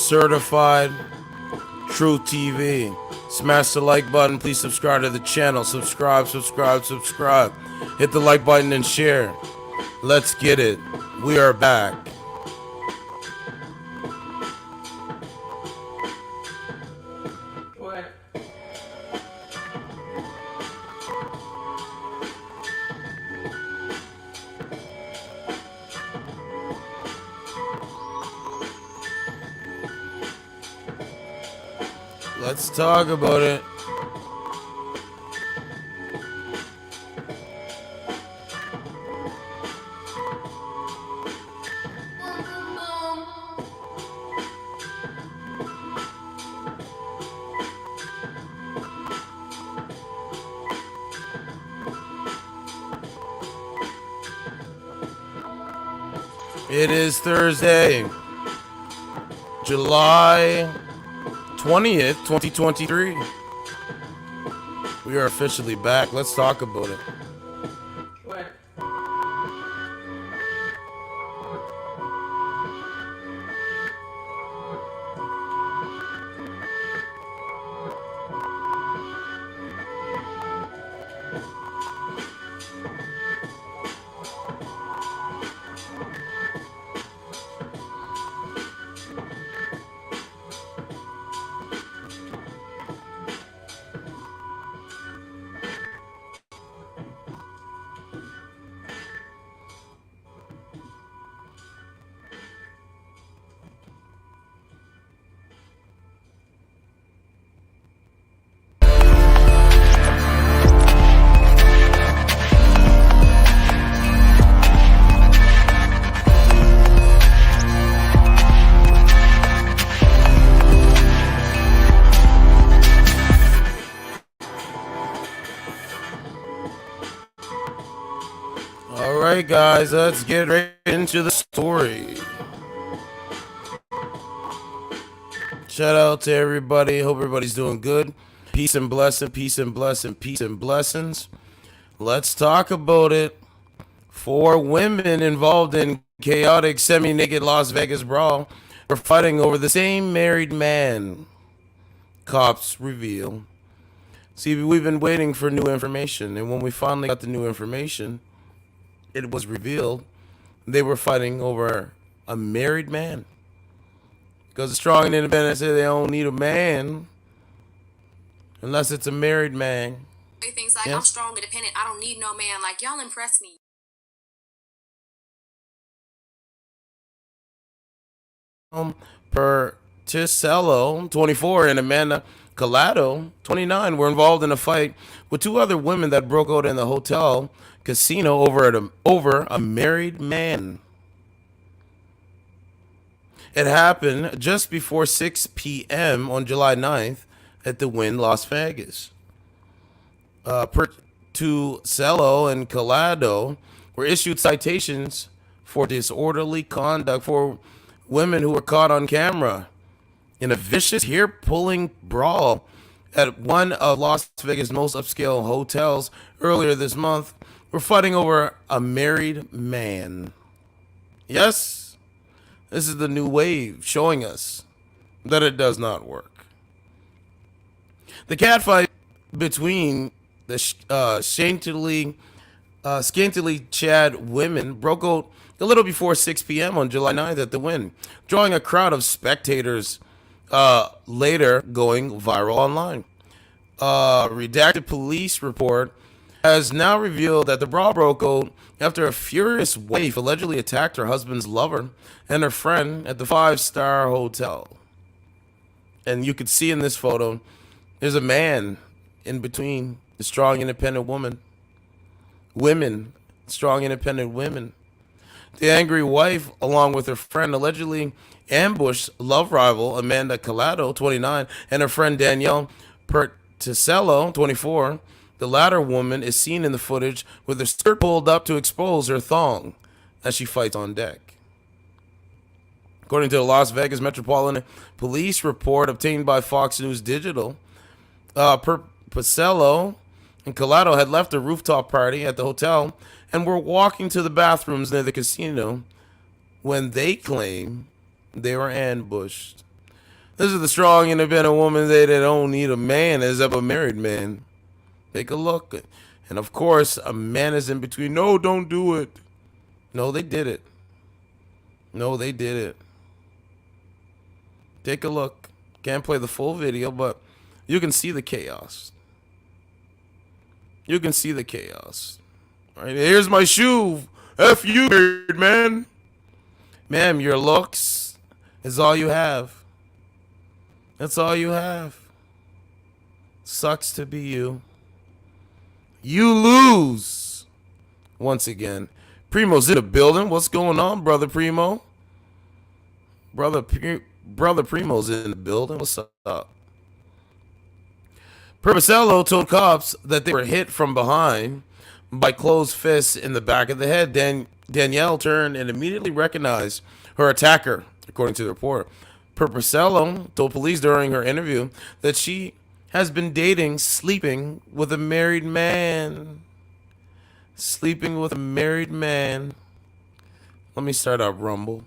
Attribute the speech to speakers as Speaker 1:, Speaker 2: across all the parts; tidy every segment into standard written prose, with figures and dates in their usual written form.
Speaker 1: Certified True TV. Smash the like button. Please subscribe to the channel. Subscribe. Hit the like button and share. Let's get it. We are back.
Speaker 2: What?
Speaker 1: Let's talk about it. It is Thursday, July 20th, 2023. We are officially back. Let's talk about it.
Speaker 2: What?
Speaker 1: Alright guys, let's get right into the story. Shout out to everybody. Hope everybody's doing good. Peace and blessings. Let's talk about it. 4 women involved in chaotic semi-naked Las Vegas brawl were fighting over the same married man. Cops reveal. See, we've been waiting for new information, and when we finally got the new information, it was revealed they were fighting over a married man. Because the strong and independent say they don't need a man unless it's a married man.
Speaker 3: Things like, I'm strong, independent, I don't need no man. Like, y'all impress me.
Speaker 1: Pertusiello, 24, and Amanda Collado, 29, were involved in a fight with 2 other women that broke out in the hotel casino over a married man. It happened just before 6 p.m. on July 9th at the Wynn Las Vegas. Pertusiello and Collado were issued citations for disorderly conduct for women who were caught on camera in a vicious hair-pulling brawl at one of Las Vegas' most upscale hotels earlier this month. We're fighting over a married man. Yes, this is the new wave showing us that it does not work. The catfight between the scantily clad women broke out a little before 6 p.m. on July 9th at the Wynn, drawing a crowd of spectators, later going viral online. Redacted police report has now revealed that the brawl broke out after a furious wife allegedly attacked her husband's lover and her friend at the 5-star hotel. And you could see in this photo, there's a man in between the strong, independent women. Strong, independent women. The angry wife, along with her friend, allegedly ambushed love rival Amanda Collado, 29, and her friend Danielle Pertusiello, 24. The latter woman is seen in the footage with her skirt pulled up to expose her thong as she fights on deck. According to the Las Vegas Metropolitan Police report obtained by Fox News Digital, Pertusiello and Collado had left a rooftop party at the hotel and were walking to the bathrooms near the casino when they claim they were ambushed. This is the strong, independent woman they don't need a man as of a married man. Take a look. And of course, a man is in between. No, don't do it. No, they did it. No, they did it. Take a look. Can't play the full video, but you can see the chaos. You can see the chaos. All right, here's my shoe. F you, married man. Ma'am, your looks is all you have. That's all you have. Sucks to be you. You lose. Once again. Primo's in the building. What's going on, brother Primo? Brother Primo's in the building. What's up? Pertusiello told cops that they were hit from behind by closed fists in the back of the head. Danielle turned and immediately recognized her attacker, according to the report. Pertusiello told police during her interview that she has been sleeping with a married man. Sleeping with a married man. Let me start up Rumble.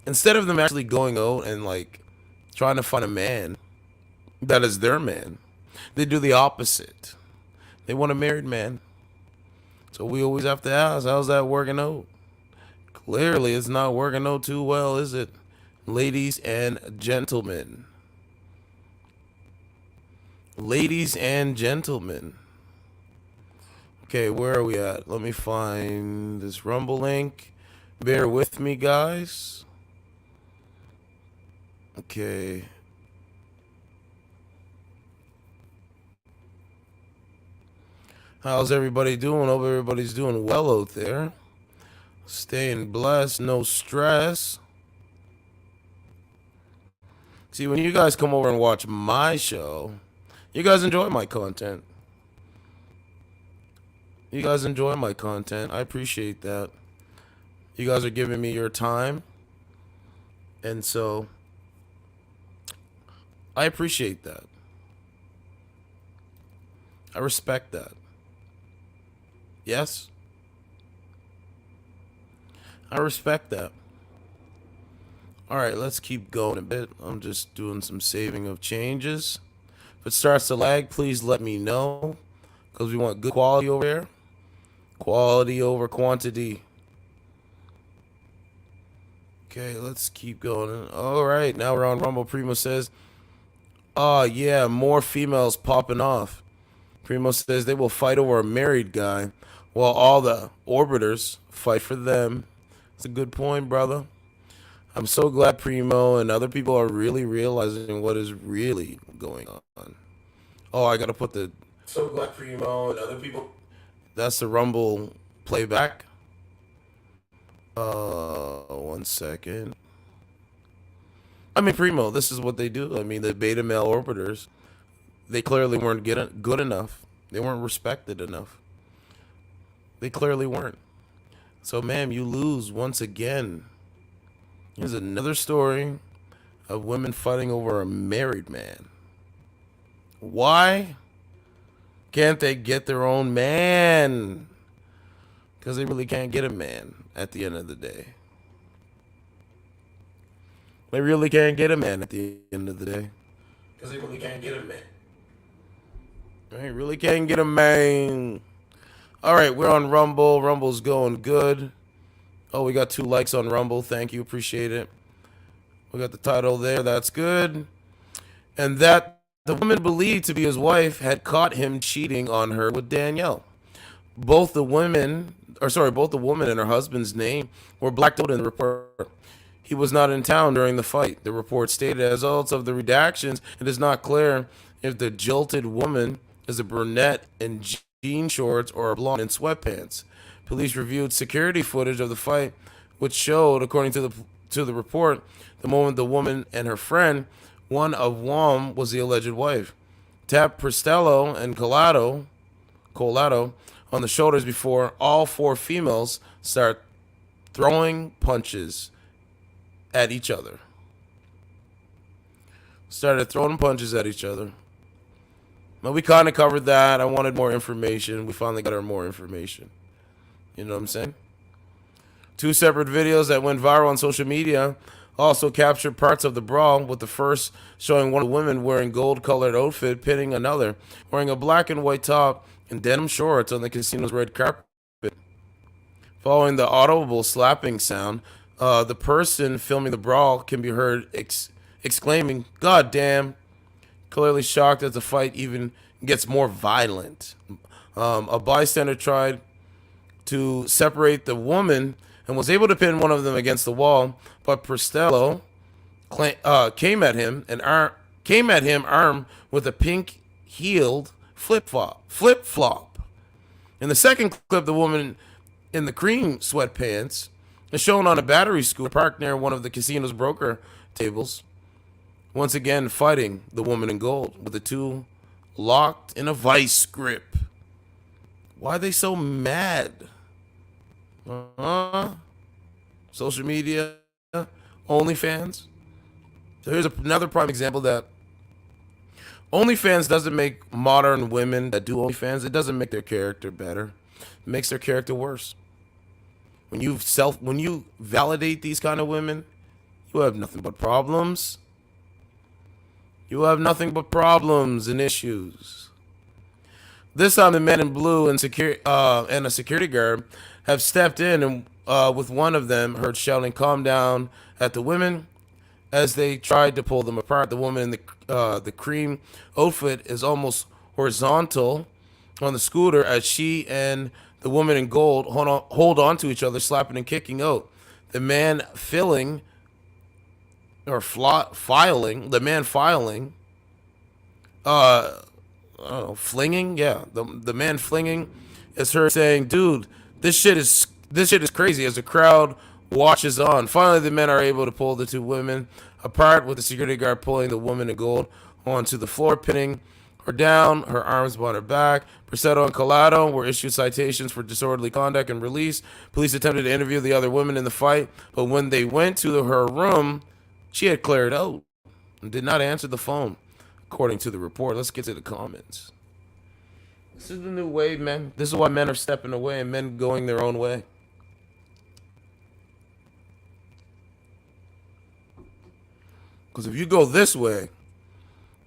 Speaker 1: Instead of them actually going out and like trying to find a man that is their man, they do the opposite. They want a married man. So we always have to ask, how's that working out? Clearly, it's not working out too well, is it? Ladies and gentlemen. Ladies and gentlemen. Okay, where are we at? Let me find this Rumble link. Bear with me, guys. Okay. How's everybody doing? Hope everybody's doing well out there. Staying blessed, no stress. See, when you guys come over and watch my show, you guys enjoy my content. You guys enjoy my content. I appreciate that. You guys are giving me your time. And so, I appreciate that. I respect that. Yes? I respect that. Alright, let's keep going a bit. I'm just doing some saving of changes. If it starts to lag, please let me know. Because we want good quality over here. Quality over quantity. Okay, let's keep going. Alright, now we're on Rumble. Primo says, oh yeah, more females popping off. Primo says they will fight over a married guy while all the orbiters fight for them. It's a good point, brother. I'm so glad Primo and other people are really realizing what is really going on. Oh, I gotta put the... So glad Primo and other people... That's the Rumble playback. 1 second. I mean, Primo, this is what they do. I mean, the beta male orbiters, they clearly weren't good enough. They weren't respected enough. They clearly weren't. So, ma'am, you lose once again. Here's another story of women fighting over a married man. Why can't they get their own man? Because they really can't get a man at the end of the day. They really can't get a man at the end of the day. Because they really can't get a man. They really can't get a man. All right, we're on Rumble. Rumble's going good. Oh, we got 2 likes on Rumble. Thank you. Appreciate it. We got the title there. That's good. And that the woman believed to be his wife had caught him cheating on her with Danielle. Both the woman and her husband's name were blacked out in the report. He was not in town during the fight. The report stated, as a result of the redactions, it is not clear if the jilted woman is a brunette in jean shorts or a blonde in sweatpants. Police reviewed security footage of the fight, which showed, according to the report, the moment the woman and her friend, one of whom was the alleged wife, tapped Pertusiello and Collado on the shoulders before all 4 females start throwing punches at each other. Started throwing punches at each other. But we kind of covered that. I wanted more information. We finally got her more information. You know what I'm saying? Two separate videos that went viral on social media also captured parts of the brawl, with the first showing one of the women wearing gold-colored outfit pinning another, wearing a black and white top and denim shorts on the casino's red carpet. Following the audible slapping sound, the person filming the brawl can be heard exclaiming, "God damn," clearly shocked as the fight even gets more violent. A bystander tried to separate the woman and was able to pin one of them against the wall, but Pertusiello came at him armed with a pink-heeled flip-flop. In the second clip, the woman in the cream sweatpants is shown on a battery scooter parked near one of the casino's broker tables, once again fighting the woman in gold, with the two locked in a vice grip. Why are they so mad? Social media, OnlyFans. So here's another prime example that OnlyFans doesn't make modern women that do OnlyFans, it doesn't make their character better. It makes their character worse. When you validate these kind of women, you have nothing but problems. You have nothing but problems and issues. This time, the men in blue and a security guard have stepped in, and with one of them heard shouting "calm down" at the women as they tried to pull them apart. The woman in the cream outfit is almost horizontal on the scooter as she and the woman in gold hold on to each other, slapping and kicking out. The man filing, flinging, yeah. The man flinging is her saying, "Dude, this shit is crazy," as the crowd watches on. Finally, the men are able to pull the two women apart, with the security guard pulling the woman in gold onto the floor, pinning her down, her arms behind her back. Pertusiello and Collado were issued citations for disorderly conduct and released. Police attempted to interview the other women in the fight, but when they went to her room, she had cleared out and did not answer the phone, according to the report. Let's get to the comments. This is the new wave, man. This is why men are stepping away and men going their own way. Because if you go this way,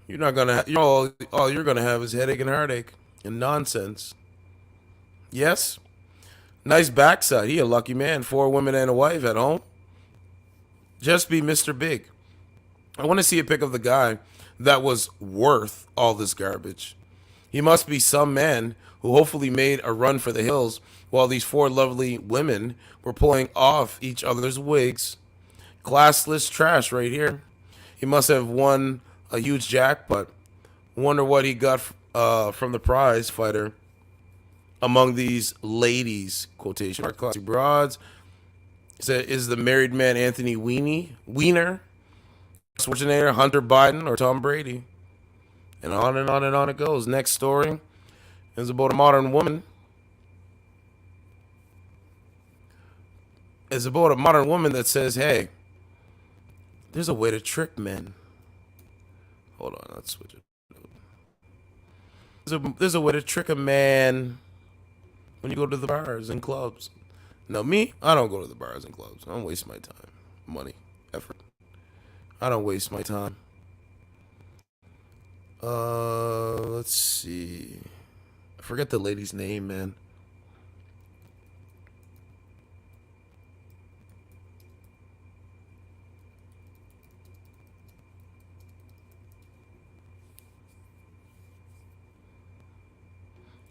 Speaker 1: you're not gonna. All you're gonna have is headache and heartache and nonsense. Yes, nice backside. He a lucky man. 4 women and a wife at home. Just be Mr. Big. I want to see a pic of the guy that was worth all this garbage. He must be some man who hopefully made a run for the hills while these 4 lovely women were pulling off each other's wigs. Classless trash right here. He must have won a huge jackpot. Wonder what he got from the prize fighter among these ladies, quotation mark, classic broads. Is the married man Anthony Weiner, Schwarzenegger, Hunter Biden, or Tom Brady? And on and on and on it goes. Next story is about a modern woman. It's about a modern woman that says, "Hey, there's a way to trick men." Hold on, let's switch it. There's a way to trick a man when you go to the bars and clubs. Now, me, I don't go to the bars and clubs. I don't waste my time, money, effort. I don't waste my time. Let's see. I forget the lady's name, man.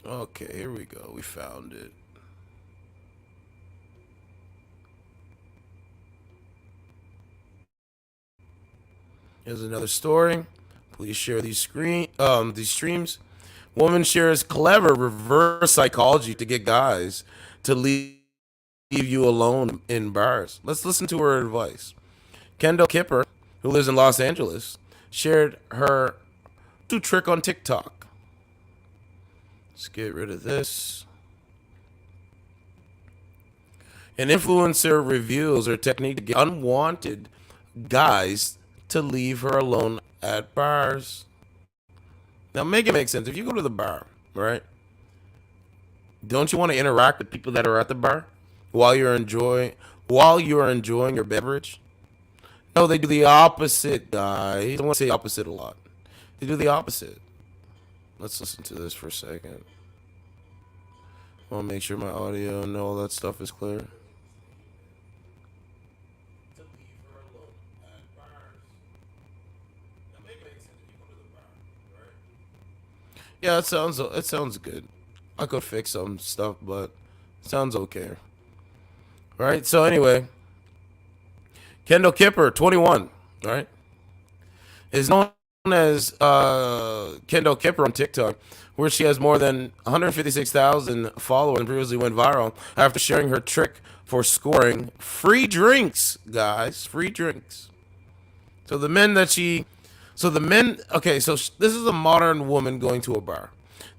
Speaker 1: Okay, here we go. We found it. Here's another story. Please share these streams. Woman shares clever reverse psychology to get guys to leave you alone in bars. Let's listen to her advice. Kendall Kipper, who lives in Los Angeles, shared her new trick on TikTok. Let's get rid of this. An influencer reveals her technique to get unwanted guys to leave her alone at bars. Now, make it make sense. If you go to the bar, right? Don't you want to interact with people that are at the bar? while you're enjoying your beverage? No, they do the opposite, guys. I want to say opposite a lot. They do the opposite. Let's listen to this for a second. I want to make sure my audio and all that stuff is clear. Yeah, it sounds good. I could fix some stuff, but it sounds okay. Right? So anyway, Kendall Kipper, 21, right? Is known as Kendall Kipper on TikTok, where she has more than 156,000 followers and previously went viral after sharing her trick for scoring free drinks, guys. Free drinks. So the men that she So the men, okay, so this is a modern woman going to a bar.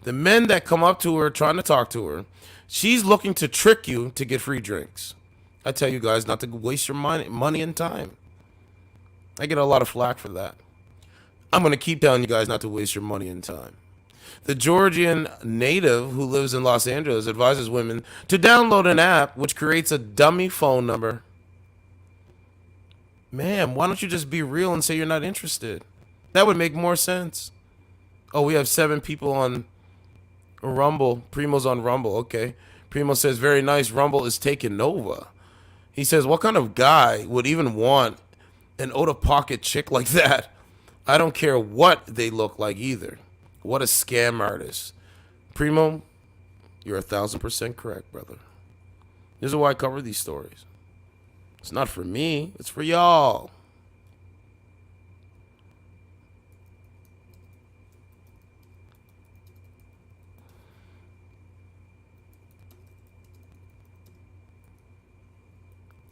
Speaker 1: The men that come up to her trying to talk to her, she's looking to trick you to get free drinks. I tell you guys not to waste your money and time. I get a lot of flack for that. I'm going to keep telling you guys not to waste your money and time. The Georgian native who lives in Los Angeles advises women to download an app which creates a dummy phone number. Ma'am, why don't you just be real and say you're not interested? That would make more sense. Oh, we have 7 people on Rumble. Primo's on Rumble. Okay. Primo says, very nice. Rumble is taking over. He says, what kind of guy would even want an out-of-pocket chick like that? I don't care what they look like either. What a scam artist. Primo, you're 1,000% correct, brother. This is why I cover these stories. It's not for me. It's for y'all.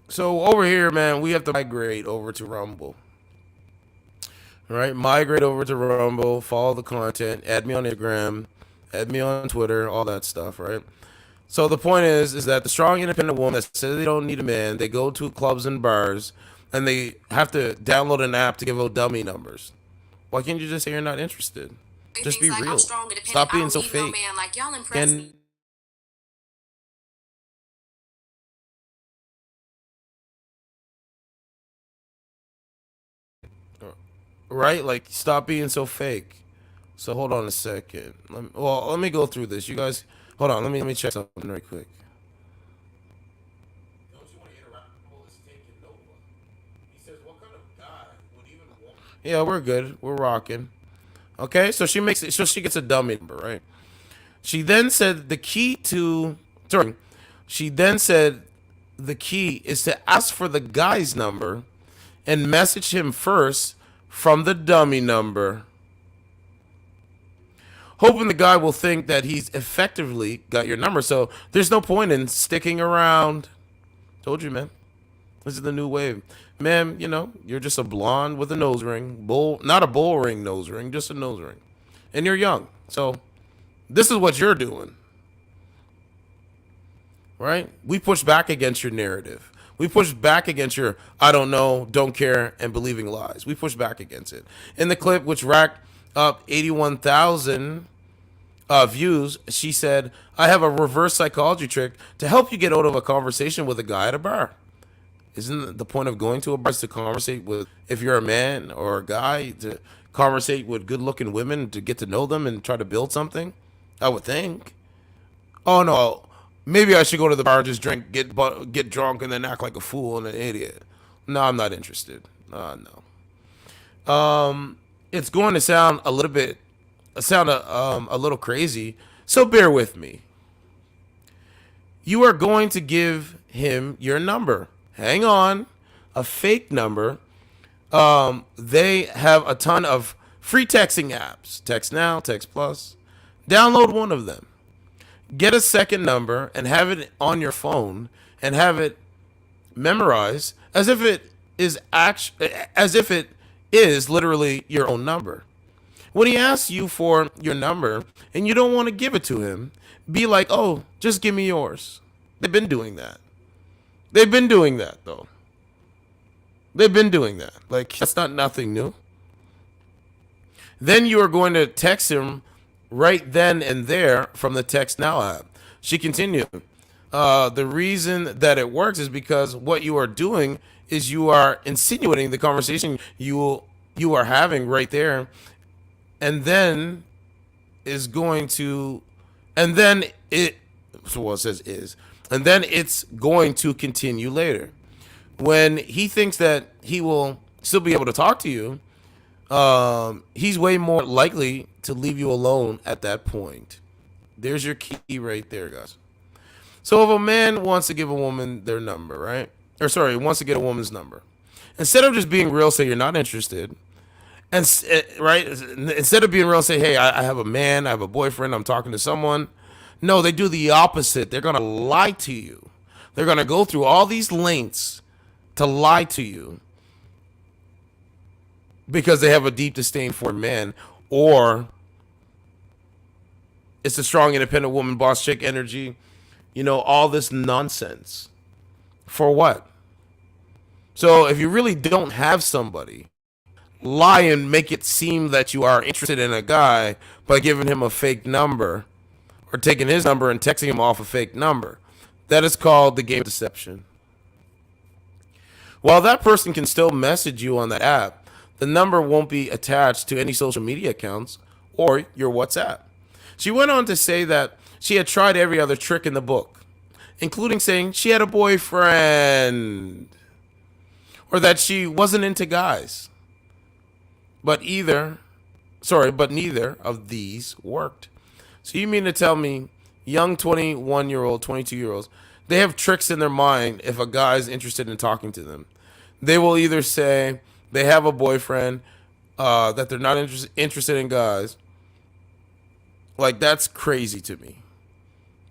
Speaker 1: So over here, man, we have to migrate over to Rumble. All right, migrate over to Rumble, follow the content, add me on Instagram, add me on Twitter, all that stuff, right? So the point is that the strong independent woman that says they don't need a man, they go to clubs and bars, and they have to download an app to give out dummy numbers. Why can't you just say you're not interested? Just be real. Stop being so fake.
Speaker 3: Like, y'all impress me.
Speaker 1: Right? Like, stop being so fake. So hold on a second. Let me go through this. You guys, hold on. Let me check something right quick. Don't you want to interact with taking over? He says, what kind of guy would even want? Yeah, we're good. We're rocking. Okay, so she makes it. So she gets a dummy number, right? She then said the key to. Sorry. She then said the key is to ask for the guy's number and message him first from the dummy number, hoping the guy will think that he's effectively got your number. So there's no point in sticking around. Told you, man. This is the new wave. Ma'am, you know, you're just a blonde with a nose ring. Not a bull ring nose ring, just a nose ring. And you're young. So this is what you're doing. Right? We push back against your narrative. We push back against your I don't know, don't care, and believing lies. We push back against it. In the clip, which racked up 81,000 views, she said, I have a reverse psychology trick to help you get out of a conversation with a guy at a bar. Isn't the point of going to a bar to conversate with, if you're a man or a guy, to conversate with good-looking women, to get to know them and try to build something? I would think. Oh, no. Maybe I should go to the bar, just drink, get drunk, and then act like a fool and an idiot. No, I'm not interested. No. It's going to sound a little crazy, so bear with me. You are going to give him your number. Hang on, a fake number. They have a ton of free texting apps. Text Now, Text Plus. Download one of them. Get a second number and have it on your phone and have it memorized as if it is literally your own number. When he asks you for your number and you don't want to give it to him, be like, "Oh, just give me yours." They've been doing that. They've been doing that though. They've been doing that. Like, that's not nothing new. Then you are going to text him right then and there from the Text Now app. She continued, The reason that it works is because what you are doing is you are insinuating the conversation you are having right there, and then is going to, and then it, so what it says is, and then it's going to continue later. When he thinks that he will still be able to talk to you, he's way more likely to leave you alone at that point. There's your key right there, guys. So if a man wants to give a woman their number, right? Or sorry, wants to get a woman's number, instead of just being real, say you're not interested, and right, instead of being real, say, hey, I have a man, I have a boyfriend, I'm talking to someone. No, they do the opposite. They're gonna lie to you. They're gonna go through all these lengths to lie to you because they have a deep disdain for men, or it's a strong, independent woman, boss chick energy. You know, all this nonsense. For what? So if you really don't have somebody, lie and make it seem that you are interested in a guy by giving him a fake number or taking his number and texting him off a fake number. That is called the game of deception. While that person can still message you on that app, the number won't be attached to any social media accounts or your WhatsApp. She went on to say that she had tried every other trick in the book, including saying she had a boyfriend or that she wasn't into guys. But neither of these worked. So you mean to tell me young 21-year-old, 22-year-olds, they have tricks in their mind if a guy's interested in talking to them. They will either say they have a boyfriend, that they're not interested in guys. Like, that's crazy to me.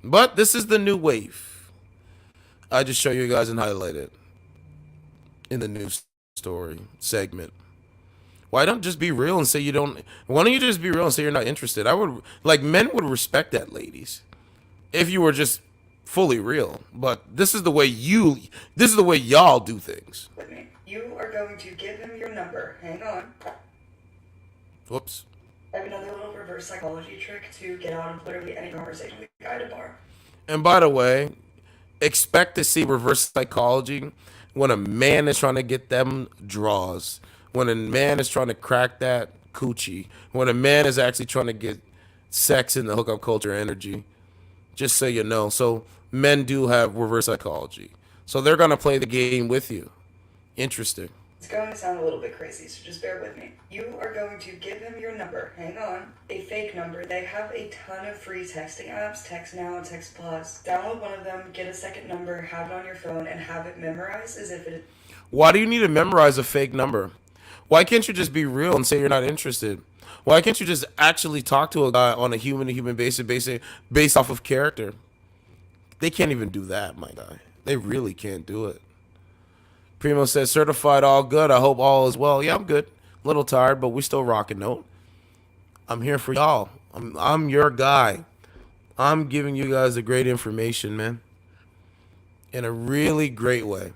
Speaker 1: But this is the new wave. I just show you guys and highlight it in the news story segment. Why don't just be real and say you don't? Why don't you just be real and say you're not interested? I would, like, men would respect that, ladies, if you were just fully real. But this is the way y'all do things.
Speaker 2: With me. You are going to give him your number. Hang on.
Speaker 1: Whoops.
Speaker 2: I have another little reverse psychology trick to get out of literally any conversation with a guy at a bar.
Speaker 1: And by the way, expect to see reverse psychology when a man is trying to get them draws, when a man is trying to crack that coochie, when a man is actually trying to get sex in the hookup culture energy. Just so you know. So men do have reverse psychology. So they're going to play the game with you. Interesting.
Speaker 2: It's going to sound a little bit crazy, so just bear with me. You are going to give him your number. Hang on. A fake number. They have a ton of free texting apps. Text Now, Text Plus. Download one of them, get a second number, have it on your phone, and have it memorized as if it...
Speaker 1: Why do you need to memorize a fake number? Why can't you just be real and say you're not interested? Why can't you just actually talk to a guy on a human-to-human basis based off of character? They can't even do that, my guy. They really can't do it. Primo says, certified all good. I hope all is well. Yeah, I'm good. A little tired, but we still rocking note. I'm here for y'all. I'm your guy. I'm giving you guys the great information, man. In a really great way.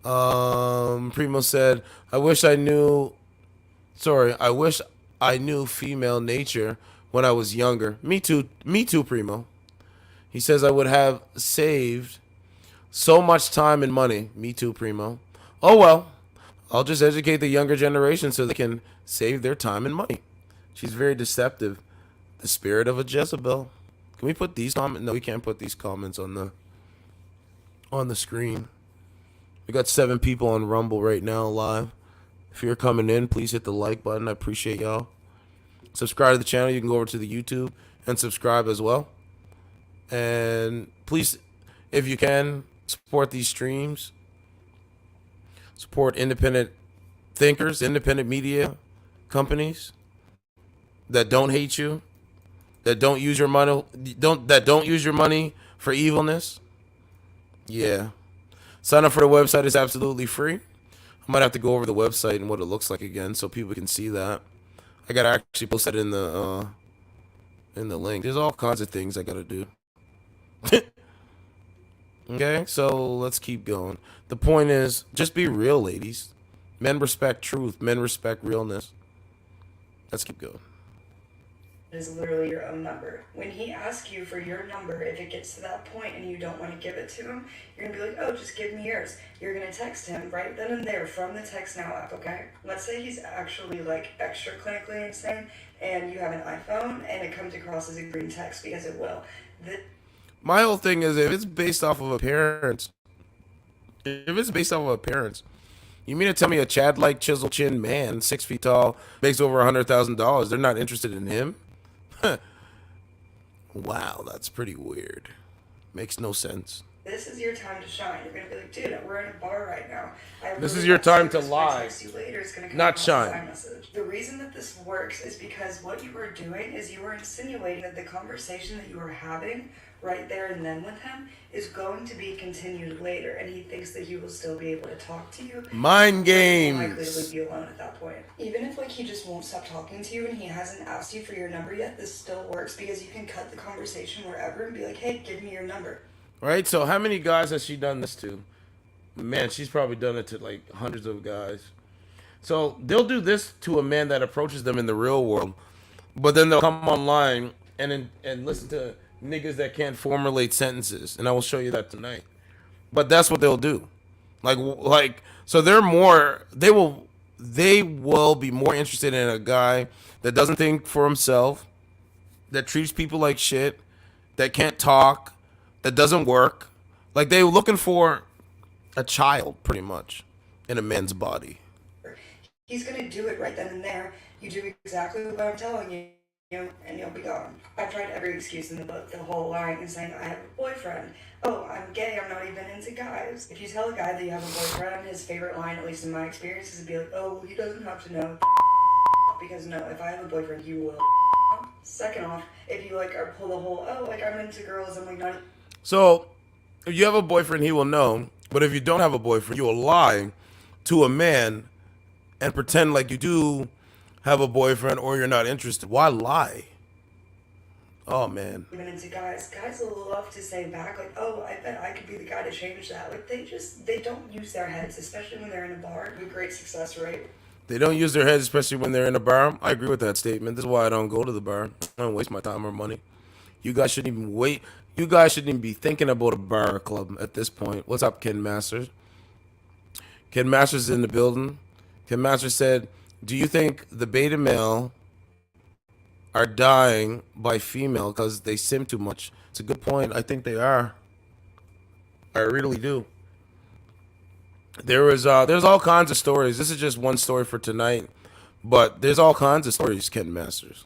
Speaker 1: Primo said, I wish I knew female nature when I was younger. Me too, Primo. He says I would have saved so much time and money. Me too, Primo. Oh, well, I'll just educate the younger generation so they can save their time and money. She's very deceptive. The spirit of a Jezebel. Can we put these comments? No, we can't put these comments on the screen. We got 7 people on Rumble right now live. If you're coming in, please hit the like button. I appreciate y'all. Subscribe to the channel. You can go over to the YouTube and subscribe as well. And please, if you can, support these streams. Support independent thinkers, independent media companies that don't hate you, that don't use your money, don't use your money for evilness. Yeah. Sign up for the website. It's absolutely free. I might have to go over the website and what it looks like again so people can see that. I gotta actually post that in the link. There's all kinds of things I gotta do. Okay, so let's keep going. The point is, just be real, ladies. Men respect truth. Men respect realness. Let's keep going.
Speaker 2: is literally your own number. When he asks you for your number, if it gets to that point and you don't want to give it to him, you're going to be like, oh, just give me yours. You're going to text him right then and there from the Text Now app, okay? Let's say he's actually like extra clinically insane and you have an iPhone and it comes across as a green text, because it will.
Speaker 1: My whole thing is, if it's based off of appearance, you mean to tell me a Chad-like chisel chin man, 6 feet tall, makes over $100,000? They're not interested in him? Wow, that's pretty weird. Makes no sense.
Speaker 2: This is your time to shine. You're gonna be like, dude, we're in a bar right now.
Speaker 1: This is your time to lie, not shine.
Speaker 2: The reason that this works is because what you are doing is you are insinuating that the conversation that you are having right there and then with him is going to be continued later, and he thinks that he will still be able to talk to you.
Speaker 1: Mind
Speaker 2: He's likely to
Speaker 1: games.
Speaker 2: leave you alone at that point. Even if like he just won't stop talking to you and he hasn't asked you for your number yet, this still works, because you can cut the conversation wherever and be like, hey, give me your number.
Speaker 1: Right? So how many guys has she done this to? Man, she's probably done it to like hundreds of guys. So they'll do this to a man that approaches them in the real world, but then they'll come online and listen to niggas that can't formulate sentences, and I will show you that tonight. But that's what they'll do. So they will be more interested in a guy that doesn't think for himself, that treats people like shit, that can't talk, that doesn't work. Like, they're looking for a child, pretty much, in a man's body.
Speaker 2: He's gonna do it right then and there. You do exactly what I'm telling you, and you'll be gone. I've tried every excuse in the book, the whole lying and saying I have a boyfriend. Oh, I'm gay, I'm not even into guys. If you tell a guy that you have a boyfriend, his favorite line, at least in my experience, is to be like, oh, well, he doesn't have to know. Because no, if I have a boyfriend, he will. Second off, if you like pull the whole, oh, like I'm into girls, I'm like not.
Speaker 1: So, if you have a boyfriend, he will know. But if you don't have a boyfriend, you will lie to a man and pretend like you do have a boyfriend or you're not interested. Why lie? Oh, man.
Speaker 2: Even into guys will love to say back, like, oh, I bet I could be the guy to change that. Like, they don't use their heads, especially when they're in a bar. With great success rate.
Speaker 1: They don't use their heads, especially when they're in a bar. I agree with that statement. This is why I don't go to the bar. I don't waste my time or money. You guys shouldn't even wait. You guys shouldn't even be thinking about a bar or club at this point. What's up, Ken Masters? Ken Masters is in the building. Ken Masters said, do you think the beta male are dying by female because they sim too much? It's a good point. I think they are. I really do. There's all kinds of stories. This is just one story for tonight, but there's all kinds of stories, Ken Masters.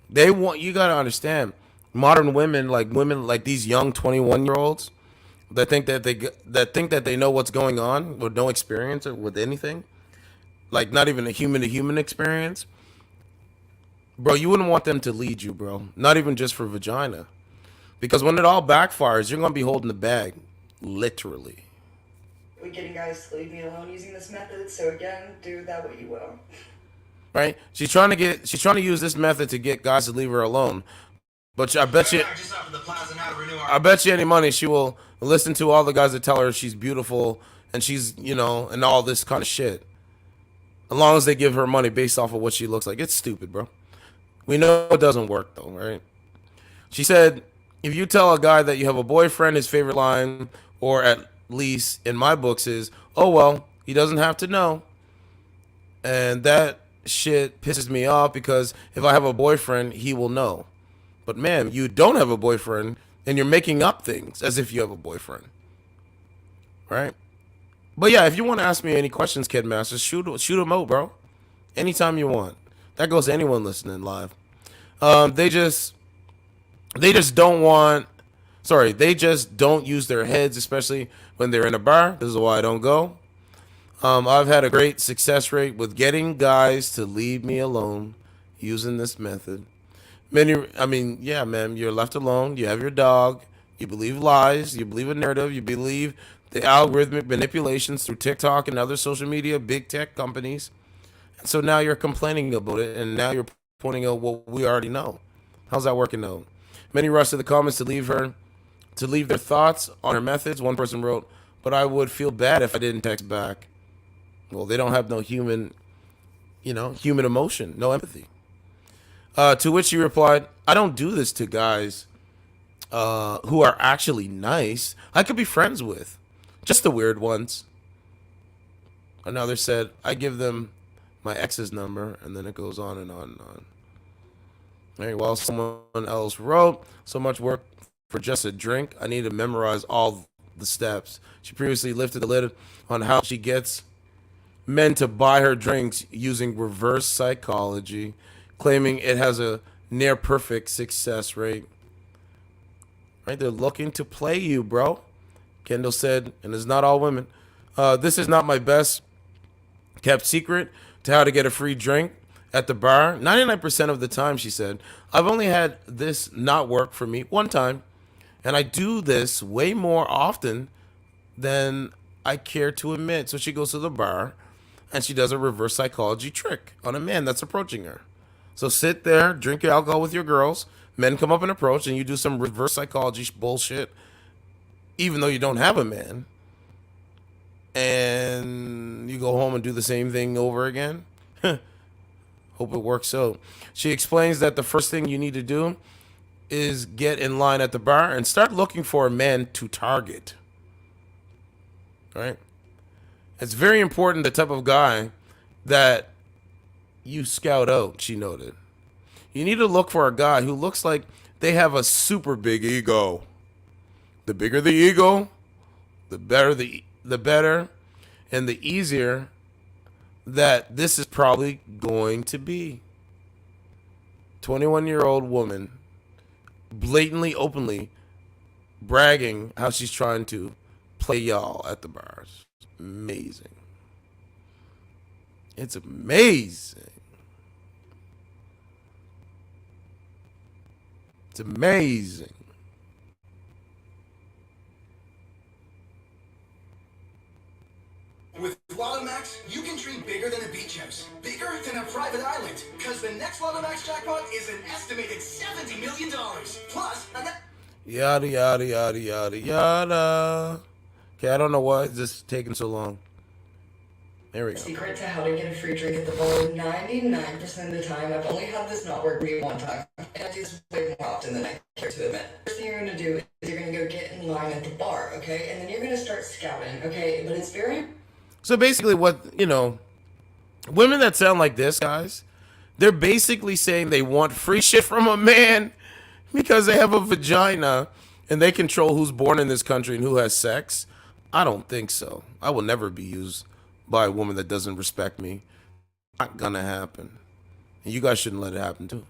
Speaker 1: You gotta understand, modern women like these young 21-year-olds that think that they know what's going on with no experience or with anything, like not even a human-to-human experience. Bro, you wouldn't want them to lead you, bro. Not even just for vagina. Because when it all backfires, you're going to be holding the bag. Literally.
Speaker 2: We're getting guys to leave me alone using this method, so again, do that what you will.
Speaker 1: Right? She's trying to use this method to get guys to leave her alone. But I bet you any money she will listen to all the guys that tell her she's beautiful and she's, and all this kind of shit. As long as they give her money based off of what she looks like. It's stupid, bro. We know it doesn't work, though, right? She said, if you tell a guy that you have a boyfriend, his favorite line, or at least in my books is, oh, well, he doesn't have to know. And that shit pisses me off because if I have a boyfriend, he will know. But, man, you don't have a boyfriend, and you're making up things as if you have a boyfriend. Right? But, yeah, if you want to ask me any questions, Kid Masters, shoot them out, bro. Anytime you want. That goes to anyone listening live. They just don't use their heads, especially when they're in a bar. This is why I don't go. I've had a great success rate with getting guys to leave me alone using this method. Yeah, man, you're left alone. You have your dog. You believe lies. You believe a narrative. You believe the algorithmic manipulations through TikTok and other social media, big tech companies. So now you're complaining about it, and now you're pointing out what we already know. How's that working out? Many rushed to the comments to leave their thoughts on her methods. One person wrote, but I would feel bad if I didn't text back. Well, they don't have no human emotion, no empathy. To which she replied, I don't do this to guys who are actually nice. I could be friends with. Just the weird ones. Another said, I give them my ex's number, and then it goes on and on and on. All right, while someone else wrote, so much work for just a drink. I need to memorize all the steps. She previously lifted the lid on how she gets men to buy her drinks using reverse psychology, claiming it has a near perfect success rate. Right, they're looking to play you, bro. Kendall said, and it's not all women. This is not my best kept secret to how to get a free drink at the bar. 99% of the time, she said, I've only had this not work for me one time, and I do this way more often than I care to admit. So she goes to the bar, and she does a reverse psychology trick on a man that's approaching her. So sit there, drink your alcohol with your girls. Men come up and approach, and you do some reverse psychology bullshit, even though you don't have a man. And you go home and do the same thing over again. Hope it works out. She explains that the first thing you need to do is get in line at the bar and start looking for a man to target. Right? It's very important the type of guy that you scout out, she noted. You need to look for a guy who looks like they have a super big ego. The bigger the ego, the better the better, and the easier that this is probably going to be. 21-year-old woman blatantly, openly bragging how she's trying to play y'all at the bars. Amazing. It's amazing. It's amazing.
Speaker 4: With Lotto Max, you can dream bigger than a beach house, bigger than a private island, because the next Lotto Max jackpot is an estimated $70 million. Plus,
Speaker 1: Yada, yada, yada, yada, yada. Okay, I don't know why it's just taking so long. There we go.
Speaker 2: Secret to how to get a free drink at the bar. 99% of the time, I've only had this not work for me one time. And I do this way more often than I care to admit. First thing you're going to do is you're going to go get in line at the bar, okay? And then you're going to start scouting, okay? But it's very...
Speaker 1: So basically women that sound like this, guys, they're basically saying they want free shit from a man because they have a vagina and they control who's born in this country and who has sex. I don't think so. I will never be used by a woman that doesn't respect me. Not gonna happen. And you guys shouldn't let it happen too.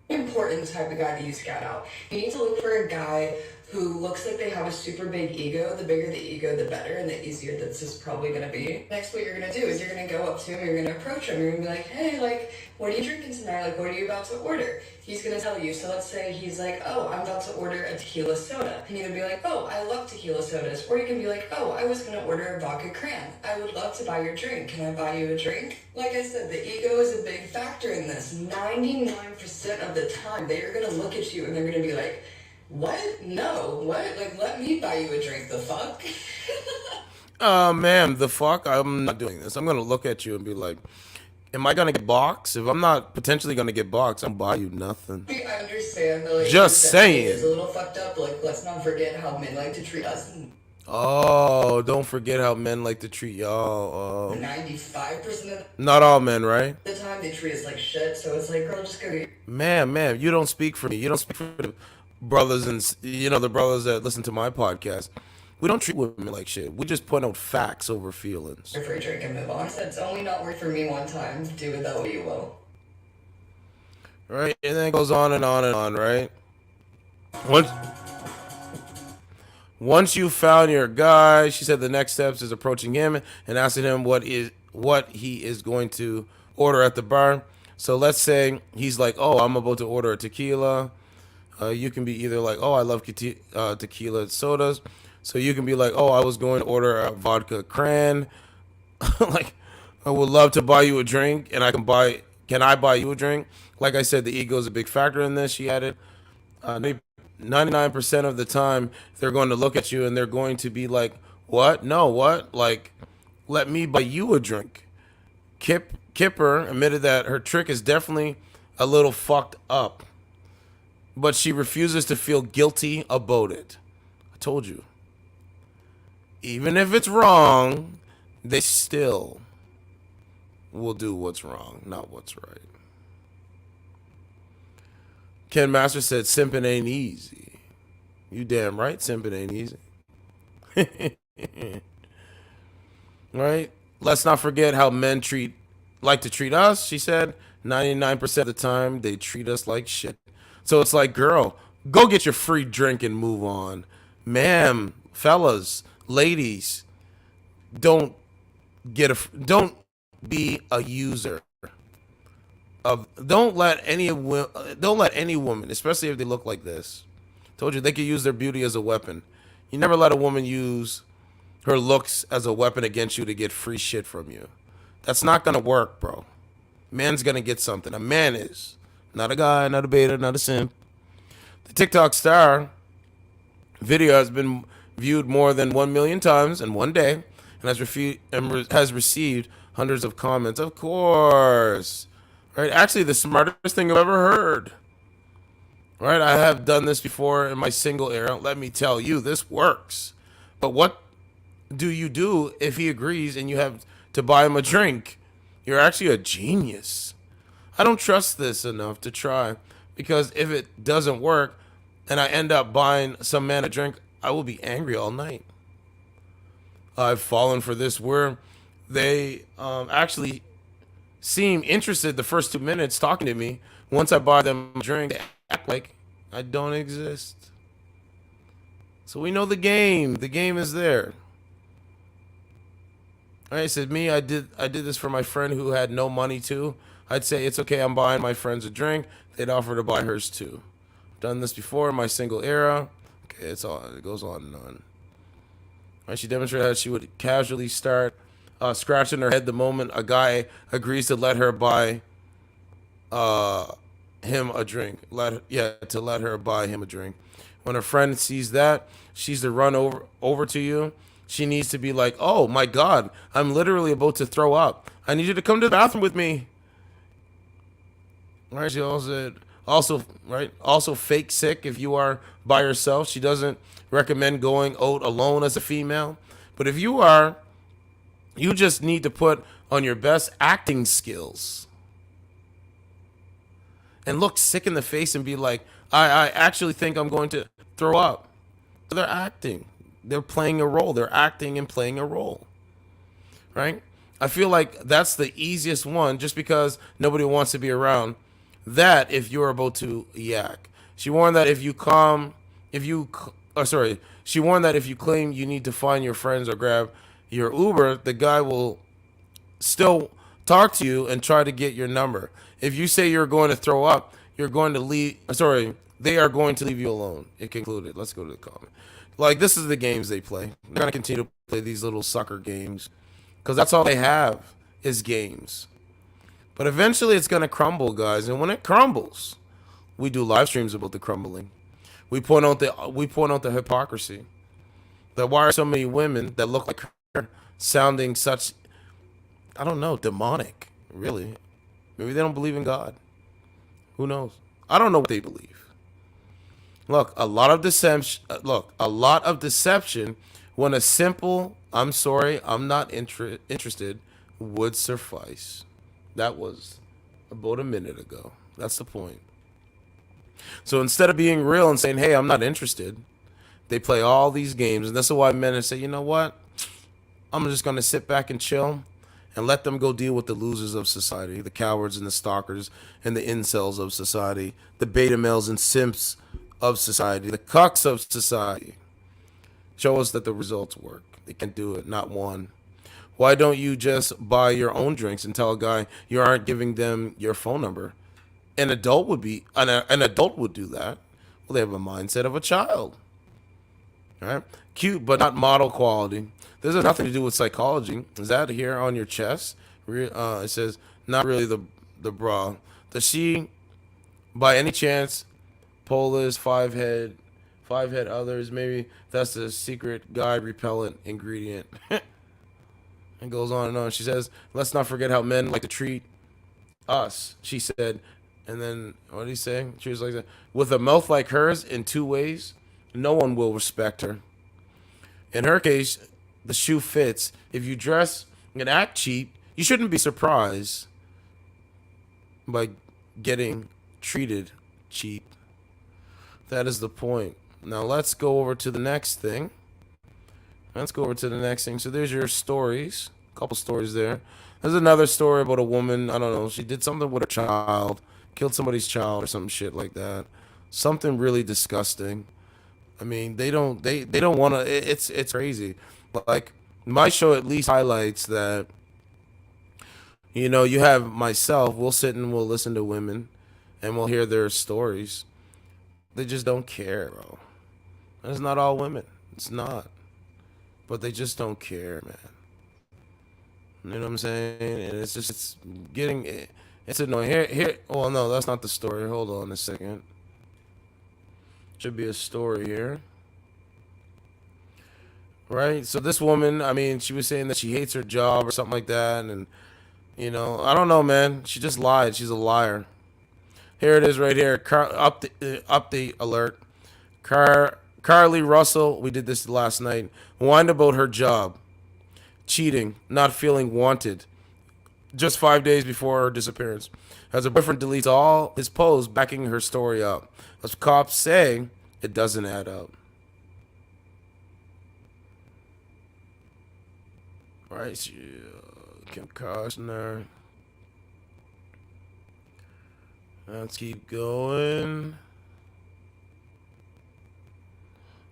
Speaker 2: Important type of guy that you scout out. You need to look for a guy who looks like they have a super big ego. The bigger the ego, the better, and the easier this is probably going to be. Next, what you're going to do is you're going to go up to him, you're going to approach him, you're going to be like, hey, like, what are you drinking tonight? Like, what are you about to order? He's going to tell you. So let's say he's like, oh, I'm about to order a tequila soda. And you can be like, oh, I love tequila sodas. Or you can be like, oh, I was going to order a vodka cran. I would love to buy your drink. Can I buy you a drink? Like I said, the ego is a big factor in this. 99% of the time, they are going to look at you and they're going to be like, what? No. What? Like, let me buy you a drink. The fuck?
Speaker 1: Ma'am, the fuck? I'm not doing this. I'm going to look at you and be like, am I going to get boxed? If I'm not potentially going to get boxed, I'll buy you nothing.
Speaker 2: I understand. But, like,
Speaker 1: just saying.
Speaker 2: It's a little fucked up. Like, let's not forget how men like to treat us.
Speaker 1: Oh, don't forget how men like to treat y'all.
Speaker 2: 95% of
Speaker 1: not all men, right?
Speaker 2: the time they treat us like shit. So it's like, girl, just go get...
Speaker 1: Ma'am, you don't speak for me. You don't speak for the brothers and, the brothers that listen to my podcast. We don't treat women like shit. We just point out facts over feelings.
Speaker 2: Free drink and move on. It's only not worked for me one time. Do with that what you will.
Speaker 1: Right? And then it goes on and on and on, right? Once you found your guy, she said the next steps is approaching him and asking him what he is going to order at the bar. So let's say he's like, oh, I'm about to order a tequila. You can be either like, oh, I love tequila sodas. So you can be like, oh, I was going to order a vodka cran. Like, I would love to buy you a drink, and can I buy you a drink? Like I said, the ego is a big factor in this. She added, 99% of the time, they're going to look at you and they're going to be like, what? No, what? Like, let me buy you a drink. Kipper admitted that her trick is definitely a little fucked up, but she refuses to feel guilty about it. I told you. Even if it's wrong, they still will do what's wrong, not what's right. Ken Master said, simping ain't easy. You damn right, simping ain't easy. Right? Let's not forget how men like to treat us, she said. 99% of the time, they treat us like shit. So it's like, girl, go get your free drink and move on. Ma'am, fellas, ladies, don't be a user of. Don't let any woman, especially if they look like this. Told you they could use their beauty as a weapon. You never let a woman use her looks as a weapon against you to get free shit from you. That's not gonna work, bro. Man's gonna get something. A man is. Not a guy, not a beta, not a simp. The TikTok star video has been viewed more than 1 million times in one day and has received hundreds of comments. Of course. Right? Actually, the smartest thing I've ever heard. Right? I have done this before in my single era. Let me tell you, this works. But what do you do if he agrees and you have to buy him a drink? You're actually a genius. I don't trust this enough to try, because if it doesn't work and I end up buying some man a drink, I will be angry all night. I've fallen for this where they actually seem interested the first 2 minutes talking to me. Once I buy them a drink, they act like I don't exist. So we know the game. The game is there. I said, I did this for my friend who had no money too. I'd say, it's okay, I'm buying my friends a drink. They'd offer to buy hers too. Done this before in my single era. Okay, it goes on and on. Right, she demonstrated how she would casually start scratching her head the moment a guy agrees to let her buy him a drink. To let her buy him a drink. When her friend sees that, she's to run over to you. She needs to be like, oh my God, I'm literally about to throw up. I need you to come to the bathroom with me. Right? She also fake sick if you are by yourself. She doesn't recommend going out alone as a female. But if you are, you just need to put on your best acting skills and look sick in the face and be like, I actually think I'm going to throw up. They're acting. They're playing a role. They're acting and playing a role. Right? I feel like that's the easiest one, just because nobody wants to be around that if you're about to yak. She warned that if you claim you need to find your friends or grab your Uber, the guy will still talk to you and try to get your number. If you say you're going to throw up, they are going to leave you alone. It concluded. Let's go to the comment. Like, this is the games they play. They're going to continue to play these little sucker games because that's all they have is games. But eventually it's going to crumble, guys. And when it crumbles, we do live streams about the crumbling. We point out the hypocrisy. That why are so many women that look like her sounding such, I don't know, demonic, really. Maybe they don't believe in God. Who knows? I don't know what they believe. Look, a lot of deception when a simple, I'm sorry, I'm not interested, would suffice. That was about a minute ago. That's the point. So instead of being real and saying, hey, I'm not interested, they play all these games. And that's why men say, you know what? I'm just going to sit back and chill and let them go deal with the losers of society, the cowards and the stalkers and the incels of society, the beta males and simps of society, the cucks of society. Show us that the results work. They can do it, not one. Why don't you just buy your own drinks and tell a guy you aren't giving them your phone number? An adult would do that. Well, they have a mindset of a child. All right? Cute, but not model quality. This has nothing to do with psychology. Is that here on your chest? It says, not really the bra. Does she, by any chance, Polish, five head others? Maybe that's the secret guy repellent ingredient. It goes on and on. She says, let's not forget how men like to treat us. She said, And then, what did he say? She was like, with a mouth like hers in 2 ways, no one will respect her. In her case, the shoe fits. If you dress and act cheap, you shouldn't be surprised by getting treated cheap. That is the point. Now let's go over to the next thing. So there's your stories. A couple stories there. There's another story about a woman. I don't know. She did something with her child, killed somebody's child or some shit like that. Something really disgusting. I mean, they don't want to. It's crazy. But like my show at least highlights that. You know, you have myself. We'll sit and we'll listen to women, and we'll hear their stories. They just don't care, bro. It's not all women. It's not. But they just don't care, man. You know what I'm saying? And it's getting, it's annoying. Here. Oh no, that's not the story. Hold on a second. Should be a story here. Right? So this woman, I mean, she was saying that she hates her job or something like that. And, you know, I don't know, man. She just lied. She's a liar. Here it is right here. Update alert. Carly Russell, we did this last night, whined about her job. Cheating, not feeling wanted. Just 5 days before her disappearance. As her boyfriend deletes all his posts backing her story up. As cops say, it doesn't add up. Right, Kim Costner. Let's keep going.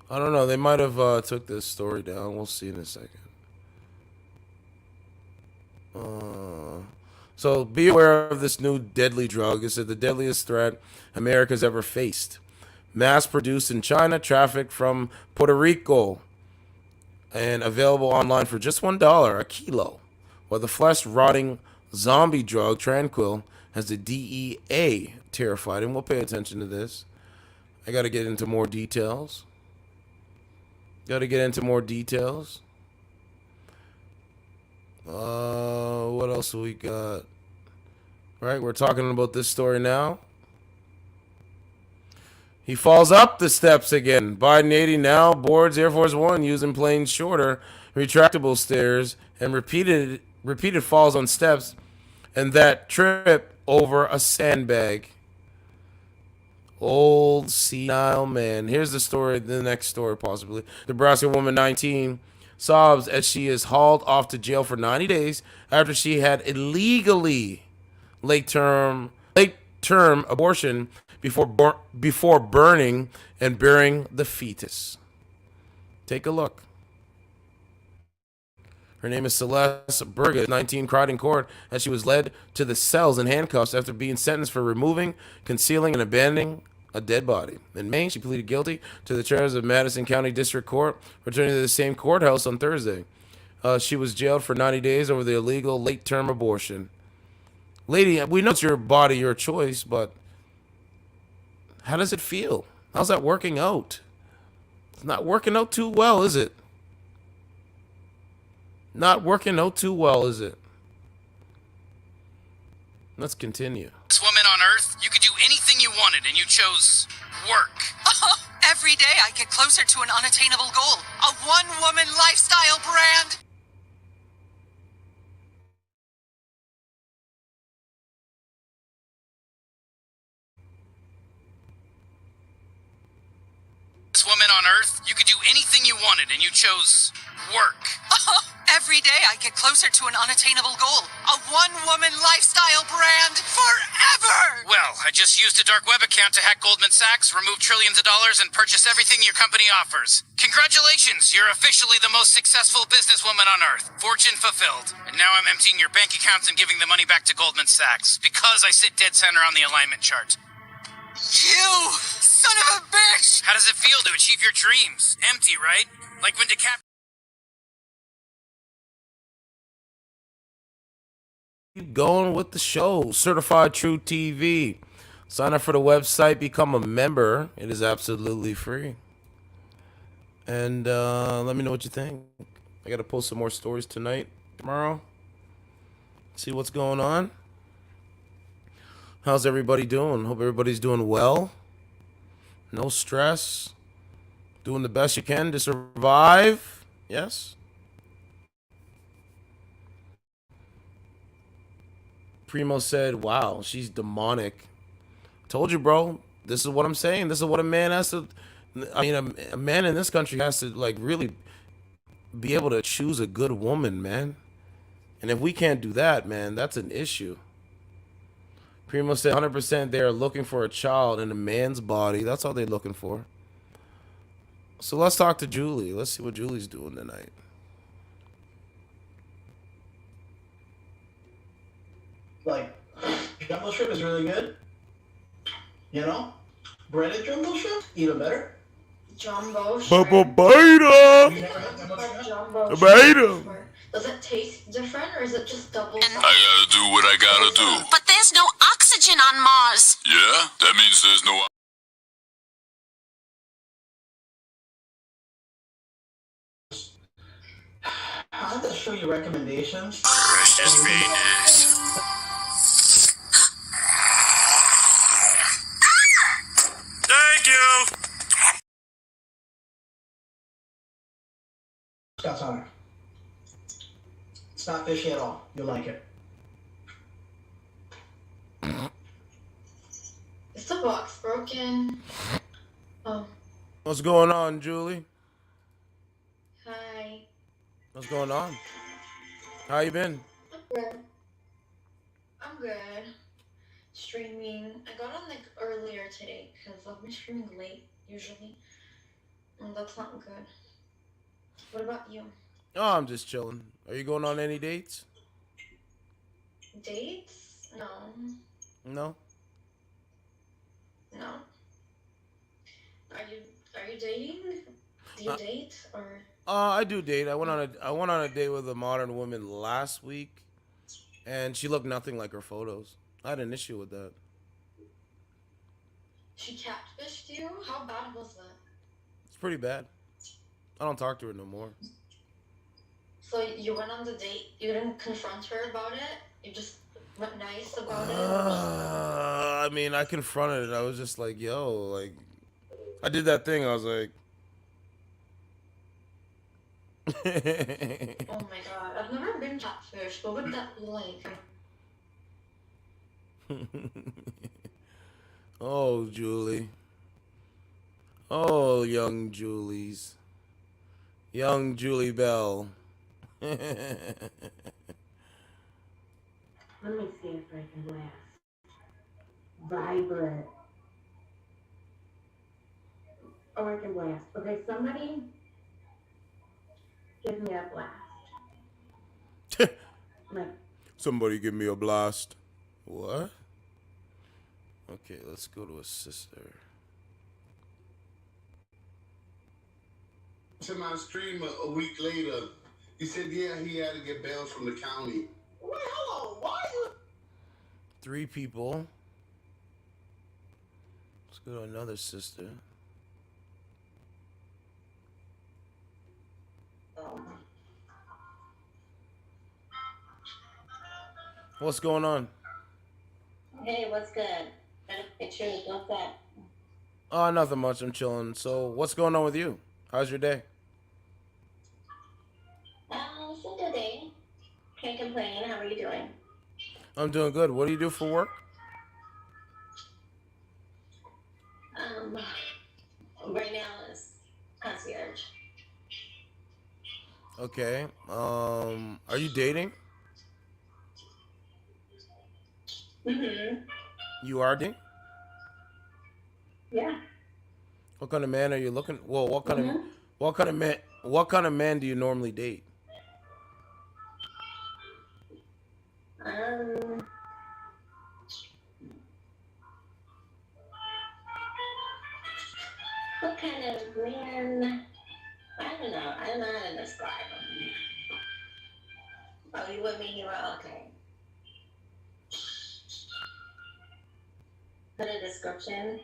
Speaker 1: I don't know. They might have took this story down. We'll see in a second. So be aware of this new deadly drug. It's the deadliest threat America's ever faced. Mass produced in China, trafficked from Puerto Rico, and available online for just $1 a kilo. While the flesh-rotting zombie drug Tranquil has the DEA terrified, and we'll pay attention to this. I got to get into more details. What else we got? Right, we're talking about this story now. He falls up the steps again. Biden 80 now boards Air Force One using planes shorter, retractable stairs, and repeated falls on steps, and that trip over a sandbag. Old senile man. Here's the story, the next story possibly. Nebraska woman 19 sobs as she is hauled off to jail for 90 days after she had illegally late-term abortion before burning and burying the fetus. Take a look. Her name is Celeste Burgess, 19, cried in court as she was led to the cells in handcuffs after being sentenced for removing, concealing, and abandoning a dead body. In May, she pleaded guilty to the charges of Madison County District Court, returning to the same courthouse on Thursday. She was jailed for 90 days over the illegal late-term abortion. Lady, we know it's your body, your choice, but how does it feel? How's that working out? It's not working out too well, is it? Not working out too well, is it? Let's continue.
Speaker 5: This woman on Earth, you could do anything you wanted, and you chose work.
Speaker 6: Every day I get closer to an unattainable goal. A one-woman lifestyle brand.
Speaker 5: This woman on Earth, you could do anything you wanted, and you chose work.
Speaker 6: Every day I get closer to an unattainable goal. A one-woman lifestyle brand forever!
Speaker 5: Well, I just used a dark web account to hack Goldman Sachs, remove trillions of dollars, and purchase everything your company offers. Congratulations, you're officially the most successful businesswoman on Earth. Fortune fulfilled. And now I'm emptying your bank accounts and giving the money back to Goldman Sachs, because I sit dead center on the alignment chart.
Speaker 6: You son of a bitch!
Speaker 5: How does it feel to achieve your dreams? Empty, right? Like when DiCaprio...
Speaker 1: Keep going with the show. Certified True TV. Sign up for the website. Become a member. It is absolutely free. And let me know what you think. I got to post some more stories tonight, tomorrow. See what's going on. How's everybody doing? Hope everybody's doing well. No stress. Doing the best you can to survive. Yes? Primo said, wow, she's demonic. Told you, bro. This is what I'm saying. This is what a man has to. I mean, a man in this country has to, like, really be able to choose a good woman, man. And if we can't do that, man, that's an issue. Primo said 100% they are looking for a child in a man's body. That's all they're looking for. So let's talk to Julie. Let's see what Julie's doing tonight.
Speaker 7: Like, jumbo shrimp is really good. You know? Breaded jumbo shrimp, even better.
Speaker 8: Jumbo shrimp.
Speaker 1: Beta!
Speaker 7: You never had jumbo shrimp?
Speaker 8: Jumbo
Speaker 1: Beta!
Speaker 8: shrimp. Does it taste different or is it just double?
Speaker 9: I gotta do what I gotta do.
Speaker 3: But there's no oxygen on Mars.
Speaker 9: Yeah? That means there's no...
Speaker 7: I have to show you recommendations.
Speaker 9: Precious Venus. Thank you!
Speaker 7: Scott's on it. It's not fishy at all. You'll like it.
Speaker 8: Is the box broken? Oh,
Speaker 1: What's going on, Julie?
Speaker 8: hi.
Speaker 1: What's going on? How you been?
Speaker 8: I'm good. I'm good. Streaming. I got on like earlier today because I've been streaming late usually. And that's not good. What about you?
Speaker 1: Oh, I'm just chilling. Are you going on any dates?
Speaker 8: Dates? No.
Speaker 1: No?
Speaker 8: No. Are you dating? Do you date or?
Speaker 1: I do date. I went on a date with a modern woman last week, and she looked nothing like her photos. I had an issue with that.
Speaker 8: She catfished you? How bad was that?
Speaker 1: It's pretty bad. I don't talk to her no more.
Speaker 8: So you went on the date, you didn't confront her about it? You just went nice about it?
Speaker 1: I mean, I confronted it. I was just like, yo, like, I did that thing. I was like,
Speaker 8: Oh my god, I've never been catfished. What would that be like?
Speaker 1: oh, Julie. Oh, young Julie's. Young Julie Bell.
Speaker 10: Let me see if I can blast. Vibrant. Oh, I can blast. Okay, somebody give me a blast. Like,
Speaker 1: Somebody give me a blast. What? Okay, let's go to a sister.
Speaker 11: To my stream a week later, he said, yeah, he had to get bail from the county.
Speaker 7: Wait, hold on. Why are you...
Speaker 1: 3 people. Let's go to another sister. What's going on?
Speaker 10: hey, what's good? Got a picture. What's that?
Speaker 1: Oh, nothing much. I'm chilling. So, what's going on with you? How's your day?
Speaker 10: It's a good day. Can't complain. How are you doing?
Speaker 1: I'm doing good. What do you do for work?
Speaker 10: Right now is concierge.
Speaker 1: Okay. Are you dating?
Speaker 10: Mm-hmm.
Speaker 1: You are dating?
Speaker 10: Yeah.
Speaker 1: What kind of man are you looking? Well, what kind of man do you normally date?
Speaker 10: What kind of man? I don't know. I don't know how to describe him. Oh, you with me here? Okay. Put a description.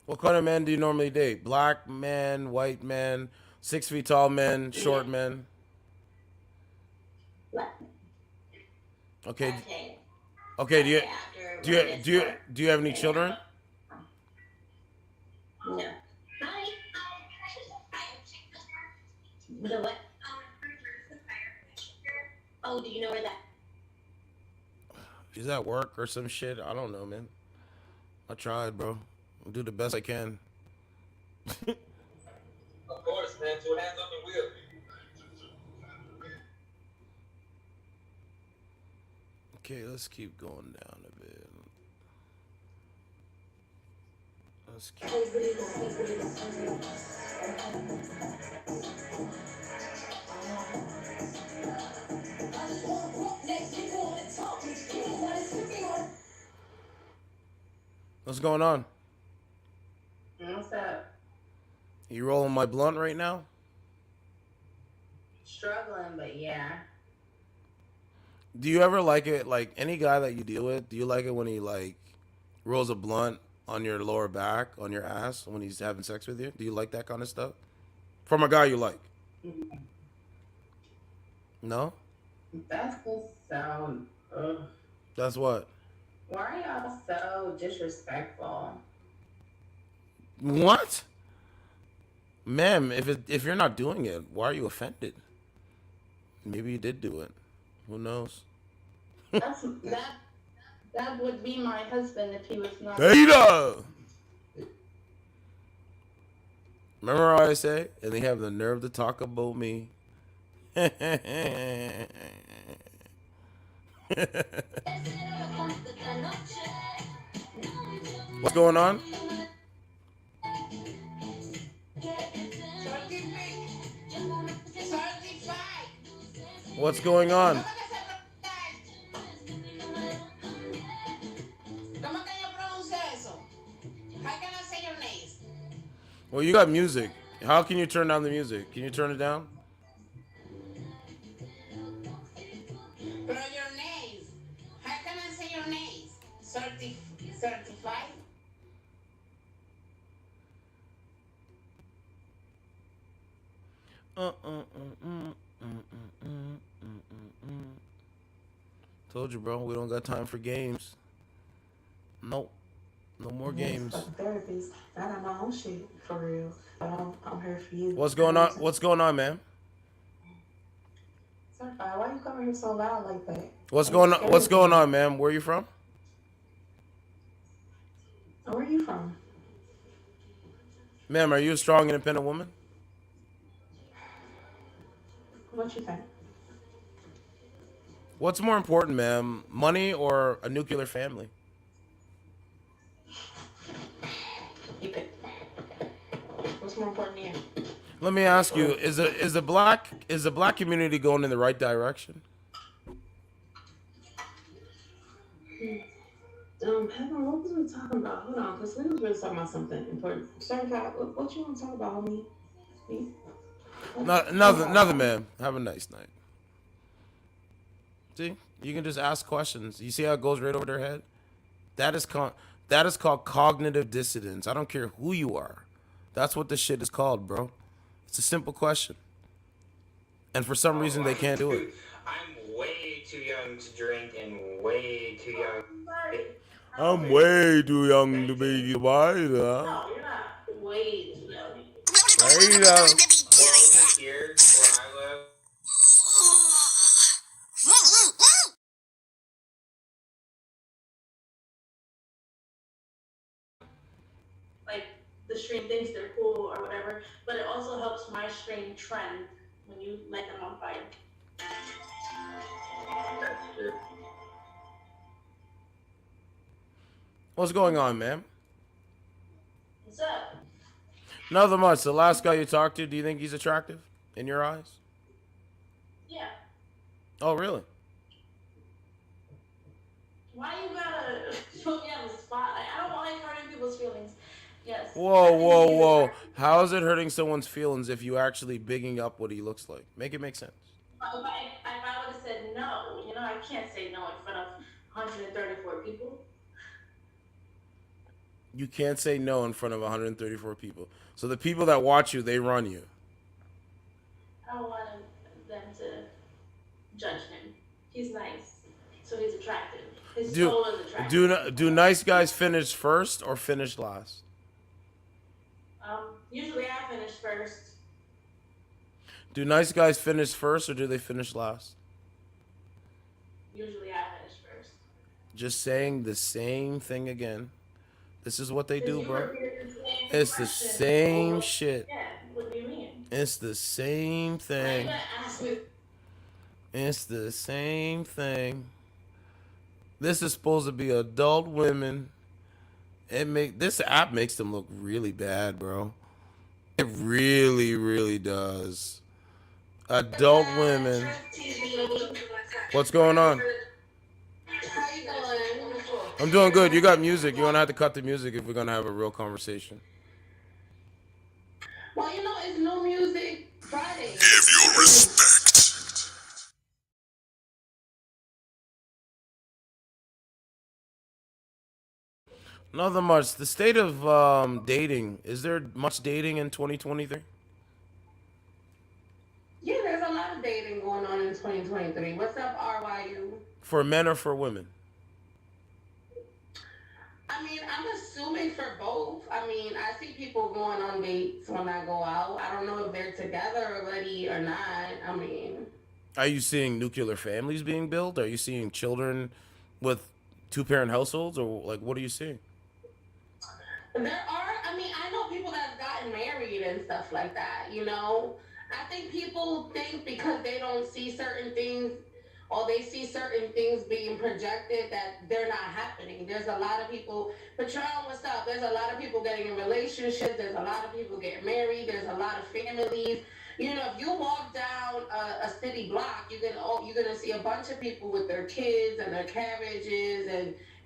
Speaker 1: What kind of man do you normally date? Black man, white man, 6 feet tall men, short men?
Speaker 10: Black.
Speaker 1: Okay.
Speaker 10: Okay.
Speaker 1: Okay,
Speaker 10: after
Speaker 1: do
Speaker 10: my
Speaker 1: you do you
Speaker 10: mentor.
Speaker 1: do you have any children?
Speaker 10: No. Hi. The what? Oh, do you know where that?
Speaker 1: She's at work or some shit. I don't know, man. I tried, bro. I'll do the best I can.
Speaker 12: Of course, man. 2 hands on the wheel.
Speaker 1: Okay, let's keep going down a bit. Let's keep. What's going on?
Speaker 13: What's up?
Speaker 1: You rolling my blunt right now?
Speaker 13: Struggling, but yeah.
Speaker 1: Do you ever like it, like any guy that you deal with, do you like it when he like rolls a blunt on your lower back, on your ass when he's having sex with you? Do you like that kind of stuff? From a guy you like? No?
Speaker 13: That's just so. Ugh.
Speaker 1: That's what?
Speaker 13: Why are y'all so disrespectful?
Speaker 1: What? Ma'am, if you're not doing it, why are you offended? Maybe you did do it. Who knows?
Speaker 13: That would be my husband if he was not.
Speaker 1: Ada! Remember what I say? And they have the nerve to talk about me. What's going on? What's going on? Well, you got music. How can you turn down the music? Can you turn it down?
Speaker 13: Bro, your names. How can I say your names? Certified?
Speaker 1: Told you, bro. We don't got time for games. Nope. No more games.
Speaker 14: Therapist. I got my own shit for real. I'm here for you.
Speaker 1: What's going on? What's going on, man?
Speaker 14: Certified. Why you coming here so loud like that?
Speaker 1: What's going on? What's going on, man? Where are you from?
Speaker 14: Where are you from?
Speaker 1: Ma'am, are you a strong, independent woman?
Speaker 14: What you think?
Speaker 1: What's more important, ma'am? Money or a nuclear family?
Speaker 14: You pick. What's more important to you?
Speaker 1: Let me ask you: is the black community going in the right direction?
Speaker 14: Heaven, what was we talking about? Hold on, because we was really talking about something important. Certified, what you want to talk about, homie?
Speaker 1: Nothing, ma'am. Have a nice night. See, you can just ask questions. You see how it goes right over their head? That is called cognitive dissonance. I don't care who you are. That's what this shit is called, bro. It's a simple question. And for some reason, they can't do it.
Speaker 12: I'm way too young to drink and way too young.
Speaker 1: I'm way too young to be white, huh?
Speaker 14: No, you're not way too young.
Speaker 1: Right,
Speaker 12: Well, here where I live.
Speaker 14: Like, the stream thinks they're cool or whatever, but it also helps my stream trend when you light them on fire.
Speaker 12: That's true.
Speaker 1: What's going on, man?
Speaker 14: What's up?
Speaker 1: Nothing much. The last guy you talked to, do you think he's attractive in your eyes?
Speaker 14: Yeah.
Speaker 1: Oh, really?
Speaker 14: Why you gotta put me on the spot? I don't like hurting people's feelings. Yes.
Speaker 1: Whoa. How is it hurting someone's feelings if you actually bigging up what he looks like? Make it make sense.
Speaker 14: If I would have said no, I can't say no in front of 134 people.
Speaker 1: You can't say no in front of 134 people. So the people that watch you, they run you.
Speaker 14: I don't want them to judge him. He's nice, so he's attractive. his
Speaker 1: Do
Speaker 14: soul in the track.
Speaker 1: do nice guys finish first or finish last?
Speaker 14: Usually I finish first.
Speaker 1: Do nice guys finish first or do they finish last?
Speaker 14: Usually I finish first.
Speaker 1: Just saying the same thing again. This is what they do,
Speaker 14: You
Speaker 1: bro.
Speaker 14: repeated the same
Speaker 1: It's the
Speaker 14: question
Speaker 1: same
Speaker 14: over-
Speaker 1: shit.
Speaker 14: Yeah, what do you mean?
Speaker 1: It's the same
Speaker 14: Why you
Speaker 1: thing.
Speaker 14: gonna ask me?
Speaker 1: It's the same thing. This is supposed to be adult women. This app makes them look really bad, bro. It really, really does. Adult women. What's going on?
Speaker 13: How you doing?
Speaker 1: I'm doing good. You got music. You're gonna have to cut the music if we're gonna have a real conversation.
Speaker 13: Well, you know, it's New Music Friday.
Speaker 9: Give your respect.
Speaker 1: Nothing much. The state of dating. Is there much dating in 2023?
Speaker 13: Yeah, there's a lot of dating going on in 2023. What's up, RYU?
Speaker 1: For men or for women?
Speaker 13: I mean, I'm assuming for both. I mean, I see people going on dates when I go out. I don't know if they're together already or not. I mean,
Speaker 1: Are you seeing nuclear families being built? Are you seeing children with two-parent households? Or like, what are you seeing?
Speaker 13: there are, I mean, I know people that have gotten married and stuff like that, you know? I think people think because they don't see certain things or they see certain things being projected that they're not happening. There's a lot of people, Patron, what's up? There's a lot of people getting in relationships. There's a lot of people getting married. There's a lot of families. You know, if you walk down a city block, you're gonna see a bunch of people with their kids and their carriages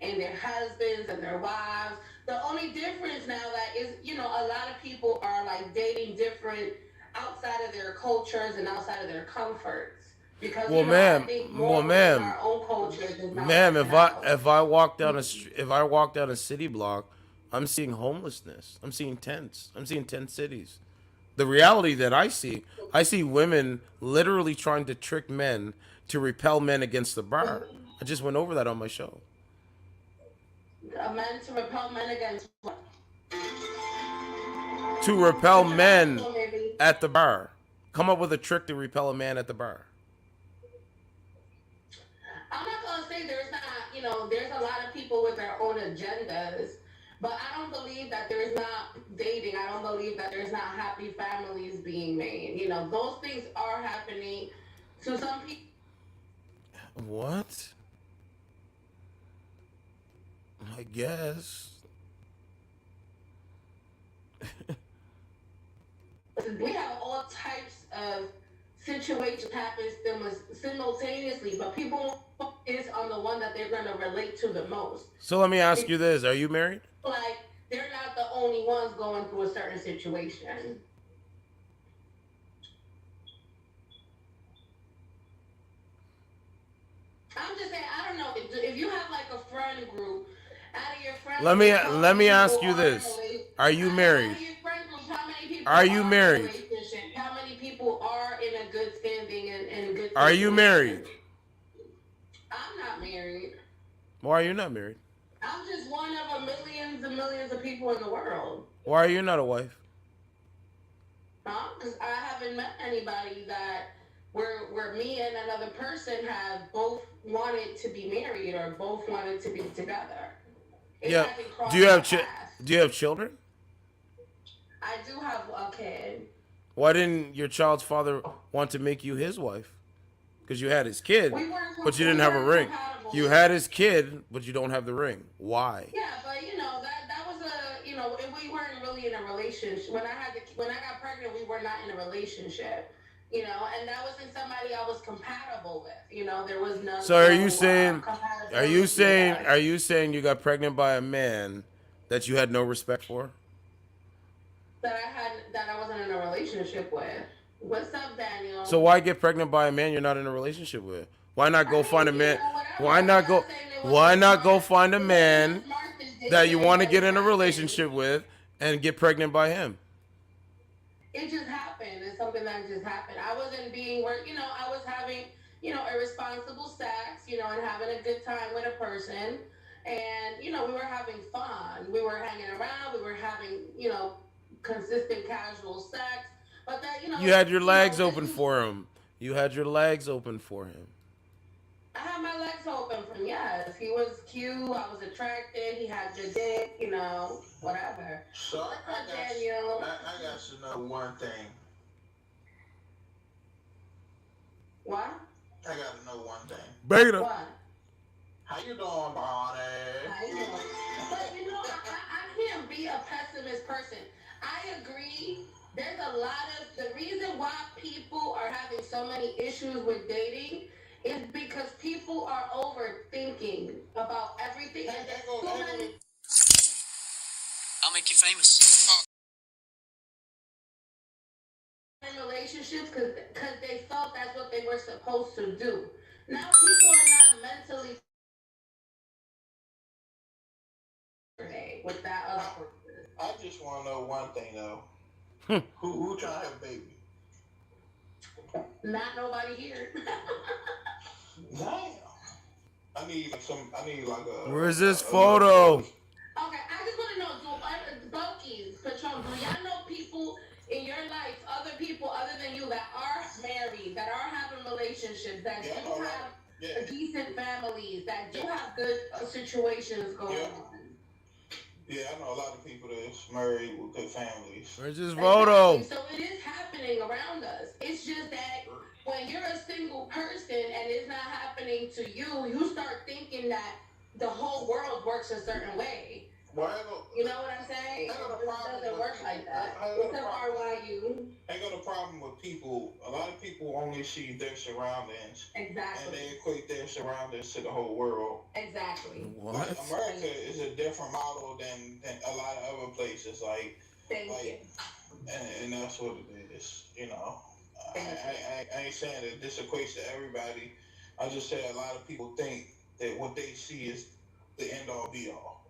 Speaker 13: and their husbands and their wives. The only difference now that is, you know, a lot of people are like dating different outside of their cultures and outside of their comforts. Because
Speaker 1: Well,
Speaker 13: you know,
Speaker 1: ma'am,
Speaker 13: I think
Speaker 1: well,
Speaker 13: more
Speaker 1: ma'am,
Speaker 13: in our own cultures is not
Speaker 1: ma'am,
Speaker 13: in our culture.
Speaker 1: if I walk down a city block, I'm seeing homelessness. I'm seeing tents. I'm seeing tent cities. The reality that I see women literally trying to trick men to repel men against the bar. I just went over that on my show.
Speaker 13: A man to repel men against what?
Speaker 1: To repel men at the bar. Come up with a trick to repel a man at the bar.
Speaker 13: I'm not gonna say there's not, you know, there's a lot of people with their own agendas, but I don't believe that there's not dating. I don't believe that there's not happy families being made. You know, those things are happening to some people.
Speaker 1: What? I guess.
Speaker 13: We have all types of situations happen simultaneously, but people focus on the one that they're going to relate to the most.
Speaker 1: So let me ask you this. Are you married?
Speaker 13: Like, they're not the only ones going through a certain situation. I'm just saying, I don't know. If you have like a friend group, out of your friend
Speaker 1: Let
Speaker 13: group,
Speaker 1: me ask you this. Are you married? Are you married?
Speaker 13: How many people are in a good standing and good?
Speaker 1: Are you married?
Speaker 13: I'm not married.
Speaker 1: Why are you not married?
Speaker 13: I'm just one of millions and millions of people in the world.
Speaker 1: Why are you not a wife?
Speaker 13: Because I haven't met anybody that where me and another person have both wanted to be married or both wanted to be together.
Speaker 1: Yeah. Do you have children?
Speaker 13: I do have a kid.
Speaker 1: Why didn't your child's father want to make you his wife? Because you had his kid, but you didn't have a ring. You had his kid, but you don't have the ring. Why?
Speaker 13: Yeah, but you know that was a, you know, we weren't really in a relationship. When I got pregnant, we were not in a relationship. You know, and that wasn't somebody I was compatible with. You know, there was none.
Speaker 1: So are you saying you got pregnant by a man that you had no respect for?
Speaker 13: That I wasn't in a relationship with. What's up, Danielle?
Speaker 1: So why get pregnant by a man you're not in a relationship with? Why not go find a man? Why not go find a man that you want to get in a relationship with and get pregnant by him?
Speaker 13: It just happened. It's something that just happened. I wasn't being, you know, I was having, irresponsible sex, and having a good time with a person. And, we were having fun. We were hanging around. We were having, consistent casual sex. But that,
Speaker 1: You had your legs
Speaker 13: this
Speaker 1: open
Speaker 13: was
Speaker 1: for him. You had your legs open for him.
Speaker 13: I had my legs open for him. Yes, he was cute. I was attracted. He had good dick. Whatever.
Speaker 11: So
Speaker 13: What's up, Danielle?
Speaker 11: I got to know one thing.
Speaker 13: What?
Speaker 11: I got to know one thing.
Speaker 1: Beta.
Speaker 13: What?
Speaker 11: How you doing, Bonnie?
Speaker 13: I know. But I can't be a pessimist person. I agree. There's a lot of the reason why people are having so many issues with dating is because people are overthinking about everything. And there's so many
Speaker 6: I'll make you famous.
Speaker 13: relationships because they thought that's what they were supposed to do. Now people are not mentally with that other person.
Speaker 11: I just want to know one thing though. Who trying to have a baby?
Speaker 13: Not nobody here.
Speaker 11: Damn. I need like a.
Speaker 1: Where's this photo?
Speaker 13: Okay, I just want to know, Bulkies, Patron, do y'all know people in your life, other people other than you that are married, that are having relationships, that do have decent families, that do have good situations going on?
Speaker 11: Yeah, I know a lot of people that's married with good families.
Speaker 1: Where's this photo?
Speaker 13: Exactly. So it is happening around us. It's just that when you're a single person and it's not happening to you, you start thinking that the whole world works a certain way.
Speaker 11: Well,
Speaker 13: you know what I'm saying? It doesn't work like that. What's up, RYU?
Speaker 11: I got a problem with people. A lot of people only see their surroundings.
Speaker 13: Exactly.
Speaker 11: And they equate their surroundings to the whole world.
Speaker 13: Exactly.
Speaker 1: What?
Speaker 11: Like, America is a different model than a lot of other places.
Speaker 13: Thank you.
Speaker 11: And that's what it is. I ain't saying that this equates to everybody. I just say a lot of people think that what they see is the end all be all.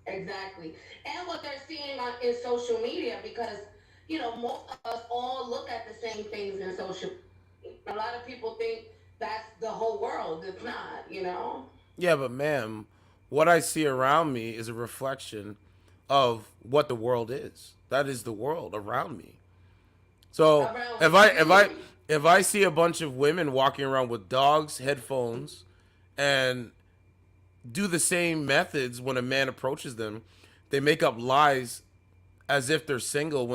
Speaker 13: Exactly. And what they're seeing in social media, because, most of us all look at the same things in social media. A lot of people think that's the whole world. It's not,
Speaker 1: Yeah, but ma'am, what I see around me is a reflection of what the world is. That is the world around me. So if I see a bunch of women walking around with dogs, headphones, and do the same methods when a man approaches them, they make up lies as if they're single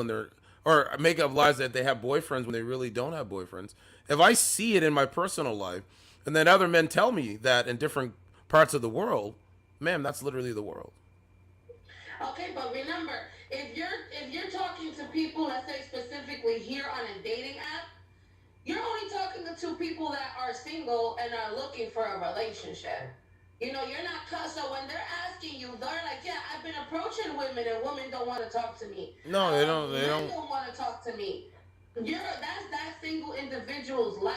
Speaker 1: or make up lies that they have boyfriends when they really don't have boyfriends. If I see it in my personal life, and then other men tell me that in different parts of the world, ma'am, that's literally the world.
Speaker 13: Okay, but remember, if you're talking to people, let's say specifically here on a dating app, you're only talking to two people that are single and are looking for a relationship. You're not, so when they're asking you, they're like, yeah, I've been approaching women and women don't want to talk to me.
Speaker 1: No, they don't.
Speaker 13: Men don't want to talk to me. That's that single individual's life.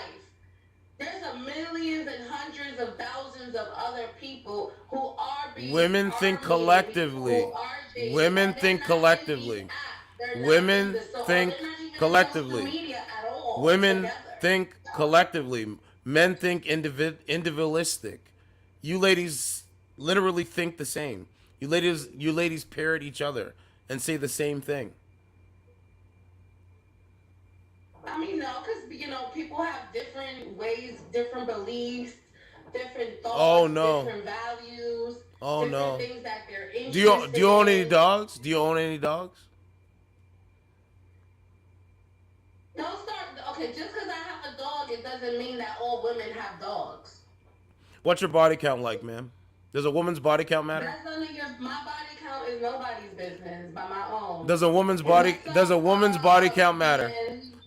Speaker 13: There's millions and hundreds of thousands of other people who are being
Speaker 1: Women think collectively. Women think collectively. Women think collectively. Women think collectively. Men think individualistic. You ladies literally think the same. You ladies parrot each other and say the same thing.
Speaker 13: I mean, no, because, people have different ways, different beliefs, different thoughts, different values, different things that they're interested in.
Speaker 1: Do you own any dogs? Do you own any dogs?
Speaker 13: Don't start, okay, just because I have a dog, it doesn't mean that all women have dogs.
Speaker 1: What's your body count like, ma'am? Does a woman's body count matter?
Speaker 13: That's none of my body count is nobody's business but my own.
Speaker 1: Does a woman's body count matter?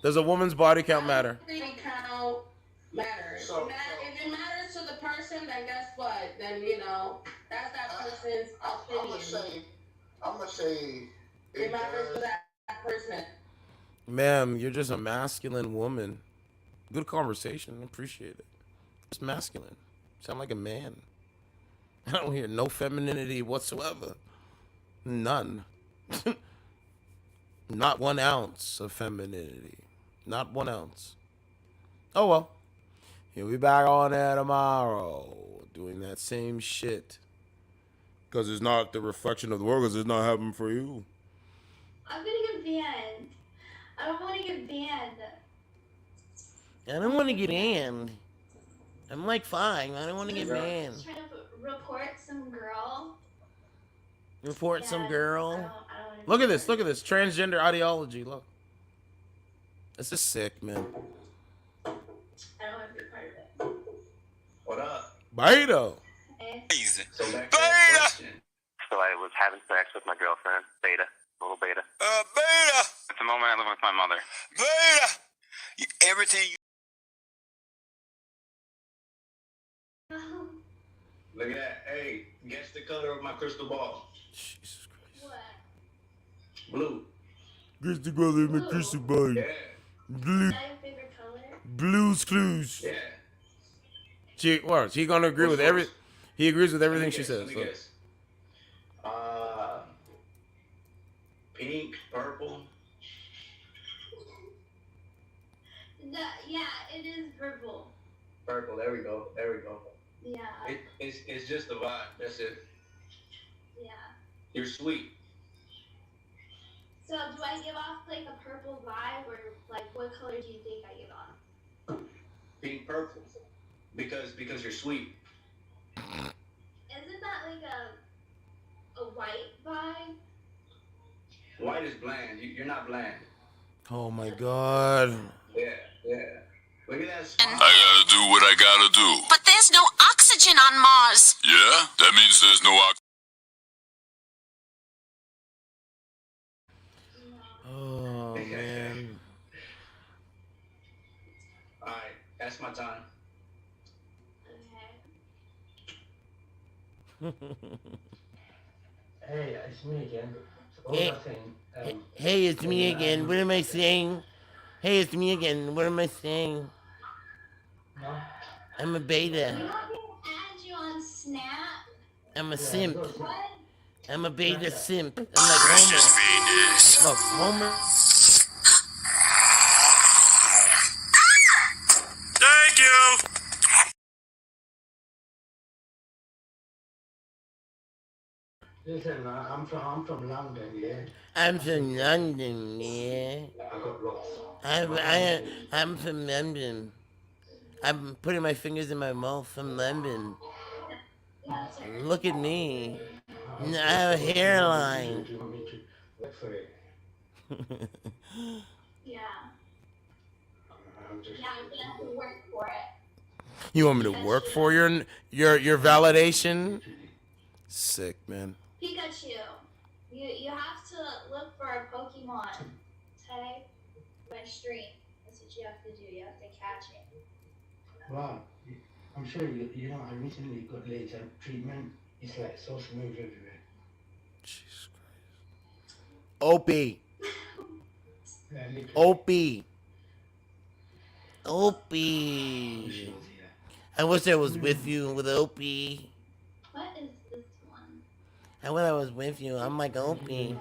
Speaker 1: Does a woman's body count matter?
Speaker 13: Body count matters. If it matters to the person, then guess what? Then that's that person's opinion.
Speaker 11: I'm gonna say
Speaker 13: it matters to that person.
Speaker 1: Ma'am, you're just a masculine woman. Good conversation. Appreciate it. Just masculine. Sound like a man. I don't hear no femininity whatsoever. None. Not 1 ounce of femininity. Not 1 ounce. Oh well. He'll be back on there tomorrow doing that same shit. Because it's not the reflection of the world, because it's not happening for you.
Speaker 8: I'm gonna get banned. I don't want to get banned.
Speaker 1: I don't want to get banned. I'm like 5. I don't want to get banned.
Speaker 8: Trying to report some girl.
Speaker 1: Report some girl.
Speaker 8: I don't
Speaker 1: Look at this. Look at this. Transgender ideology. Look. This is sick, man.
Speaker 8: I don't want to be part of it.
Speaker 12: What up?
Speaker 1: Beta.
Speaker 12: Easy. So back
Speaker 9: Beta.
Speaker 15: So I was having sex with my girlfriend, Beta, little Beta.
Speaker 9: Beta.
Speaker 15: At the moment, I live with my mother.
Speaker 9: Beta. Everything you.
Speaker 12: Look at that. Hey, guess the color of my crystal ball.
Speaker 1: Jesus Christ.
Speaker 8: What?
Speaker 12: Blue.
Speaker 1: Guess the brother of my crystal ball.
Speaker 12: Yeah.
Speaker 1: Blue.
Speaker 8: Is that your favorite color?
Speaker 1: Blues Clues.
Speaker 12: Yeah.
Speaker 1: She gonna agree with every. He agrees with everything she says.
Speaker 12: Let me guess. Pink, purple.
Speaker 8: Yeah, it is purple.
Speaker 12: Purple. There we go. There we go.
Speaker 8: Yeah.
Speaker 12: It's just a vibe. That's it.
Speaker 8: Yeah.
Speaker 12: You're sweet.
Speaker 8: So do I give off like a purple vibe, or like what color do you think I give off?
Speaker 12: Pink, purple. Because you're sweet.
Speaker 8: Isn't that like a white vibe?
Speaker 12: White is bland. You're not bland.
Speaker 1: Oh my God.
Speaker 12: Yeah. Look at that smile.
Speaker 9: I gotta do what I gotta do.
Speaker 3: But there's no oxygen on Mars.
Speaker 9: Yeah? That means there's no
Speaker 1: Oh man.
Speaker 12: All right, that's my time.
Speaker 16: Hey, it's me again.
Speaker 1: Hey, it's me again. What am I saying? Hey, it's me again. What am I saying?
Speaker 16: No?
Speaker 1: I'm a beta.
Speaker 8: You want me to add you on Snap?
Speaker 1: I'm a simp.
Speaker 8: What?
Speaker 1: I'm a beta simp. I'm like Homer. Look, Homer.
Speaker 9: Thank you.
Speaker 16: Listen, I'm from London, yeah.
Speaker 1: I'm from London, yeah.
Speaker 16: I got lots.
Speaker 1: I'm from London. I'm putting my fingers in my mouth from London. Look at me. I have a hairline.
Speaker 16: Do you want me to work for it?
Speaker 8: Yeah.
Speaker 16: I'm just...
Speaker 8: Yeah, I'm gonna have to work for it.
Speaker 1: You want me to work for your validation? Sick, man.
Speaker 8: Pikachu, you have to look for a Pokemon. Okay? My stream. That's what you have to do. You have to catch it.
Speaker 16: Wow. I'm sure you know, I recently got laser treatment. It's like so smooth everywhere.
Speaker 1: Jesus Christ. Opie. Opie. Opie. I wish I was with you with Opie.
Speaker 8: What is this one?
Speaker 1: I wish I was with you. I'm like Opie.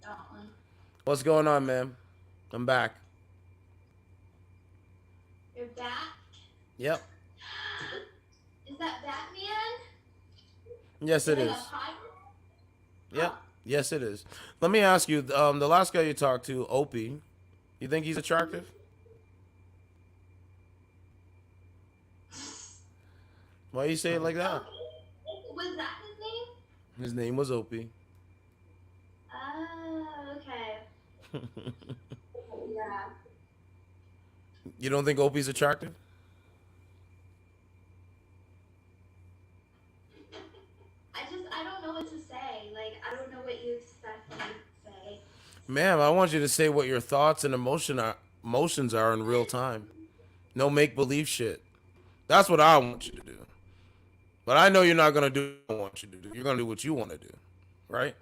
Speaker 8: That one.
Speaker 1: What's going on, man? I'm back.
Speaker 8: You're back?
Speaker 1: Yep.
Speaker 8: Is that Batman?
Speaker 1: Yes, it
Speaker 8: Doing
Speaker 1: is.
Speaker 8: a podcast?
Speaker 1: Yep. Yes, it is. Let me ask you, the last guy you talked to, Opie, you think he's attractive? Why you say it like that?
Speaker 8: Was that his name?
Speaker 1: His name was Opie.
Speaker 8: Oh, okay. Yeah.
Speaker 1: You don't think Opie's attractive?
Speaker 8: I don't know what to say. Like, I don't know what you expect me to say.
Speaker 1: Ma'am, I want you to say what your thoughts and emotions are in real time. No make-believe shit. That's what I want you to do. But I know you're not going to do what I want you to do. You're going to do what you want to do. Right?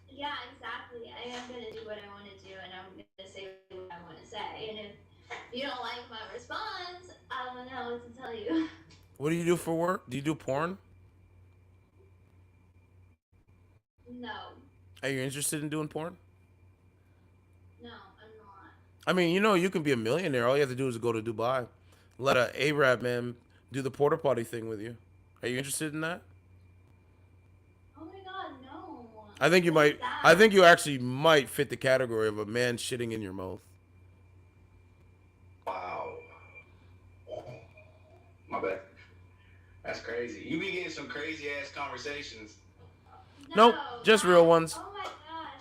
Speaker 8: Yeah, exactly. I am going to do what I want to do, and I'm going to say what I want to say. And if you don't like my response, I don't know what to tell you.
Speaker 1: What do you do for work? Do you do porn?
Speaker 8: No.
Speaker 1: Are you interested in doing porn?
Speaker 8: No, I'm not.
Speaker 1: I mean, you know, you can be a millionaire. All you have to do is go to Dubai. Let a Arab man do the porta potty thing with you. Are you interested in that?
Speaker 14: Oh my god, no.
Speaker 1: I think you
Speaker 14: What is
Speaker 1: might.
Speaker 14: that?
Speaker 1: I think you actually might fit the category of a man shitting in your mouth.
Speaker 17: Wow. My bad. That's crazy. You be getting some crazy ass conversations.
Speaker 1: Nope, just real ones.
Speaker 14: Oh my gosh,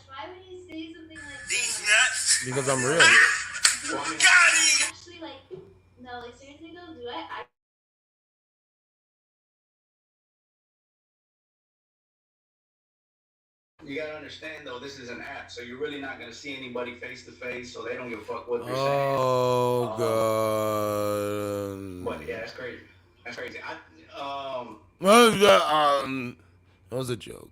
Speaker 14: why would you say something like
Speaker 9: These
Speaker 14: that?
Speaker 9: nuts.
Speaker 1: Because I'm real.
Speaker 14: Actually, like, no, like, seriously though, do I
Speaker 17: You gotta understand though, this is an app, so you're really not gonna see anybody face to face, so they don't give a fuck what they're
Speaker 1: Oh god.
Speaker 17: But yeah, that's crazy. That's crazy.
Speaker 1: That was a joke.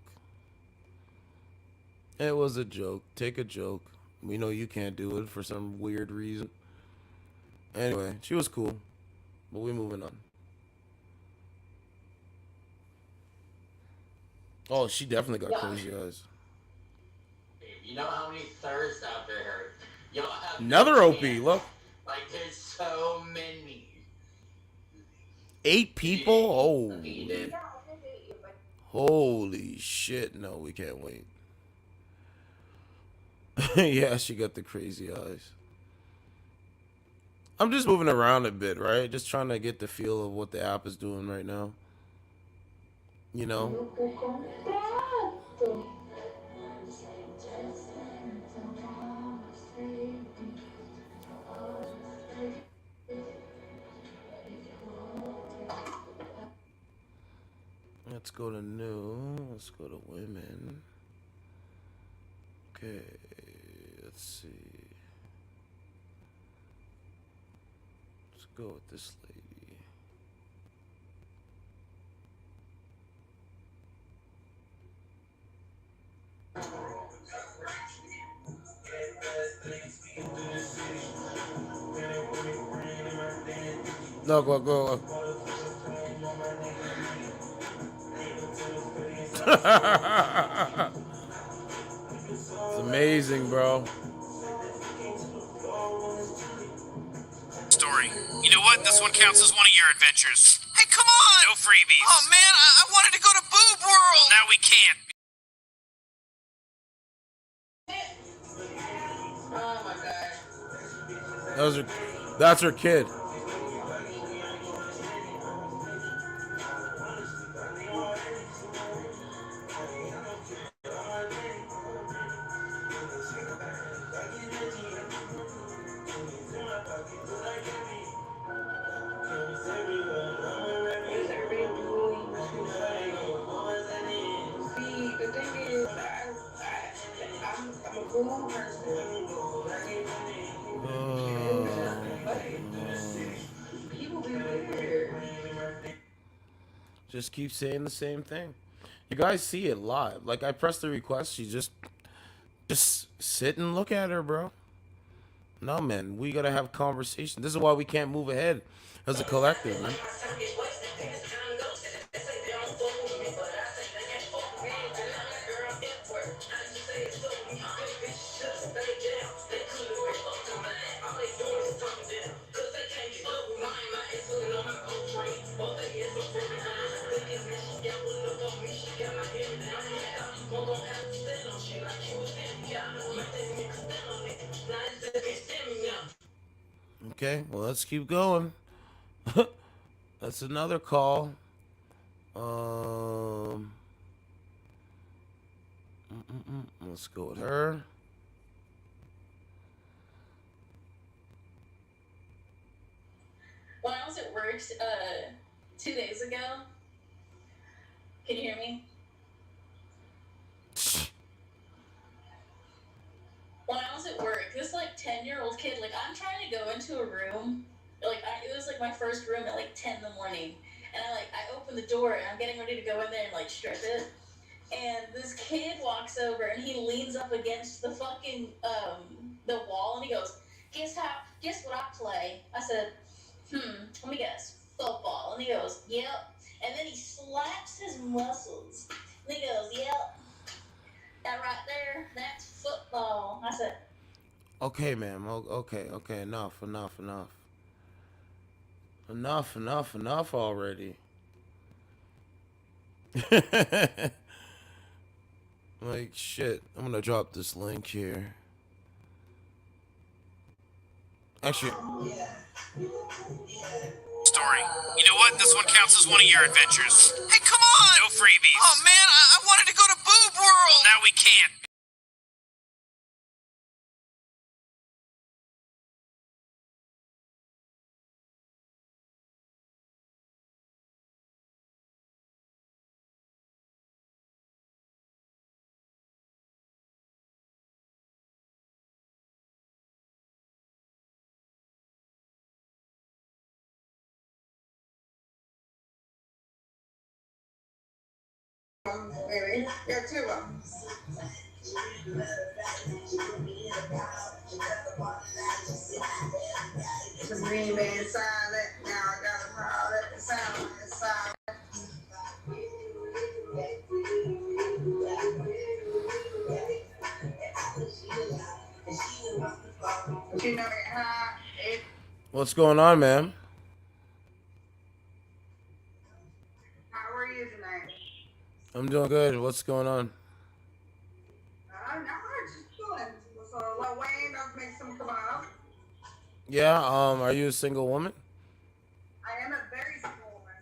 Speaker 1: It was a joke. Take a joke. We know you can't do it for some weird reason. Anyway, she was cool. But we moving on. Oh, she definitely got crazy eyes.
Speaker 12: You know how many thirsts out there? Y'all have
Speaker 1: Another OP, look.
Speaker 12: Like, there's so many.
Speaker 1: 8 people? Holy shit. No, we can't wait. Yeah, she got the crazy eyes. I'm just moving around a bit, right? Just trying to get the feel of what the app is doing right now. You know? Let's go to new. Let's go to women. Okay, let's see. Let's go with this lady. No, go. It's amazing, bro.
Speaker 5: Story. You know what? This one counts as one of your adventures.
Speaker 6: Hey, come on!
Speaker 5: No freebies.
Speaker 6: Oh man, I wanted to go to Boob World!
Speaker 5: Well, now we can't.
Speaker 13: Oh my god.
Speaker 1: That's her kid. Just keep saying the same thing. You guys see it live. Like, I press the request, she just sit and look at her, bro. No, man, we gotta have conversation. This is why we can't move ahead as a collective, man. Okay, well, let's keep going. That's another call. Let's go with her.
Speaker 14: When I was at work 2 days ago, can you hear me? When I was at work, this like 10-year-old kid, like I'm trying to go into a room, it was like my first room at like 10 in the morning, and I open the door and I'm getting ready to go in there and like strip it, and this kid walks over and he leans up against the fucking the wall and he goes, guess what I play? I said, let me guess, football. And he goes, yep. And then he slaps his muscles. And he goes, yep. That right there, that's football. I said,
Speaker 1: Okay, ma'am. Okay. Enough. Enough already. Like, shit. I'm gonna drop this link here. Actually,
Speaker 5: Story. You know what? This one counts as one of your adventures.
Speaker 6: Hey, come on!
Speaker 5: No freebies.
Speaker 6: Oh man, I wanted to go to Boob World!
Speaker 5: Well, now we can't.
Speaker 18: Baby, got two of them. The green man silent, now I got a pilot, silent, silent. You know how it.
Speaker 1: what's going on, ma'am?
Speaker 18: How are you tonight?
Speaker 1: I'm doing good. What's going on?
Speaker 18: Not much, just chilling. So, Lil Wayne, let's make some kebab.
Speaker 1: Yeah. Are you a single woman?
Speaker 18: I am a very simple woman.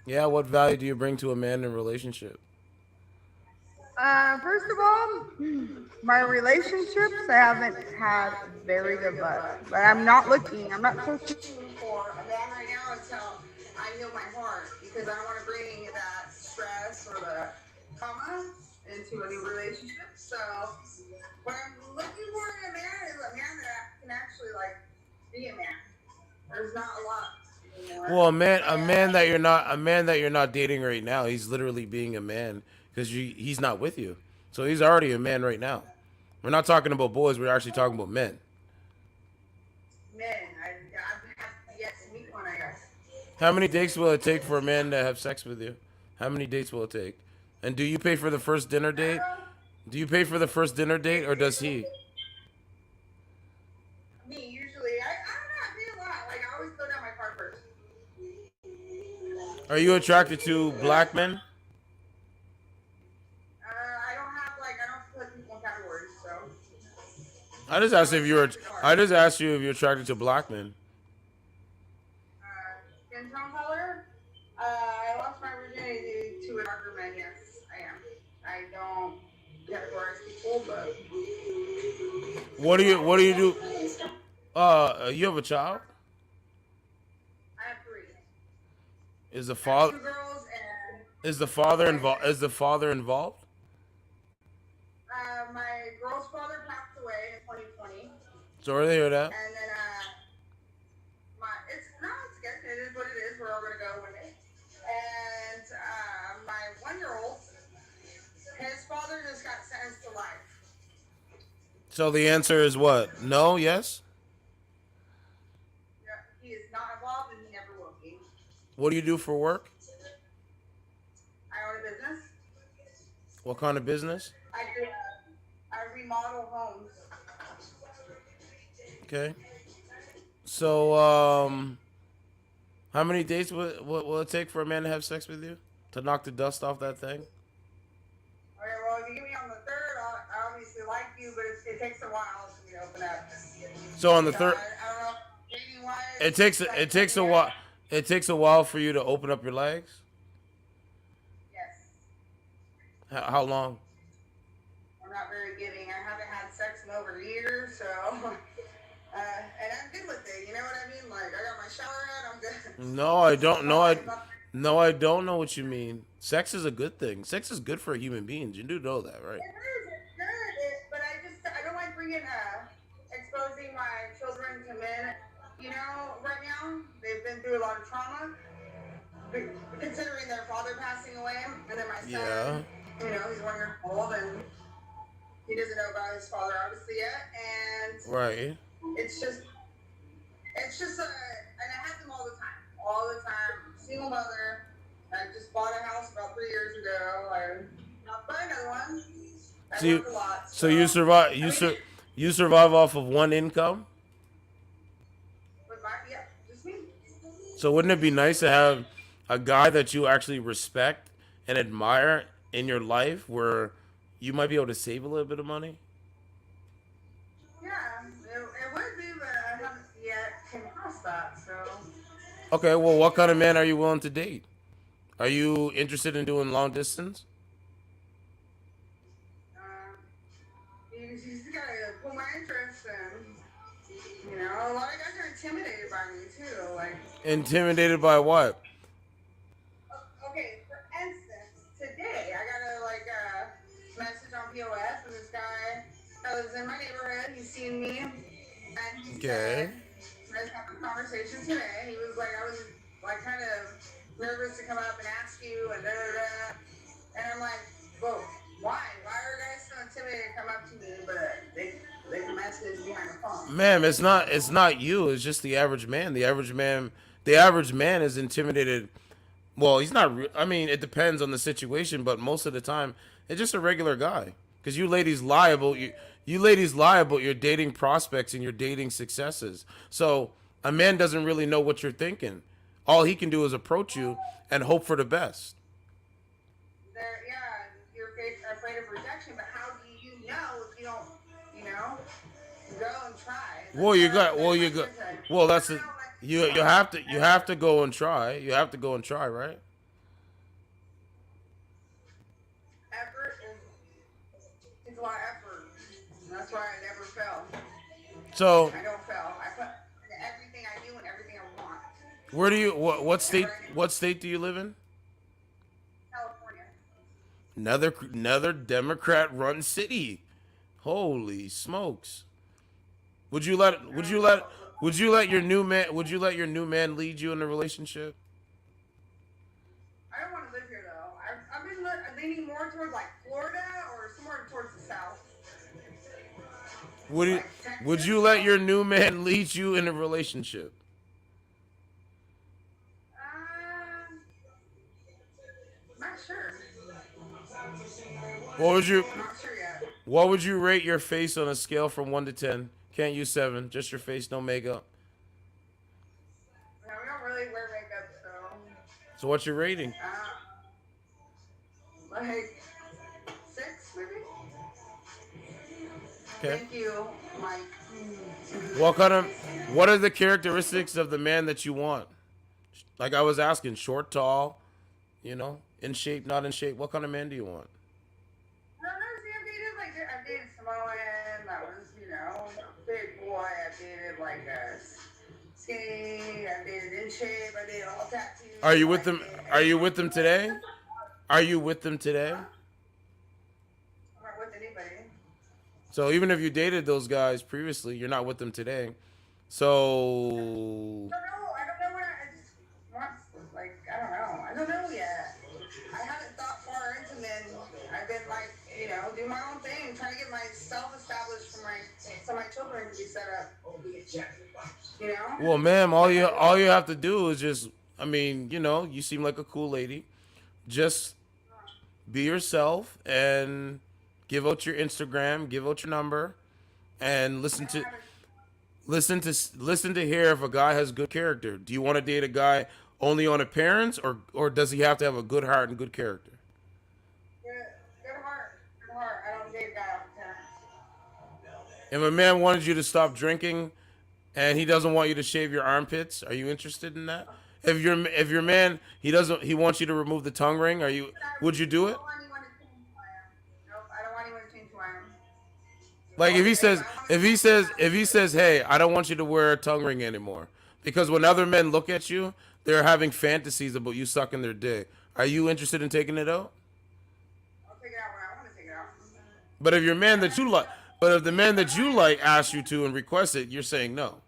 Speaker 1: Yeah. What value do you bring to a man in a relationship?
Speaker 18: First of all, my relationships, I haven't had very good luck. But I'm not looking. I'm not searching for a man right now until I heal my heart. Because I don't want to bring that stress or the trauma into a new relationship. So, what I'm looking for in a man is a man that can actually, like, be a man. There's not a lot anymore.
Speaker 1: Well, a man that you're not dating right now. He's literally being a man because he's not with you. So he's already a man right now. We're not talking about boys. We're actually talking about men.
Speaker 18: Men, I've had yet to meet one, I guess.
Speaker 1: How many dates will it take for a man to have sex with you? How many dates will it take? And do you pay for the first dinner date? Do you pay for the first dinner date, or does he?
Speaker 18: Me, usually, I don't know, I pay a lot. Like, I always go down my card first.
Speaker 1: Are you attracted to black men?
Speaker 18: I don't have, like, I don't put people in categories, so.
Speaker 1: I just asked you if you're attracted to black men.
Speaker 18: Skin tone color? I lost my virginity to a darker man, yes, I am. I don't categorize people, but.
Speaker 1: What do you do? You have a child?
Speaker 18: I have 3.
Speaker 1: Is the
Speaker 18: I have
Speaker 1: father
Speaker 18: 2 girls and.
Speaker 1: is the father involved? Is the father involved?
Speaker 18: My girl's father passed away in 2020.
Speaker 1: Sorry to hear that.
Speaker 18: And then, it's good. It is what it is. We're all gonna go with it. And, my 1-year-old, his father just got sentenced to life.
Speaker 1: So the answer is what? No? Yes?
Speaker 18: Yeah, he is not involved and he never will be.
Speaker 1: What do you do for work?
Speaker 18: I own a business.
Speaker 1: What kind of business?
Speaker 18: I remodel homes.
Speaker 1: Okay. So, how many dates will it take for a man to have sex with you? To knock the dust off that thing?
Speaker 18: Okay, well, if you get me on the 3rd, I obviously like you, but it takes a while for me to open up.
Speaker 1: So on the 3rd,
Speaker 18: I don't know, dating-wise,
Speaker 1: it takes a while for you to open up your legs?
Speaker 18: Yes.
Speaker 1: How long?
Speaker 18: I'm not very giving. I haven't had sex in over a year, so, and I'm good with it. You know what I mean? Like, I got my shower head, I'm good.
Speaker 1: No, I don't know. I don't know what you mean. Sex is a good thing. Sex is good for human beings. You do know that, right?
Speaker 18: It's good, but I don't like bringing, exposing my children to men. You know, right now, they've been through a lot of trauma, considering their father passing away, and then my son, you know, he's 1 year old, and he doesn't know about his father, obviously, yet, and
Speaker 1: Right.
Speaker 18: it's just, and I have them all the time, single mother. I just bought a house about 3 years ago. I'm not buying another one. I work a lot.
Speaker 1: So you survive. You survive off of one income?
Speaker 18: But yeah, just me.
Speaker 1: So wouldn't it be nice to have a guy that you actually respect and admire in your life where you might be able to save a little bit of money?
Speaker 18: Yeah, it would be, but I haven't yet came across that, so.
Speaker 1: Okay, well, what kind of man are you willing to date? Are you interested in doing long distance?
Speaker 18: You just gotta pull my interest, and a lot of guys are intimidated by me too. Like,
Speaker 1: Intimidated by what?
Speaker 18: okay, for instance, today I got a message on POS from this guy that was in my neighborhood. He's seen me, and he said, let's have a conversation today. He was like, I was like kind of nervous to come up and ask you, and da da da. And I'm like, whoa, why? Why are guys so intimidated to come up to me, but they can message behind the phone?
Speaker 1: Ma'am, it's not you. It's just the average man. The average man is intimidated. Well, he's not. I mean, it depends on the situation, but most of the time, it's just a regular guy. Because you ladies lie about you ladies lie about your dating prospects and your dating successes. So a man doesn't really know what you're thinking. All he can do is approach you and hope for the best.
Speaker 18: Yeah, you're afraid of rejection, but how do you know if you don't, go and try?
Speaker 1: Well, that's it. You have to go and try. You have to go and try, right?
Speaker 18: Effort is a lot of effort. That's why I never fell.
Speaker 1: So
Speaker 18: I don't fail. I put everything I do and everything I want.
Speaker 1: where do you what state do you live in?
Speaker 18: California.
Speaker 1: Another Democrat run city. Holy smokes. Would you let your new man lead you in a relationship?
Speaker 18: I don't want to live here though. I've been leaning more towards like Florida or somewhere towards the south.
Speaker 1: Would you let your new man lead you in a relationship?
Speaker 18: Not sure.
Speaker 1: What would you rate your face on a scale from 1 to 10? Can't use 7, just your face, no makeup.
Speaker 18: No, we don't really wear makeup, so.
Speaker 1: So what's your rating?
Speaker 18: Like 6, maybe.
Speaker 1: Okay.
Speaker 18: Thank you, Mike.
Speaker 1: What are the characteristics of the man that you want? Like I was asking, short, tall, in shape, not in shape. What kind of man do you want?
Speaker 18: No, I've dated Samoan, that was, big boy. I've dated skinny, I've dated in shape, I dated all tattoos.
Speaker 1: Are you with them? Are you with them today? Are you with them today?
Speaker 18: I'm not with anybody.
Speaker 1: So even if you dated those guys previously, you're not with them today. So.
Speaker 18: I don't know what I just want. I don't know. I don't know yet. I haven't thought far into men. I've been do my own thing, trying to get myself established so my children can be set up.
Speaker 1: Well, ma'am, all you have to do is just, you seem like a cool lady. Just be yourself and give out your Instagram, give out your number, and listen to hear if a guy has good character. Do you want to date a guy only on appearance, or does he have to have a good heart and good character?
Speaker 18: Good heart. I don't date a guy off appearance.
Speaker 1: If a man wanted you to stop drinking and he doesn't want you to shave your armpits, are you interested in that? If your man he wants you to remove the tongue ring, would you do it?
Speaker 18: Nope, I don't want anyone to change who I am.
Speaker 1: Like if he says, "Hey, I don't want you to wear a tongue ring anymore," because when other men look at you, they're having fantasies about you sucking their dick. Are you interested in taking it out?
Speaker 18: I'll take it out when I want to take it out.
Speaker 1: But if the man that you like asks you to and requests it, you're saying no.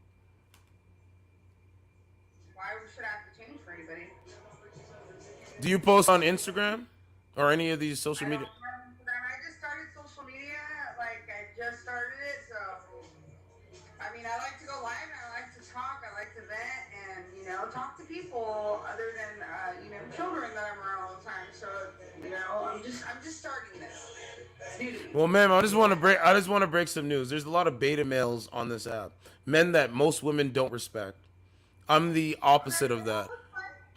Speaker 18: Why should I have to change for anybody?
Speaker 1: Do you post on Instagram or any of these social media?
Speaker 18: I just started social media. I just started it, so I like to go live and I like to talk. I like to vent and talk to people other than children that I'm around all the time. So I'm just starting this.
Speaker 1: Well, ma'am, I just want to break some news. There's a lot of beta males on this app, men that most women don't respect. I'm the opposite of that.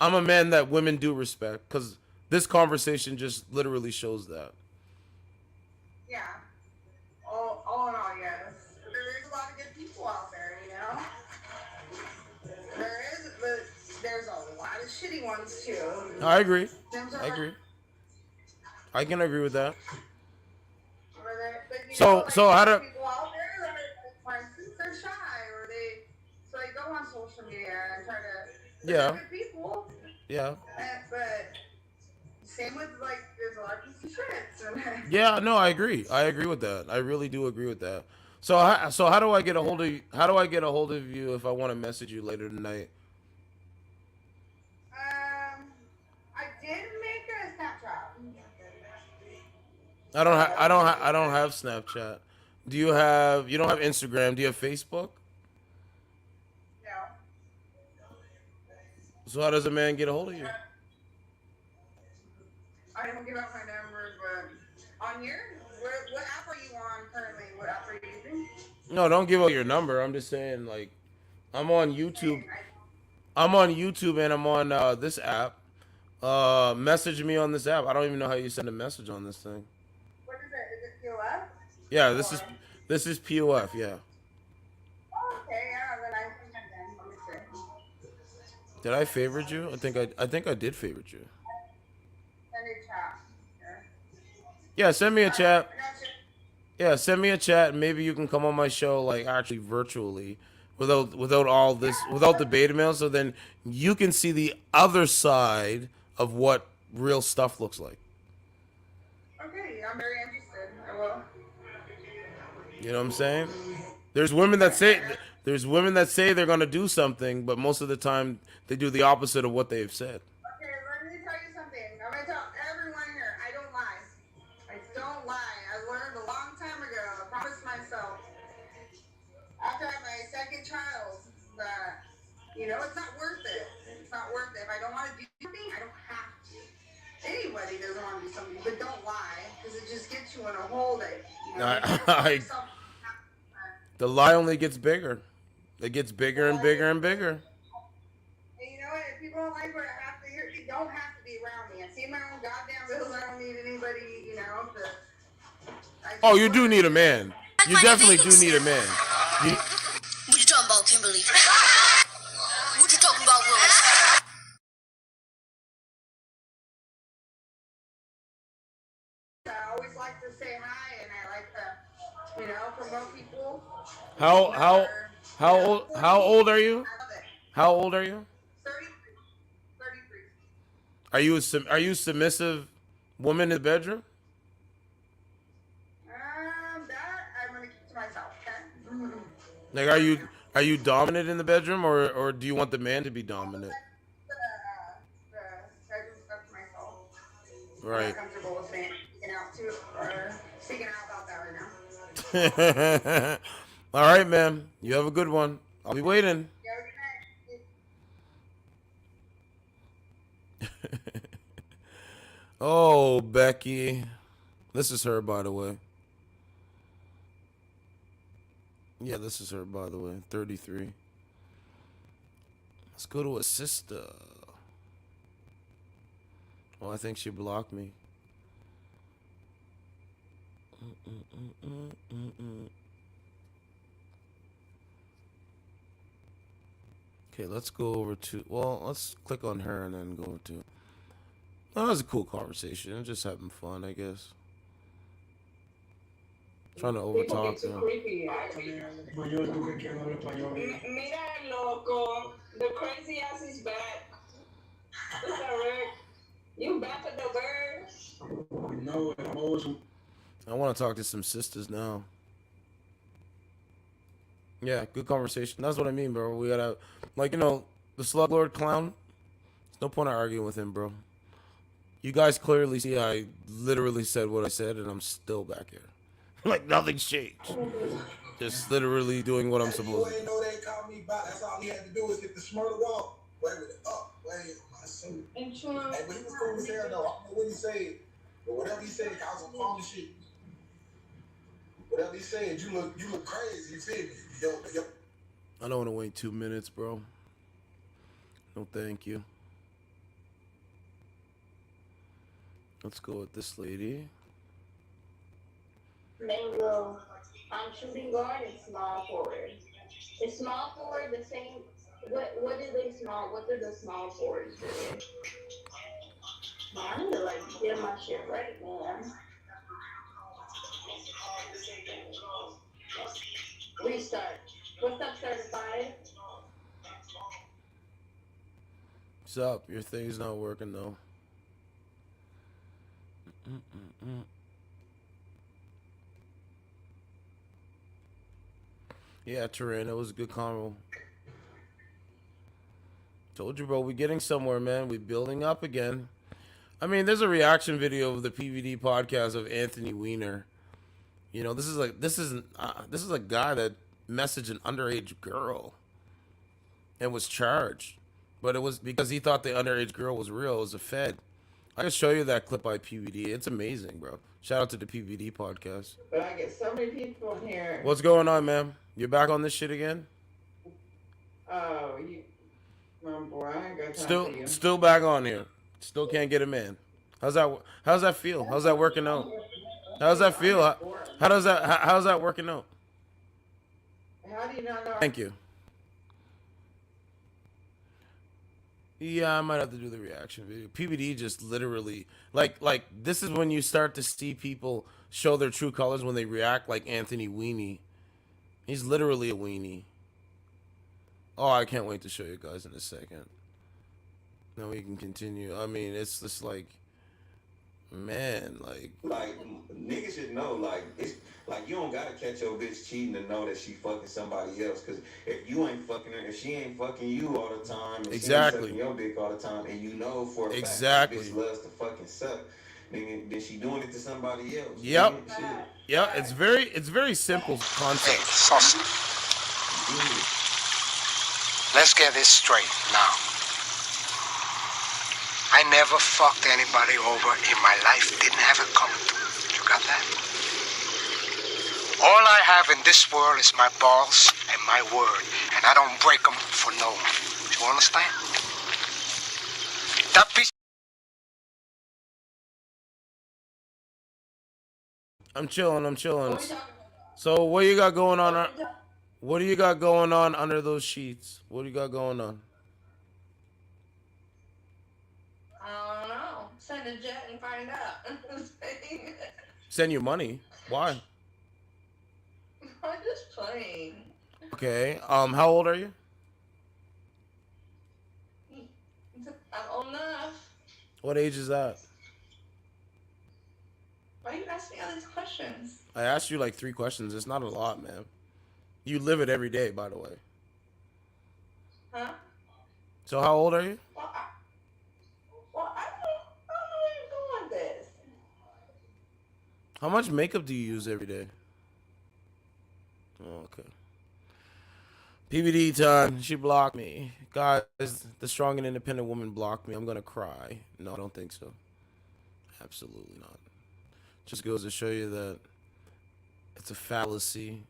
Speaker 1: I'm a man that women do respect because this conversation just literally shows that.
Speaker 18: Yeah. All in all, yes. There's a lot of good people out there, you know? There is, but there's a lot of shitty ones too.
Speaker 1: I agree. I agree. I can agree with that. So how do?
Speaker 18: People out there that are, for instance, they're shy, or they go on social media and try to.
Speaker 1: Yeah.
Speaker 18: Good people.
Speaker 1: Yeah.
Speaker 18: But same with like, there's a lot of piece of shit.
Speaker 1: Yeah. No, I agree. I agree with that. I really do agree with that. So how do I get a hold of you? How do I get a hold of you if I want to message you later tonight?
Speaker 18: I did make a Snapchat.
Speaker 1: I don't have Snapchat. Do you have? You don't have Instagram? Do you have Facebook?
Speaker 18: No.
Speaker 1: So how does a man get a hold of you?
Speaker 18: I don't give out my number, but on here, what app are you on currently? What app are you using?
Speaker 1: No, don't give out your number. I'm just saying, like, I'm on YouTube. I'm on YouTube and I'm on this app. Message me on this app. I don't even know how you send a message on this thing.
Speaker 18: What is it? Is it POF?
Speaker 1: Yeah, this is POF. Yeah.
Speaker 18: Oh, okay, yeah. Then I think I'm done. Let me see.
Speaker 1: Did I favorite you? I think I did favorite you.
Speaker 18: Send a chat.
Speaker 1: Yeah, send me a chat. Yeah, send me a chat and maybe you can come on my show like actually virtually without all this, without the beta mail, so then you can see the other side of what real stuff looks like.
Speaker 18: Okay, I'm very interested. I will.
Speaker 1: You know what I'm saying? There's women that say they're gonna do something, but most of the time they do the opposite of what they've said.
Speaker 18: Okay, let me tell you something. I'm gonna tell everyone here, I don't lie. I don't lie. I learned a long time ago. I promised myself after I had my second child that, you know, it's not worth it. It's not worth it. If I don't want to do something, I don't have to. Anybody doesn't want to do something, but don't lie, because it just gets you in a hole that, you know,
Speaker 1: the lie only gets bigger. It gets bigger and bigger and bigger.
Speaker 18: And you know what? If people don't like what I have to hear, they don't have to be around me. I see my own goddamn bills. I don't need anybody, you know.
Speaker 1: Oh, you do need a man. You definitely do need a man.
Speaker 3: What you talking about, Kimberly? What you talking about, Willis?
Speaker 18: I always like to say hi, and I like to, you know, promote people.
Speaker 1: How old are you? How old are you?
Speaker 18: 33.
Speaker 1: Are you a submissive woman in the bedroom?
Speaker 18: That I'm gonna keep to myself. Okay.
Speaker 1: Like, are you dominant in the bedroom, or do you want the man to be dominant? Right.
Speaker 18: I'm not comfortable with speaking out about that right now.
Speaker 1: All right, ma'am. You have a good one. I'll be waiting. Oh, Becky. This is her, by the way. Yeah, this is her, by the way. 33. Let's go to a sister. Oh, I think she blocked me. Okay, let's go over to... Well, let's click on her and then go to... Oh, that was a cool conversation. Just having fun, I guess. Trying to overtalk them.
Speaker 13: Mira, loco. The crazy ass is back. What's up, Rick? You back with the birds?
Speaker 16: No,
Speaker 1: I want to talk to some sisters now. Yeah, good conversation. That's what I mean, bro. We gotta, like, you know, the Slug Lord clown. There's no point in arguing with him, bro. You guys clearly see I literally said what I said, and I'm still back here. Like, nothing's changed. Just literally doing what I'm supposed to do.
Speaker 11: Know they called me back. That's all he had to do was get the smurder walk. Wait with it up. Wait, my suit. Hey, but he was cool as hell, though. I don't know what he said. But whatever he said, I was on phone and shit.
Speaker 19: Whatever he said, you look crazy. You feel me? Yo.
Speaker 1: I don't want to wait 2 minutes, bro. No, thank you. Let's go with this lady.
Speaker 10: Mango. I'm shooting guard and small forward. Is small forward the same? What do they small? What do the small forwards do? I need to like get my shit right, man. Restart. What's up, certified?
Speaker 1: What's up? Your thing's not working though. Yeah, Turin, it was a good convo. Told you, bro, we're getting somewhere, man. We're building up again. I mean, there's a reaction video of the PVD podcast of Anthony Weiner. You know, this is a guy that messaged an underage girl and was charged, but it was because he thought the underage girl was real. It was a fed. I can show you that clip by PVD. It's amazing, bro. Shout out to the PVD podcast.
Speaker 20: But I get so many people in here.
Speaker 1: What's going on, man? You back on this shit again?
Speaker 20: Oh, my boy, I ain't got time for you.
Speaker 1: Still back on here. Still can't get him in. How's that feel? How's that working out? How's that feel? How's that working out?
Speaker 20: How do you not know?
Speaker 1: Thank you. Yeah, I might have to do the reaction video. PVD just literally like this is when you start to see people show their true colors when they react like Anthony Weenie. He's literally a weenie. Oh, I can't wait to show you guys in a second. Now we can continue. I mean, it's just like, man, like
Speaker 21: niggas should know, like, it's like you don't gotta catch your bitch cheating to know that she fucking somebody else. Cause if you ain't fucking her, if she ain't fucking you all the time, and she ain't sucking your dick all the time, and you know for a fact that bitch loves to fucking suck, then she doing it to somebody else.
Speaker 1: Yep. Yeah, it's very simple concept.
Speaker 22: Hey, Saucy. Let's get this straight now. I never fucked anybody over in my life. Didn't have it coming to me. You got that? All I have in this world is my balls and my word. And I don't break them for no one. Do you understand? That piece.
Speaker 1: I'm chilling. So what you got going on? What do you got going on under those sheets? What do you got going on?
Speaker 20: I don't know. Send a jet and find out.
Speaker 1: Send you money. Why?
Speaker 20: I'm just playing.
Speaker 1: Okay. How old are you?
Speaker 20: I'm old enough.
Speaker 1: What age is that?
Speaker 20: Why you ask me all these questions?
Speaker 1: I asked you like 3 questions. It's not a lot, man. You live it every day, by the way.
Speaker 20: Huh?
Speaker 1: So how old are you?
Speaker 20: Well, I don't know where you're going with this.
Speaker 1: How much makeup do you use every day? Oh, okay. PVD time. She blocked me. Guys, the strong and independent woman blocked me. I'm going to cry. No, I don't think so. Absolutely not. Just goes to show you that it's a fallacy.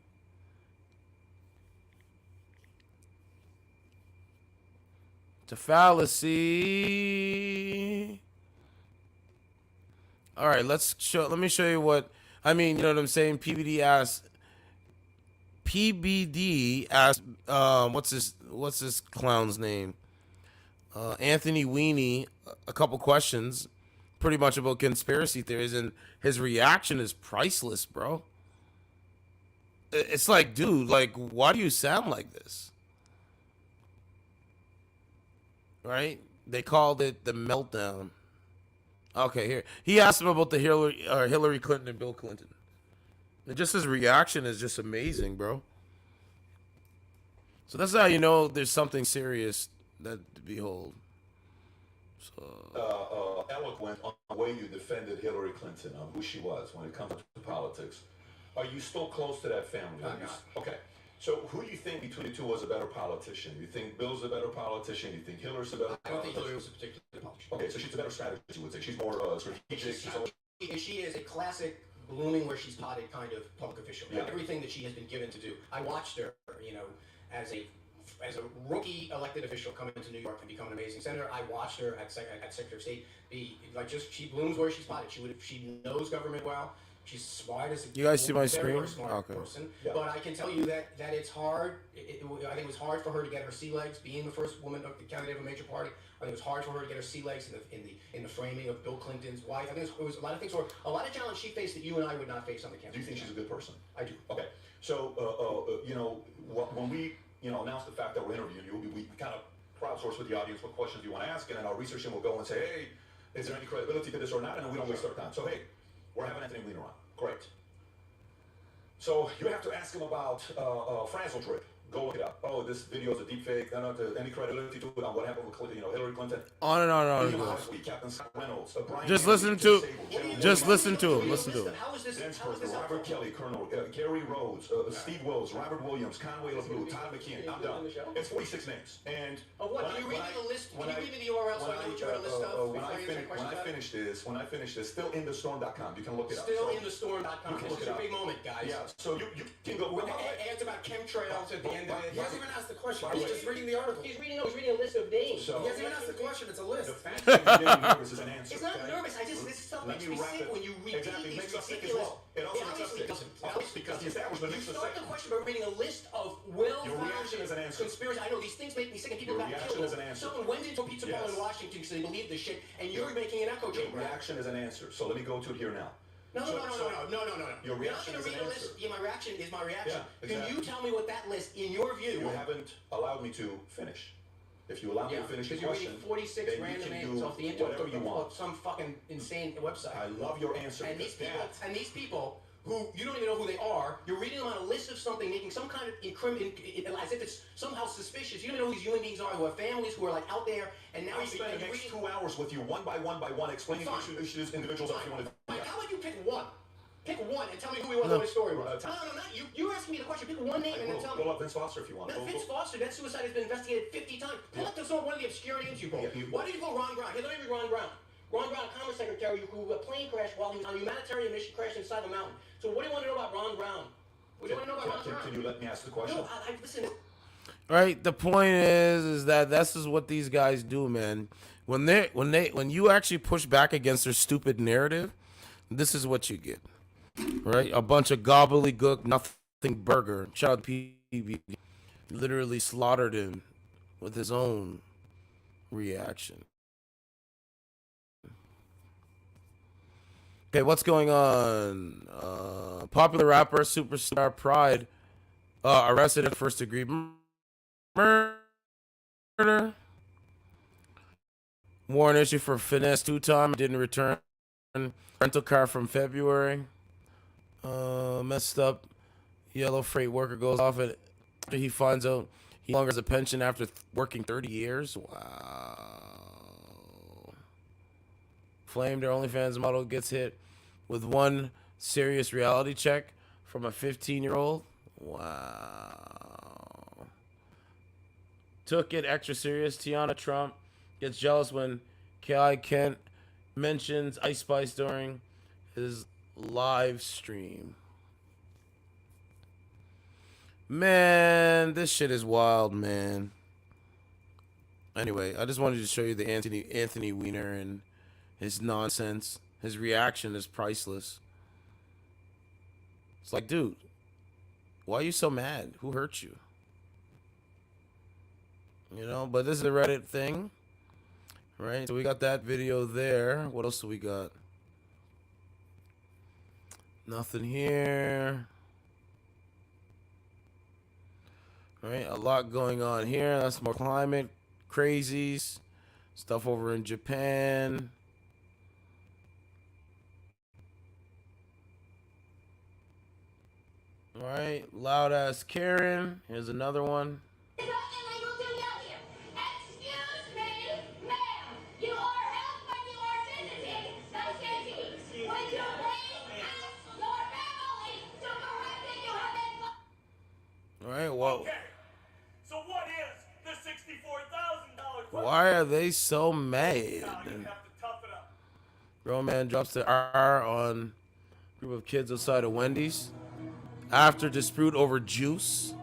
Speaker 1: It's a fallacy. All right, let me show you what I mean. You know what I'm saying? PBD asked. What's this clown's name? Anthony Weenie. A couple questions, pretty much about conspiracy theories, and his reaction is priceless, bro. It's like, dude, like, why do you sound like this? Right? They called it the meltdown. Okay, here. He asked him about the Hillary Clinton and Bill Clinton. And just his reaction is just amazing, bro. So that's how you know there's something serious that to behold. So
Speaker 23: eloquent on the way you defended Hillary Clinton, on who she was when it comes to politics. Are you still close to that family? Okay. So who do you think between the two was a better politician? You think Bill's a better politician? You think Hillary's a better politician? I don't think Hillary was a particular politician. Okay, so she's a better strategist, you would say. She's more strategic.
Speaker 24: She is a classic
Speaker 2: blooming where she's potted kind of public official. Yeah. Everything that she has been given to do. I watched her, you know, as a rookie elected official come into New York and become an amazing senator. I watched her at Secretary of State be like she blooms where she's potted. She knows government well. She's smart as a
Speaker 1: You guys see my
Speaker 2: very,
Speaker 1: screen?
Speaker 2: very smart
Speaker 1: Okay.
Speaker 2: person. Yeah. But I can tell you that it's hard. I think it was hard for her to get her sea legs, being the first woman the candidate of a major party. I think it was hard for her to get her sea legs in the framing of Bill Clinton's wife. I think it was a lot of things, or a lot of challenges she faced that you and I would not face on the campaign.
Speaker 23: Do you think she's a good person?
Speaker 2: I do.
Speaker 23: Okay. So, you know, when we, you know, announce the fact that we're interviewing you, we kind of crowdsource with the audience what questions you want to ask, and then our research team will go and say, hey, is there any credibility to this or not? And then we don't waste our time. So, hey, we're having Anthony Weiner on. Great. So you have to ask him about Franzel trip. Go look it up. Oh, this video is a deep fake. Any credibility to it on what happened with Hillary Clinton?
Speaker 1: On and on and on.
Speaker 23: William Huxley, Captain Scott Reynolds, Brian
Speaker 1: Just
Speaker 23: Henry,
Speaker 1: listen to,
Speaker 23: Jim
Speaker 1: just
Speaker 23: Sable,
Speaker 1: listen to him. Listen to him.
Speaker 23: Dennis Berger, Robert Kelly, Colonel Gary Rhodes, Steve Wills, Robert Williams, Conway LaBlue, Todd McKeon. I'm done. It's 46 names. And
Speaker 2: of what? Can you read me the list? Can you read me the URL so I know what you're going to list of?
Speaker 23: When I finish this, stillindthestorm.com. You can look it up.
Speaker 2: Stillindthestorm.com. This is a big moment, guys.
Speaker 23: Yeah. So you can go.
Speaker 2: Ads about chemtrails at the end of it.
Speaker 4: He hasn't even asked the question. He's just reading the article.
Speaker 2: He's reading a list of names.
Speaker 4: He hasn't even asked the question. It's a list.
Speaker 23: The fact that you're getting nervous is an answer.
Speaker 2: It's not nervous. This stuff makes me sick when you repeat these ridiculous.
Speaker 23: It also makes us sick. Because the establishment makes us sick.
Speaker 2: You start the question by reading a list of well-founded conspiracy. I know these things make me sick, and people got killed. Someone went into a pizza parlor in Washington because they believed this shit, and you're making an echo chamber.
Speaker 23: Your reaction is an answer. So let me go to it here now.
Speaker 2: No.
Speaker 23: Your reaction is an answer.
Speaker 2: Yeah, my reaction is my reaction.
Speaker 23: Yeah, exactly.
Speaker 2: Can you tell me what that list, in your view?
Speaker 23: You haven't allowed me to finish. If you allow me to finish the
Speaker 2: because you're
Speaker 23: question,
Speaker 2: reading 46
Speaker 23: then
Speaker 2: random
Speaker 23: you can
Speaker 2: names
Speaker 23: do
Speaker 2: off the internet
Speaker 23: whatever you want.
Speaker 2: Some fucking insane website.
Speaker 23: I love your answer.
Speaker 2: And these people who you don't even know who they are, you're reading them on a list of something, making some kind of as if it's somehow suspicious. You don't know who these human beings are, who have families, who are like out there, and now
Speaker 23: I'll spend the next 2 hours with you, one by one, explaining issues, individuals. If you want to.
Speaker 2: Mike, how about you pick one? Pick one and tell me who he was, what his story was. No, not you. You're asking me the question. Pick one name and then tell me.
Speaker 23: Pull up Vince Foster if you want.
Speaker 2: No, Vince Foster, that suicide has been investigated 50 times. Pull up one of the obscure names you pulled. Why did you pull Ron Brown? Here, let me read Ron Brown. Ron Brown, Commerce Secretary, who a plane crashed while he was on a humanitarian mission, crashed inside the mountain. So what do you want to know about Ron Brown? What do you want to know about Ron Brown?
Speaker 23: Can you let me ask the question?
Speaker 2: No, listen.
Speaker 1: Right. The point is that this is what these guys do, man. When you actually push back against their stupid narrative, this is what you get. Right? A bunch of gobbledygook, nothing burger. Shout out to PB. Literally slaughtered him with his own reaction. Okay, what's going on? Popular rapper, superstar Pride, arrested in first-degree murder. Warrant issued for finesse 2-time. Didn't return rental car from February. Messed up. Yellow freight worker goes off after he finds out he no longer has a pension after working 30 years. Wow. Flamed her OnlyFans model gets hit with one serious reality check from a 15-year-old. Wow. Took it extra serious. Tiana Trump gets jealous when K.I. Kent mentions Ice Spice during his live stream. Man, this shit is wild, man. Anyway, I just wanted to show you the Anthony Weiner and his nonsense. His reaction is priceless. It's like, dude, why are you so mad? Who hurt you? You know, but this is a Reddit thing, right? So we got that video there. What else do we got? Nothing here. All right, a lot going on here. That's more climate crazies. Stuff over in Japan. All right, loud ass Karen. Here's another one. All right, well.
Speaker 7: Okay. So what is the $64,000?
Speaker 1: Why are they so mad? Grown man drops the R on Group of kids outside of Wendy's after dispute over juice.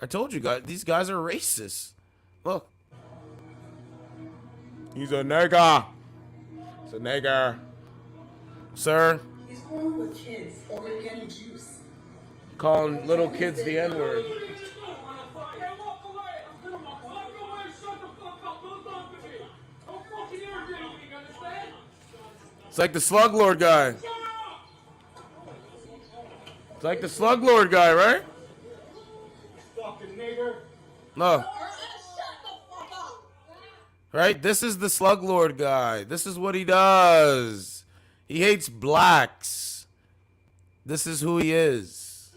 Speaker 1: I told you guys, these guys are racist. Look. He's a nigger. He's a nigger. Sir?
Speaker 4: He's going with kids over getting juice.
Speaker 1: Calling little kids the N-word. It's like the Slug Lord guy. It's like the Slug Lord guy, right?
Speaker 7: Fucking nigger.
Speaker 1: No. Right? This is the Slug Lord guy. This is what he does. He hates blacks. This is who he is.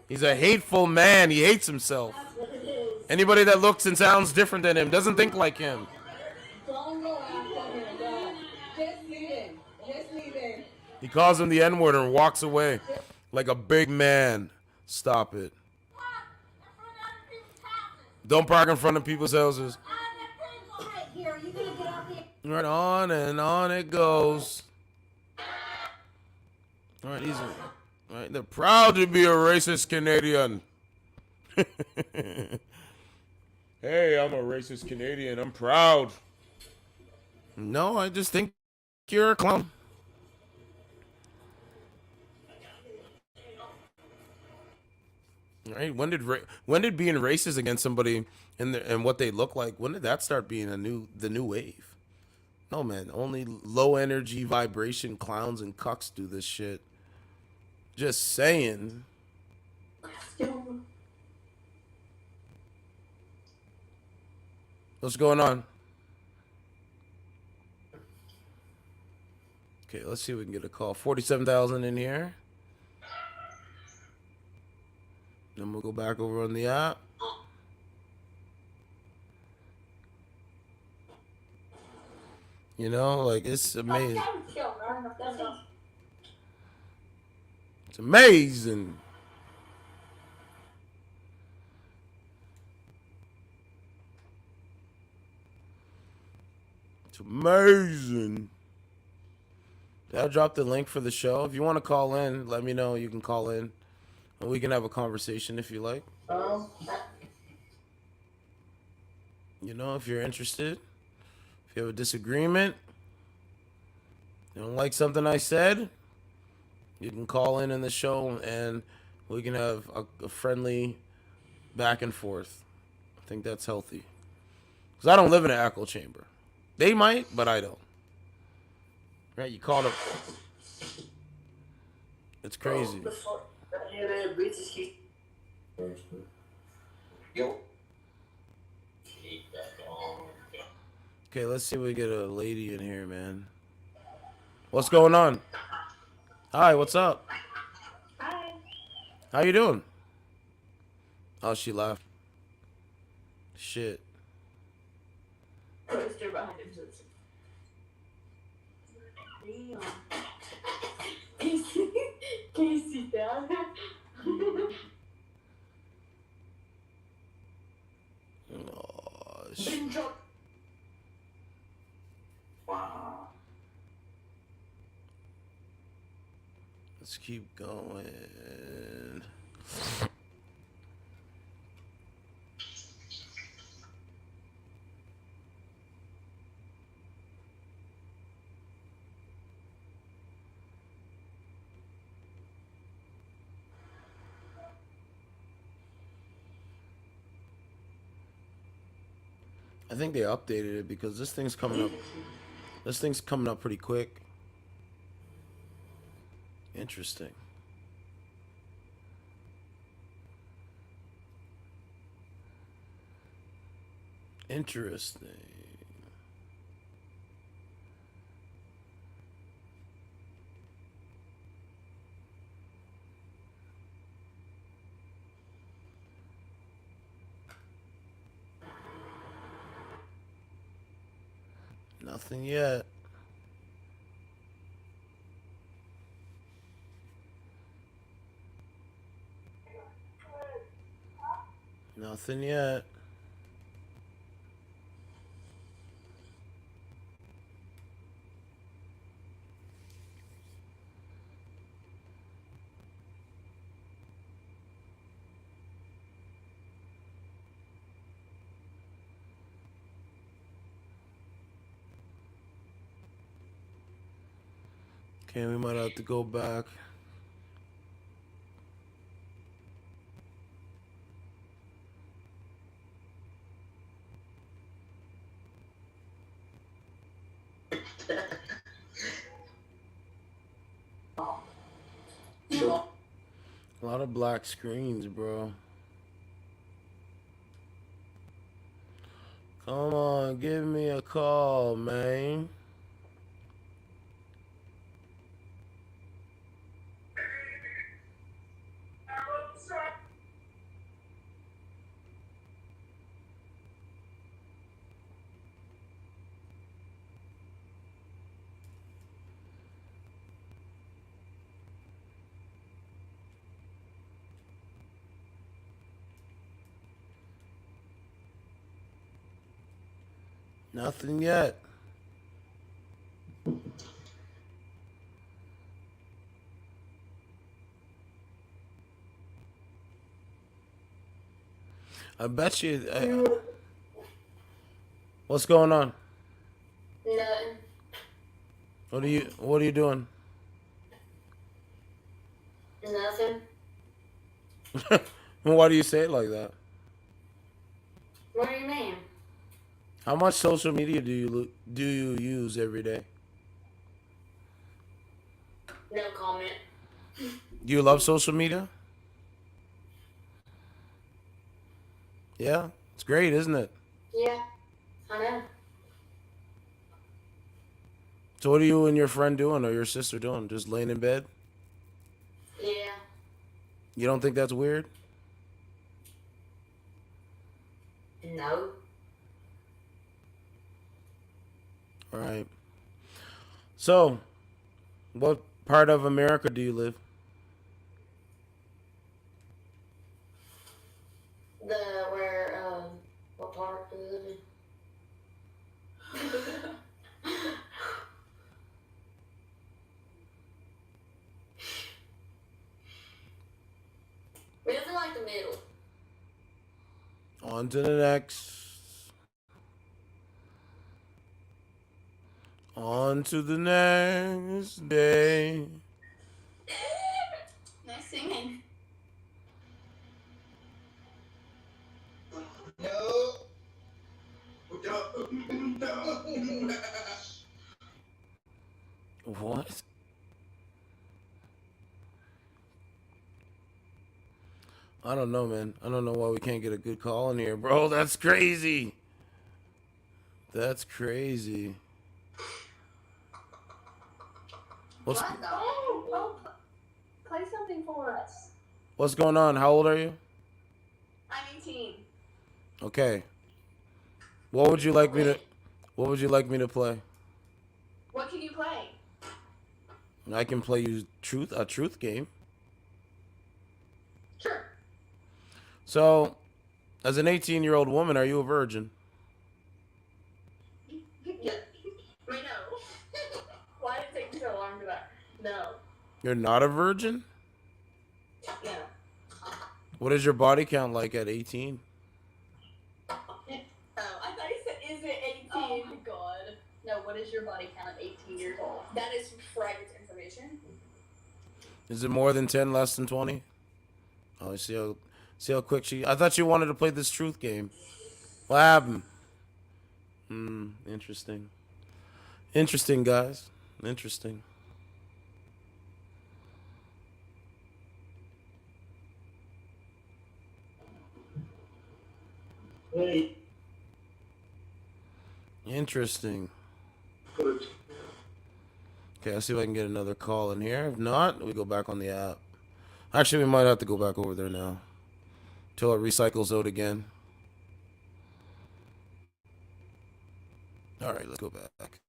Speaker 1: He's a hateful man. He hates himself. Anybody that looks and sounds different than him doesn't think like him. He calls him the N-word and walks away like a big man. Stop it. Don't park in front of people's houses. Right on and on it goes. All right, easy. All right, they're proud to be a racist Canadian. Hey, I'm a racist Canadian. I'm proud. No, I just think you're a clown. Right? When did being racist against somebody and what they look like, when did that start being the new wave? No, man. Only low energy vibration clowns and cucks do this shit. Just saying. What's going on? Okay, let's see if we can get a call. 47,000 in here. Then we'll go back over on the app. You know, like, it's amazing. It's amazing. It's amazing. Did I drop the link for the show? If you want to call in, let me know. You can call in. And we can have a conversation if you like. You know, if you're interested. If you have a disagreement. You don't like something I said. You can call in the show and we can have a friendly back and forth. I think that's healthy. Because I don't live in an echo chamber. They might, but I don't. Right? You called up. It's crazy.
Speaker 12: Yo.
Speaker 1: Okay, let's see if we get a lady in here, man. What's going on? Hi, what's up?
Speaker 10: Hi.
Speaker 1: How you doing? Oh, she left. Shit.
Speaker 10: Poster behind him. Can you sit down?
Speaker 1: Oh, shit.
Speaker 12: Wow.
Speaker 1: Let's keep going. I think they updated it because this thing's coming up. This thing's coming up pretty quick. Interesting. Interesting. Nothing yet. Nothing yet. Okay, we might have to go back. A lot of black screens, bro. Come on, give me a call, man. Nothing yet. I bet you. What's going on?
Speaker 10: Nothing.
Speaker 1: What are you doing?
Speaker 10: Nothing.
Speaker 1: Why do you say it like that?
Speaker 10: What do you mean?
Speaker 1: How much social media do you use every day?
Speaker 10: No comment.
Speaker 1: Do you love social media? Yeah, it's great, isn't it?
Speaker 10: Yeah, I know.
Speaker 1: So what are you and your friend doing, or your sister doing? Just laying in bed?
Speaker 10: Yeah.
Speaker 1: You don't think that's weird?
Speaker 10: No.
Speaker 1: All right. So, what part of America do you live?
Speaker 10: What part do we live in? We live in like the middle.
Speaker 1: On to the next. On to the next day.
Speaker 10: Nice singing.
Speaker 19: No.
Speaker 1: What? I don't know, man. I don't know why we can't get a good call in here, bro. That's crazy. That's crazy. What's
Speaker 10: Play something for us.
Speaker 1: What's going on? How old are you?
Speaker 10: I'm 18.
Speaker 1: Okay. What would you like me to play?
Speaker 10: What can you play?
Speaker 1: I can play you a truth game.
Speaker 10: Sure.
Speaker 1: So, as an 18-year-old woman, are you a virgin?
Speaker 10: Yeah. Wait, no. Why did it take so long for that? No.
Speaker 1: You're not a virgin?
Speaker 10: No.
Speaker 1: What is your body count like at 18?
Speaker 10: Oh, I thought you said, is it 18? Oh my god. No, what is your body count at 18 years old? That is private information.
Speaker 1: Is it more than 10, less than 20? Oh, see how quick she... I thought you wanted to play this truth game. What happened? Interesting. Interesting, guys. Interesting.
Speaker 19: Hey.
Speaker 1: Interesting. Okay, I'll see if I can get another call in here. If not, we go back on the app. Actually, we might have to go back over there now. Till it recycles out again. Alright, let's go back.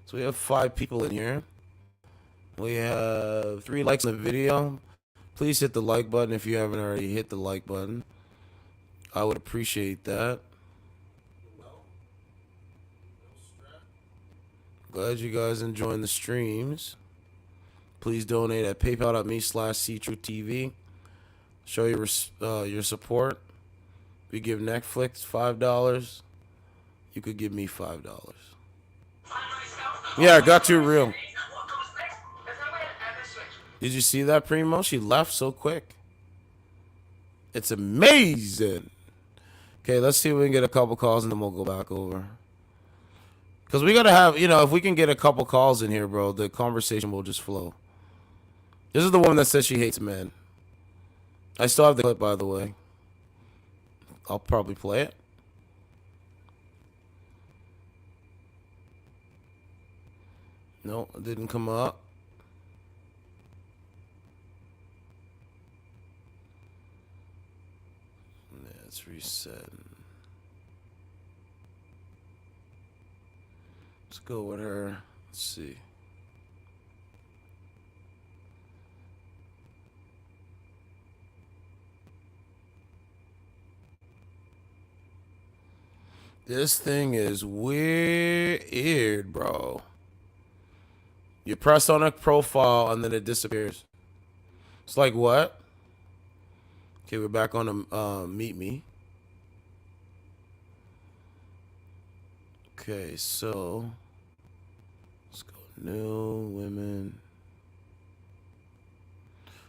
Speaker 1: So we have 5 people in here. We have 3 likes on the video. Please hit the like button if you haven't already hit the like button. I would appreciate that. Glad you guys enjoying the streams. Please donate at paypal.me/ctruetv. Show your support. We give Netflix $5. You could give me $5. Yeah, it got too real. Did you see that, Primo? She left so quick. It's amazing. Okay, let's see if we can get a couple calls and then we'll go back over. Because we got to have, if we can get a couple calls in here, bro, the conversation will just flow. This is the woman that says she hates men. I still have the clip, by the way. I'll probably play it. No, it didn't come up. Let's reset. Let's go with her. Let's see. This thing is weird, bro. You press on a profile and then it disappears. It's like what? Okay, we're back on the Meet Me. Okay, so let's go new women.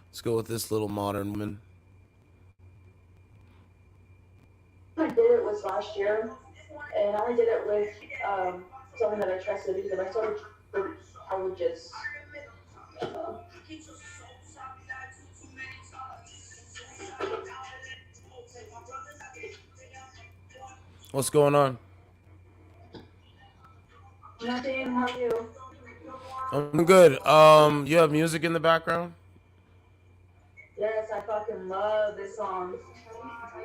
Speaker 1: Let's go with this little modern woman.
Speaker 8: I did it was last year, and I did it with someone that I trusted because if I started, I would just.
Speaker 1: What's going on?
Speaker 8: Nothing. How are you?
Speaker 1: I'm good. You have music in the background?
Speaker 8: Yes, I fucking love this song.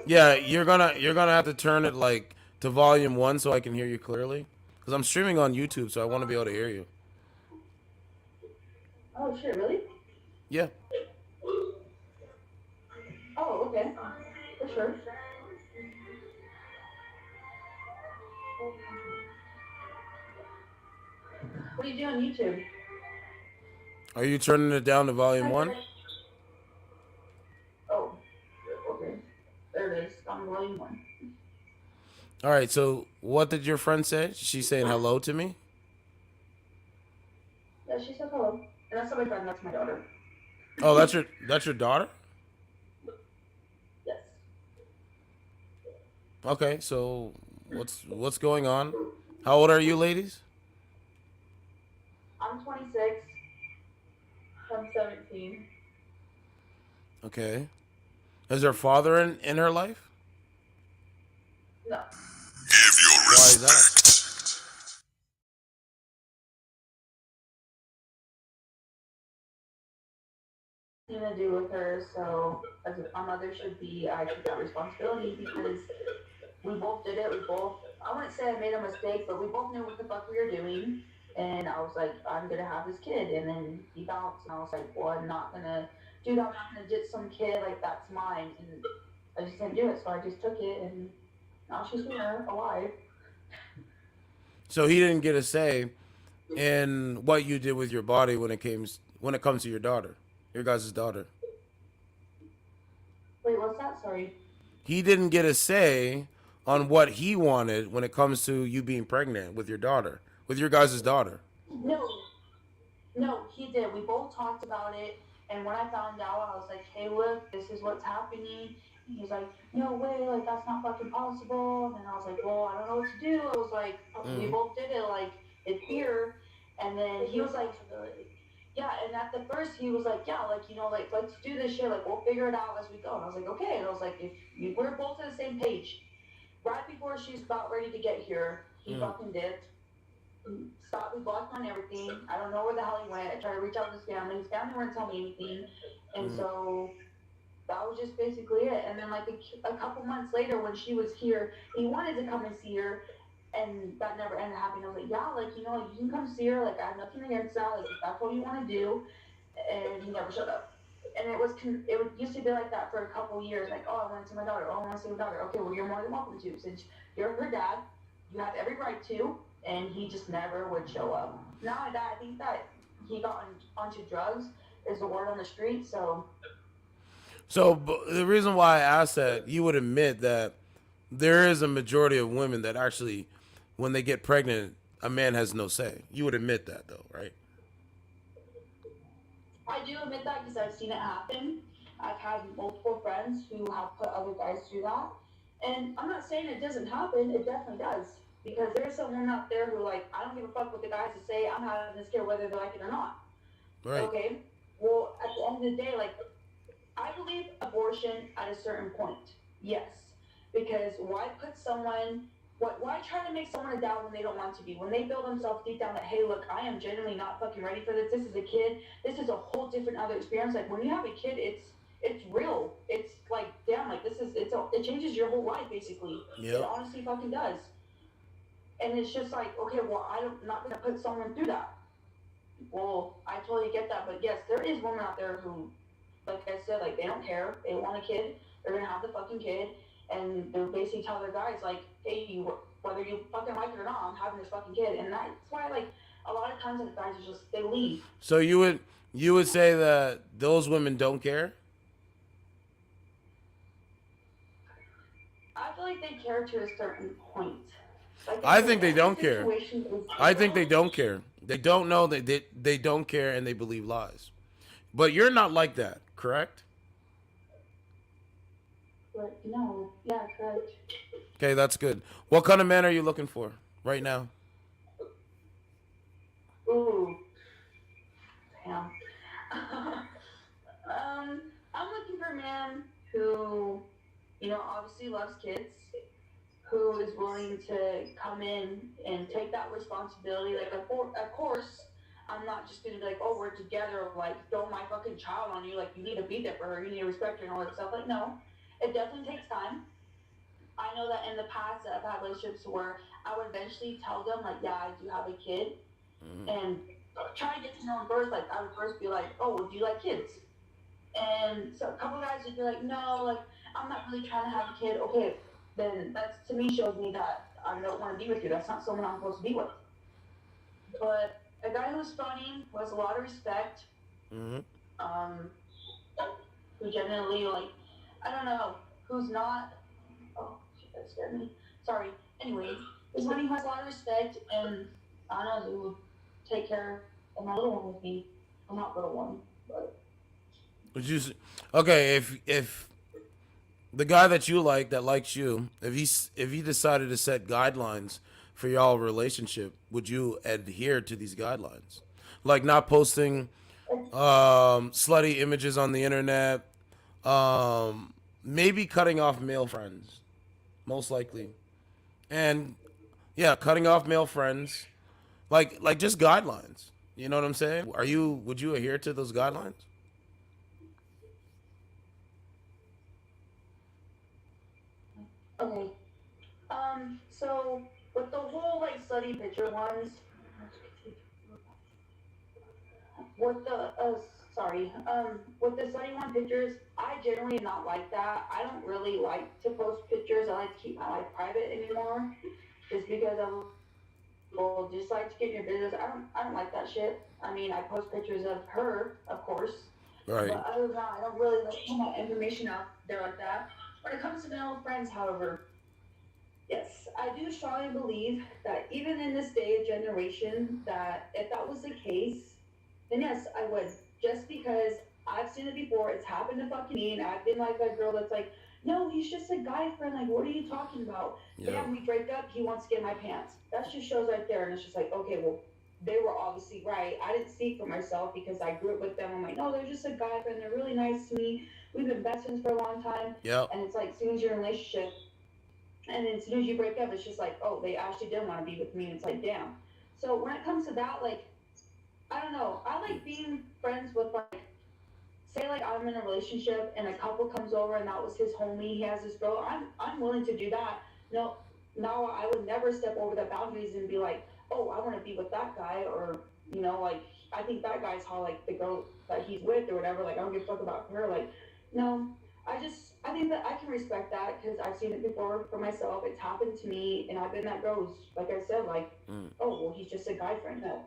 Speaker 1: Yeah, you're gonna have to turn it like to volume 1 so I can hear you clearly. Because I'm streaming on YouTube, so I want to be able to hear you.
Speaker 8: Oh shit! Really?
Speaker 1: Yeah.
Speaker 8: Oh, okay. For sure. What do you do on YouTube?
Speaker 1: Are you turning it down to volume 1?
Speaker 8: Oh, okay. There it is. On volume 1.
Speaker 1: All right, so what did your friend say? She's saying hello to me?
Speaker 8: Yeah, she said hello. And that's not my friend, that's my daughter.
Speaker 1: Oh, that's your daughter?
Speaker 8: Yes.
Speaker 1: Okay, so what's going on? How old are you, ladies?
Speaker 8: I'm 26. I'm 17.
Speaker 1: Okay. Is her father in her life?
Speaker 8: No.
Speaker 1: Give your respect. Why is that?
Speaker 8: To do with her, so as a mother should be, I took that responsibility because we both did it. I wouldn't say I made a mistake, but we both knew what the fuck we were doing. And I was like, I'm gonna have this kid. And then he bounced, and I was like, well, I'm not gonna do that. I'm not gonna get some kid, like, that's mine. And I just didn't do it, so I just took it, and now she's here, alive.
Speaker 1: So he didn't get a say in what you did with your body when it comes to your daughter, your guys' daughter.
Speaker 8: Wait, what's that? Sorry.
Speaker 1: He didn't get a say on what he wanted when it comes to you being pregnant with your daughter, with your guys' daughter.
Speaker 8: No, he did. We both talked about it, and when I found out, I was like, hey, look, this is what's happening. And he's like, no way, like, that's not fucking possible. And I was like, well, I don't know what to do. I was like, we both did it, like, it's here. And then he was like, yeah, and at the first, he was like, yeah, like, like, let's do this shit, like, we'll figure it out as we go. And I was like, okay. And I was like, we're both on the same page. Right before she's about ready to get here, he fucking dipped. Stopped, we blocked on everything. I don't know where the hell he went. I tried to reach out to his family. His family wouldn't tell me anything. And so that was just basically it. And then, like, a couple months later, when she was here, he wanted to come and see her, and that never ended up happening. I was like, yeah, like, you can come see her. Like, I have nothing against that. Like, if that's what you want to do. And he never showed up. And it used to be like that for a couple years. Like, oh, I want to see my daughter. Oh, I want to see my daughter. Okay, well, you're more than welcome to. Since you're her dad, you have every right to. And he just never would show up. Not only that, I think that he got onto drugs is the word on the street, so
Speaker 1: the reason why I asked that, you would admit that there is a majority of women that actually, when they get pregnant, a man has no say. You would admit that, though, right?
Speaker 8: I do admit that because I've seen it happen. I've had multiple friends who have put other guys through that. And I'm not saying it doesn't happen, it definitely does. Because there's someone out there who, like, I don't give a fuck what the guys say, I'm having this kid whether they like it or not.
Speaker 1: Right.
Speaker 8: Okay? Well, at the end of the day, like, I believe abortion at a certain point. Yes. Because why put someone, why try to make someone a dad when they don't want to be? When they feel themselves deep down that, hey, look, I am genuinely not fucking ready for this. This is a kid. This is a whole different other experience. Like, when you have a kid, it's real. It's like, damn, like, it changes your whole life, basically.
Speaker 1: Yep.
Speaker 8: It honestly fucking does. And it's just like, okay, well, I'm not going to put someone through that. Well, I totally get that. But yes, there is women out there who, like I said, like, they don't care. They want a kid. They're going to have the fucking kid. And they're basically tell their guys, like, hey, whether you fucking like it or not, I'm having this fucking kid. And that's why, like, a lot of times, like, guys are just, they leave.
Speaker 1: So you would say that those women don't care?
Speaker 8: I feel like they care to a certain point. Like,
Speaker 1: I think they don't care. I think they don't care. They don't know that they don't care and they believe lies. But you're not like that, correct?
Speaker 8: But no, yeah, correct.
Speaker 1: Okay, that's good. What kind of man are you looking for right now?
Speaker 8: Ooh. Damn. I'm looking for a man who, you know, obviously loves kids, who is willing to come in and take that responsibility. Like, of course, I'm not just gonna be like, oh, we're together, like, throw my fucking child on you, like, you need to be there for her, you need to respect her and all that stuff. Like, no, it definitely takes time. I know that in the past that I've had relationships where I would eventually tell them, like, yeah, I do have a kid, and try to get to know them first. Like, I would first be like, oh, do you like kids? And so a couple guys would be like, no, like, I'm not really trying to have a kid. Okay, then that's, to me, shows me that I don't want to be with you. That's not someone I'm supposed to be with. But a guy who's funny, who has a lot of respect, who genuinely, like, I don't know, who's not, oh, shit, that scared me. Sorry. Anyways, is when he has a lot of respect, and I don't know, who take care of my little one with me. I'm not little one, but.
Speaker 1: Would you? Okay, if the guy that you like, that likes you, if he decided to set guidelines for y'all relationship, would you adhere to these guidelines? Like not posting slutty images on the internet, maybe cutting off male friends, most likely, and yeah, cutting off male friends, like just guidelines. You know what I'm saying? Would you adhere to those guidelines?
Speaker 8: Okay. So with the whole like study picture ones, with the with the study one pictures, I generally not like that. I don't really like to post pictures. I like to keep my life private anymore, just because well, just like to get in your business. I don't like that shit. I mean, I post pictures of her, of course.
Speaker 1: Right.
Speaker 8: But other than that, I don't really like put my information out there like that. When it comes to male friends, however, yes, I do strongly believe that even in this day of generation, that if that was the case, then yes, I would. Just because I've seen it before, it's happened to fucking me, and I've been like that girl that's like, no, he's just a guy friend. Like, what are you talking about?
Speaker 1: Yeah.
Speaker 8: Damn, we break up, he wants to get in my pants. That just shows right there, and it's just like, okay, well, they were obviously right. I didn't speak for myself because I grew up with them. I'm like, no, they're just a guy friend. They're really nice to me. We've been best friends for a long time.
Speaker 1: Yep.
Speaker 8: And it's like, as soon as you're in a relationship, and then as soon as you break up, it's just like, oh, they actually didn't want to be with me. And it's like, damn. So when it comes to that, like, I don't know. I like being friends with, like, say, like, I'm in a relationship and a couple comes over and that was his homie. He has this girl. I'm willing to do that. No, now I would never step over the boundaries and be like, oh, I want to be with that guy, or, you know, like, I think that guy's how, like, the girl that he's with or whatever, like, I don't give a fuck about her. Like, no, I think that I can respect that because I've seen it before for myself. It's happened to me, and I've been that girl who's, like I said, like, oh, well, he's just a guy friend. No.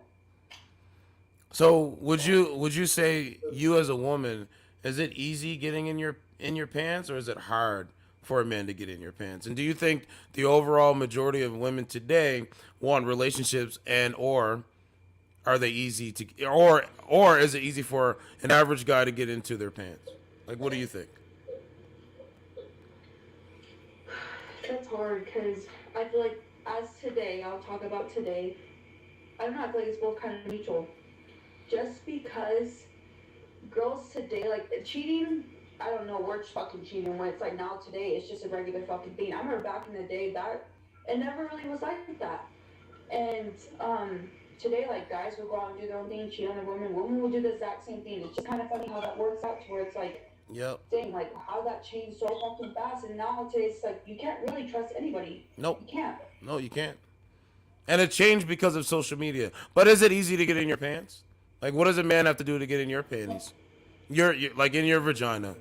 Speaker 1: So would you say, you as a woman, is it easy getting in your pants, or is it hard for a man to get in your pants? And do you think the overall majority of women today want relationships, and or are they easy to, or is it easy for an average guy to get into their pants? Like, what do you think?
Speaker 8: That's hard because I feel like as today, I'll talk about today. I don't know, I feel like it's both kind of mutual. Just because girls today, like cheating, I don't know, we're fucking cheating when it's like now today, it's just a regular fucking thing. I remember back in the day that it never really was like that. And today, like guys will go out and do their own thing, cheat on their women. Women will do the exact same thing. It's just kind of funny how that works out to where it's like,
Speaker 1: yep.
Speaker 8: Dang, like how that changed so fucking fast, and nowadays it's like you can't really trust anybody.
Speaker 1: Nope.
Speaker 8: You can't.
Speaker 1: No, you can't. And it changed because of social media. But is it easy to get in your pants? Like, what does a man have to do to get in your panties? You're like in your vagina.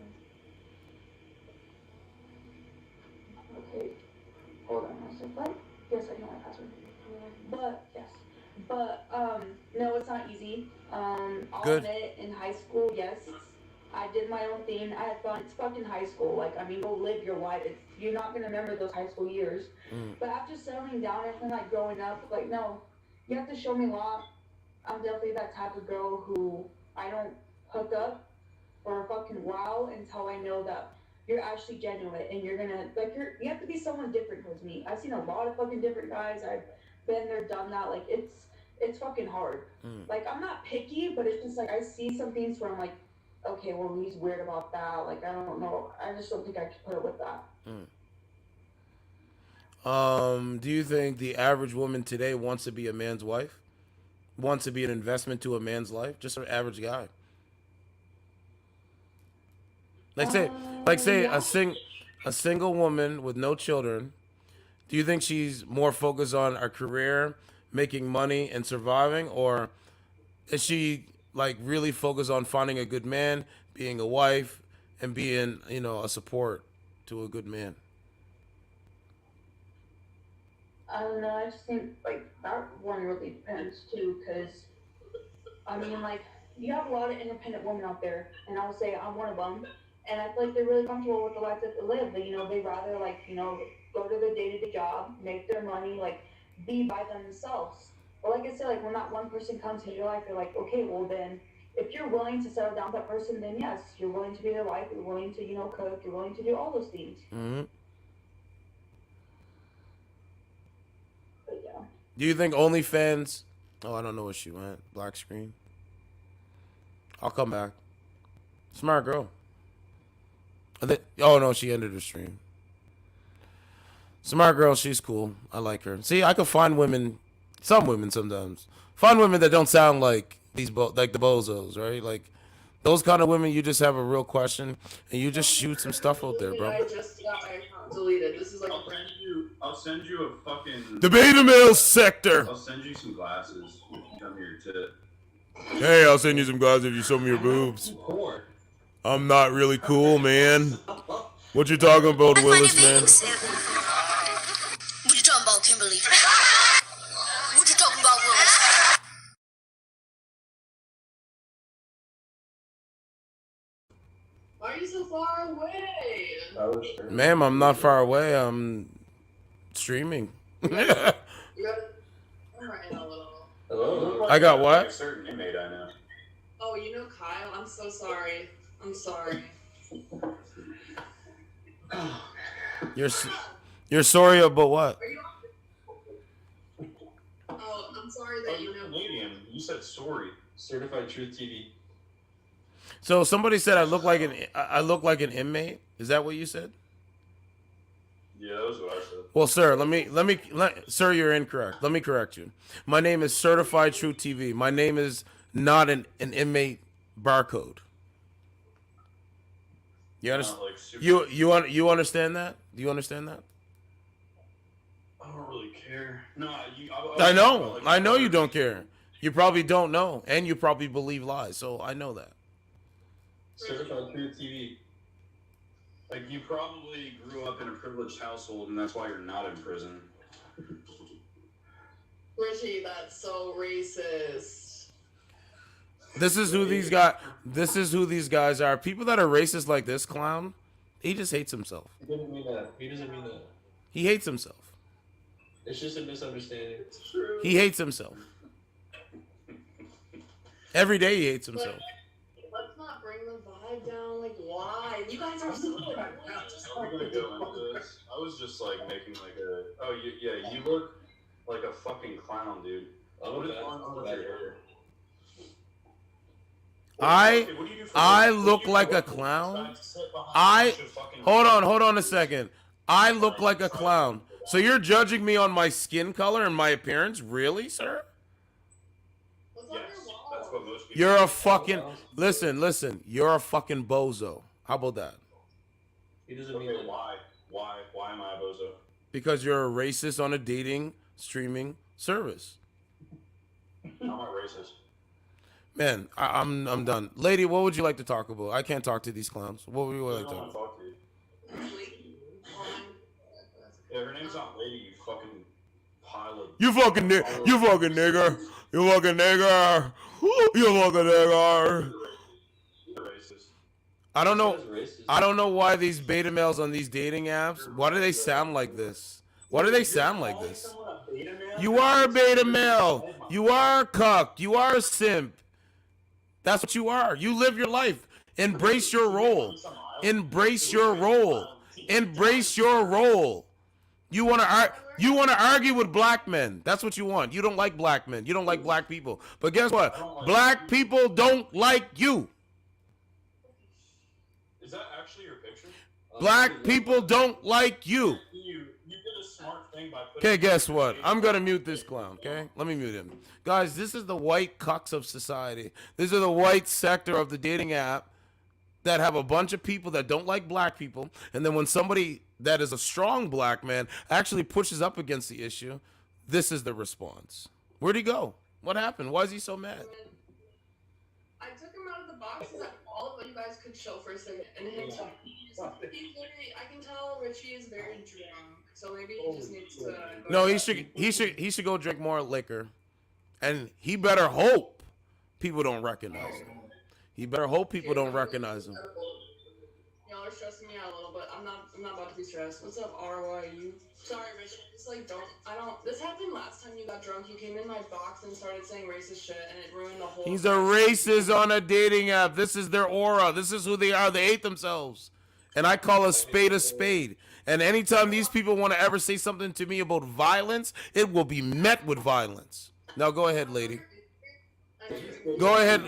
Speaker 8: Okay, hold on a second. Yes, I know my password. But yes, but no, it's not easy. I'll
Speaker 1: Good.
Speaker 8: admit, in high school, yes, I did my own thing. I had fun. It's fucking high school. Like, I mean, go live your life. You're not gonna remember those high school years. But after settling down and like growing up, like, no, you have to show me a lot. I'm definitely that type of girl who I don't hook up for a fucking while until I know that you're actually genuine and you're gonna like you have to be someone different towards me. I've seen a lot of fucking different guys. I've been there, done that. Like it's fucking hard. Like I'm not picky, but it's just like I see some things where I'm like, okay, well he's weird about that. Like I don't know. I just don't think I could put up with that.
Speaker 1: Do you think the average woman today wants to be a man's wife? Wants to be an investment to a man's life? Just an average guy. Like say
Speaker 8: Yeah.
Speaker 1: a single woman with no children. Do you think she's more focused on her career, making money, and surviving, or is she like really focused on finding a good man, being a wife, and being a support to a good man?
Speaker 8: I don't know. I just think like that one really depends too, because I mean, like you have a lot of independent women out there, and I would say I'm one of them. And I feel like they're really comfortable with the life that they live. But, they rather like go to their day-to-day job, make their money, like be by themselves. But like I said, like when that one person comes in your life, you're like, okay, well then, if you're willing to settle down with that person, then yes, you're willing to be their wife. You're willing to cook. You're willing to do all those things.
Speaker 1: Mm-hmm.
Speaker 8: But yeah.
Speaker 1: Do you think OnlyFans? Oh, I don't know where she went. Black screen. I'll come back. Smart girl. Oh no, she ended her stream. Smart girl, she's cool. I like her. See, I can find women, some women sometimes, find women that don't sound like like the bozos, right? Like those kind of women, you just have a real question and you just shoot some stuff out there, bro.
Speaker 9: I just got my account deleted. This is like a brand new.
Speaker 15: I'll send you a fucking.
Speaker 1: The beta male sector.
Speaker 15: I'll send you some glasses if you come here to.
Speaker 1: Hey, I'll send you some glasses if you show me your boobs. I'm not really cool, man. What you talking about, Willis, man?
Speaker 3: What you talking about, Kimberly? What you talking about, Willis?
Speaker 9: Why are you so far away?
Speaker 1: Ma'am, I'm not far away. I'm streaming.
Speaker 9: You got I'm writing a little.
Speaker 15: Hello.
Speaker 1: I got what?
Speaker 15: A certain inmate I know.
Speaker 9: Oh, you know Kyle? I'm so sorry. I'm sorry.
Speaker 1: You're sorry about what?
Speaker 9: Oh, I'm sorry that you know.
Speaker 15: Canadian. You said sorry. Certified Truth TV.
Speaker 1: So somebody said I look like an inmate. Is that what you said?
Speaker 15: Yeah, that was what I said.
Speaker 1: Well, sir, sir, you're incorrect. Let me correct you. My name is Certified Truth TV. My name is not an inmate barcode. You understand? You understand that? Do you understand that?
Speaker 15: I don't really care. No,
Speaker 1: I know you don't care. You probably don't know, and you probably believe lies. So I know that.
Speaker 15: Certified Truth TV. Like, you probably grew up in a privileged household, and that's why you're not in prison.
Speaker 9: Richie, that's so racist.
Speaker 1: This is who these guys are. People that are racist like this clown, He just hates himself.
Speaker 15: He didn't mean that. He doesn't mean that.
Speaker 1: He hates himself.
Speaker 15: It's just a misunderstanding. It's true.
Speaker 1: He hates himself. Every day he hates himself.
Speaker 9: Let's not bring the vibe down. Like, why? You guys are so
Speaker 15: I'm gonna go into this. I was just like making like a. Oh, yeah. You look like a fucking clown, dude. What is on with your hair?
Speaker 1: I look like a clown. Hold on a second. I look like a clown. So you're judging me on my skin color and my appearance? Really, sir?
Speaker 15: Yes, that's what most people.
Speaker 1: You're a fucking listen. You're a fucking bozo. How about that?
Speaker 15: He doesn't mean why. Why am I a bozo?
Speaker 1: Because you're a racist on a dating streaming service.
Speaker 15: I'm not racist.
Speaker 1: Man, I'm done. Lady, what would you like to talk about? I can't talk to these clowns. What would you like to talk about?
Speaker 15: Yeah, her name's not Lady, you fucking pile of...
Speaker 1: You fucking nigger. You fucking nigger. You fucking nigger. You fucking nigger. I don't know why these beta males on these dating apps, why do they sound like this? Why do they sound like this? You are a beta male. You are a cuck. You are a simp. That's what you are. You live your life. Embrace your role. Embrace your role. Embrace your role. You want to argue with black men. That's what you want. You don't like black men. You don't like black people. But guess what? Black people don't like you.
Speaker 15: Is that actually your picture?
Speaker 1: Black people don't like you.
Speaker 15: You did a smart thing by putting...
Speaker 1: Okay, guess what? I'm going to mute this clown, okay? Let me mute him. Guys, this is the white cucks of society. These are the white sector of the dating app that have a bunch of people that don't like black people. And then when somebody that is a strong black man actually pushes up against the issue, this is the response. Where'd he go? What happened? Why is he so mad?
Speaker 9: I took him out of the box so that all of you guys could chill for a second and him talk. He's literally, I can tell Richie is very drunk, so maybe he just needs to.
Speaker 1: No, he should go drink more liquor, and he better hope people don't recognize him. He better hope people don't recognize him.
Speaker 9: Y'all are stressing me out a little bit. I'm not about to be stressed. What's up, RYU? Sorry, Richie. Just like this happened last time you got drunk. You came in my box and started saying racist shit, and it ruined the whole.
Speaker 1: He's a racist on a dating app. This is their aura. This is who they are. They hate themselves. And I call a spade a spade. And anytime these people want to ever say something to me about violence, it will be met with violence. Now go ahead, lady. Go ahead,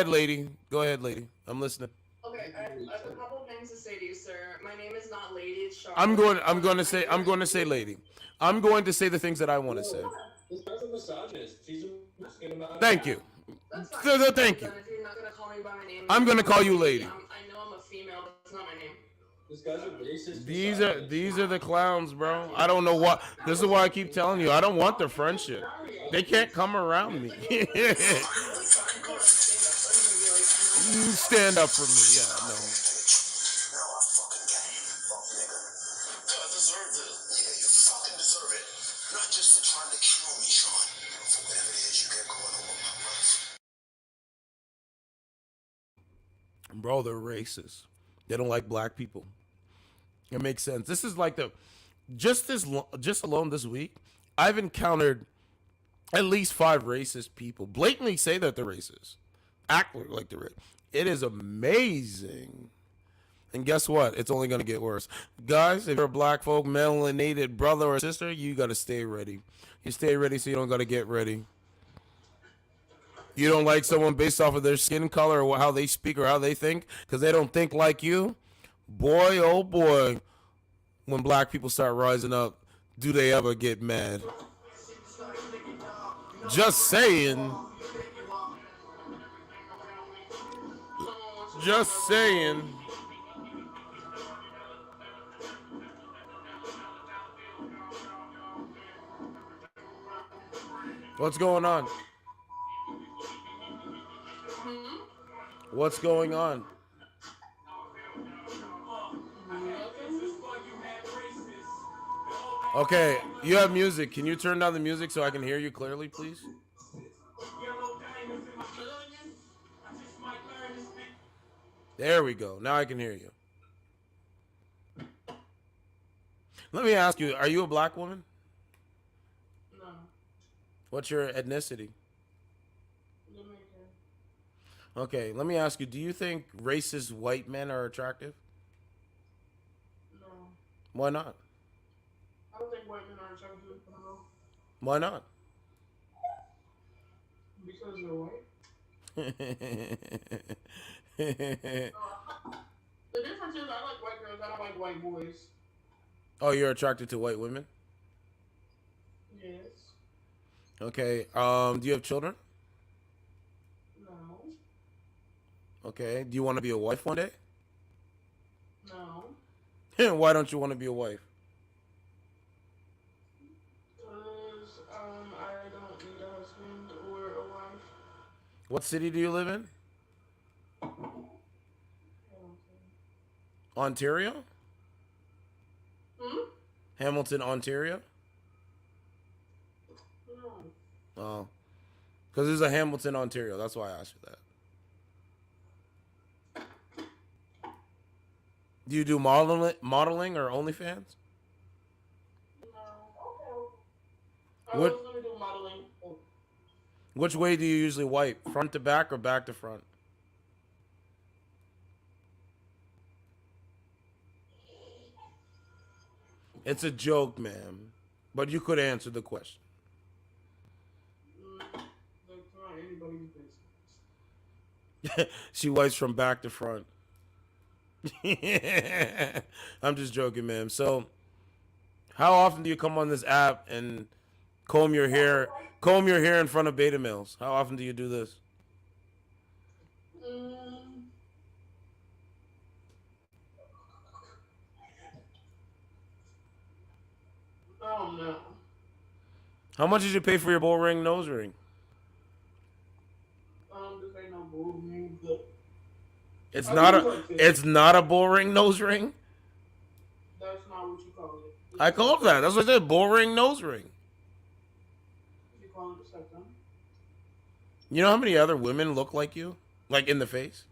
Speaker 1: lady. Go ahead, lady. I'm listening.
Speaker 9: Okay, I have a couple things to say to you, sir. My name is not Lady, it's Charlotte.
Speaker 1: I'm going to say lady. I'm going to say the things that I want to say.
Speaker 15: This guy's a misogynist. He's
Speaker 1: Thank you.
Speaker 9: That's fine.
Speaker 1: Thank you.
Speaker 9: If you're not gonna call me by my name,
Speaker 1: I'm gonna call you lady.
Speaker 9: I know I'm a female, but it's not my name.
Speaker 15: This guy's a racist.
Speaker 1: These are the clowns, bro. I don't know what. This is why I keep telling you. I don't want their friendship. They can't come around me. You stand up for me. Yeah, no. Bro, they're racist. They don't like black people. It makes sense. This is like just alone this week, I've encountered at least 5 racist people blatantly say that they're racist, act like they're racist. It is amazing. And guess what? It's only going to get worse. Guys, if you're a black folk, melanated brother or sister, you got to stay ready. You stay ready so you don't got to get ready. You don't like someone based off of their skin color or how they speak or how they think because they don't think like you. Boy, oh boy, when black people start rising up, do they ever get mad? Just saying. Just saying. What's going on? What's going on? Okay, you have music. Can you turn down the music so I can hear you clearly, please? There we go. Now I can hear you. Let me ask you, are you a black woman?
Speaker 9: No.
Speaker 1: What's your ethnicity?
Speaker 9: Dominican.
Speaker 1: Okay, let me ask you, do you think racist white men are attractive?
Speaker 9: No.
Speaker 1: Why not?
Speaker 9: I don't think white men are attractive. I don't know.
Speaker 1: Why not?
Speaker 9: Because they're white. The difference is I like white girls, I don't like white boys.
Speaker 1: Oh, you're attracted to white women?
Speaker 9: Yes.
Speaker 1: Okay, do you have children?
Speaker 9: No.
Speaker 1: Okay, do you want to be a wife one day?
Speaker 9: No.
Speaker 1: Why don't you want to be a wife?
Speaker 9: Because I don't need a husband or a wife.
Speaker 1: What city do you live in? Ontario?
Speaker 9: Hmm?
Speaker 1: Hamilton, Ontario?
Speaker 9: No.
Speaker 1: Oh. Because there's a Hamilton, Ontario. That's why I asked you that. Do you do modeling or OnlyFans?
Speaker 9: No. I
Speaker 1: What?
Speaker 9: was going to do modeling.
Speaker 1: Which way do you usually wipe? Front to back or back to front? It's a joke, ma'am. But you could answer the question.
Speaker 9: That's not anybody's business.
Speaker 1: She wipes from back to front. I'm just joking, ma'am. So, how often do you come on this app and comb your hair in front of beta males? How often do you do this?
Speaker 9: Oh no.
Speaker 1: How much did you pay for your bull ring nose ring?
Speaker 9: This ain't no bull ring, but
Speaker 1: It's not a bull ring nose ring.
Speaker 9: that's not what you call it.
Speaker 1: I called that. That's what I said. Bull ring nose ring.
Speaker 9: You call it a septum.
Speaker 1: You know how many other women look like you? Like in the face?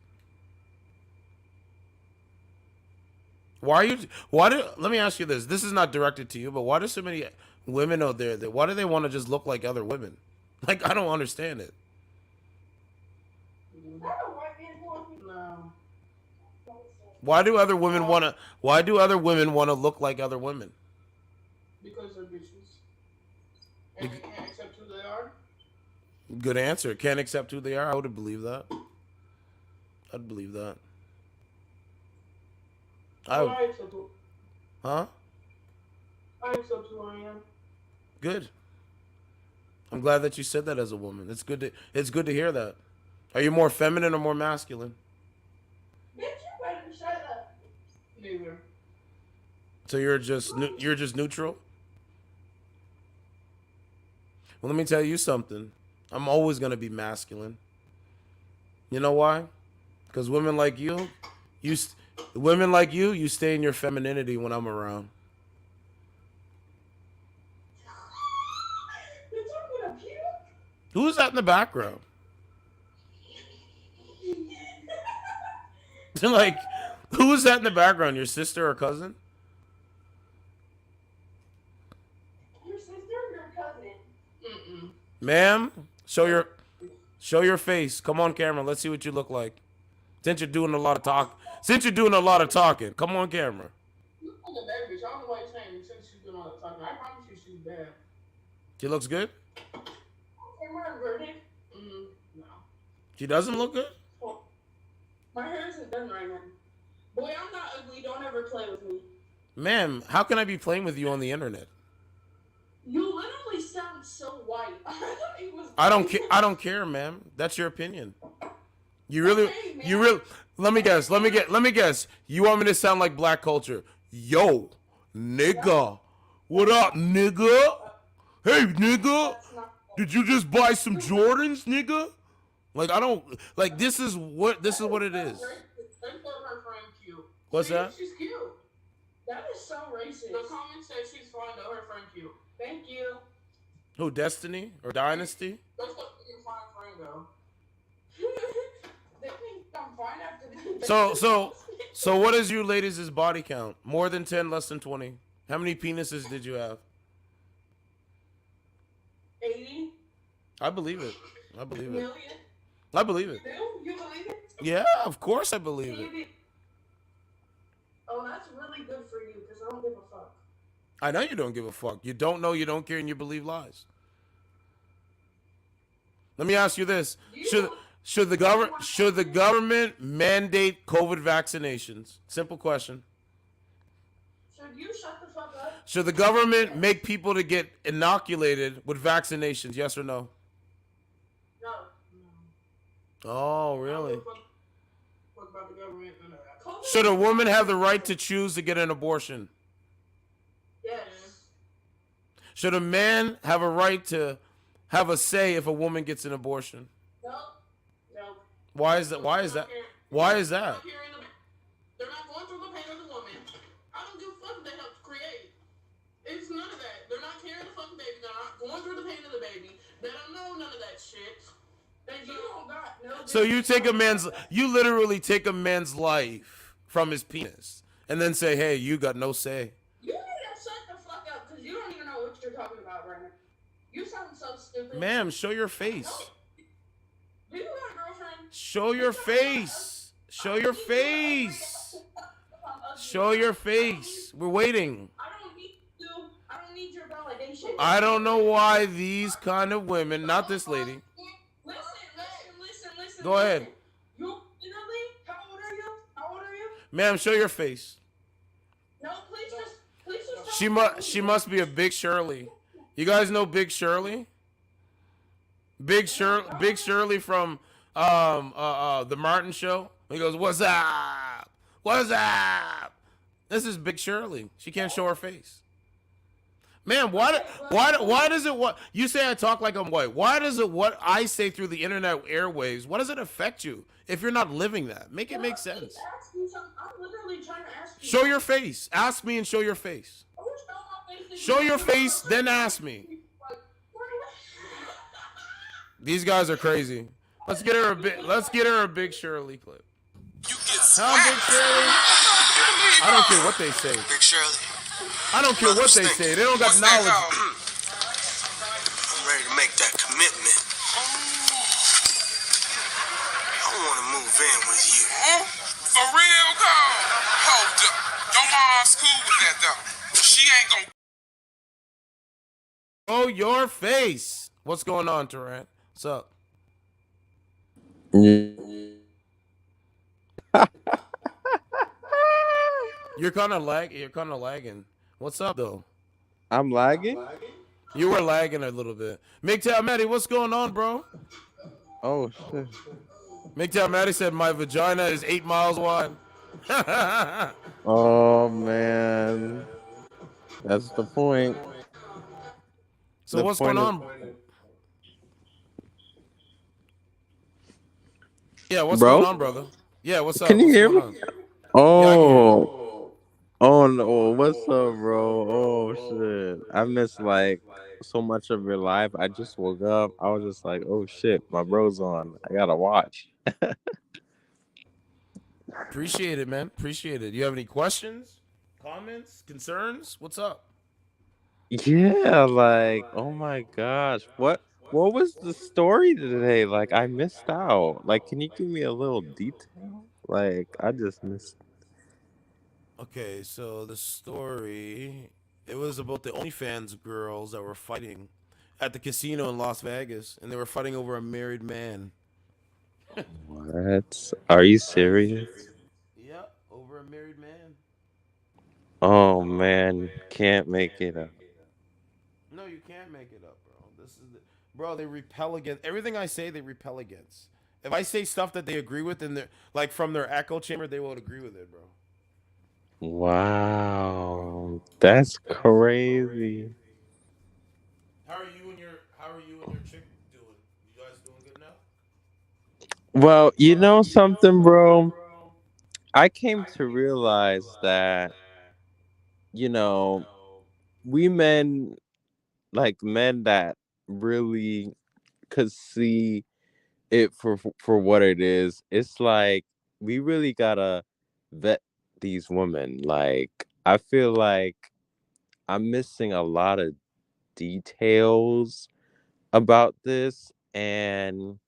Speaker 1: Let me ask you this. This is not directed to you, but why do so many women out there why do they want to just look like other women? Like, I don't understand it.
Speaker 9: No.
Speaker 1: Why do other women want to look like other women?
Speaker 9: Because they're bitches. And they can't accept who they are?
Speaker 1: Good answer. Can't accept who they are. I would believe that. I'd believe that.
Speaker 9: I accept who.
Speaker 1: Huh?
Speaker 9: I accept who I am.
Speaker 1: Good. I'm glad that you said that as a woman. It's good to hear that. Are you more feminine or more masculine?
Speaker 9: Bitch, you better shut up. Neither.
Speaker 1: So you're just neutral? Well, let me tell you something. I'm always going to be masculine. You know why? Because women like you stay in your femininity when I'm around. Who's that in the background? Like, who is that in the background? Your sister or cousin?
Speaker 9: Your sister or your cousin? Mm-mm.
Speaker 1: Ma'am, show your face. Come on camera. Let's see what you look like. Since you're doing a lot of talking, come on camera.
Speaker 9: You look like a bad bitch. I don't know why you're saying since she's doing all that talking. I promise you she's bad.
Speaker 1: She looks good?
Speaker 9: Am I inverted? No.
Speaker 1: She doesn't look good?
Speaker 9: My hair isn't done right now. Boy, I'm not ugly. Don't ever play with me.
Speaker 1: Ma'am, how can I be playing with you on the internet?
Speaker 9: You literally sound so white. I thought it was.
Speaker 1: I don't care, ma'am. That's your opinion. You really. Let me guess. You want me to sound like Black Culture? Yo, nigga. What up, nigga? Hey, nigga. Did you just buy some Jordans, nigga? Like, I don't like. This is what it is.
Speaker 9: They thought her friend cute.
Speaker 1: What's that?
Speaker 9: She's cute. That is so racist. The comment said she's fine though. Her friend cute. Thank you.
Speaker 1: Who, Destiny or Dynasty?
Speaker 9: That's what you find friend though. They think I'm fine after this.
Speaker 1: So what is your ladies' body count? More than 10, less than 20? How many penises did you have?
Speaker 9: 80
Speaker 1: I believe it. I believe it.
Speaker 9: million.
Speaker 1: I believe it.
Speaker 9: You believe it?
Speaker 1: Yeah, of course I believe it.
Speaker 9: Oh, that's really good for you because I don't give a fuck.
Speaker 1: I know you don't give a fuck. You don't know, you don't care, and you believe lies. Let me ask you this: should the government mandate COVID vaccinations? Simple question.
Speaker 9: Should you shut the fuck up?
Speaker 1: Should the government make people to get inoculated with vaccinations? Yes or no?
Speaker 9: No.
Speaker 1: Oh, really?
Speaker 9: What about the government?
Speaker 1: Should a woman have the right to choose to get an abortion?
Speaker 9: Yes.
Speaker 1: Should a man have a right to have a say if a woman gets an abortion?
Speaker 9: No. No.
Speaker 1: Why is that? Why is that? Why is that?
Speaker 9: They're not going through the pain of the woman. I don't give a fuck if they help create. It's none of that. They're not carrying the fucking baby. They're not going through the pain of the baby. They don't know none of that shit. You don't got no.
Speaker 1: So you literally take a man's life from his penis and then say, hey, you got no say.
Speaker 9: You need to shut the fuck up because you don't even know what you're talking about right now. You sound so stupid.
Speaker 1: Ma'am, show your face.
Speaker 9: Do you got a girlfriend?
Speaker 1: Show your face. Show your face. Show your face. We're waiting.
Speaker 9: I don't need your validation.
Speaker 1: I don't know why these kind of women, not this lady.
Speaker 9: Listen.
Speaker 1: Go ahead.
Speaker 9: You literally? How old are you?
Speaker 1: Ma'am, show your face.
Speaker 9: No, please just.
Speaker 1: She must be a Big Shirley. You guys know Big Shirley? Big Shirley from the Martin Show. He goes, "What's up? What's up?" This is Big Shirley. She can't show her face. Man, why does it what you say I talk like I'm white? Why does it what I say through the internet airwaves? What does it affect you if you're not living that? Make it make sense.
Speaker 9: I'm literally trying to ask you.
Speaker 1: Show your face. Ask me and show your face. Show your face, then ask me. These guys are crazy. Let's get her a Big Shirley clip. Huh, Big Shirley? I don't care what they say.
Speaker 22: Big Shirley.
Speaker 1: I don't care what they say. They don't got knowledge.
Speaker 22: I'm ready to make that commitment. I want to move in with you.
Speaker 6: For real, girl? Hold up. Your mom's cool with that, though. She ain't gonna...
Speaker 1: Oh, your face. What's going on, Tarant? What's up? You're kind of lagging. What's up, though?
Speaker 14: I'm lagging?
Speaker 1: You were lagging a little bit. MGTOW Matty, what's going on, bro?
Speaker 14: Oh, shit.
Speaker 1: MGTOW Matty said my vagina is 8 miles wide.
Speaker 14: Oh, man. That's the point.
Speaker 1: So what's going on? Yeah, what's going on, brother? Yeah, what's up?
Speaker 14: Can you hear me? Oh.
Speaker 1: Yeah,
Speaker 14: Oh no, what's up, bro? Oh shit. I missed like so much of your live. I just woke up. I was just like, oh shit, my bro's on. I gotta watch.
Speaker 1: Appreciate it, man. Appreciate it. You have any questions, comments, concerns? What's up?
Speaker 14: Yeah, like, oh my gosh. What was the story today? Like I missed out. Like, can you give me a little detail? Like, I just missed.
Speaker 1: Okay, so the story, it was about the ONLYFANS girls that were fighting at the casino in Las Vegas, and they were fighting over a married man.
Speaker 14: What? Are you serious?
Speaker 1: Yeah, over a married man.
Speaker 14: Oh man, can't make it up.
Speaker 1: No, you can't make it up, bro. Bro, they repel against everything I say. They repel against. If I say stuff that they agree with, and like from their echo chamber, they won't agree with it, bro.
Speaker 14: Wow, that's crazy.
Speaker 1: How are you and your chick doing? You guys doing good now?
Speaker 14: Well, you know something, bro? I came to realize that, we men, like men that really could see it for what it is, it's like we really gotta vet these women. Like, I feel like I'm missing a lot of details about this, and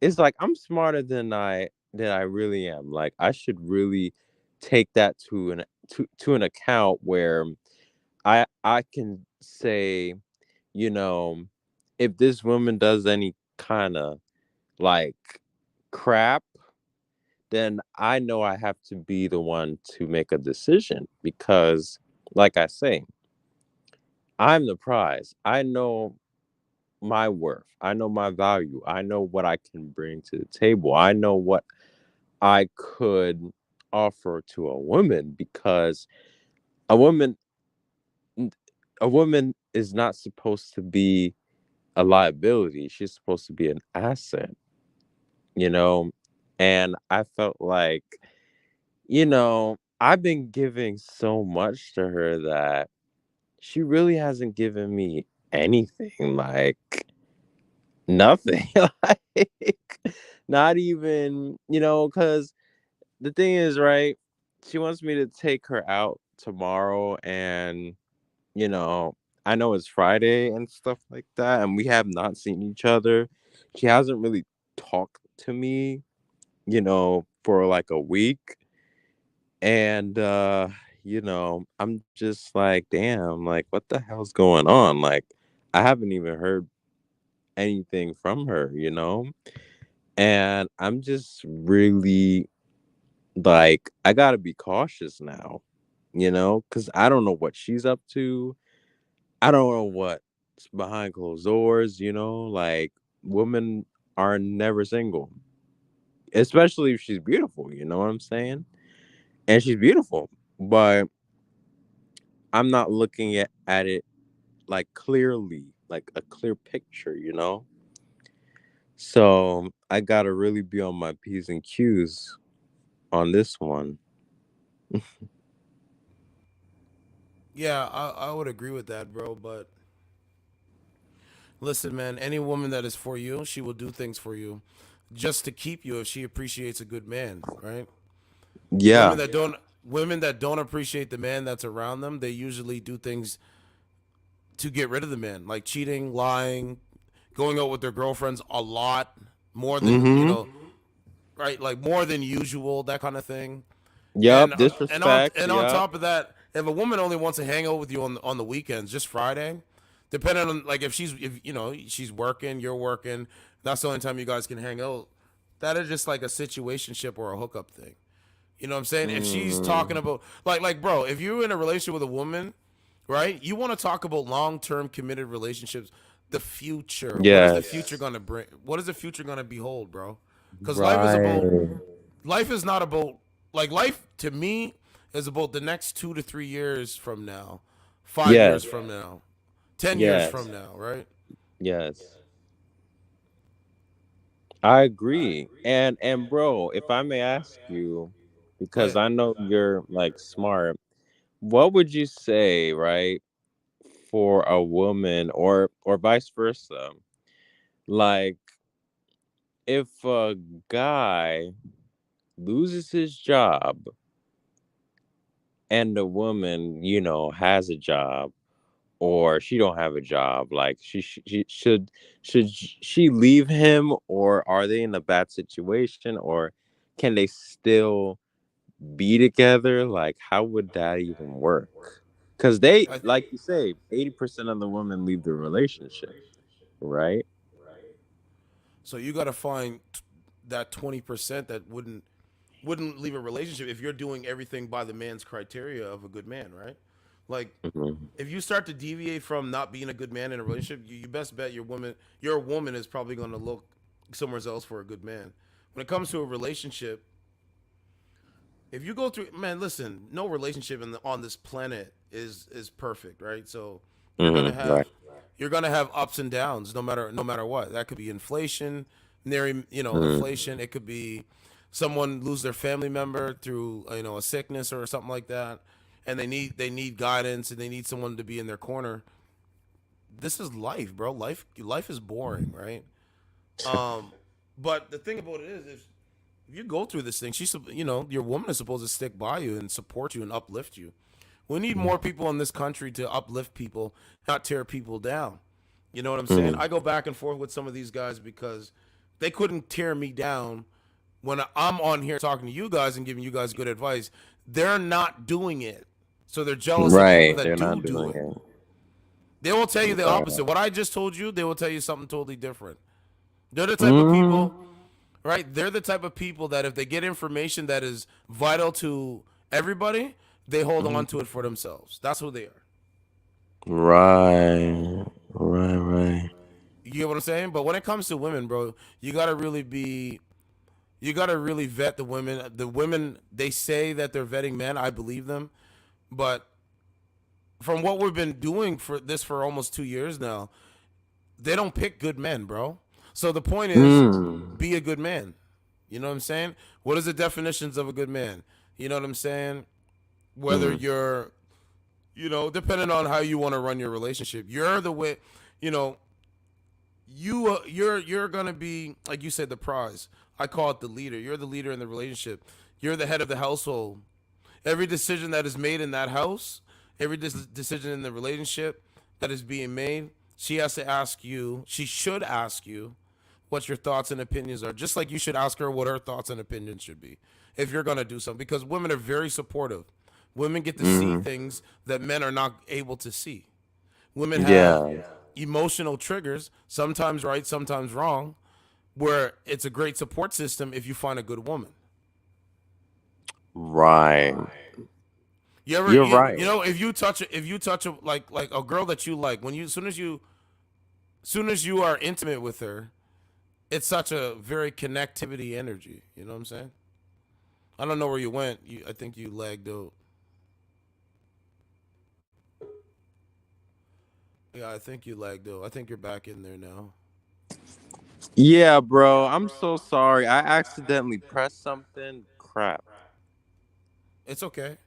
Speaker 14: it's like I'm smarter than I really am. Like I should really take that to an account where I can say, you know, if this woman does any kind of like crap, then I know I have to be the one to make a decision because, like I say, I'm the prize. I know my worth. I know my value. I know what I can bring to the table. I know what I could offer to a woman because a woman a woman is not supposed to be a liability. She's supposed to be an asset, you know? And I felt like, I've been giving so much to her that she really hasn't given me anything, like nothing. Like not even, cuz the thing is, right? She wants me to take her out tomorrow and, you know, I know it's Friday and stuff like that and we have not seen each other. She hasn't really talked to me, for like a week and I'm just like, damn, like what the hell's going on? Like I haven't even heard anything from her, And I'm just really like I got to be cautious now, cuz I don't know what she's up to. I don't know what's behind closed doors, like women are never single, especially if she's beautiful, you know what I'm saying? And she's beautiful, but I'm not looking at it like clearly, like a clear picture, So I gotta really be on my P's and Q's on this one.
Speaker 1: Yeah, I would agree with that, bro. But listen, man, any woman that is for you, she will do things for you just to keep you if she appreciates a good man, right?
Speaker 14: Yeah.
Speaker 1: Women that don't appreciate the man that's around them, they usually do things to get rid of the man, like cheating, lying, going out with their girlfriends a lot, more than,
Speaker 14: Mm-hmm.
Speaker 1: right? Like more than usual, that kind of thing.
Speaker 14: Yup. Disrespect.
Speaker 1: And on
Speaker 14: Yup.
Speaker 1: top of that, if a woman only wants to hang out with you on the weekends, just Friday, depending on like if she's working, you're working, that's the only time you guys can hang out. That is just like a situationship or a hookup thing. You know what I'm saying? If she's talking
Speaker 14: Mm.
Speaker 1: about like bro, if you're in a relationship with a woman, right? You want to talk about long-term committed relationships, the future. What is the future
Speaker 14: Yes.
Speaker 1: going to bring? What is the future going to behold, bro? Cuz
Speaker 14: Right.
Speaker 1: life is not about like life to me is about the next 2 to 3 years from now, 5 years
Speaker 14: Yes.
Speaker 1: from now, 10 years
Speaker 14: Yes.
Speaker 1: from now, right?
Speaker 14: Yes. I agree. And bro, if I may ask you,
Speaker 1: Go
Speaker 14: because
Speaker 1: ahead.
Speaker 14: I know you're like smart, what would you say, right, for a woman or vice versa? Like if a guy loses his job and the woman, has a job or she don't have a job, like she leave him or are they in a bad situation or can they still be together? Like how would that even work? Because they,
Speaker 1: I,
Speaker 14: like you say, 80% of the women leave the relationship, right?
Speaker 1: so you got to find that 20% that wouldn't leave a relationship if you're doing everything by the man's criteria of a good man, right? Like
Speaker 14: Mhm.
Speaker 1: if you start to deviate from not being a good man in a relationship, you best bet your woman is probably going to look somewhere else for a good man. When it comes to a relationship, if you go through, man, listen, no relationship on this planet is perfect, right? So you're gonna
Speaker 14: Right.
Speaker 1: have you're gonna have ups and downs, no matter what. That could be inflation,
Speaker 14: Mm.
Speaker 1: inflation. It could be someone lose their family member through a sickness or something like that, and they need guidance and they need someone to be in their corner. This is life, bro. Life is boring, right? Um, but the thing about it is, if you go through this thing, your woman is supposed to stick by you and support you and uplift you, We need more people in this country to uplift people, not tear people down. You know what I'm
Speaker 14: Mm.
Speaker 1: saying? I go back and forth with some of these guys because they couldn't tear me down when I'm on here talking to you guys and giving you guys good advice. They're not doing it. So they're jealous of people
Speaker 14: Right.
Speaker 1: that
Speaker 14: They're
Speaker 1: do
Speaker 14: not
Speaker 1: do
Speaker 14: doing
Speaker 1: it.
Speaker 14: it.
Speaker 1: They will tell you the
Speaker 14: Right.
Speaker 1: opposite. What I just told you, they will tell you something totally different. They're the type of
Speaker 14: Mhm.
Speaker 1: people, right? They're the type of people that if they get information that is vital to everybody, they hold
Speaker 14: Mhm.
Speaker 1: on to it for themselves. That's who they are.
Speaker 14: Right. Right.
Speaker 1: You get what I'm saying? But when it comes to women, bro, you gotta really vet the women. The women, they say that they're vetting men. I believe them, but from what we've been doing for almost 2 years now, they don't pick good men, bro. So the point is,
Speaker 14: Mm.
Speaker 1: be a good man. You know what I'm saying? What is the definitions of a good man? You know what I'm saying? Whether
Speaker 14: Mm.
Speaker 1: you're, depending on how you want to run your relationship, you're the way, you know, you're gonna be, like you said, the prize. I call it the leader. You're the leader in the relationship. You're the head of the household. Every decision that is made in that house, every decision in the relationship that is being made, she has to ask you. She should ask you what your thoughts and opinions are. Just like you should ask her what her thoughts and opinions should be if you're gonna do something. Because women are very supportive. Women get to see
Speaker 14: Mhm.
Speaker 1: things that men are not able to see. Women have
Speaker 14: Yeah.
Speaker 1: emotional triggers, sometimes right, sometimes wrong, where it's a great support system if you find a good woman.
Speaker 14: Right.
Speaker 1: You ever,
Speaker 14: You're right.
Speaker 1: if you touch like a girl that you like, when you, soon as you are intimate with her, it's such a very connectivity energy. You know what I'm saying? I don't know where you went. I think you lagged out. Yeah, I think you lagged out. I think you're back in there now.
Speaker 14: Yeah, bro. I'm so sorry. I accidentally pressed something. Crap.
Speaker 1: It's okay.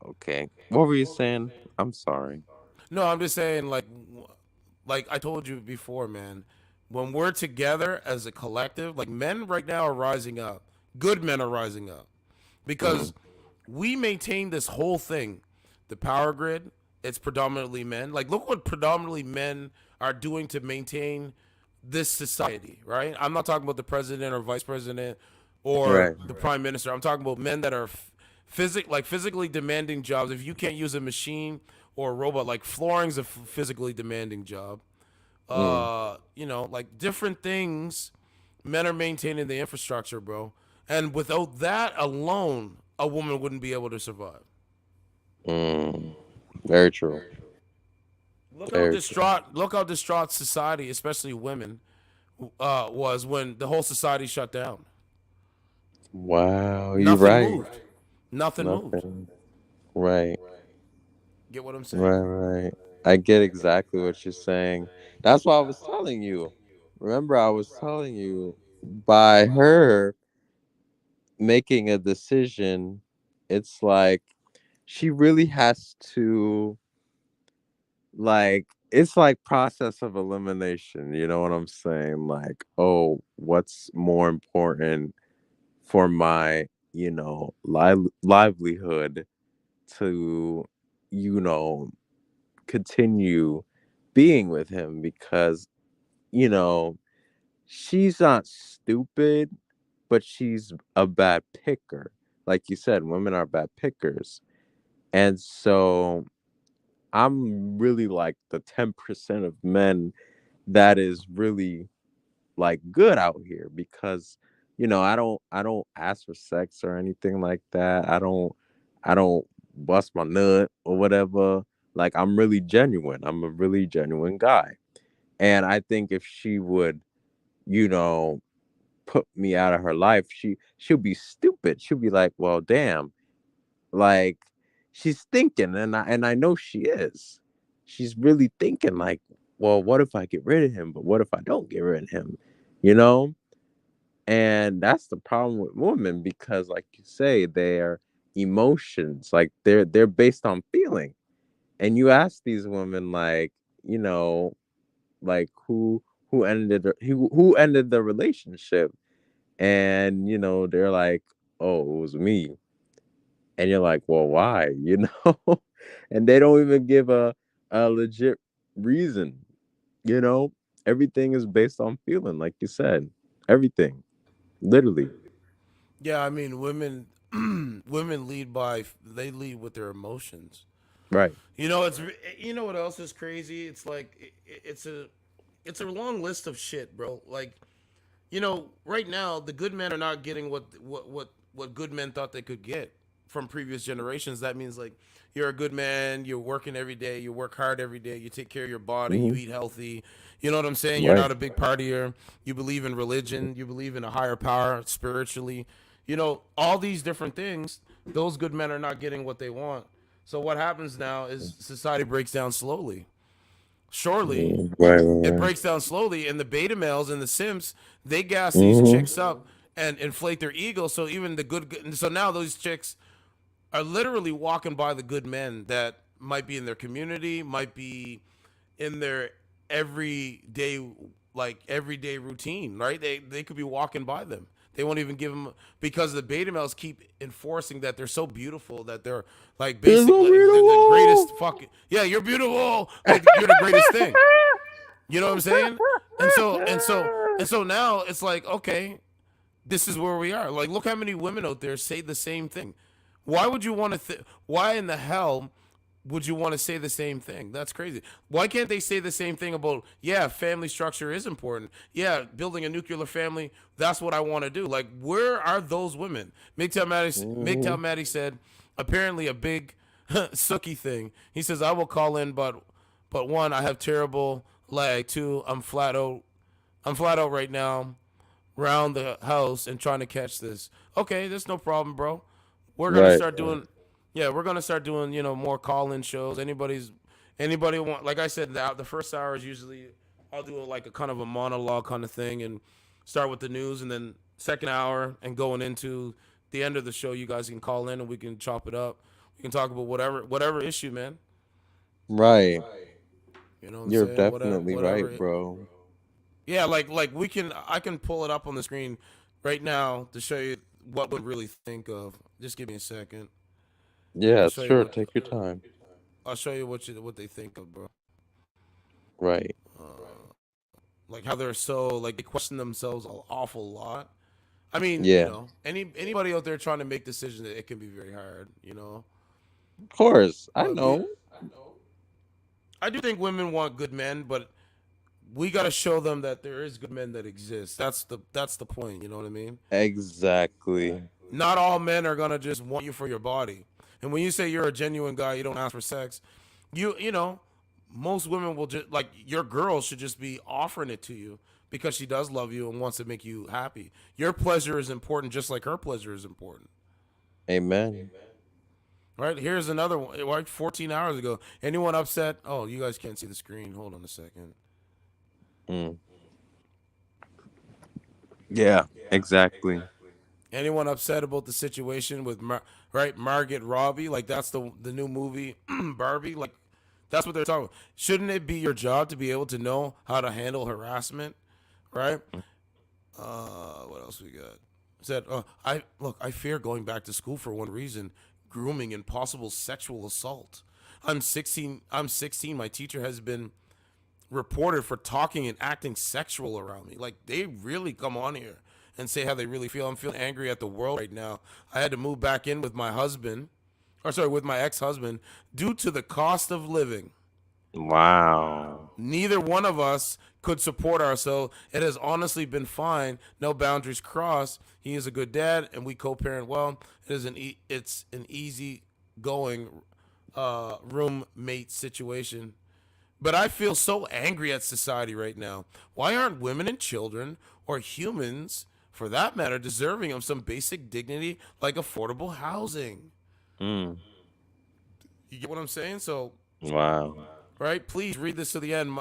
Speaker 14: Okay. What were you saying? I'm sorry.
Speaker 1: No, I'm just saying, like I told you before, man. When we're together as a collective, like men right now are rising up. Good men are rising up because
Speaker 14: Mhm.
Speaker 1: we maintain this whole thing. The power grid, it's predominantly men. Like, look what predominantly men are doing to maintain this society, right? I'm not talking about the president or vice president or
Speaker 14: Right.
Speaker 1: the prime minister. I'm talking about men that are physically demanding jobs. If you can't use a machine or a robot, like flooring's a physically demanding job.
Speaker 14: Mm.
Speaker 1: Like different things, men are maintaining the infrastructure, bro. And without that alone, a woman wouldn't be able to survive.
Speaker 14: Mm. Very true. Very true.
Speaker 1: Look how distraught society, especially women, was when the whole society shut down.
Speaker 14: Wow, you're
Speaker 1: Nothing
Speaker 14: right.
Speaker 1: moved. Nothing moved.
Speaker 14: Nothing. Right.
Speaker 1: Get what I'm saying?
Speaker 14: Right. I get exactly what you're saying. That's why I was telling you. Remember, I was telling you by her making a decision, it's like she really has to, like, it's like process of elimination. You know what I'm saying? Like, oh, what's more important for my, livelihood to, you know, continue being with him because, you know, she's not stupid, but she's a bad picker. Like you said, women are bad pickers. And so I'm really like the 10% of men that is really like good out here because I don't ask for sex or anything like that. I don't bust my nut or whatever. Like I'm really genuine. I'm a really genuine guy. And I think if she would, you know, put me out of her life, she'll be stupid. She'll be like, "Well, damn." Like she's thinking and I know she is. She's really thinking like, "Well, what if I get rid of him? But what if I don't get rid of him?" You know? And that's the problem with women because like you say, their emotions, like they're based on feeling. And you ask these women like, you know, like who ended the relationship, and they're like, oh, it was me. And you're like, well, why? You know? And they don't even give a legit reason. You know? Everything is based on feeling, like you said. Everything. Literally.
Speaker 1: Yeah, I mean, women women lead with their emotions.
Speaker 14: Right.
Speaker 1: You know, you know what else is crazy? It's like it's a long list of shit, bro. Like, you know, right now the good men are not getting what good men thought they could get from previous generations. That means like you're a good man, you're working every day, you work hard every day, you take care of your body, you
Speaker 14: Hmm.
Speaker 1: eat healthy. You know what I'm saying? You're
Speaker 14: Right.
Speaker 1: not a big partier. You believe in religion, you believe in a higher power spiritually. You know, all these different things, those good men are not getting what they want. So what happens now is society breaks down slowly. Surely
Speaker 14: Right,
Speaker 1: it
Speaker 14: right,
Speaker 1: breaks down slowly, and the beta males and the simps, they gas these
Speaker 14: right.
Speaker 1: chicks up and inflate their ego. So even the so now those chicks are literally walking by the good men that might be in their community, might be in their everyday everyday routine, right? They could be walking by them. They won't even give them because the beta males keep enforcing that they're so beautiful that they're like
Speaker 14: It's so
Speaker 1: basically the greatest
Speaker 14: beautiful.
Speaker 1: fucking yeah, you're beautiful, like you're the greatest thing. You know what I'm saying? And so now it's like, okay, this is where we are. Like, look how many women out there say the same thing. Why would you want to? Why in the hell would you want to say the same thing? That's crazy. Why can't they say the same thing about, yeah, family structure is important. Yeah, building a nuclear family, that's what I want to do. Like, where are those women? MGTOW Maddie said, apparently a big Sookie thing. He says, I will call in, but one, I have terrible lag. Two, I'm flat out right now around the house and trying to catch this. Okay, there's no problem, bro. We're gonna
Speaker 14: Right.
Speaker 1: start doing, yeah, we're gonna start doing, more call-in shows. Anybody want? Like I said, the first hour is usually I'll do like a kind of a monologue kind of thing and start with the news, and then second hour and going into the end of the show, you guys can call in and we can chop it up. We can talk about whatever issue, man.
Speaker 14: Right.
Speaker 1: You know what I'm
Speaker 14: You're
Speaker 1: saying?
Speaker 14: definitely right, bro.
Speaker 1: Yeah, like I can pull it up on the screen right now to show you what would really think of. Just give me a second. I'll
Speaker 14: Yeah,
Speaker 1: show you
Speaker 14: sure.
Speaker 1: what
Speaker 14: Take your time.
Speaker 1: what they think of, bro.
Speaker 14: Right.
Speaker 1: Like how they're so like they question themselves an awful lot. I mean,
Speaker 14: Yeah.
Speaker 1: anybody out there trying to make decisions, it can be very hard,
Speaker 14: Of course. I
Speaker 1: But
Speaker 14: know.
Speaker 1: I do think women want good men, but we got to show them that there is good men that exist. That's the point. You know what I mean?
Speaker 14: Exactly.
Speaker 1: Not all men are gonna just want you for your body. And when you say you're a genuine guy, you don't ask for sex. Most women will just like your girl should just be offering it to you because she does love you and wants to make you happy. Your pleasure is important, just like her pleasure is important.
Speaker 14: Amen.
Speaker 1: Right? Here's another one. Like 14 hours ago. Anyone upset? Oh, you guys can't see the screen. Hold on a second.
Speaker 14: Mm. Yeah, exactly.
Speaker 1: Anyone upset about the situation with Margot Robbie? Like that's the new movie Barbie. Like that's what they're talking about. Shouldn't it be your job to be able to know how to handle harassment? Right? What else we got? Said, I fear going back to school for one reason: grooming and possible sexual assault. I'm 16. My teacher has been reported for talking and acting sexual around me. Like they really come on here and say how they really feel. I'm feeling angry at the world right now. I had to move back in with my with my ex-husband due to the cost of living.
Speaker 14: Wow.
Speaker 1: Neither one of us could support ourselves. It has honestly been fine. No boundaries crossed. He is a good dad, and we co-parent well. It's an easy going roommate situation. But I feel so angry at society right now. Why aren't women and children, or humans, for that matter, deserving of some basic dignity like affordable housing?
Speaker 14: Mm.
Speaker 1: You get what I'm saying? So,
Speaker 14: Wow.
Speaker 1: right? Please read this to the end.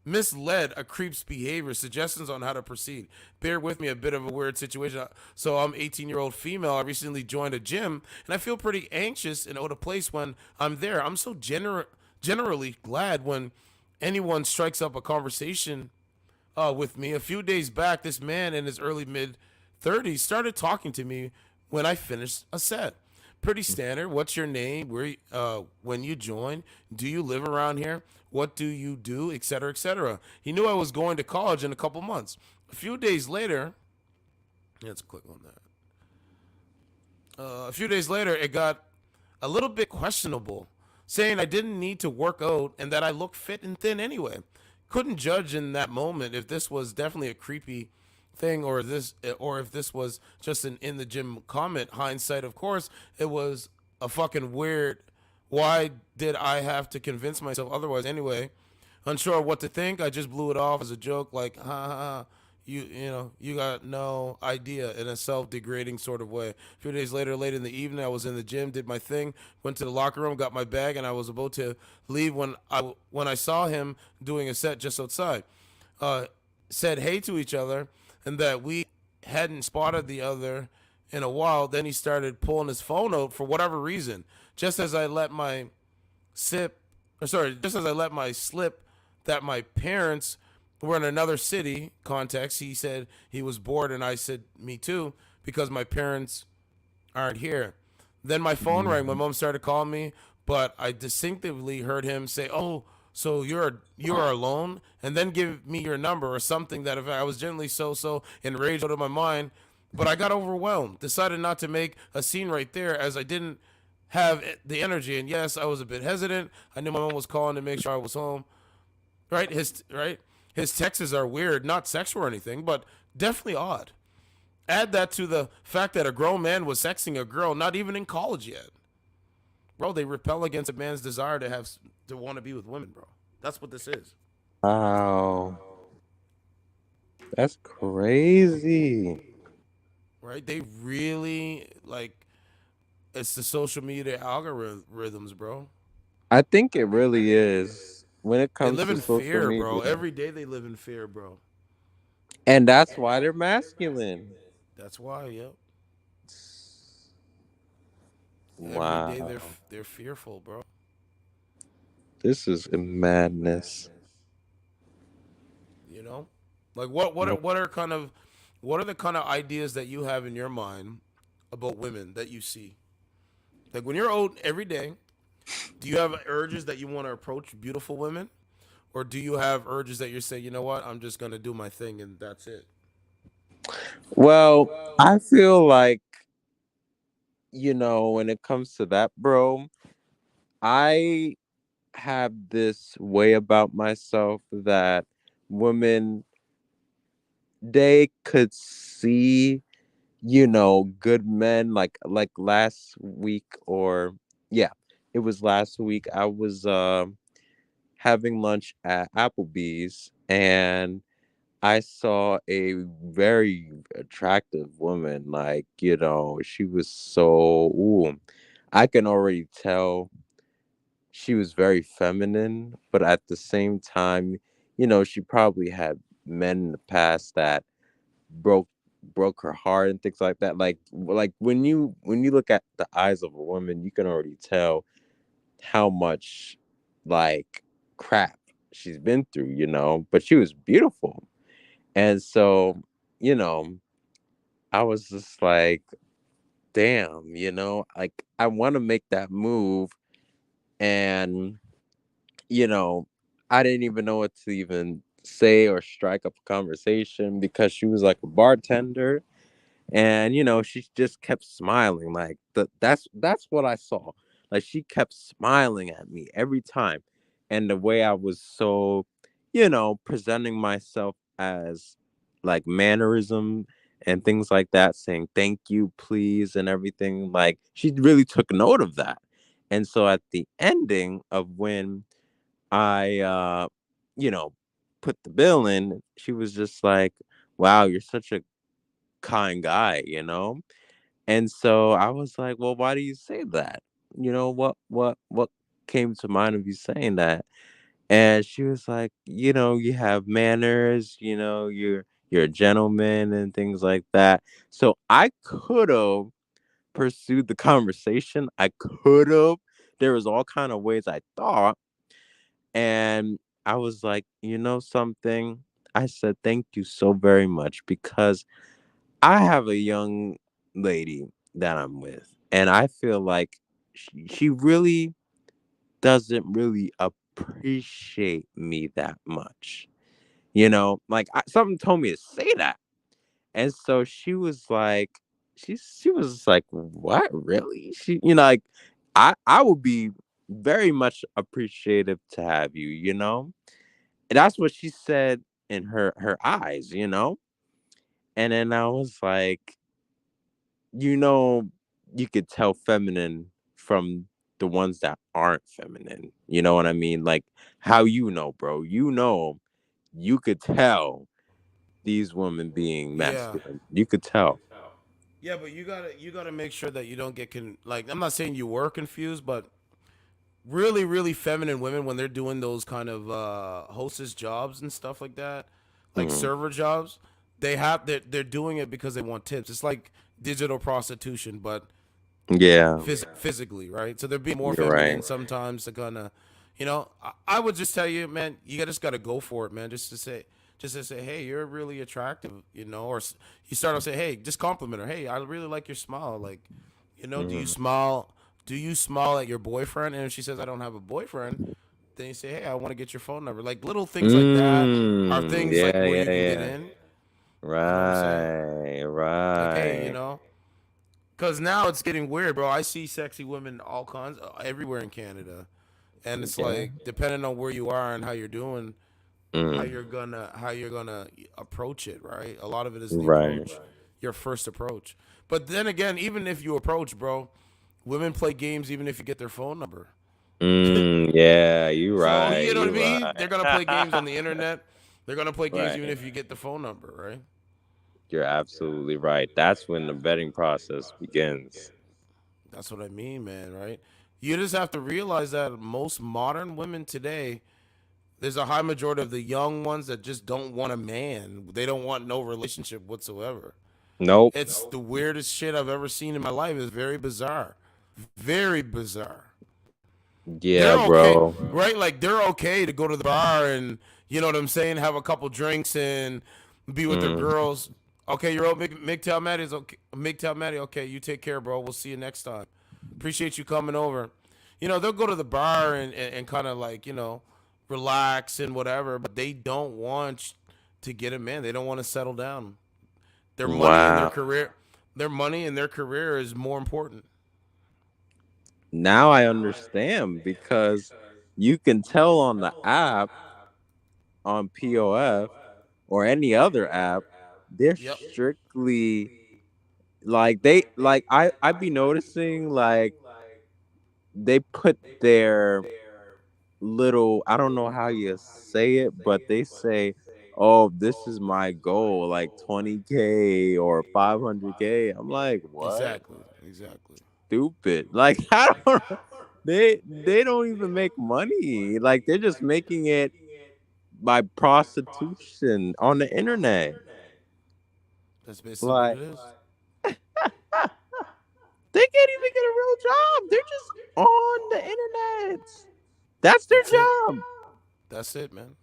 Speaker 1: Misled a creep's behavior, suggestions on how to proceed. Bear with me, a bit of a weird situation. So I'm 18-year-old female. I recently joined a gym, and I feel pretty anxious and out of place when I'm there. I'm so generally glad when anyone strikes up a conversation with me. A few days back, this man in his early mid 30s started talking to me when I finished a set. Pretty standard. What's your name? Where when you join? Do you live around here? What do you do? Etc. Etc. He knew I was going to college in a couple months. A few days later, let's click on that. A few days later, it got a little bit questionable, saying I didn't need to work out and that I looked fit and thin anyway. Couldn't judge in that moment if this was definitely a creepy thing or if this was just an in the gym comment. Hindsight, of course, it was a fucking weird. Why did I have to convince myself otherwise anyway? Unsure what to think, I just blew it off as a joke, like, ha ha ha. You got no idea in a self-degrading sort of way. A few days later, late in the evening, I was in the gym, did my thing, went to the locker room, got my bag, and I was about to leave when I saw him doing a set just outside. Said hey to each other, and that we hadn't spotted the other in a while. Then he started pulling his phone out for whatever reason. Just as I let my slip that my parents were in another city context, he said he was bored, and I said me too, because my parents aren't here. Then my phone rang. My mom started calling me, but I distinctively heard him say, "Oh, so you are alone?" and then give me your number or something. That if I was generally so enraged out of my mind, but I got overwhelmed. Decided not to make a scene right there, as I didn't have the energy. And yes, I was a bit hesitant. I knew my mom was calling to make sure I was home. His texts are weird, not sexual or anything, but definitely odd. Add that to the fact that a grown man was sexting a girl not even in college yet. Bro, they repel against a man's desire to want to be with women, bro. That's what this is.
Speaker 14: Wow. That's crazy.
Speaker 1: Right? They really, like, it's the social media algorithms, bro.
Speaker 14: I think it really is when it
Speaker 1: They
Speaker 14: comes
Speaker 1: live
Speaker 14: to
Speaker 1: in
Speaker 14: social
Speaker 1: fear, bro.
Speaker 14: media.
Speaker 1: Every day they live in fear, bro.
Speaker 14: And that's why they're masculine.
Speaker 1: That's why, yep. Every day
Speaker 14: Wow.
Speaker 1: they're fearful, bro.
Speaker 14: This is madness.
Speaker 1: You know? Like what are the kind of ideas that you have in your mind about women that you see? Like when you're out every day, do you have urges that you want to approach beautiful women? Or do you have urges that you're saying, you know what, I'm just gonna do my thing and that's it?
Speaker 14: Well, I feel like, when it comes to that, bro, I have this way about myself that women, they could see, good men, like last week, or yeah, it was last week. I was having lunch at Applebee's, and I saw a very attractive woman. Like, she was so, ooh, I can already tell she was very feminine, but at the same time, she probably had men in the past that broke broke her heart and things like that. Like when you look at the eyes of a woman, you can already tell how much, like, crap she's been through, but she was beautiful. And so, you know, I was just like, damn, like, I want to make that move. And, you know, I didn't even know what to even say or strike up a conversation, because she was like a bartender, and she just kept smiling. Like, that's what I saw. Like, she kept smiling at me every time, and the way I was so, presenting myself as, like, mannerism and things like that, saying thank you, please, and everything, like, she really took note of that. And so at the ending of when I you know put the bill in, she was just like, wow, you're such a kind guy. And so I was like, well, why do you say that? What came to mind of you saying that? And she was like, you have manners, you're a gentleman and things like that. So I could have pursued the conversation. I could have. There was all kind of ways I thought. And I was like, something? I said, thank you so very much, because I have a young lady, that I'm with, and I feel like she really doesn't really appreciate me that much. Like something told me to say that, and so she was like, "What, really?" Like I would be very much appreciative to have you. And that's what she said in her eyes. And then I was like, you know, you could tell feminine from the ones that aren't feminine. You know what I mean? Like how bro. You could tell these women being
Speaker 1: Yeah.
Speaker 14: masculine. You could tell.
Speaker 1: Yeah, but you gotta make sure that you don't get like I'm not saying you were confused, but really, really feminine women when they're doing those kind of hostess jobs and stuff like that, like
Speaker 14: Mhm.
Speaker 1: server jobs, they're doing it because they want tips. It's like digital prostitution, but
Speaker 14: Yeah.
Speaker 1: physically, right? So they're being more
Speaker 14: You're
Speaker 1: feminine
Speaker 14: right.
Speaker 1: sometimes to kind of, I would just tell you, man, you just got to go for it, man. Just to say, hey, you're really attractive, or you start off say, hey, just compliment her. Hey, I really like your smile. Like, do you
Speaker 14: Mhm.
Speaker 1: smile? Do you smile at your boyfriend? And if she says, I don't have a boyfriend, then you say, hey, I want to get your phone number. Like little things like that are things like
Speaker 14: Yeah,
Speaker 1: where
Speaker 14: yeah,
Speaker 1: you can get
Speaker 14: yeah.
Speaker 1: in. You know what I'm saying?
Speaker 14: Right,
Speaker 1: Like, hey,
Speaker 14: right.
Speaker 1: because now it's getting weird, bro. I see sexy women all kinds everywhere in Canada, and it's
Speaker 14: Yeah.
Speaker 1: like depending on where you are and how you're doing,
Speaker 14: Mm.
Speaker 1: how you're gonna approach it, right? A lot of it is the
Speaker 14: Right.
Speaker 1: approach, your first approach. But then again, even if you approach, bro, women play games even if you get their phone number.
Speaker 14: Yeah, you
Speaker 1: So
Speaker 14: right.
Speaker 1: you know what I
Speaker 14: You
Speaker 1: mean? They're gonna play games on the
Speaker 14: right.
Speaker 1: internet. They're gonna play games even
Speaker 14: Right.
Speaker 1: if you get the phone number, right?
Speaker 14: You're absolutely right. That's when the vetting process begins.
Speaker 1: That's what I mean, man, right? You just have to realize that most modern women today, there's a high majority of the young ones that just don't want a man. They don't want no relationship whatsoever.
Speaker 14: Nope.
Speaker 1: It's the weirdest shit I've ever seen in my life. It's very bizarre. Very bizarre.
Speaker 14: Yeah,
Speaker 1: They're okay,
Speaker 14: bro.
Speaker 1: right? Like they're okay to go to the bar and you know what I'm saying, have a couple drinks and be with their
Speaker 14: Mm.
Speaker 1: girls. Okay, you're all MGTOW Maddie's okay. MGTOW Maddie, okay, you take care, bro. We'll see you next time. Appreciate you coming over. They'll go to the bar and kind of like, relax and whatever, but they don't want to get a man. They don't want to settle down. Their money and their
Speaker 14: Wow.
Speaker 1: career, is more important.
Speaker 14: Now I understand because you can tell on the app on POF or any other app, they're
Speaker 1: Yep.
Speaker 14: strictly like I be noticing like they put their little, I don't know how you say it, but they say, "Oh, this is my goal, like 20K or 500K." I'm like, "What?"
Speaker 1: Exactly. Exactly.
Speaker 14: Stupid. Like I don't they don't even make money. Like they're just making it by prostitution on the internet.
Speaker 1: That's basically what
Speaker 14: Like
Speaker 1: it is.
Speaker 14: they can't even get a real job. They're just on the internet. That's their
Speaker 1: That's it.
Speaker 14: job.
Speaker 1: That's it, man.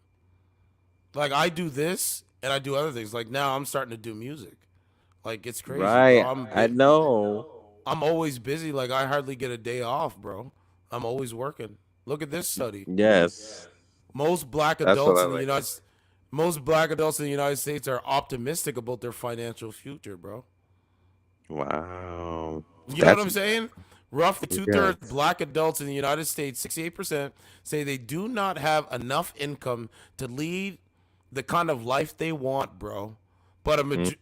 Speaker 1: Like I do this and I do other things. Like now I'm starting to do music. Like it's crazy, bro.
Speaker 14: Right. I know.
Speaker 1: I'm always busy. Like I hardly get a day off, bro. I'm always working. Look at this study.
Speaker 14: Yes.
Speaker 1: Most black
Speaker 14: That's what
Speaker 1: adults
Speaker 14: I
Speaker 1: in the
Speaker 14: like.
Speaker 1: most black adults in the United States are optimistic about their financial future, bro.
Speaker 14: Wow.
Speaker 1: You know what
Speaker 14: That's
Speaker 1: I'm saying? Roughly
Speaker 14: yes.
Speaker 1: two-thirds black adults in the United States, 68%, say they do not have enough income to lead the kind of life they want, bro. But
Speaker 14: Mm.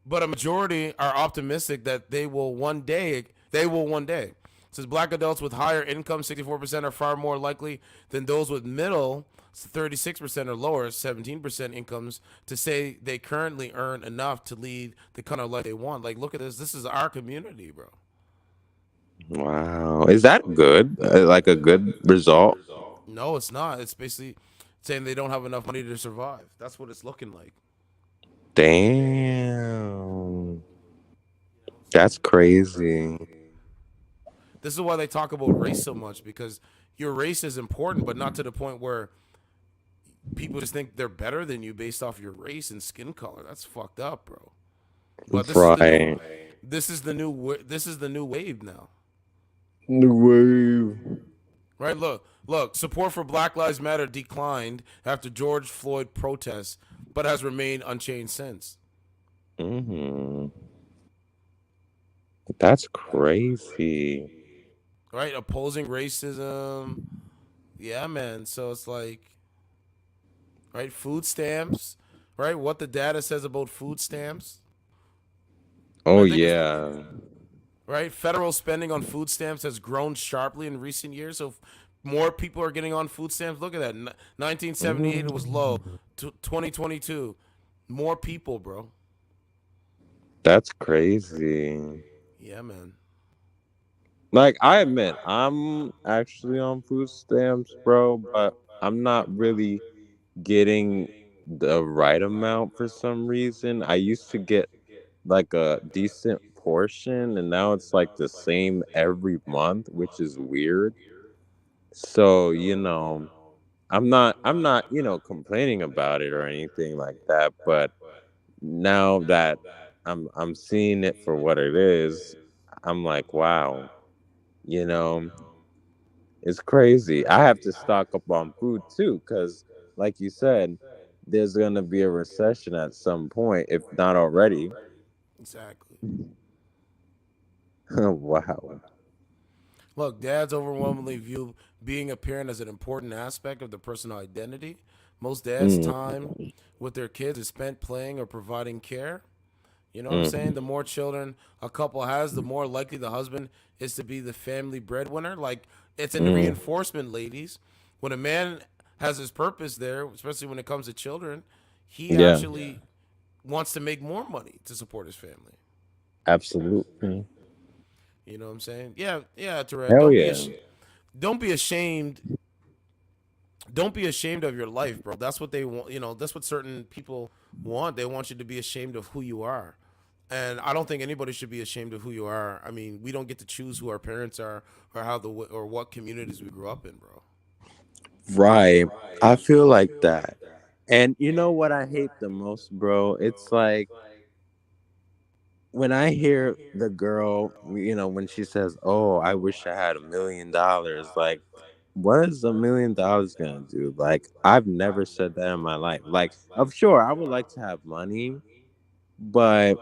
Speaker 1: but a majority are optimistic that they will one day. They will one day. Says black adults with higher income, 64% are far more likely than those with middle, 36% or lower, 17% incomes, to say they currently earn enough to lead the kind of life they want. Like, look at this. This is our community, bro.
Speaker 14: Wow. Is that good? Like a good result?
Speaker 1: No, it's not. It's basically saying they don't have enough money to survive. That's what it's looking like.
Speaker 14: Damn. That's crazy.
Speaker 1: This is why they talk about race so much, because your race is important, but not to the point where people just think they're better than you based off your race and skin color. That's fucked up, bro. But this is the new
Speaker 14: Right.
Speaker 1: This is the new wave now.
Speaker 14: The wave.
Speaker 1: Right? Look. Support for Black Lives Matter declined after George Floyd protests, but has remained unchanged since.
Speaker 14: Hmm. That's crazy.
Speaker 1: Right? Opposing racism. Yeah, man. So it's like, right? Food stamps. Right? What the data says about food stamps.
Speaker 14: Oh
Speaker 1: I think it's
Speaker 14: yeah.
Speaker 1: right. Federal spending on food stamps has grown sharply in recent years. So more people are getting on food stamps. Look at that. 1978 it was low. 2022, more people, bro.
Speaker 14: That's crazy.
Speaker 1: Yeah, man.
Speaker 14: Like I admit, I'm actually on food stamps, bro, but I'm not really getting the right amount for some reason. I used to get like a decent portion and now it's like the same every month, which is weird. So, I'm not, complaining about it or anything like that, but now that I'm seeing it for what it is, I'm like, wow, you know, it's crazy. I have to stock up on food too, because like you said, there's gonna be a recession at some point, if not already.
Speaker 1: Exactly.
Speaker 14: Wow.
Speaker 1: Look, dads overwhelmingly view being a parent as an important aspect of their personal identity. Most dads'
Speaker 14: Mm,
Speaker 1: time with their kids is spent playing or providing care. You know what I'm saying?
Speaker 14: mm,
Speaker 1: The more children a couple has, the more likely the husband is to be the family breadwinner. Like, it's in
Speaker 14: mm.
Speaker 1: reinforcement, ladies. When a man has his purpose there, especially when it comes to children, he
Speaker 14: Yeah,
Speaker 1: actually wants to make more money to support his family.
Speaker 14: absolutely.
Speaker 1: You know what I'm saying? Yeah, yeah, Terrell.
Speaker 14: Hell yeah.
Speaker 1: Don't be ashamed. Don't be ashamed of your life, bro. That's what they want. That's what certain people want. They want you to be ashamed of who you are. And I don't think anybody should be ashamed of who you are. I mean, we don't get to choose who our parents are or or what communities we grew up in, bro.
Speaker 14: Right. I feel like that. And you know what I hate the most, bro? It's like when I hear the girl, when she says, "Oh, I wish I had $1 million," like, what is $1 million gonna do? Like, I've never said that in my life. Like, of sure, I would like to have money, but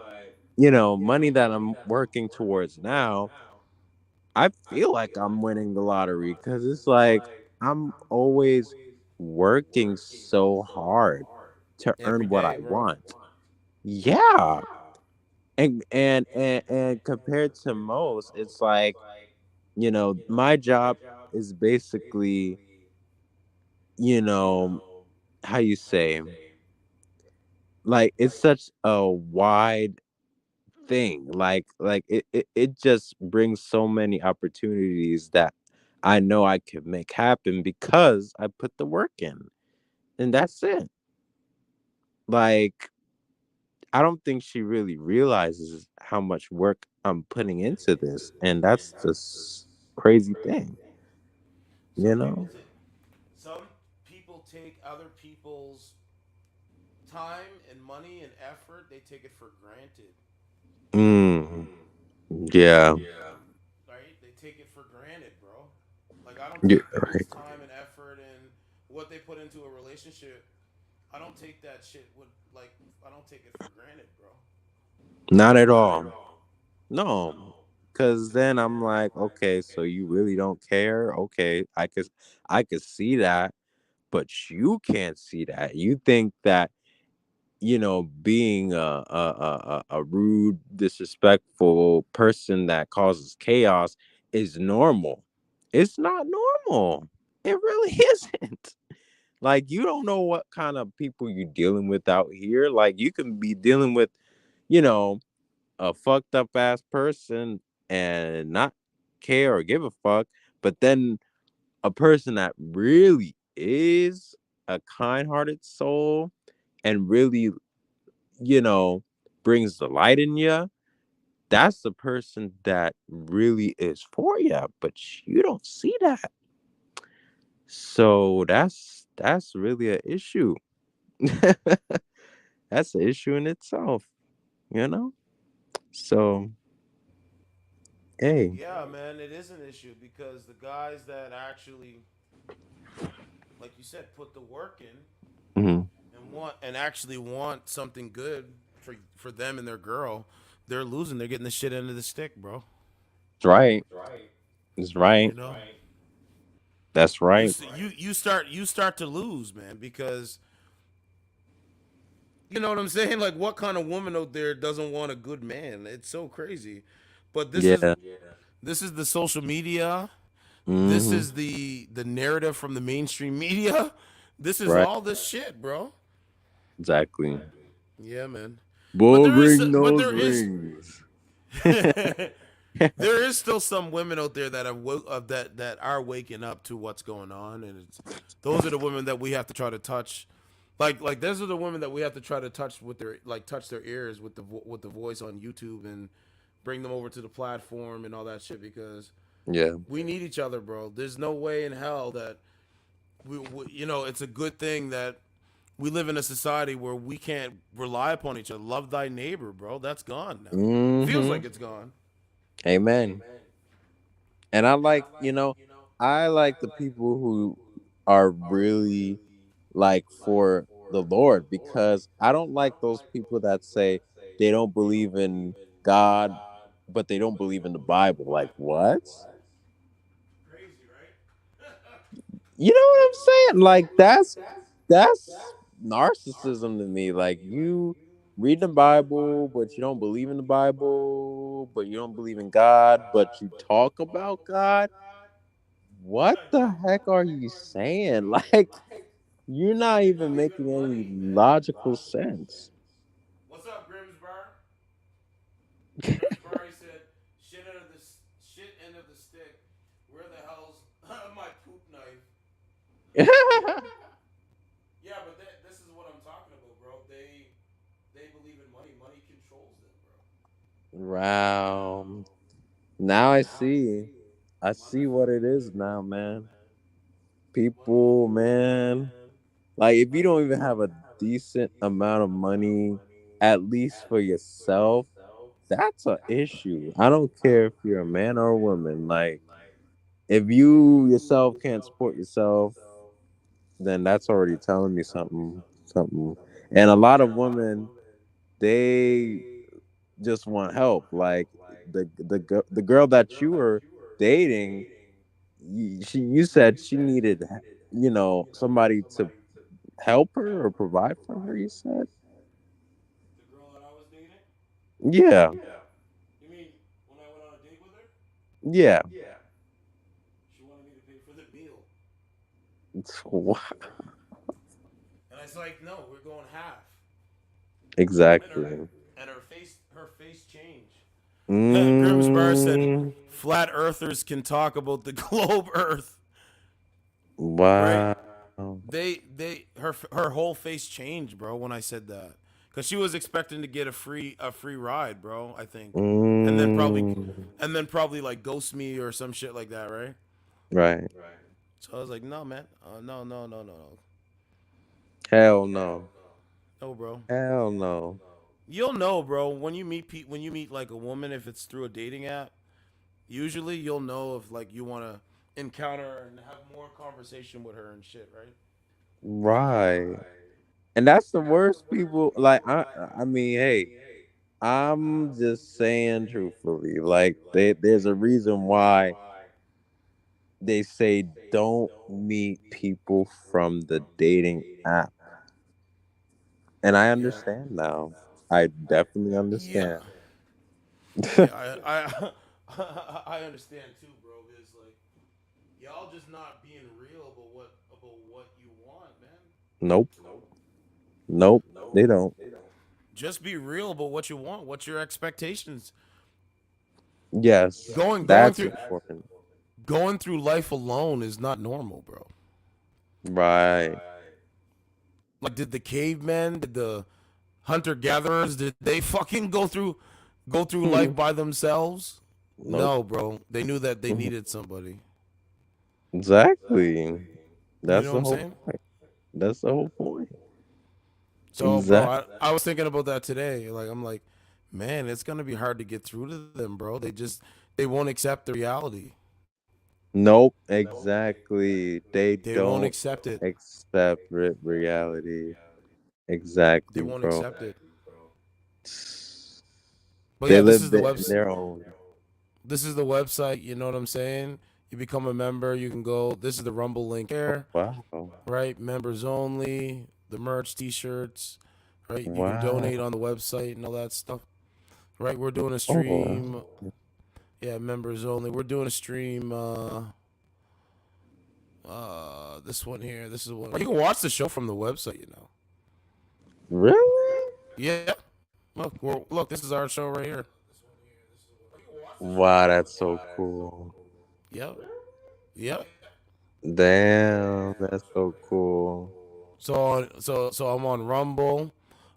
Speaker 14: money that I'm working towards now, I feel like I'm winning the lottery because it's like I'm always working so hard to
Speaker 1: Every
Speaker 14: earn what
Speaker 1: day,
Speaker 14: I
Speaker 1: bro.
Speaker 14: want. Yeah. And compared to most, it's like, my job is basically, you know, how you say, like it's such a wide thing. Like it just brings so many opportunities that I know I can make happen because I put the work in. And that's it. Like I don't think she really realizes how much work I'm putting into this. And that's the crazy thing, you
Speaker 1: Some people
Speaker 14: know?
Speaker 1: take some people take other people's time and money and effort. They take it for granted.
Speaker 14: Mm, yeah.
Speaker 1: Right? They take it for granted, bro. Like, I don't
Speaker 14: Yeah,
Speaker 1: take people's
Speaker 14: right.
Speaker 1: time and effort and what they put into a relationship. I don't take that shit with like I don't take it for granted, bro.
Speaker 14: Not at all. No. Cause then I'm like, okay, so you really don't care? Okay, I could see that, but you can't see that. You think that, being a rude, disrespectful person that causes chaos is normal. It's not normal. It really isn't. Like you don't know what kind of people you're dealing with out here. Like you can be dealing with, you know, a fucked up ass person and not care or give a fuck, but then a person that really is a kind-hearted soul and really, you know, brings the light in you, that's the person that really is for you, but you don't see that. So that's really an issue. That's an issue in itself, you know? So Hey.
Speaker 1: Yeah, man, it is an issue because the guys that actually, like you said, put the work in
Speaker 14: Hmm.
Speaker 1: and actually want something good for them and their girl, they're losing. They're getting the shit end of the stick, bro.
Speaker 14: It's right. It's right.
Speaker 1: You know,
Speaker 14: That's right.
Speaker 1: you start to lose, man, because you know what I'm saying. Like, what kind of woman out there doesn't want a good man? It's so crazy. But
Speaker 14: Yeah.
Speaker 1: this is the social media. This
Speaker 14: Hmm.
Speaker 1: is the narrative from the mainstream media. This is
Speaker 14: Right.
Speaker 1: all this shit, bro.
Speaker 14: Exactly.
Speaker 1: Yeah, man. But
Speaker 14: Bull
Speaker 1: there is
Speaker 14: ring
Speaker 1: but
Speaker 14: those
Speaker 1: there is
Speaker 14: rings.
Speaker 1: there is still some women out there that that are waking up to what's going on, and it's those are the women that we have to try to touch. Like those are the women that we have to try to touch with their touch their ears with with the voice on YouTube and bring them over to the platform and all that shit because
Speaker 14: Yeah.
Speaker 1: we need each other, bro. There's no way in hell that we you know it's a good thing that we live in a society where we can't rely upon each other. Love thy neighbor, bro. That's gone now. Feels
Speaker 14: Hmm.
Speaker 1: like it's gone.
Speaker 14: Amen. And I like, I like the people who are really like for the Lord because I don't like those people that say they don't believe in God, but they don't believe in the Bible. Like, what?
Speaker 1: Crazy, right?
Speaker 14: You know what I'm saying? Like, that's narcissism to me. Like, you read the Bible, but you don't believe in the Bible, but you don't believe in God, but you talk about God. What the heck are you saying? Like, you're not even making any logical sense.
Speaker 1: What's up, Grimsbar? Grimsbar, he said, shit end of the stick. Where the hell's my poop knife? Yeah, but this is what I'm talking about, bro. They believe in money. Money controls them, bro.
Speaker 14: Wow. Now I see. I see what it is now, man. People, man. Like, if you don't even have a decent amount of money, at least for yourself, that's an issue. I don't care if you're a man or a woman. Like, if you yourself can't support yourself, then that's already telling me something. Something. And a lot of women, they just want help. Like the girl that you were dating, you said she needed, somebody to help her or provide for her. You said,
Speaker 1: The girl that I was dating?
Speaker 14: yeah,
Speaker 1: You mean when I went on a date with her?
Speaker 14: yeah.
Speaker 1: She wanted me to pay for the meal.
Speaker 14: Wow.
Speaker 1: And I was like, no, we're going half.
Speaker 14: Exactly.
Speaker 1: And her face changed. Grimsbar said,
Speaker 14: Mm,
Speaker 1: flat earthers can talk about the globe Earth, right?
Speaker 14: wow.
Speaker 1: Her whole face changed, bro, when I said that, because she was expecting to get a free ride, bro. I think, and then probably
Speaker 14: Mm,
Speaker 1: like ghost me or some shit like that, right?
Speaker 14: right.
Speaker 1: So I was like, no, man, no, no, no, no, no,
Speaker 14: Hell no.
Speaker 1: no, bro.
Speaker 14: Hell no.
Speaker 1: You'll know, bro, when you meet when you meet like a woman, if it's through a dating app. Usually, you'll know if like you want to encounter her and have more conversation with her and shit, right?
Speaker 14: Right. And that's the worst people. Like, I mean, hey, I'm just saying truthfully. Like, there's a reason why they say don't meet people from the dating app, and I
Speaker 1: Yeah.
Speaker 14: understand now. I definitely
Speaker 1: Yeah.
Speaker 14: understand.
Speaker 1: Yeah, I understand too, bro. It's like y'all just not being real about what you want, man.
Speaker 14: Nope. Nope. They don't.
Speaker 1: Just be real about what you want. What's your expectations?
Speaker 14: Yes,
Speaker 1: Going going
Speaker 14: that's
Speaker 1: through
Speaker 14: important.
Speaker 1: going through life alone is not normal, bro.
Speaker 14: Right.
Speaker 1: Like, did the cavemen, did the hunter gatherers, did they fucking go through life by themselves?
Speaker 14: Nope.
Speaker 1: No, bro. They knew that they needed somebody.
Speaker 14: Exactly.
Speaker 1: You
Speaker 14: That's
Speaker 1: know what
Speaker 14: the
Speaker 1: I'm
Speaker 14: whole
Speaker 1: saying?
Speaker 14: point. That's the whole point.
Speaker 1: So, bro,
Speaker 14: Exactly.
Speaker 1: I was thinking about that today. Like, I'm like, man, it's gonna be hard to get through to them, bro. They won't accept the reality.
Speaker 14: Nope, exactly. They
Speaker 1: They won't
Speaker 14: don't
Speaker 1: accept it.
Speaker 14: accept reality.
Speaker 1: They
Speaker 14: Exactly,
Speaker 1: won't
Speaker 14: bro.
Speaker 1: accept it. But
Speaker 14: They
Speaker 1: yeah, this
Speaker 14: live
Speaker 1: is the
Speaker 14: in
Speaker 1: website.
Speaker 14: their own.
Speaker 1: This is the website. You know what I'm saying? You become a member. You can go. This is the Rumble link here.
Speaker 14: Wow.
Speaker 1: Right? Members only. The merch, T-shirts. Right? You can donate
Speaker 14: Wow.
Speaker 1: on the website and all that stuff. Right? We're doing a
Speaker 14: Oh.
Speaker 1: stream. Yeah, members only. We're doing a stream. This one here. This is one. You can watch the show from the website. You know.
Speaker 14: Really?
Speaker 1: Yeah. Look. This is our show right here.
Speaker 14: Wow, that's so cool.
Speaker 1: Yep. Yep.
Speaker 14: Damn, that's so cool.
Speaker 1: So I'm on Rumble,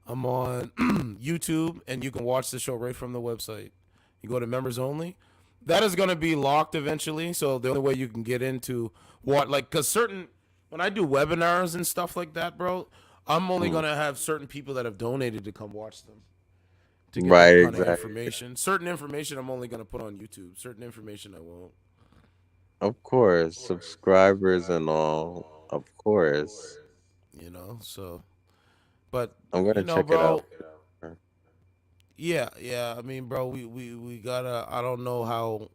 Speaker 1: I'm on YouTube, and you can watch the show right from the website. You go to members only. That is gonna be locked eventually. So the only way you can get into cause when I do webinars and stuff like that, bro, I'm only gonna have certain people that have donated to come watch them. To get
Speaker 14: Right,
Speaker 1: that kind of
Speaker 14: exactly.
Speaker 1: information. Certain information I'm only gonna put on YouTube. Certain information I won't.
Speaker 14: Of course, subscribers and all. Of course.
Speaker 1: You know, so but
Speaker 14: I'm gonna check it
Speaker 1: bro.
Speaker 14: out.
Speaker 1: Yeah. I mean, bro, we gotta. I don't know how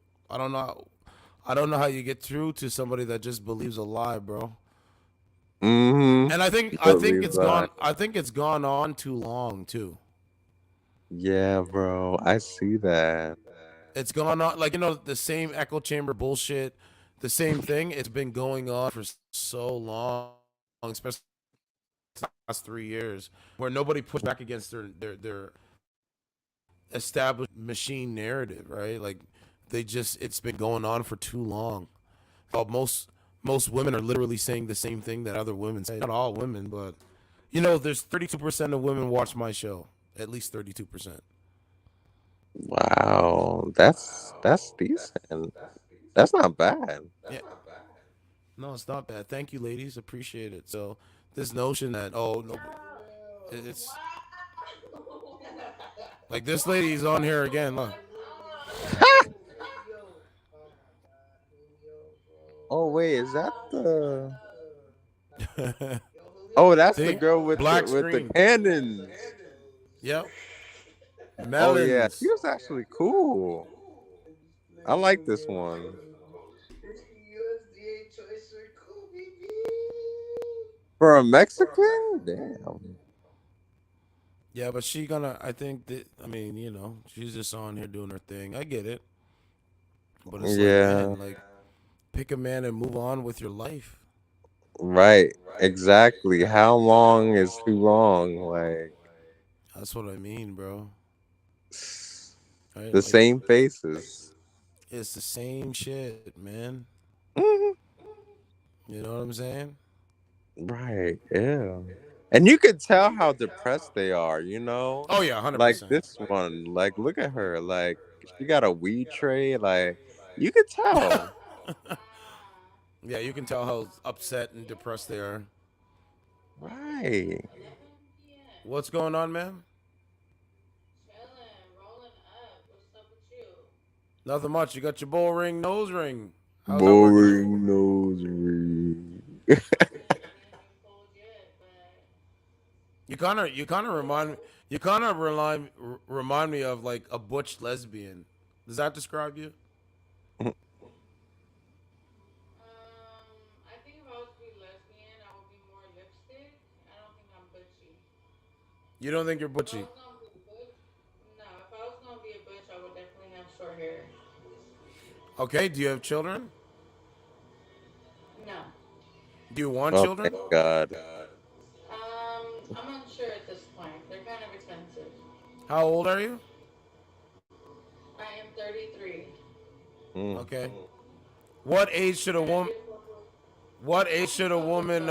Speaker 1: you get through to somebody that just believes a lie, bro.
Speaker 14: Mm-hmm.
Speaker 1: And I think
Speaker 14: Believe
Speaker 1: it's
Speaker 14: that.
Speaker 1: gone. I think it's gone on too long too.
Speaker 14: Yeah, bro. I see that.
Speaker 1: It's gone on the same echo chamber bullshit, the same thing. It's been going on for so long, especially the last 3 years, where nobody pushed back against their established machine narrative, right? Like it's been going on for too long. Well, most women are literally saying the same thing that other women say. Not all women, but there's 32% of women watch my show. At least 32%.
Speaker 14: Wow, that's decent. That's not bad.
Speaker 1: Yeah. No, it's not bad. Thank you, ladies. Appreciate it. So this notion that it's like this lady's on here again. Look.
Speaker 14: Oh wait, is that the? Oh, that's
Speaker 1: See?
Speaker 14: the girl with
Speaker 1: Black
Speaker 14: the
Speaker 1: screen.
Speaker 14: cannons.
Speaker 1: Yep.
Speaker 14: Oh yeah,
Speaker 1: Melons.
Speaker 14: she was actually cool. I like this one. For a Mexican? Damn.
Speaker 1: Yeah, but I think that, she's just on here doing her thing. I get it. But it's
Speaker 14: Yeah.
Speaker 1: like pick a man and move on with your life.
Speaker 14: Right. Exactly. How long is too long? Like
Speaker 1: That's what I mean, bro. Right?
Speaker 14: the same faces.
Speaker 1: It's the same shit, man.
Speaker 14: Mhm.
Speaker 1: You know what I'm saying?
Speaker 14: Right. Yeah. And you could tell how depressed they are,
Speaker 1: Oh yeah, 100%.
Speaker 14: Like this one, like look at her, like she got a weed tray, like you could tell.
Speaker 1: Yeah, you can tell how upset and depressed they are.
Speaker 14: Right.
Speaker 1: What's going on, man? Nothing much. You got your bull ring, nose ring. How's that working?
Speaker 14: Boring nose ring.
Speaker 1: You kind of remind me of like a butch lesbian. Does that describe you?
Speaker 9: I think if I was to be lesbian, I would be more lipstick. I don't think I'm butchy.
Speaker 1: You don't think you're butchy?
Speaker 9: No, if I was gonna be a butch, I would definitely have short hair.
Speaker 1: Okay. Do you have children?
Speaker 9: No.
Speaker 1: Do you want
Speaker 14: Oh,
Speaker 1: children?
Speaker 14: thank God.
Speaker 9: I'm unsure at this point. They're kind of expensive.
Speaker 1: How old are you?
Speaker 9: I am 33.
Speaker 1: Okay. What age should a woman? What age should a woman?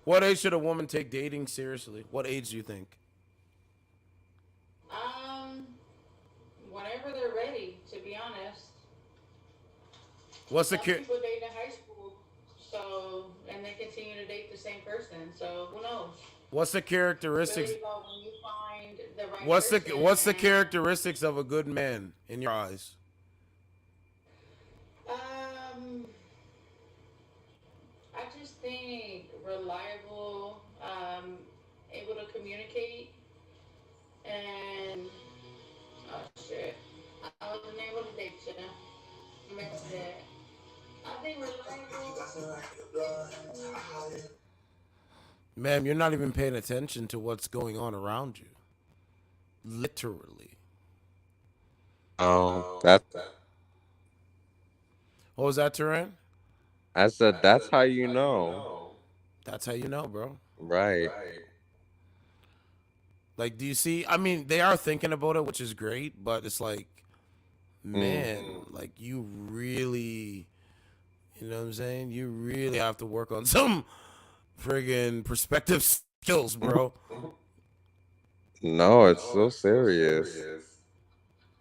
Speaker 1: What age should a woman take dating seriously? What age do you think?
Speaker 9: Whenever they're ready, to be honest.
Speaker 1: What's the
Speaker 9: Some people date in high school, and they continue to date the same person. So who knows?
Speaker 1: What's the characteristics?
Speaker 9: Really about when you find the right
Speaker 1: What's
Speaker 9: person
Speaker 1: the characteristics of a good man in your eyes?
Speaker 9: just think reliable, able to communicate, and oh shit, I wasn't able to date you. Missed it. I think reliable.
Speaker 1: Ma'am, you're not even paying attention to what's going on around you. Literally.
Speaker 14: Oh, that.
Speaker 1: What was that, Turan?
Speaker 14: I said that's how you know.
Speaker 1: That's how you know, bro.
Speaker 14: Right.
Speaker 1: Like, do you see? I mean, they are thinking about it, which is great, but it's like, man, like you really, you know what I'm saying? You really have to work on some friggin' perspective skills, bro.
Speaker 14: No, it's so serious.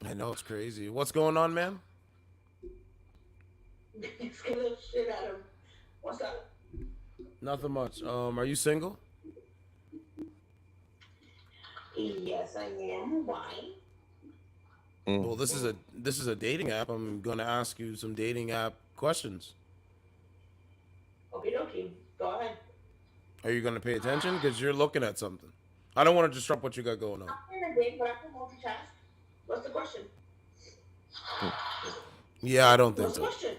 Speaker 1: I know, it's crazy. What's going on, man?
Speaker 13: Scare the shit out of him. What's up?
Speaker 1: Nothing much. Are you single?
Speaker 13: Yes, I am. Why?
Speaker 1: Well, this is a dating app. I'm gonna ask you some dating app questions.
Speaker 13: Okie dokie. Go ahead.
Speaker 1: Are you gonna pay attention? Because you're looking at something. I don't want to disrupt what you got going on.
Speaker 13: I'm in a date, but I can multitask. What's the question?
Speaker 1: Yeah, I don't think
Speaker 13: What's the
Speaker 1: so.
Speaker 13: question?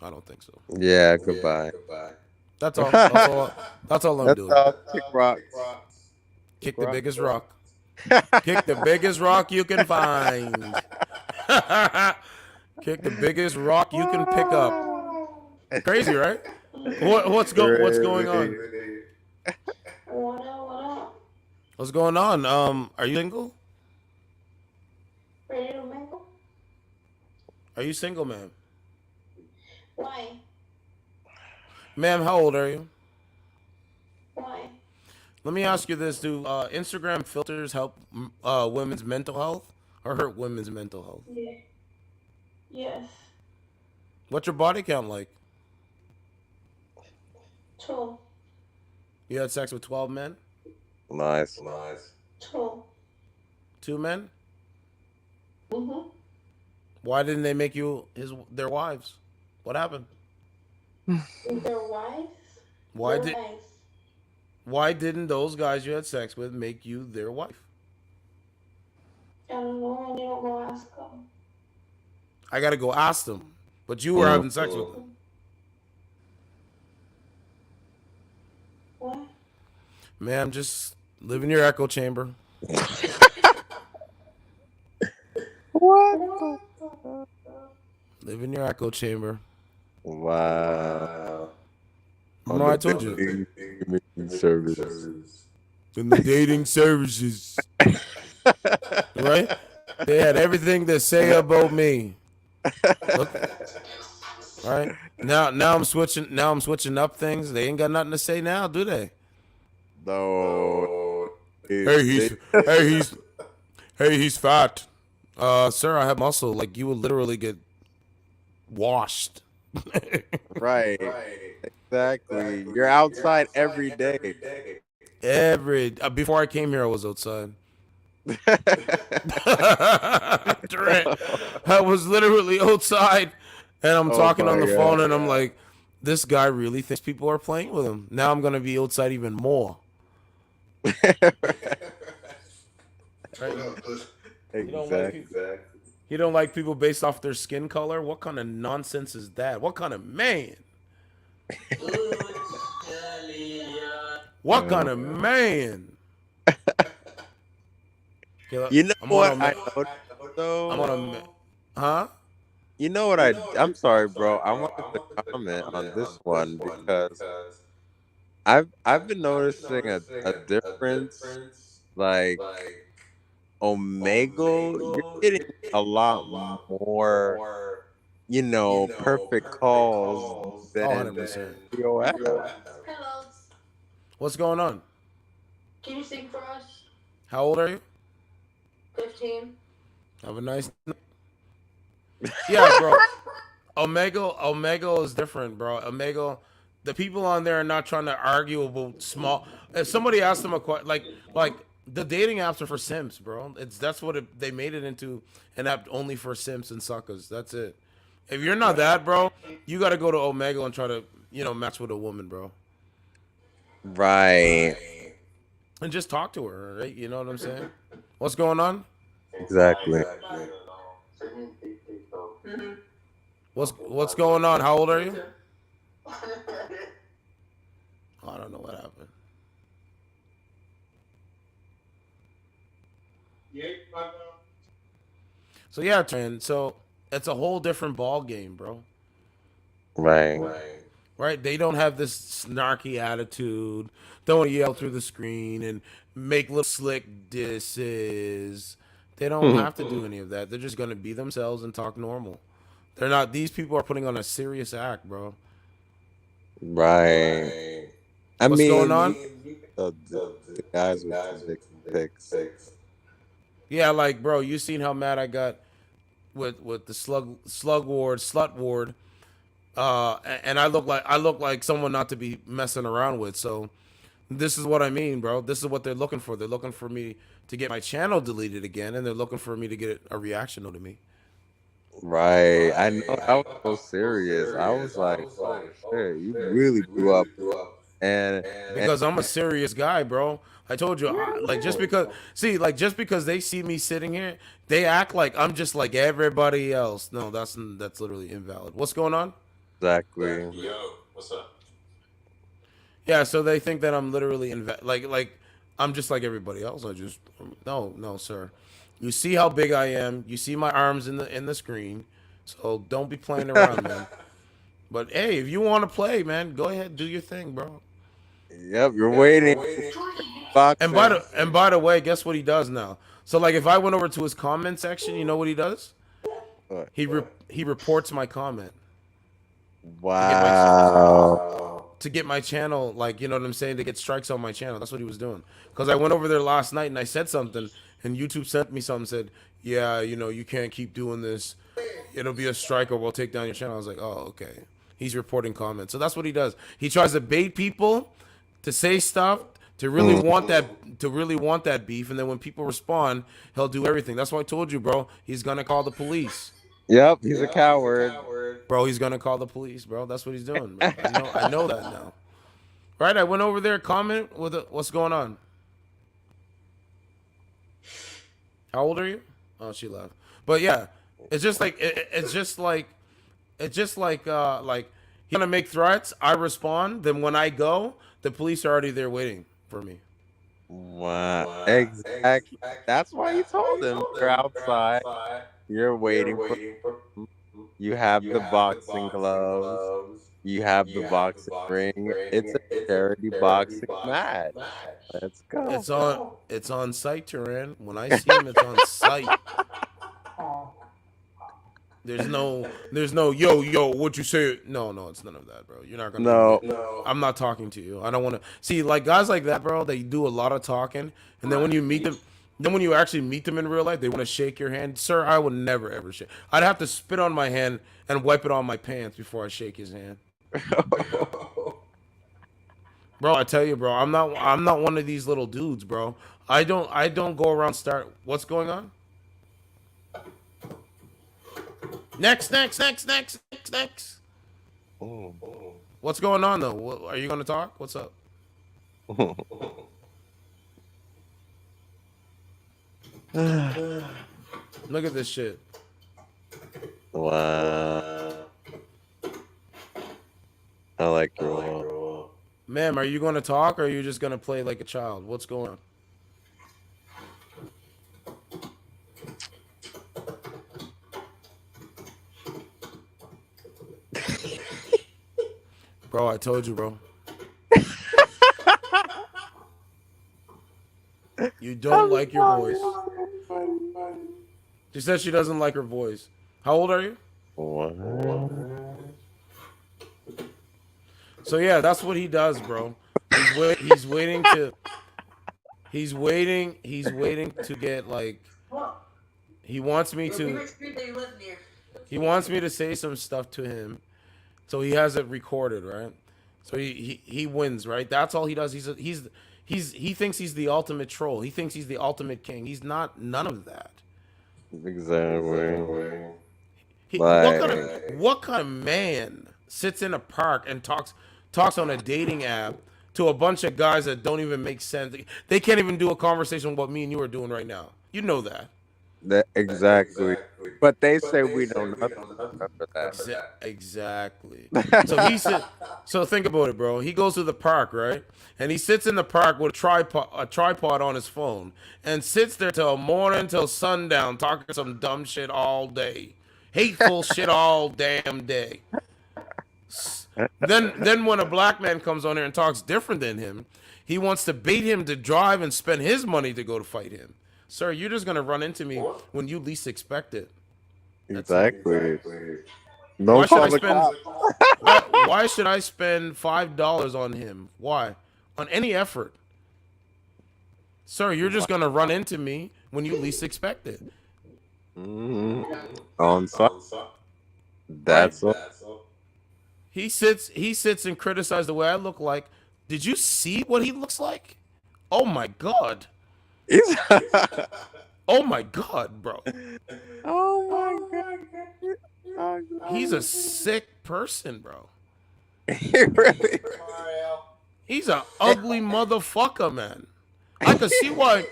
Speaker 1: I don't think so.
Speaker 14: Yeah, goodbye.
Speaker 1: That's all. That's all I'm doing.
Speaker 14: All. Kick rocks.
Speaker 1: Kick the biggest rock. Kick the biggest rock you can find. Kick the biggest rock you can pick up. Crazy, right? What's going on? What's going on? Are you single?
Speaker 13: Ready to mingle?
Speaker 1: Are you single, ma'am?
Speaker 13: Why?
Speaker 1: Ma'am, how old are you?
Speaker 13: Why?
Speaker 1: Let me ask you this: do Instagram filters help women's mental health or hurt women's mental health?
Speaker 13: Yeah. Yes.
Speaker 1: What's your body count like?
Speaker 13: 12.
Speaker 1: You had sex with 12 men?
Speaker 14: Nice.
Speaker 13: 12.
Speaker 1: 2 men?
Speaker 13: Mm-hmm.
Speaker 1: Why didn't they make you their wives? What happened?
Speaker 13: Their wives?
Speaker 1: Why didn't those guys you had sex with make you their wife?
Speaker 13: I don't know, and you don't go ask them.
Speaker 1: I gotta go ask them. But you were having sex with them.
Speaker 13: What?
Speaker 1: Ma'am, just live in your echo chamber.
Speaker 14: What?
Speaker 1: Live in your echo chamber.
Speaker 14: Wow.
Speaker 1: No, I told you.
Speaker 14: Services.
Speaker 1: In the dating services. Right? They had everything to say about me. Look. All right. Now I'm switching up things. They ain't got nothing to say now, do they?
Speaker 14: No.
Speaker 1: Hey, he's fat. Sir, I have muscle. Like, you would literally get washed.
Speaker 14: Right. Exactly. You're outside every day.
Speaker 1: Before I came here, I was outside. I was literally outside, and I'm talking on the phone, and I'm like, this guy really thinks people are playing with him. Now I'm gonna be outside even more. Right?
Speaker 14: Exactly.
Speaker 1: You don't like people based off their skin color? What kind of nonsense is that? What kind of man? What kind of man?
Speaker 14: You know what I noticed, though?
Speaker 1: Huh?
Speaker 14: You know what I'm sorry, bro. I wanted to comment on this one because I've been noticing a difference. Like Omegle, you're getting a lot more, perfect calls than
Speaker 1: 100%.
Speaker 14: POF.
Speaker 13: Hello.
Speaker 1: What's going on?
Speaker 13: Can you sing for us?
Speaker 1: How old are you?
Speaker 13: 15.
Speaker 1: Have a nice night. Yeah, bro. Omegle is different, bro. Omegle, the people on there are not trying to argue about small. If somebody asked them a question, like the dating apps are for simps, bro. That's what they made it into, an app only for simps and suckers. That's it. If you're not that, bro, you got to go to Omegle and try to match with a woman, bro.
Speaker 14: Right.
Speaker 1: And just talk to her, right? You know what I'm saying? What's going on?
Speaker 14: Exactly.
Speaker 1: What's going on? How old are you? I don't know what happened. So yeah, Trent. So it's a whole different ball game, bro.
Speaker 14: Right.
Speaker 1: Right? They don't have this snarky attitude. Don't yell through the screen and make little slick disses. They don't have to do any of that. They're just gonna be themselves and talk normal. They're not. These people are putting on a serious act, bro.
Speaker 14: Right. I
Speaker 1: What's
Speaker 14: mean,
Speaker 1: going on?
Speaker 14: the guys with the pics.
Speaker 1: Yeah, like, bro, you seen how mad I got with the slug ward, slut ward, and I look like someone not to be messing around with. So this is what I mean, bro. This is what they're looking for. They're looking for me to get my channel deleted again, and they're looking for me to get a reaction to me.
Speaker 14: Right. I know. I was so serious. I was like, oh, shit, you really blew up. And
Speaker 1: Because I'm a serious guy, bro. I told you, just because they see me sitting here, they act like I'm just like everybody else. No, that's literally invalid. What's going on?
Speaker 14: Exactly.
Speaker 15: Yo, what's up?
Speaker 1: Yeah, so they think that I'm literally like I'm just like everybody else. No, sir. You see how big I am. You see my arms in the screen. So don't be playing around, man. But hey, if you want to play, man, go ahead, do your thing, bro.
Speaker 14: Yep, you're waiting.
Speaker 1: And by the way, guess what he does now? So like, if I went over to his comment section, you know what he does? He reports my comment.
Speaker 14: Wow.
Speaker 1: To get my channel, like, you know what I'm saying, to get strikes on my channel. That's what he was doing. Because I went over there last night and I said something, and YouTube sent me something, said, yeah, you can't keep doing this. It'll be a strike or we'll take down your channel. I was like, oh, okay. He's reporting comments. So that's what he does. He tries to bait people to say stuff, to really want that beef, and then when people respond, he'll do everything. That's why I told you, bro. He's gonna call the police.
Speaker 14: Yep, he's a coward.
Speaker 1: Bro, he's gonna call the police, bro. That's what he's doing, bro. I know that now. Right? I went over there, comment with what's going on. How old are you? Oh, she left. But yeah, it's just like he's gonna make threats. I respond. Then when I go, the police are already there waiting for me.
Speaker 14: Wow. Exactly. That's why you told them they're outside. You're waiting for. You have the boxing gloves. You have the boxing ring. It's a charity boxing match. Let's go.
Speaker 1: It's on site, Turan. When I see him, it's on site. There's no yo, what you say? No, it's none of that, bro. You're not gonna.
Speaker 14: No.
Speaker 1: I'm not talking to you. I don't want to see like guys like that, bro. They do a lot of talking, and then when you meet them, then when you actually meet them in real life, they want to shake your hand, sir. I would never ever shake. I'd have to spit on my hand and wipe it on my pants before I shake his hand. Bro, I tell you, bro, I'm not one of these little dudes, bro. I don't go around start. What's going on? Next. What's going on though? Are you gonna talk? What's up? Look at this shit.
Speaker 14: Wow. I like your wall.
Speaker 1: Ma'am, are you gonna talk or are you just gonna play like a child? What's going on? Bro, I told you, bro. You don't like your voice. She said she doesn't like her voice. How old are you?
Speaker 14: What?
Speaker 1: So yeah, that's what he does, bro. He's waiting to get like he wants me to say some stuff to him. So he has it recorded, right? So he wins, right? That's all he does. He thinks he's the ultimate troll. He thinks he's the ultimate king. He's not none of that.
Speaker 14: Exactly.
Speaker 1: What kind of man sits in a park and talks on a dating app to a bunch of guys that don't even make sense. They can't even do a conversation what me and you are doing right now. You know that.
Speaker 14: Exactly. But they say we know nothing. Remember
Speaker 1: Exactly. So
Speaker 14: that.
Speaker 1: he said. So think about it, bro. He goes to the park, right? And he sits in the park with a tripod on his phone, and sits there till morning, till sundown, talking some dumb shit all day, hateful shit all damn day. Then when a black man comes on here and talks different than him, he wants to bait him to drive and spend his money to go to fight him. Sir, you're just gonna run into me when you least expect it.
Speaker 14: Exactly.
Speaker 1: Why
Speaker 14: Don't
Speaker 1: should
Speaker 14: call
Speaker 1: I
Speaker 14: the
Speaker 1: spend?
Speaker 14: cops.
Speaker 1: Why should I spend $5 on him? Why? On any effort, sir? You're just gonna run into me when you least expect it.
Speaker 14: On site. That's all.
Speaker 1: He sits and criticizes the way I look like. Did you see what he looks like? Oh my god. Oh my god, bro.
Speaker 14: Oh my god.
Speaker 1: He's a sick person, bro.
Speaker 14: He really.
Speaker 1: He's an ugly motherfucker, man. I could see why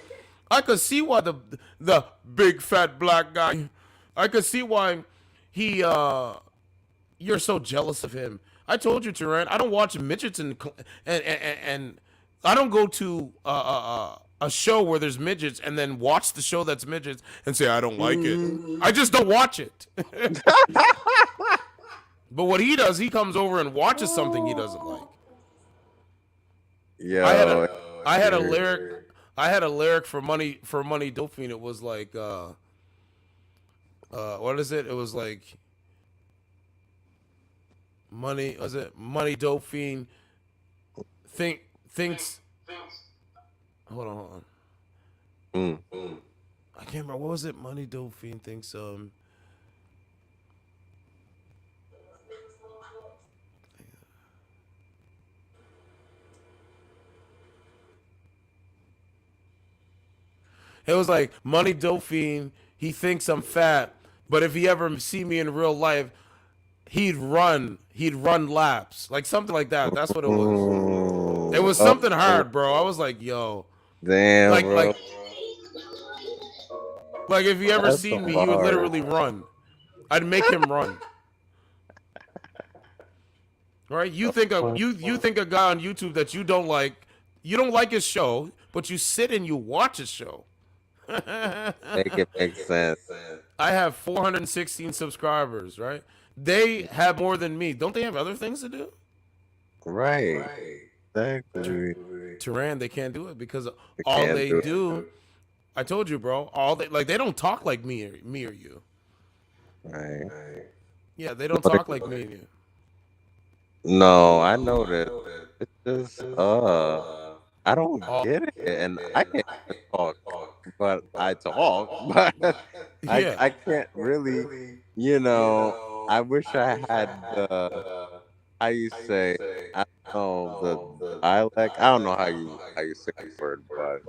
Speaker 1: the big fat black guy. I could see why he you're so jealous of him. I told you, Turan, I don't watch midgets and I don't go to a show where there's midgets and then watch the show that's midgets and say I don't like it. I just don't watch it. But what he does, he comes over and watches something he doesn't like.
Speaker 14: Yo,
Speaker 1: I had a lyric for Money Dope Fiend. It was like what is it? It was like Money Dope Fiend thinks hold on. I can't remember, what was it? Money Dope Fiend thinks it was like Money Dope Fiend, he thinks I'm fat, but if he ever see me in real life, he'd run laps. Like something like that. That's what it was. It was something hard, bro. I was like, yo.
Speaker 14: Damn, bro.
Speaker 1: Like if you ever
Speaker 14: That's
Speaker 1: seen
Speaker 14: so
Speaker 1: me, you would
Speaker 14: hard.
Speaker 1: literally run. I'd make him run. Right? You think a guy on YouTube that you don't like his show, but you sit and you watch his show.
Speaker 14: Make it make sense.
Speaker 1: I have 416 subscribers, right? They have more than me. Don't they have other things to do?
Speaker 14: Right. Exactly.
Speaker 1: Turan, they can't do it because
Speaker 14: They
Speaker 1: all
Speaker 14: can't
Speaker 1: they
Speaker 14: do it.
Speaker 1: do, I told you, bro. They don't talk like me or you.
Speaker 14: Right.
Speaker 1: Yeah, they don't talk like me and you.
Speaker 14: No, I know that. It's just I don't get it, and I can't talk, but I talk, but
Speaker 1: Yeah.
Speaker 14: I can't really, I wish I had the, how you say, I don't know, the dialect. I don't know how you say the word, but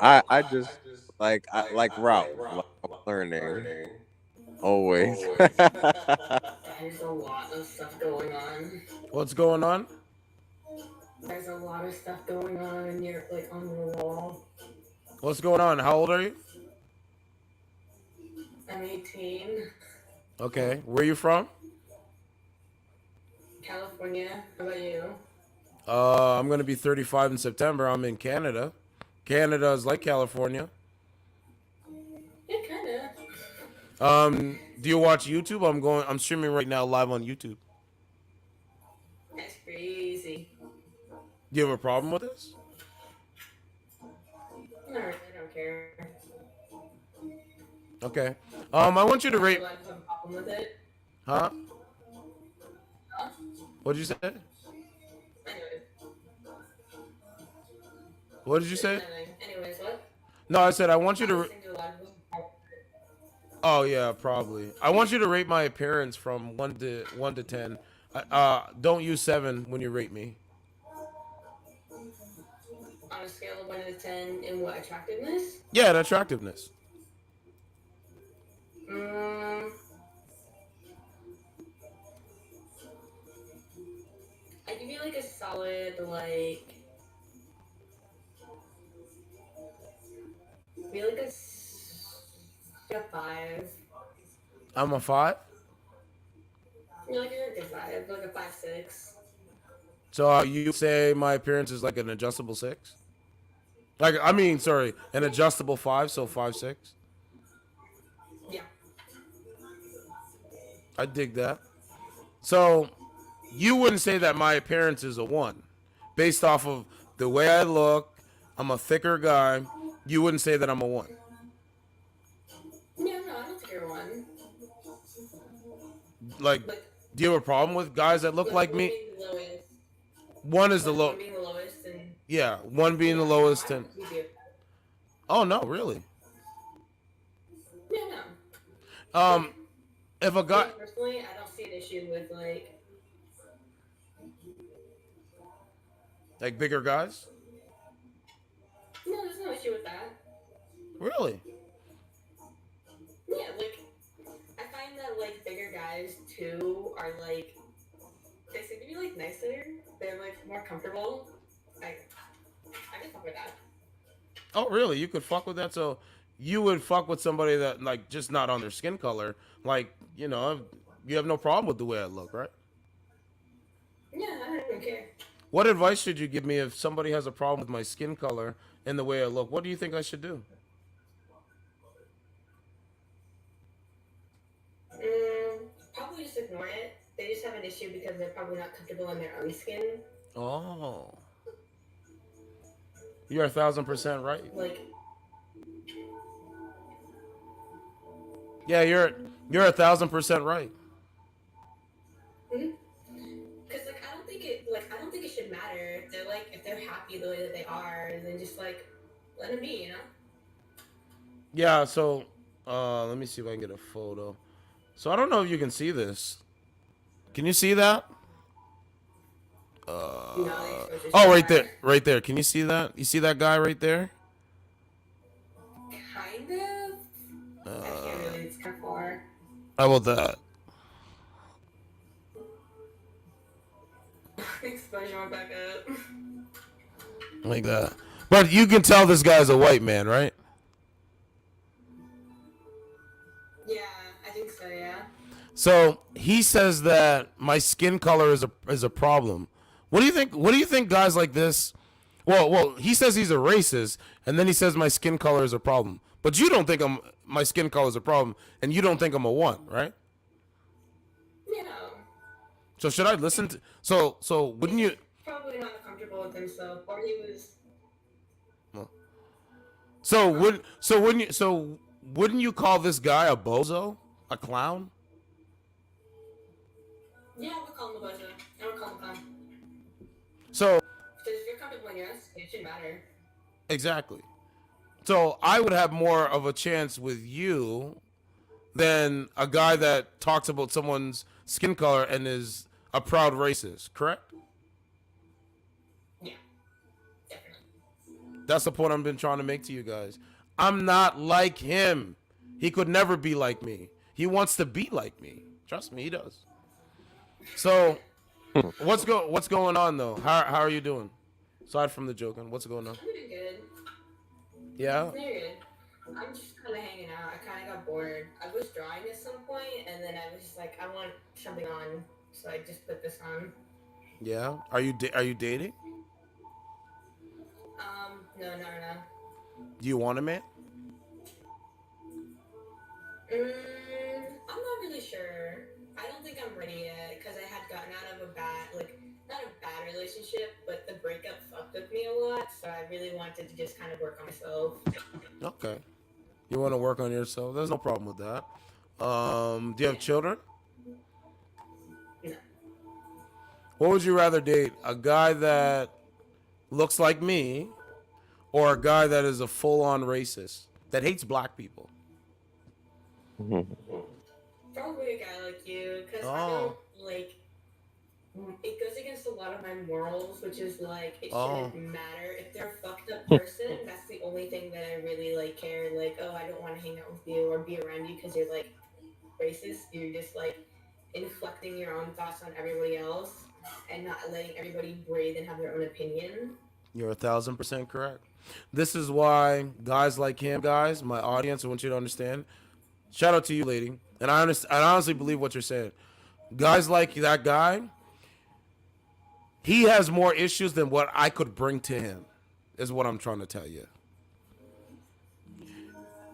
Speaker 14: I just like route, like I'm learning always.
Speaker 9: There's a lot of stuff going on.
Speaker 1: What's going on?
Speaker 9: There's a lot of stuff going on and you're like on the wall.
Speaker 1: What's going on? How old are you?
Speaker 9: I'm 18.
Speaker 1: Okay. Where are you from?
Speaker 9: California. How about you?
Speaker 1: I'm gonna be 35 in September. I'm in Canada. Canada is like California.
Speaker 9: Yeah, kinda.
Speaker 1: Do you watch YouTube? I'm streaming right now live on YouTube.
Speaker 9: That's crazy.
Speaker 1: Do you have a problem with this?
Speaker 9: No, I don't care.
Speaker 1: Okay. I want you to rate.
Speaker 9: Do I have a problem with it?
Speaker 1: Huh?
Speaker 9: Huh?
Speaker 1: What did you say?
Speaker 9: Anyway.
Speaker 1: What did you say?
Speaker 9: Anyways, what?
Speaker 1: No, I said I want you to.
Speaker 9: Listening to a lot of them.
Speaker 1: Oh yeah, probably. I want you to rate my appearance from 1 to 10. Don't use 7 when you rate me.
Speaker 9: On a scale of 1 to 10, in what, attractiveness?
Speaker 1: Yeah, the attractiveness.
Speaker 9: I give you like a solid like. Be like a 5.
Speaker 1: I'm a 5.
Speaker 9: You're like a good 5, like a 5'6".
Speaker 1: So you say my appearance is like an adjustable 6? Like, I mean, sorry, an adjustable 5, so 5'6".
Speaker 9: Yeah.
Speaker 1: I dig that. So you wouldn't say that my appearance is a 1, based off of the way I look. I'm a thicker guy. You wouldn't say that I'm a 1.
Speaker 9: Yeah, no, I don't think you're a 1.
Speaker 1: Like, do you have a problem with guys that look like me? 1 is the low.
Speaker 9: 1 being the lowest, and
Speaker 1: Yeah, 1 being the lowest, and oh no, really?
Speaker 9: Yeah, no.
Speaker 1: If a guy,
Speaker 9: Personally, I don't see an issue with
Speaker 1: like bigger guys,
Speaker 9: No, there's no issue with that.
Speaker 1: really?
Speaker 9: Yeah, like I find that like bigger guys too are like they seem to be like nicer. They're like more comfortable. I can fuck with that.
Speaker 1: Oh, really? You could fuck with that? So you would fuck with somebody that, like, just not on their skin color, like, you know, you have no problem with the way I look, right?
Speaker 9: Yeah, I don't even care.
Speaker 1: What advice should you give me if somebody has a problem with my skin color and the way I look? What do you think I should do?
Speaker 9: Probably just ignore it. They just have an issue because they're probably not comfortable in their own skin.
Speaker 1: Oh, you're 1,000% right.
Speaker 9: Like,
Speaker 1: yeah, you're 1,000% right.
Speaker 9: Because like I don't think it should matter if they're happy the way that they are, then just like let them be, you know.
Speaker 1: Yeah. So, let me see if I can get a photo. So I don't know if you can see this. Can you see that? Oh, right there, right there. Can you see that? You see that guy right there?
Speaker 9: Kind of. I can't really. It's kind of far.
Speaker 1: How about that?
Speaker 9: Exposure went back up.
Speaker 1: Like that. But you can tell this guy's a white man, right?
Speaker 9: Yeah, I think so. Yeah.
Speaker 1: So he says that my skin color is a problem. What do you think? What do you think guys like this? Well, he says he's a racist, and then he says my skin color is a problem. But you don't think my skin color is a problem, and you don't think I'm a 1, right?
Speaker 9: Yeah.
Speaker 1: So should I listen to? So wouldn't you?
Speaker 9: Probably not comfortable with himself, or he was.
Speaker 1: So wouldn't you call this guy a bozo, a clown?
Speaker 9: Yeah, I would call him a bozo. I would call him a clown.
Speaker 1: So
Speaker 9: Because if you're comfortable in your own skin, it shouldn't matter.
Speaker 1: exactly. So I would have more of a chance with you than a guy that talks about someone's skin color and is a proud racist, correct?
Speaker 9: Yeah, definitely.
Speaker 1: That's the point I've been trying to make to you guys. I'm not like him. He could never be like me. He wants to be like me. Trust me, he does. So, what's going on though? How are you doing? Aside from the joking, what's going on?
Speaker 9: I'm doing good.
Speaker 1: Yeah.
Speaker 9: Very good. I'm just kind of hanging out. I kind of got bored. I was drawing at some point, and then I was just like, I want something on, so I just put this on.
Speaker 1: Yeah. Are you dating?
Speaker 9: No.
Speaker 1: Do you want a man?
Speaker 9: I'm not really sure. I don't think I'm ready yet, because I had gotten out of not a bad relationship, but the breakup fucked with me a lot, so I really wanted to just kind of work on myself.
Speaker 1: Okay. You want to work on yourself? There's no problem with that. Do you have children?
Speaker 9: No.
Speaker 1: What would you rather date? A guy that looks like me, or a guy that is a full-on racist that hates black people?
Speaker 9: Probably a guy like you, because I don't it goes against a lot of my morals, which is like it shouldn't matter if they're a fucked up person. That's the only thing that I really care. Like, oh, I don't want to hang out with you or be around you because you're like racist. You're just like
Speaker 13: inflecting your own thoughts on everybody else and not letting everybody breathe and have their own opinion.
Speaker 1: You're 1,000% correct. This is why guys like him, guys, my audience, I want you to understand. Shout out to you, lady. And I honestly believe what you're saying. Guys like that guy, he has more issues than what I could bring to him, is what I'm trying to tell you.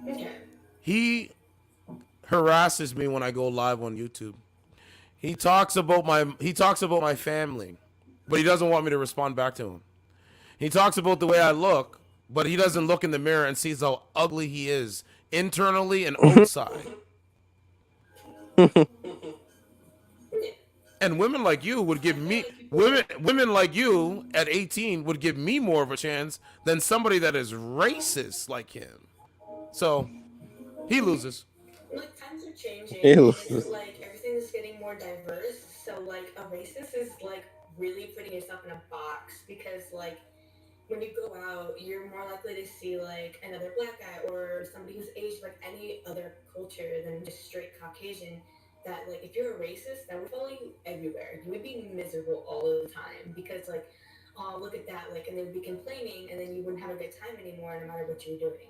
Speaker 13: Okay.
Speaker 1: He harasses me when I go live on YouTube. He talks about my family, but he doesn't want me to respond back to him. He talks about the way I look, but he doesn't look in the mirror and sees how ugly he is internally and outside. And women like you would give me women like you at 18 would give me more of a chance than somebody that is racist like him. So he loses.
Speaker 13: Like times are changing.
Speaker 14: He
Speaker 13: And
Speaker 14: loses.
Speaker 13: it's like everything is getting more diverse. So like a racist is like really putting yourself in a box because like when you go out, you're more likely to see like another black guy or somebody who's aged like any other culture than just straight Caucasian. That like if you're a racist, that would follow you everywhere. You would be miserable all the time because like, oh look at that, like, and they would be complaining, and then you wouldn't have a good time anymore, no matter what you were doing.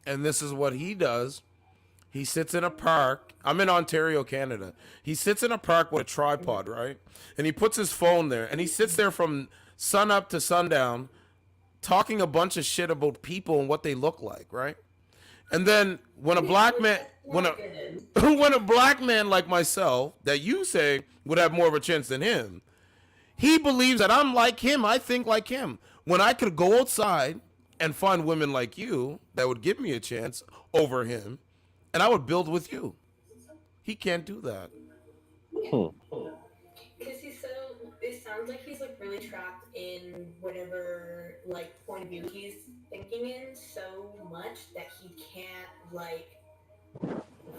Speaker 1: And this is what he does. He sits in a park. I'm in Ontario, Canada. He sits in a park with a tripod, right? And he puts his phone there, and he sits there from sun up to sundown, talking a bunch of shit about people and what they look like, right? And then when a black man, when a black man like myself, that you say would have more of a chance than him, he believes that I'm like him. I think like him. When I could go outside and find women like you that would give me a chance over him, and I would build with you. He can't do that.
Speaker 13: Because he's so, it sounds like he's like really trapped in whatever like point of view he's thinking in so much that he can't like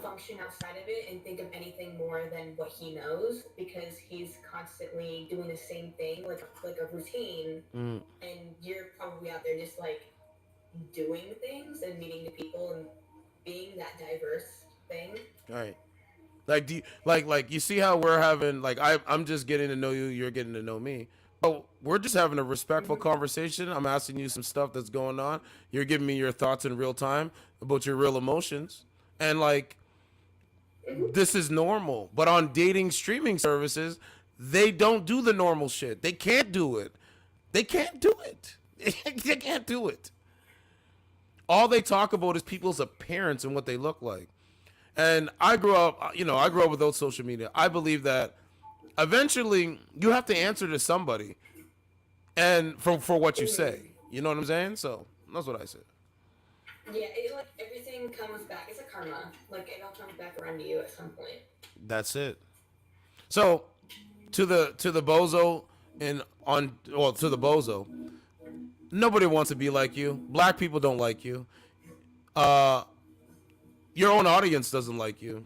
Speaker 13: function outside of it and think of anything more than what he knows because he's constantly doing the same thing, like a routine, and you're probably out there just like doing things and meeting new people and being that diverse thing.
Speaker 1: Right. Like, do you, like you see how we're having, like, I'm just getting to know you, you're getting to know me. But we're just having a respectful conversation. I'm asking you some stuff that's going on. You're giving me your thoughts in real time about your real emotions. And, like, this is normal. But on dating streaming services, they don't do the normal shit. They can't do it. They can't do it. They can't do it. All they talk about is people's appearance and what they look like. And I grew up without social media. I believe that eventually you have to answer to somebody and for what you say. You know what I'm saying? So that's what I said.
Speaker 13: Yeah, it, like everything comes back. It's a karma. Like it all comes back around to you at some point.
Speaker 1: That's it. So to the bozo to the bozo, nobody wants to be like you. Black people don't like you. Your own audience doesn't like you.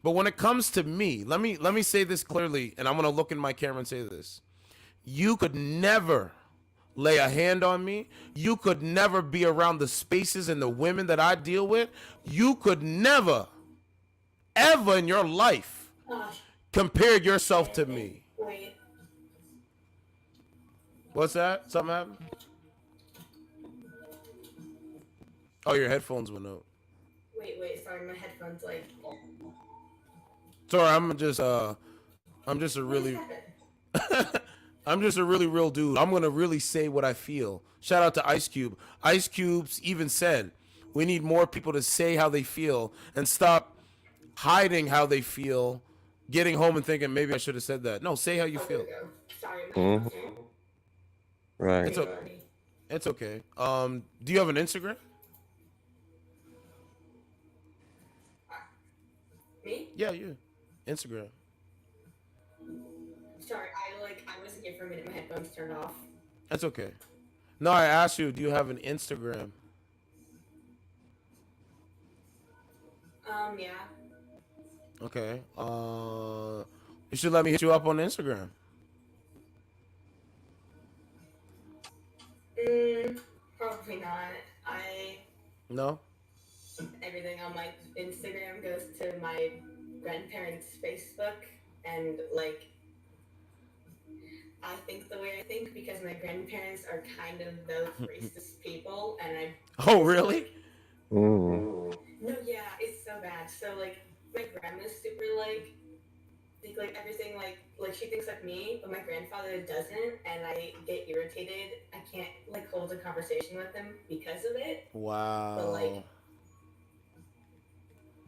Speaker 1: But when it comes to me, let me say this clearly, and I'm going to look in my camera and say this. You could never lay a hand on me. You could never be around the spaces and the women that I deal with. You could never, ever in your life compare yourself to me.
Speaker 13: Wait.
Speaker 1: What's that? Something happened? Oh, your headphones went out.
Speaker 13: Wait, sorry, my headphones like.
Speaker 1: Sorry, I'm just a really real dude. I'm gonna really say what I feel. Shout out to Ice Cube. Ice Cube's even said we need more people to say how they feel and stop hiding how they feel, getting home and thinking maybe I should have said that. No, say how you feel.
Speaker 13: Sorry.
Speaker 14: Right.
Speaker 1: It's okay. Do you have an Instagram?
Speaker 13: Me?
Speaker 1: Yeah, you. Instagram.
Speaker 13: Sorry, I wasn't here for a minute. My headphones turned off.
Speaker 1: That's okay. No, I asked you, do you have an Instagram?
Speaker 13: Yeah.
Speaker 1: Okay. You should let me hit you up on Instagram.
Speaker 13: Probably not.
Speaker 1: No?
Speaker 13: Everything on my Instagram goes to my grandparents' Facebook
Speaker 5: and like I think the way I think because my grandparents are kind of those racist people, and I.
Speaker 1: Oh, really?
Speaker 14: Mm.
Speaker 5: No, yeah, it's so bad. So like my grandma's super like think like everything like she thinks like me, but my grandfather doesn't, and I get irritated. I can't like hold a conversation with him because of it.
Speaker 1: Wow.
Speaker 5: But like.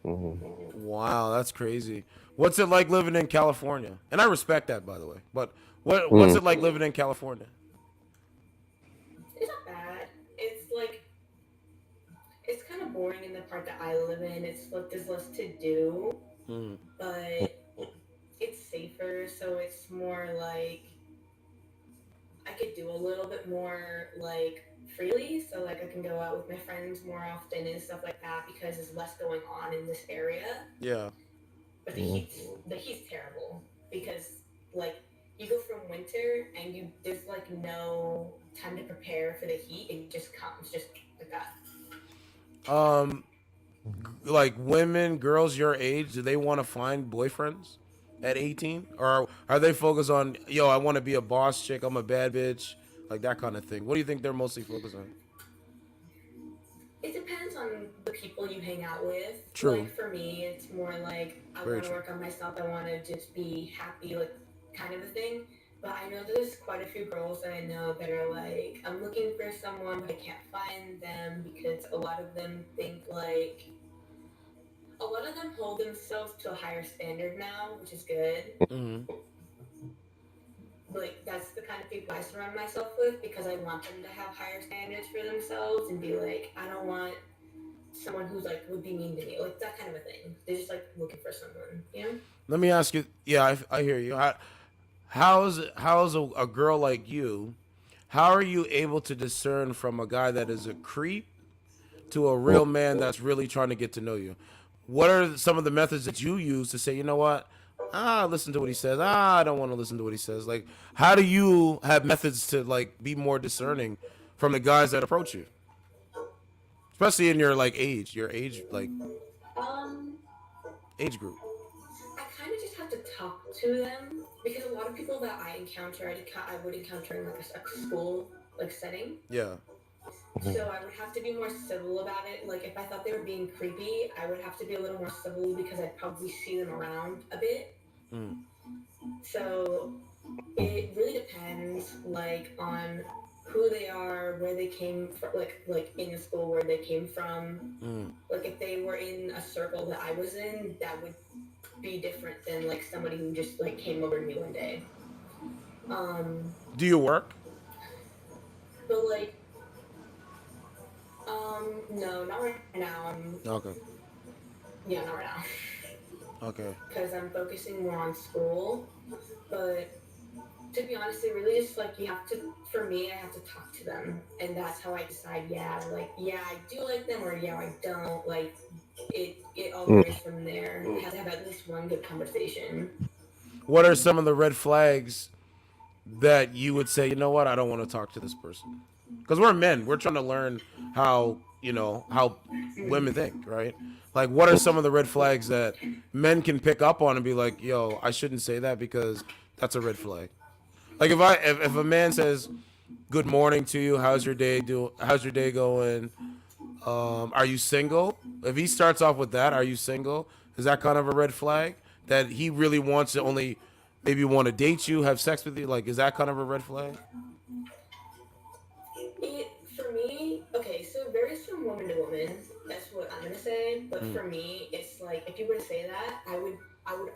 Speaker 1: Wow, that's crazy. What's it like living in California? And I respect that, by the way. But what's it like living in California?
Speaker 5: It's not bad. It's like it's kind of boring in the part that I live in. It's like there's less to do, but it's safer, so it's more like I could do a little bit more like freely. So like I can go out with my friends more often and stuff like that because there's less going on in this area.
Speaker 1: Yeah.
Speaker 5: But the heat's terrible because like you go from winter and there's like no time to prepare for the heat. It just comes just like that.
Speaker 1: Like women, girls your age, do they want to find boyfriends at 18? Or are they focused on, yo, I want to be a boss chick, I'm a bad bitch, like that kind of thing? What do you think they're mostly focused on?
Speaker 5: It depends on the people you hang out with.
Speaker 1: True.
Speaker 5: Like for me, it's more like I
Speaker 1: Very
Speaker 5: want to
Speaker 1: true.
Speaker 5: work on myself. I want to just be happy, like kind of a thing. But I know there's quite a few girls that I know that are like, I'm looking for someone, but I can't find them because a lot of them think like, a lot of them hold themselves to a higher standard now, which is good. Like that's the kind of people I surround myself with because I want them to have higher standards for themselves and be like, I don't want someone who's like would be mean to me, like that kind of a thing. They're just like looking for someone, you know?
Speaker 1: Let me ask you, yeah, I hear you. How's a girl like you, how are you able to discern from a guy that is a creep to a real man that's really trying to get to know you? What are some of the methods that you use to say, you know what? Listen to what he says. I don't want to listen to what he says. Like, how do you have methods to like be more discerning from the guys that approach you, especially in your like age, like age group?
Speaker 5: I kind of just have to talk to them because a lot of people that I encounter, I would encounter in like a school like setting.
Speaker 1: Yeah.
Speaker 5: So I would have to be more civil about it. Like if I thought they were being creepy, I would have to be a little more civil because I'd probably see them around a bit. So it really depends, like on who they are, where they came from, like in the school where they came from. Like if they were in a circle that I was in, that would be different than like somebody who just like came over to me one day.
Speaker 1: Do you work?
Speaker 5: But like, no, not right now.
Speaker 1: Okay.
Speaker 5: Yeah, not right now.
Speaker 1: Okay.
Speaker 5: Because I'm focusing more on school, but to be honest, it really just like you have to. For me, I have to talk to them, and that's how I decide. Yeah, like yeah, I do like them, or yeah, I don't. Like it all varies from there. You have to have at least one good conversation.
Speaker 1: What are some of the red flags that you would say, you know what, I don't want to talk to this person? Because we're men, we're trying to learn how women think, right? Like, what are some of the red flags that men can pick up on and be like, yo, I shouldn't say that because that's a red flag? Like if a man says, good morning to you, how's your day going? Are you single? If he starts off with that, are you single? Is that kind of a red flag? That he really wants to only maybe want to date you, have sex with you? Like, is that kind of a red flag?
Speaker 5: For me, okay, so it varies from woman to woman. That's what I'm gonna say. But for me, it's like if you were to say that, I would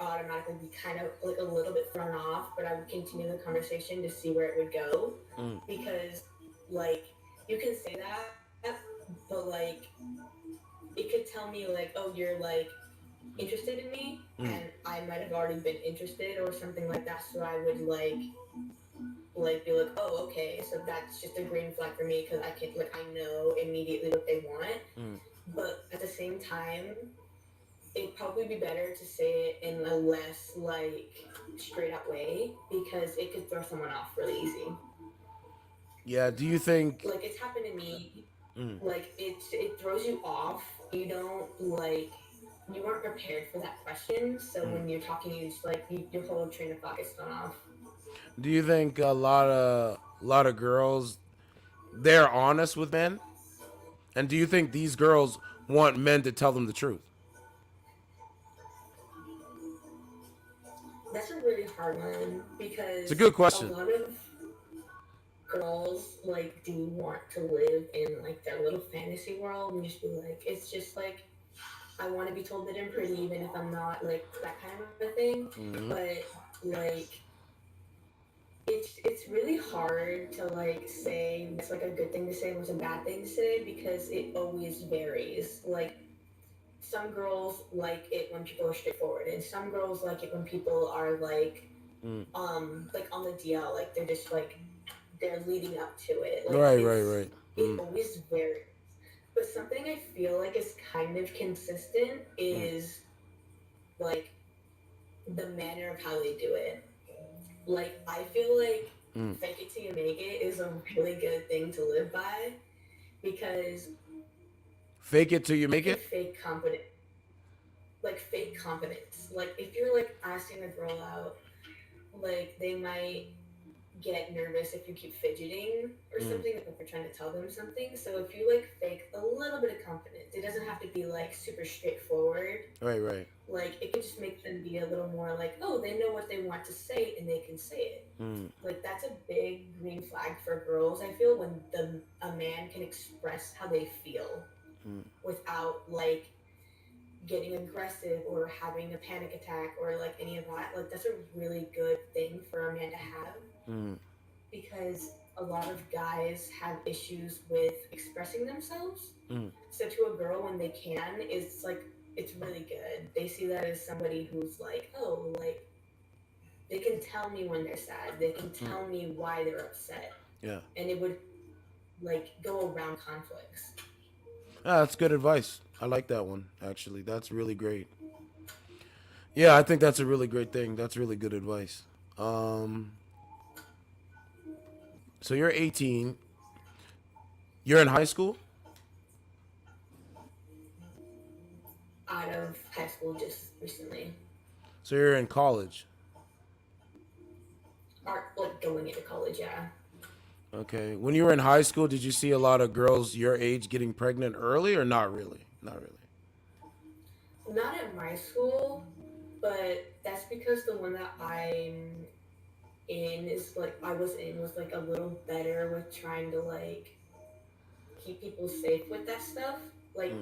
Speaker 5: automatically be kind of like a little bit thrown off, but I would continue the conversation to see where it would go. Because like you can say that, but like it could tell me like, oh, you're like interested in me, and I might have already been interested or something like that. So I would like be like, oh, okay, so that's just a green flag for me because I know immediately what they want. But at the same time, it'd probably be better to say it in a less like straight up way because it could throw someone off really easy.
Speaker 1: Yeah. Do you think
Speaker 5: like it's happened to me? Like it throws you off. You don't like you weren't prepared for that question. So when you're talking, you just like your whole train of thought gets thrown off.
Speaker 1: Do you think a lot of girls they're honest with men? And do you think these girls want men to tell them the truth?
Speaker 5: That's a really hard one
Speaker 1: It's a
Speaker 5: because
Speaker 1: good
Speaker 5: a
Speaker 1: question.
Speaker 5: lot of girls like do want to live in like their little fantasy world and just be like, it's just like I want to be told that I'm pretty even if I'm not, like that kind of a thing. But like it's really hard to like say what's like a good thing to say and what's a bad thing to say because it always varies. Like some girls like it when people are straightforward and some girls like it when people are like on the DL, like they're just like they're leading up to it. Like
Speaker 1: Right.
Speaker 5: it always varies. But something I feel like is kind of consistent is like the manner of how they do it. Like I feel like fake it till you make it is a really good thing to live by because
Speaker 1: Fake it till you make it?
Speaker 5: fake confidence, like fake confidence. Like if you're like asking a girl out, like they might get nervous if you keep fidgeting or something if you're trying to tell them something. So if you like fake a little bit of confidence, it doesn't have to be like super straightforward.
Speaker 1: Right.
Speaker 5: Like it could just make them be a little more like, oh, they know what they want to say and they can say it. Like that's a big green flag for girls. I feel when a man can express how they feel without like getting aggressive or having a panic attack or like any of that. Like that's a really good thing for a man to have because a lot of guys have issues with expressing themselves. So to a girl when they can, it's like it's really good. They see that as somebody who's like, oh, like they can tell me when they're sad. They can tell me why they're upset.
Speaker 1: Yeah.
Speaker 5: And it would like go around conflicts.
Speaker 1: That's good advice. I like that one, actually. That's really great. Yeah, I think that's a really great thing. That's really good advice. So you're 18. You're in high school?
Speaker 5: Out of high school just recently.
Speaker 1: So you're in college?
Speaker 5: Or like going into college, yeah.
Speaker 1: Okay. When you were in high school, did you see a lot of girls your age getting pregnant early or not really? Not really.
Speaker 5: Not at my school, but that's because the one that I'm in is like I was in was like a little better with trying to like keep people safe with that stuff. Like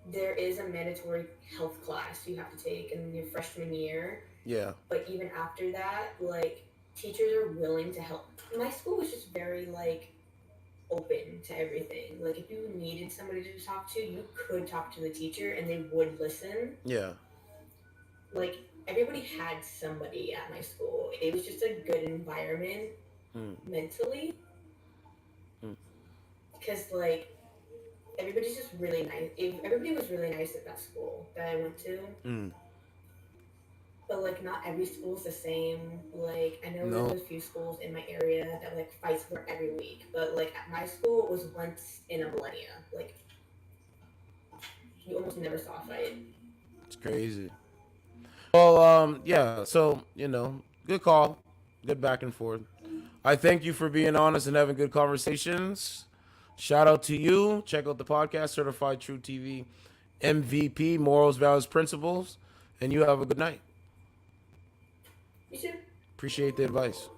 Speaker 5: there is a mandatory health class you have to take in your freshman year.
Speaker 1: Yeah.
Speaker 5: But even after that, like teachers are willing to help. My school was just very like open to everything. Like if you needed somebody to talk to, you could talk to the teacher and they would listen.
Speaker 1: Yeah.
Speaker 5: Like everybody had somebody at my school. It was just a good environment mentally. Because like everybody's just really nice. Everybody was really nice at that school that I went to. But like not every school's the same. Like I know there's a few schools in my area that like fights for every week. But like at my school it was once in a millennia. Like you almost never saw a fight.
Speaker 1: It's crazy. Well, yeah, so, good call. Good back and forth. I thank you for being honest and having good conversations. Shout out to you. Check out the podcast, Certified True TV MVP, Morals, Values, Principles. And you have a good night.
Speaker 5: You too.
Speaker 1: Appreciate the advice.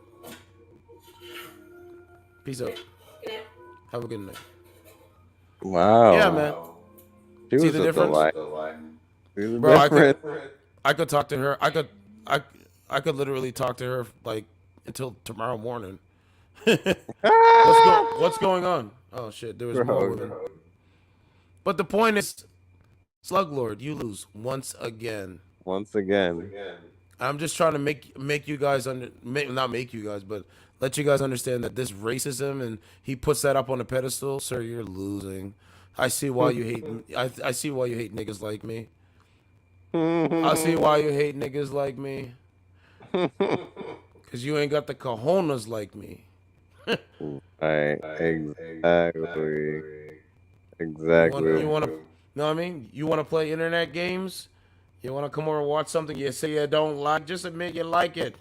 Speaker 1: Peace out.
Speaker 5: Good night.
Speaker 1: Have a good night.
Speaker 14: Wow.
Speaker 1: Yeah, man.
Speaker 14: She
Speaker 1: See
Speaker 14: was
Speaker 1: the
Speaker 14: a
Speaker 1: difference?
Speaker 14: delight. She was
Speaker 1: Bro,
Speaker 14: different.
Speaker 1: I could talk to her. I could literally talk to her like until tomorrow morning. What's going on? Oh shit, there was more women. But the point is, Slug Lord, you lose once again.
Speaker 14: Once again.
Speaker 1: I'm just trying to make you guys not make you guys, but let you guys understand that this racism and he puts that up on a pedestal. Sir, you're losing. I see why you hate. I see why you hate niggas like me. I see why you hate niggas like me. Cause you ain't got the cojones like me.
Speaker 14: Right, exactly. Exactly.
Speaker 1: You want to, know what I mean? You want to play internet games? You want to come over and watch something you say you don't like? Just admit you like it.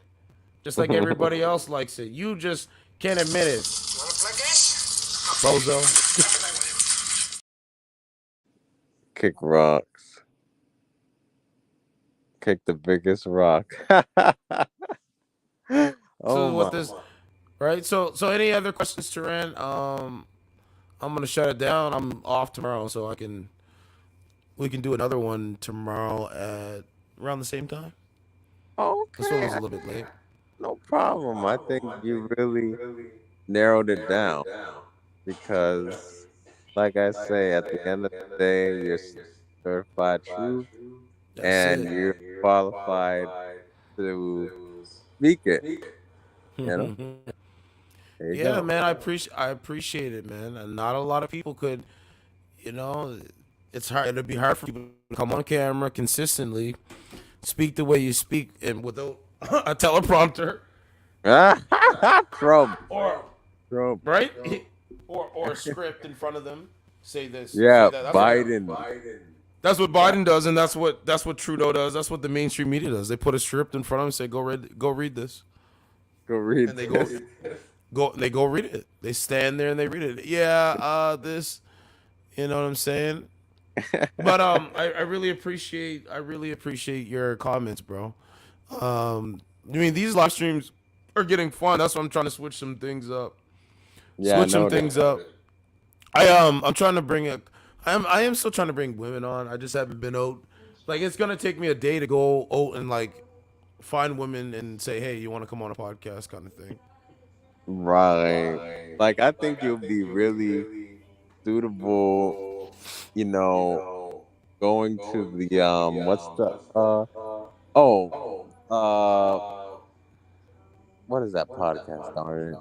Speaker 1: Just like everybody else likes it. You just can't admit it. Bozo.
Speaker 14: Kick rocks. Kick the biggest rock. Oh
Speaker 1: So
Speaker 14: my.
Speaker 1: what this, right? So any other questions, Turan? I'm gonna shut it down. I'm off tomorrow, so we can do another one tomorrow at around the same time. This one
Speaker 14: Okay.
Speaker 1: was a little bit late.
Speaker 14: No problem. I think you really narrowed it down because, like I say, at the end of the day, you're certified truth
Speaker 1: That's
Speaker 14: and
Speaker 1: it.
Speaker 14: you're qualified to speak it. You know? There you
Speaker 1: Yeah,
Speaker 14: go.
Speaker 1: man, I appreciate it, man. And not a lot of people could, you know, it's hard. It'd be hard for people to come on camera consistently, speak the way you speak, and without a teleprompter
Speaker 14: Trump.
Speaker 1: or
Speaker 14: Trump.
Speaker 1: right, or a script in front of them. Say this.
Speaker 14: Yeah,
Speaker 1: say that.
Speaker 14: Biden.
Speaker 1: That's what Biden does, and that's what Trudeau does. That's what the mainstream media does. They put a script in front of them and say, go read this.
Speaker 14: Go read.
Speaker 1: And they go read it. They stand there and they read it. Yeah, this, you know what I'm saying? But I really appreciate your comments, bro. I mean, these live streams are getting fun. That's why I'm trying to switch some things up.
Speaker 14: Yeah,
Speaker 1: Switch some things up. I'm trying to bring I am still trying to bring women on. I just haven't been out. Like, it's gonna take me a day to go out and like find women and say, hey, you want to come on a podcast, kind of thing.
Speaker 14: Right. Like, I think you'll be really suitable, you know, going to the what's the what is that podcast on?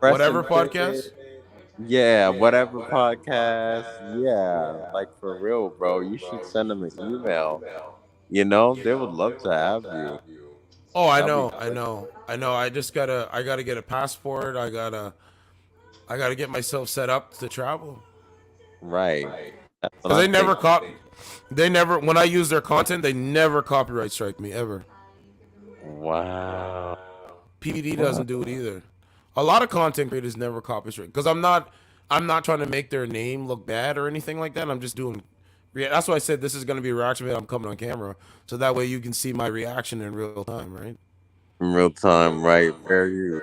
Speaker 14: Press
Speaker 1: Whatever
Speaker 14: and Fit.
Speaker 1: podcast.
Speaker 14: Yeah, whatever podcast. Yeah, like for real, bro. You should send them an email. You know, they would love to have you.
Speaker 1: Oh, I know. I just I gotta get a passport. I gotta get myself set up to travel.
Speaker 14: Right.
Speaker 1: Because they never, when I use their content, they never copyright strike me ever.
Speaker 14: Wow.
Speaker 1: PVD doesn't do it either. A lot of content creators never copyright strike because I'm not trying to make their name look bad or anything like that. I'm just doing. That's why I said this is going to be a reaction video. I'm coming on camera, so that way you can see my reaction in real time, right?
Speaker 14: In real time, right? Very.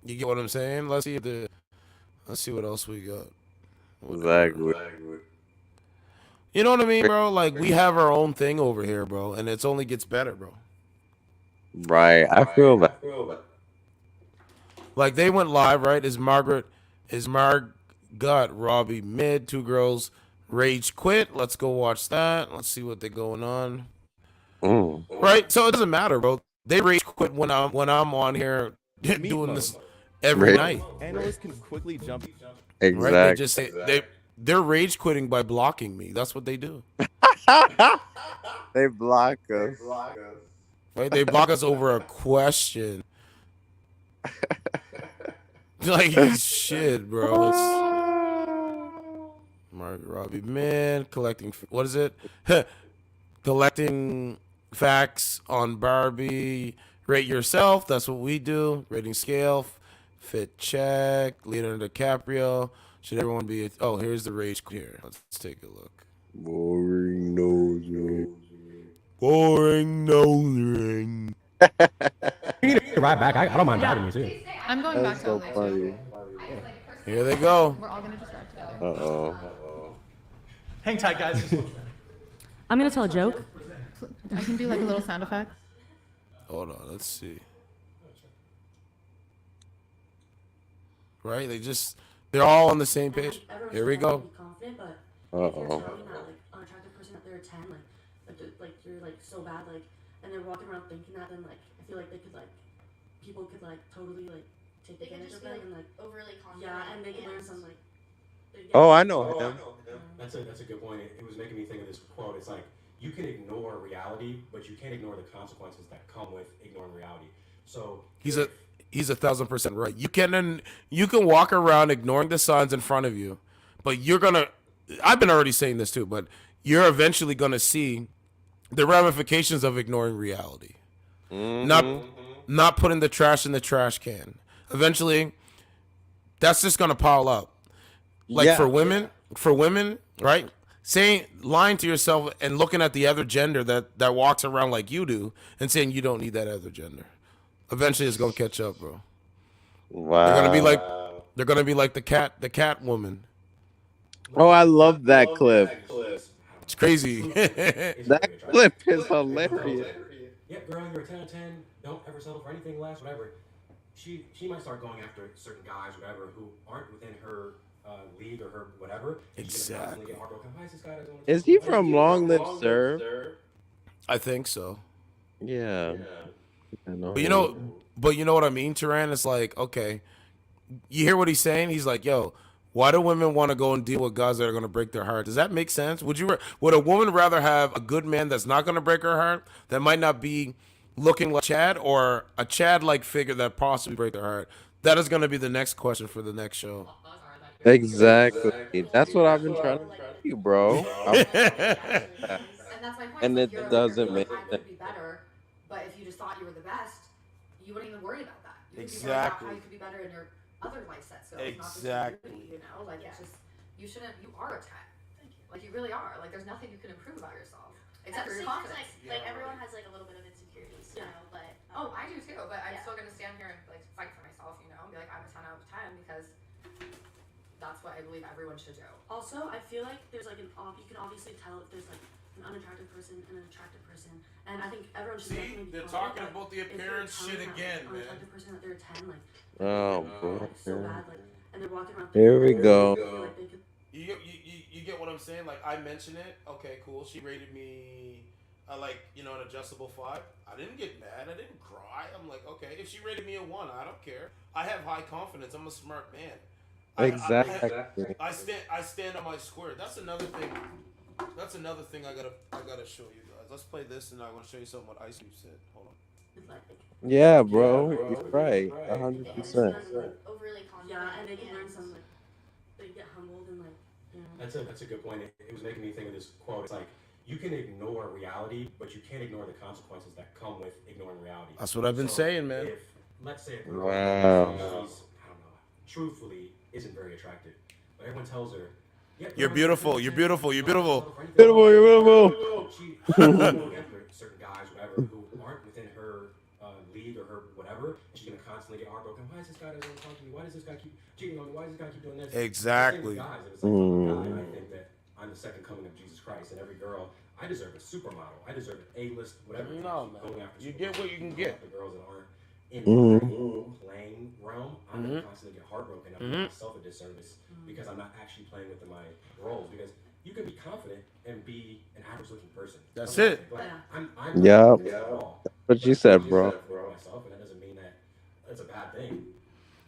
Speaker 1: You get what I'm saying? Let's see what else we got.
Speaker 14: Exactly.
Speaker 1: You know what I mean, bro? Like, we have our own thing over here, bro, and it's only gets better, bro.
Speaker 14: Right. I feel that.
Speaker 1: Like, they went live, right? Is Margaret Robbie mid? Two girls rage quit. Let's go watch that. Let's see what they're going on. Right? So it doesn't matter, bro. They rage quit when I'm on here doing this every night.
Speaker 16: Analysts can quickly jump.
Speaker 14: Exactly.
Speaker 1: Right? They just say they're rage quitting by blocking me. That's what they do.
Speaker 14: They block us.
Speaker 1: Right? They block us over a question. Like, shit, bro. Margaret Robbie, man, collecting. What is it? Collecting facts on Barbie. Rate yourself. That's what we do. Rating scale. Fit check. Leonardo DiCaprio. Should everyone be? Oh, here's the rage here. Let's take a look.
Speaker 14: Boring nose ring.
Speaker 1: Boring nose ring.
Speaker 16: You need to ride back. I don't mind driving you too.
Speaker 17: I'm going back to
Speaker 14: That's so funny.
Speaker 1: Here they go.
Speaker 17: We're all gonna just ride together.
Speaker 14: Uh-oh.
Speaker 16: Hang tight, guys.
Speaker 17: I'm gonna tell a joke. I can do like a little sound effect.
Speaker 1: Hold on, let's see. Right? They're all on the same page. Here we go.
Speaker 14: Uh-oh.
Speaker 18: Unattractive person that they're 10, like you're like so bad, like, and they're walking around thinking that, then like I feel like they could like people could like totally like take advantage of them and like overly confident. Yeah, and they could learn some like.
Speaker 14: Oh, I know him.
Speaker 2: That's a good point. It was making me think of this quote. It's like you can ignore reality, but you can't ignore the consequences that come with ignoring reality. So
Speaker 1: He's He's 1,000% right. You can walk around ignoring the signs in front of you, but you're gonna. I've been already saying this too, but you're eventually gonna see the ramifications of ignoring reality. Not putting the trash in the trash can. Eventually, that's just gonna pile up. Like
Speaker 14: Yeah.
Speaker 1: for women, right? Saying lying to yourself and looking at the other gender that walks around like you do and saying you don't need that other gender. Eventually, it's gonna catch up, bro.
Speaker 14: Wow.
Speaker 1: They're gonna be like the cat woman.
Speaker 14: Oh, I love that clip.
Speaker 1: It's crazy.
Speaker 14: That clip is hilarious.
Speaker 16: Yeah, girl, you're a 10 out of 10. Don't ever settle for anything less, whatever. She might start going after certain guys, whatever, who aren't within her league or her whatever.
Speaker 1: Exactly.
Speaker 14: Is he from Long Live Sir?
Speaker 1: I think so.
Speaker 14: Yeah. I know.
Speaker 1: But you know what I mean, Turan? It's like, okay, you hear what he's saying? He's like, yo, why do women want to go and deal with guys that are going to break their heart? Does that make sense? Would a woman rather have a good man that's not going to break her heart, that might not be looking like Chad, or a Chad-like figure that possibly break their heart? That is going to be the next question for the next show.
Speaker 14: Exactly. That's what I've been trying to tell you, bro.
Speaker 18: And that's my point.
Speaker 14: And it doesn't make
Speaker 18: sense. I could be better, but if you just thought you were the best, you wouldn't even worry about that. You would be worried about how you could be better in your other life set skills.
Speaker 1: Exactly.
Speaker 18: Not just beauty, like it's just you shouldn't. You are a 10. Like you really are. Like there's nothing you can improve about yourself except for your confidence.
Speaker 11: Like everyone has like a little bit of insecurities, you know. But
Speaker 18: I do too. But I'm still gonna stand here and like fight for myself, you know, and be like I'm a 10 out of 10 because that's what I believe everyone should do.
Speaker 11: Also, I feel like there's like you can obviously tell if there's like an unattractive person and an attractive person, and I think everyone should definitely be
Speaker 1: they're talking about the appearance shit again, man.
Speaker 11: Unattractive person that they're a 10, like
Speaker 14: oh boy.
Speaker 11: so bad, like, and they're walking around.
Speaker 14: Here we go.
Speaker 1: You get what I'm saying? Like, I mention it. Okay, cool. She rated me, an adjustable 5. I didn't get mad. I didn't cry. I'm like, okay. If she rated me a 1, I don't care. I have high confidence. I'm a smart man.
Speaker 14: Exactly.
Speaker 1: I stand on my square. That's another thing. I gotta show you guys. Let's play this, and I want to show you something what Ice Cube said. Hold on.
Speaker 14: Yeah, bro. You're right. 100%.
Speaker 11: overly confident.
Speaker 18: Yeah, and they can learn some like they get humbled and like.
Speaker 16: That's a good point. It was making me think of this quote. It's like you can ignore reality, but you can't ignore the consequences that come with ignoring reality.
Speaker 1: That's what I've been saying, man.
Speaker 16: If let's say a girl truthfully isn't very attractive, but everyone tells her, yeah,
Speaker 1: you're beautiful. You're beautiful. You're beautiful.
Speaker 14: Beautiful. You're beautiful.
Speaker 16: She after certain guys, whatever, who aren't within her league or her whatever, and she's gonna constantly get heartbroken. Why is this guy doesn't talk to me? Why does this guy keep cheating on me? Why does this guy keep doing this?
Speaker 1: Exactly.
Speaker 16: Guys, if it's like, I think that I'm the second coming of Jesus Christ, and every girl, I deserve a supermodel. I deserve an A-list, whatever.
Speaker 1: No, man.
Speaker 16: Going after
Speaker 1: you get what you can get.
Speaker 16: The girls that aren't in the playing realm, I'm gonna constantly get heartbroken. I'm doing myself a disservice because I'm not actually playing within my roles. Because you can be confident and be an average-looking person.
Speaker 1: That's it.
Speaker 14: Yeah. What you said, bro.
Speaker 16: Myself, and that doesn't mean that it's a bad thing.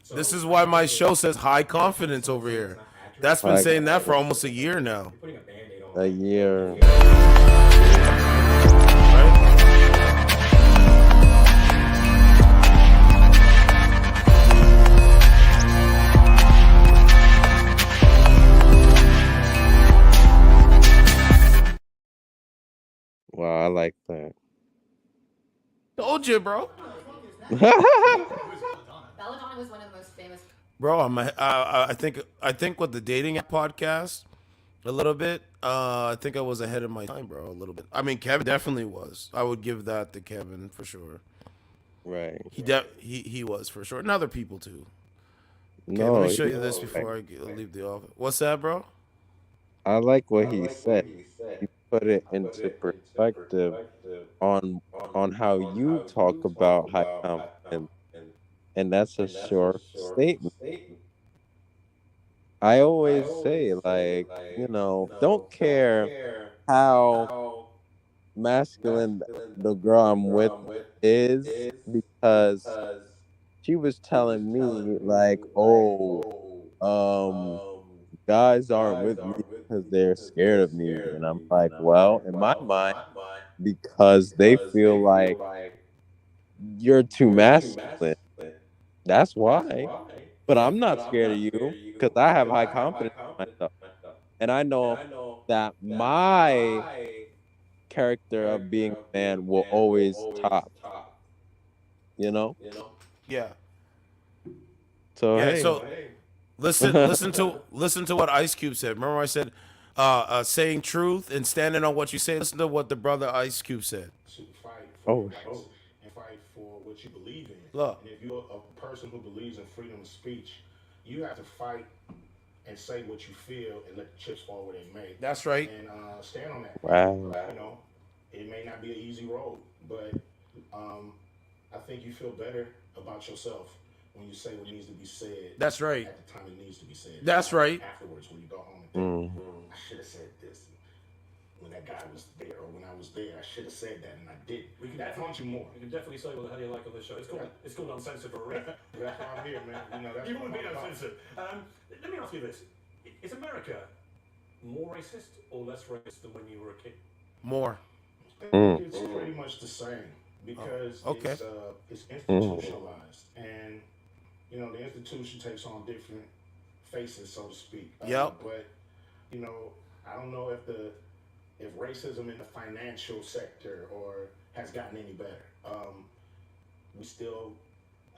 Speaker 16: So,
Speaker 1: this is why my show says high confidence over here. That's been saying that for almost a year now.
Speaker 14: A year. Wow, I like that.
Speaker 1: Told you, bro.
Speaker 18: Belladonna was one of the most famous.
Speaker 1: Bro, I think with the dating app podcast, a little bit. I think I was ahead of my time, bro. A little bit. I mean, Kevin definitely was. I would give that to Kevin for sure.
Speaker 14: Right.
Speaker 1: He was for sure, and other people too. Okay,
Speaker 14: No,
Speaker 1: let me show you this before I leave the office. What's that, bro?
Speaker 14: I like what he said. He put it into perspective on how you talk about high confidence, and that's a short statement. I always say, like, don't care how masculine the girl I'm with is, because she was telling me, like, guys aren't with me because they're scared of me. And I'm like, well, in my mind, because they feel like you're too masculine. That's why. But I'm not scared of you because I have high confidence in myself. And I know that my character of being a man will always top, you know?
Speaker 1: Yeah.
Speaker 14: So,
Speaker 1: Yeah.
Speaker 14: hey.
Speaker 1: So listen to what Ice Cube said. Remember I said saying truth and standing on what you say. Listen to what the brother Ice Cube said.
Speaker 20: To fight for
Speaker 14: Oh.
Speaker 20: your rights and fight for what you believe in.
Speaker 1: Look.
Speaker 20: And if you're a person who believes in freedom of speech, you have to fight and say what you feel and let the chips fall where they may.
Speaker 1: That's right.
Speaker 20: And stand on that.
Speaker 14: Wow.
Speaker 20: You know, it may not be an easy road, but I think you feel better about yourself when you say what needs to be said.
Speaker 1: That's right.
Speaker 20: At the time it needs to be said.
Speaker 1: That's right.
Speaker 20: Afterwards, when you go home and think, I should have said this when that guy was there, or when I was there, I should have said that, and I didn't.
Speaker 16: We can
Speaker 20: That haunts you more.
Speaker 16: We can definitely say what the hell you like on this show. It's called uncensored for a reason.
Speaker 20: That's why I'm here, man. You know, that's
Speaker 16: You
Speaker 20: what
Speaker 16: wouldn't be
Speaker 20: I'm about.
Speaker 16: uncensored. Let me ask you this: is America more racist or less racist than when you were a kid?
Speaker 1: More.
Speaker 20: It's pretty much the same because
Speaker 1: okay.
Speaker 20: It's institutionalized, and you know the institution takes on different faces, so to speak.
Speaker 1: Yep.
Speaker 20: But you know, I don't know if racism in the financial sector or has gotten any better. We still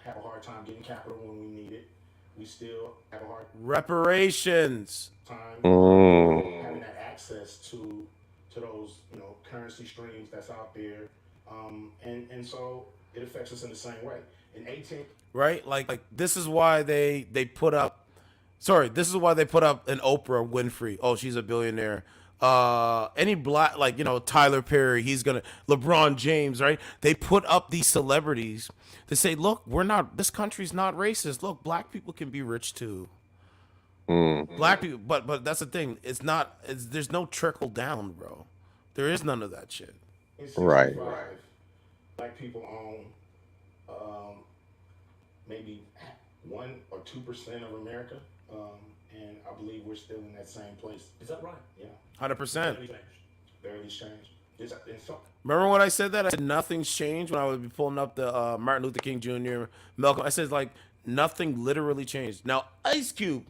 Speaker 20: have a hard time getting capital when we need it. We still have a hard
Speaker 1: reparations
Speaker 20: time
Speaker 14: Mm.
Speaker 20: having that access to those, you know, currency streams that's out there, and so it affects us in the same way. In 18,
Speaker 1: right? Like this is why they put up. Sorry, this is why they put up an Oprah Winfrey. Oh, she's a billionaire. Any black, like, you know, Tyler Perry, he's gonna, LeBron James, right? They put up these celebrities to say, look, this country's not racist. Look, black people can be rich too. Black people, but that's the thing. There's no trickle down, bro. There is none of that shit.
Speaker 14: Right.
Speaker 20: Black people own maybe 1 or 2% of America, and I believe we're still in that same place.
Speaker 16: Is that right?
Speaker 20: Yeah.
Speaker 1: 100%.
Speaker 20: Barely changed.
Speaker 1: Remember when I said that? I said nothing's changed when I would be pulling up the Martin Luther King Jr., Malcolm. I said, like, nothing literally changed. Now, Ice Cube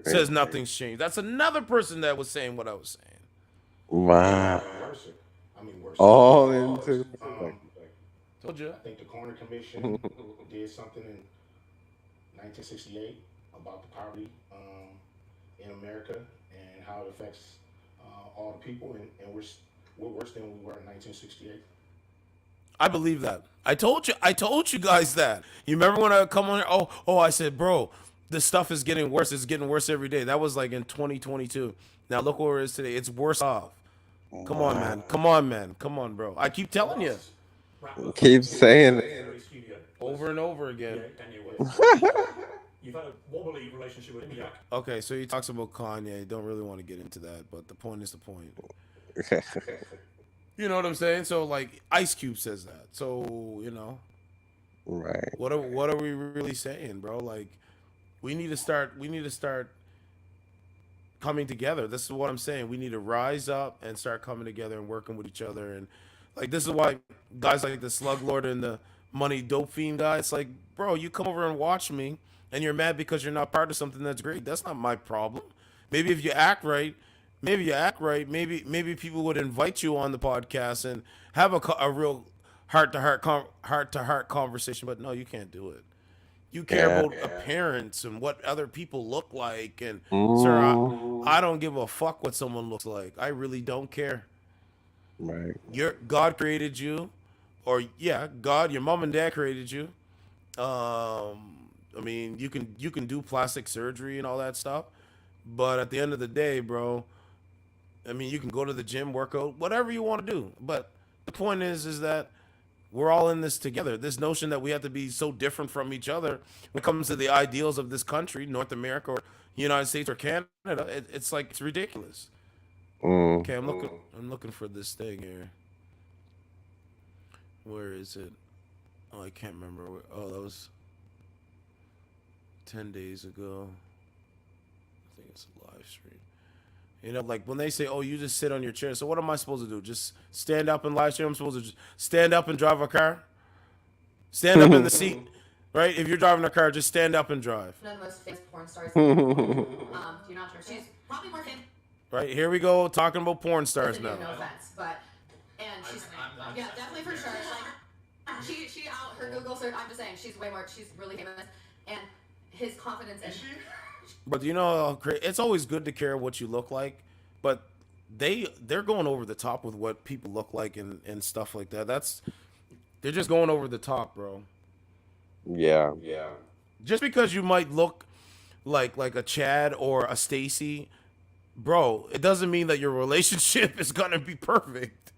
Speaker 1: says nothing's changed. That's another person that was saying what I was saying.
Speaker 14: Wow.
Speaker 20: Worse.
Speaker 14: All into
Speaker 1: Told you.
Speaker 20: I think the Corner Commission did something in 1968 about the poverty in America and how it affects all the people, and we're worse than we were in 1968.
Speaker 1: I believe that. I told you guys that. You remember when I come on here? Oh, I said, bro, this stuff is getting worse. It's getting worse every day. That was like in 2022. Now look where it is today. It's worse off. Come on, man. Come on, bro. I keep telling you.
Speaker 14: Keep saying it.
Speaker 1: Over and over again.
Speaker 16: You've had a wobbly relationship with him.
Speaker 1: Okay, so he talks about Kanye. Don't really want to get into that, but the point is the point. You know what I'm saying? So, like, Ice Cube says that. So, you know.
Speaker 14: Right.
Speaker 1: What are we really saying, bro? Like, we need to start coming together. This is what I'm saying. We need to rise up and start coming together and working with each other. And, like, this is why guys like the Slug Lord and the Money Dope Fiend guy, it's like, bro, you come over and watch me and you're mad because you're not part of something that's great. That's not my problem. Maybe if you act right, maybe people would invite you on the podcast and have a real heart-to-heart conversation. But no, you can't do it. You care about appearance and what other people look like. And sir, I don't give a fuck what someone looks like. I really don't care.
Speaker 14: Right.
Speaker 1: God created you, or God, your mom and dad created you. I mean, you can do plastic surgery and all that stuff, but at the end of the day, bro, I mean, you can go to the gym, work out, whatever you want to do. But the point is that we're all in this together. This notion that we have to be so different from each other when it comes to the ideals of this country, North America or United States or Canada, it's like, it's ridiculous. Okay, I'm looking for this thing here. Where is it? Oh, I can't remember. Oh, that was 10 days ago. I think it's a live stream. You know, like when they say, oh, you just sit on your chair. So what am I supposed to do? Just stand up and live stream? I'm supposed to just stand up and drive a car? Stand up in the seat? Right? If you're driving a car, just stand up and drive.
Speaker 18: One of the most famous porn stars. Do you not her? She's probably more famous.
Speaker 1: Right? Here we go talking about porn stars now.
Speaker 18: No offense, but and she's yeah, definitely for sure. Like she out her Google search. I'm just saying she's way more. She's really famous, and his confidence in.
Speaker 1: But you know, it's always good to care what you look like, but they're going over the top with what people look like and stuff like that. They're just going over the top, bro.
Speaker 14: Yeah.
Speaker 1: Just because you might look like a Chad or a Stacy, bro, it doesn't mean that your relationship is gonna be perfect.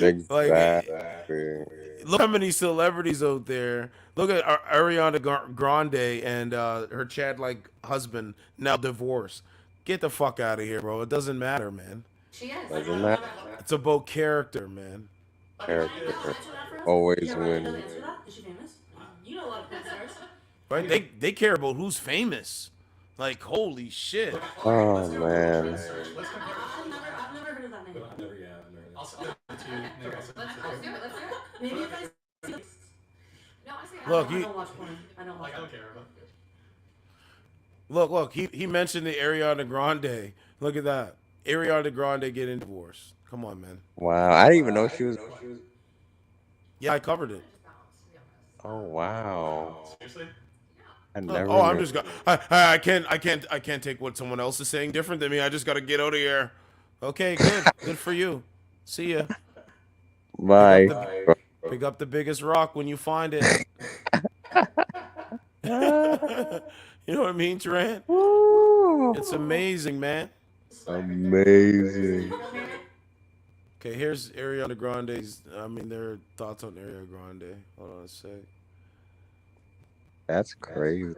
Speaker 14: Exactly.
Speaker 1: Look how many celebrities out there. Look at Ariana Grande and her Chad-like husband now divorced. Get the fuck out of here, bro. It doesn't matter, man.
Speaker 18: She is.
Speaker 14: Doesn't matter.
Speaker 1: It's about character, man.
Speaker 14: Character always wins.
Speaker 18: Is she famous? You know a lot of porn stars.
Speaker 1: Right? They care about who's famous. Like, holy shit.
Speaker 14: Oh man.
Speaker 18: I've never heard of that name.
Speaker 16: I've never, yeah, I've never.
Speaker 18: Let's do it. Maybe if I see. No, I
Speaker 1: Look,
Speaker 18: don't watch porn. I don't watch.
Speaker 16: I don't care.
Speaker 1: Look, he mentioned the Ariana Grande. Look at that. Ariana Grande getting divorced. Come on, man.
Speaker 14: Wow, I didn't even know she was.
Speaker 1: Yeah, I covered it.
Speaker 14: Oh wow.
Speaker 16: Seriously?
Speaker 14: I never.
Speaker 1: I'm just I can't take what someone else is saying different than me. I just got to get out of here. Okay, good for you. See ya.
Speaker 14: Bye.
Speaker 1: Pick up the biggest rock when you find it. You know what I mean, Trent? It's amazing, man.
Speaker 14: Amazing.
Speaker 1: Okay, here's Ariana Grande's. Their thoughts on Ariana Grande. Hold on a sec.
Speaker 14: That's crazy.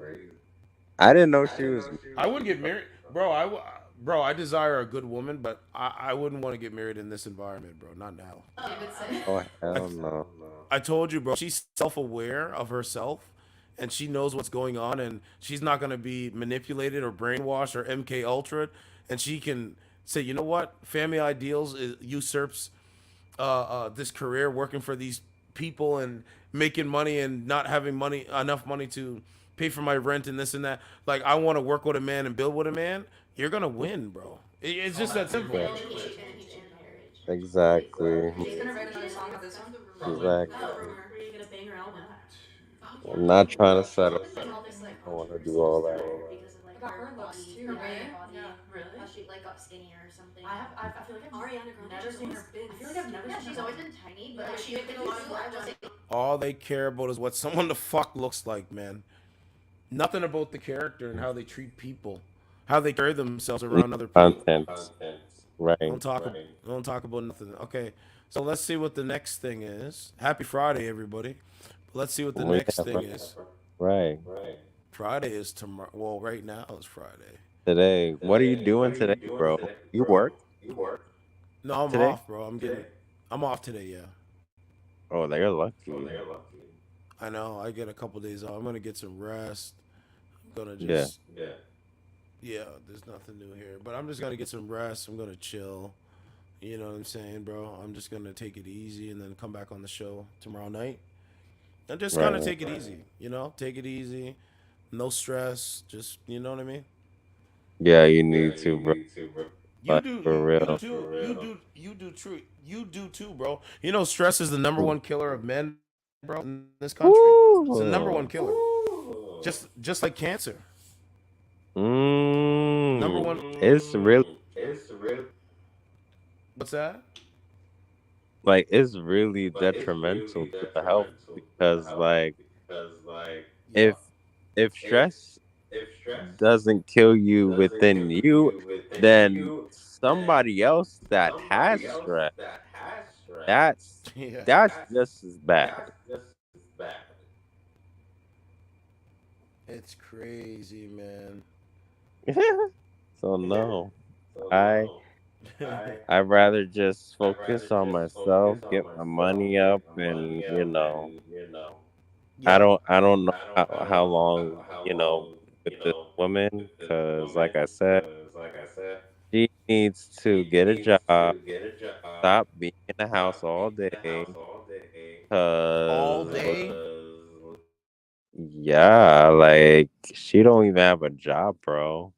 Speaker 14: I didn't know she was.
Speaker 1: I wouldn't get married, bro. I desire a good woman, but I wouldn't want to get married in this environment, bro. Not now.
Speaker 14: Oh hell no.
Speaker 1: I told you, bro. She's self-aware of herself, and she knows what's going on, and she's not gonna be manipulated or brainwashed or MK Ultra, and she can say, you know what, family ideals usurps this career working for these people and making money and not having enough money to pay for my rent and this and that. Like, I want to work with a man and build with a man. You're gonna win, bro. It's just that simple.
Speaker 14: Exactly.
Speaker 18: He's gonna write another song about this one.
Speaker 14: Exactly.
Speaker 18: Where you get a banger album.
Speaker 14: I'm not trying to settle. I want to do all that.
Speaker 18: About her looks too, right? Yeah, really?
Speaker 11: How she like got skinnier or something.
Speaker 18: I feel like I've
Speaker 11: Ariana Grande.
Speaker 18: never seen her big. I feel like I've never seen
Speaker 11: She's
Speaker 18: her.
Speaker 11: always been tiny, but
Speaker 18: Yeah,
Speaker 11: like,
Speaker 18: she did a lot of work.
Speaker 1: All they care about is what someone the fuck looks like, man. Nothing about the character and how they treat people, how they carry themselves around other people.
Speaker 14: Content. Right.
Speaker 1: Don't talk about nothing. Okay, so let's see what the next thing is. Happy Friday, everybody. Let's see what the next thing is.
Speaker 14: Right.
Speaker 1: Friday is tomorrow. Well, right now is Friday.
Speaker 14: Today. What are you doing today, bro? You work?
Speaker 1: No, I'm
Speaker 14: Today?
Speaker 1: off, bro. I'm off today, yeah.
Speaker 14: Oh, they're lucky.
Speaker 1: I know. I get a couple days off. I'm gonna get some rest. I'm gonna just yeah. There's nothing new here, but I'm just gonna get some rest. I'm gonna chill. You know what I'm saying, bro? I'm just gonna take it easy and then come back on the show tomorrow night. And just kind of take it easy, you know? Take it easy. No stress. Just, you know what I mean?
Speaker 14: Yeah, you need to, bro.
Speaker 1: You do,
Speaker 14: for real.
Speaker 1: You do too, bro. You know, stress is the number one killer of men, bro, in this country. It's the number one killer. Just like cancer. Number one.
Speaker 14: It's really.
Speaker 1: What's that?
Speaker 14: Like, it's really detrimental to the health because, like, if stress doesn't kill you within you, then somebody else that has stress, that's just as bad.
Speaker 1: It's crazy, man.
Speaker 14: So no, I'd rather just focus on myself, get my money up, and I don't know how long with this woman, because like I said, she needs to get a job, stop being in the house all day,
Speaker 1: All day?
Speaker 14: yeah. Yeah, like she don't even have a job, bro.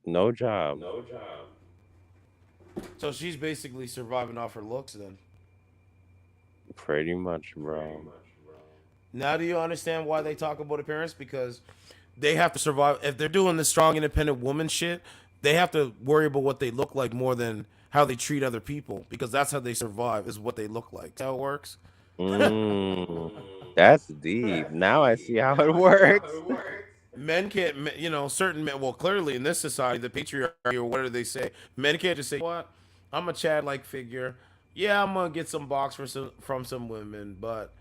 Speaker 14: No job.
Speaker 1: So she's basically surviving off her looks then.
Speaker 14: Pretty much, bro.
Speaker 1: Now do you understand why they talk about appearance? Because they have to survive. If they're doing the strong, independent woman shit, they have to worry about what they look like more than how they treat other people. Because that's how they survive, is what they look like. That's how it works.
Speaker 14: That's deep. Now I see how it works.
Speaker 1: Men can't, certain men, well, clearly in this society, the patriarchy, or what do they say? Men can't just say, what? I'm a Chad-like figure. Yeah, I'm going to get some box from some women, but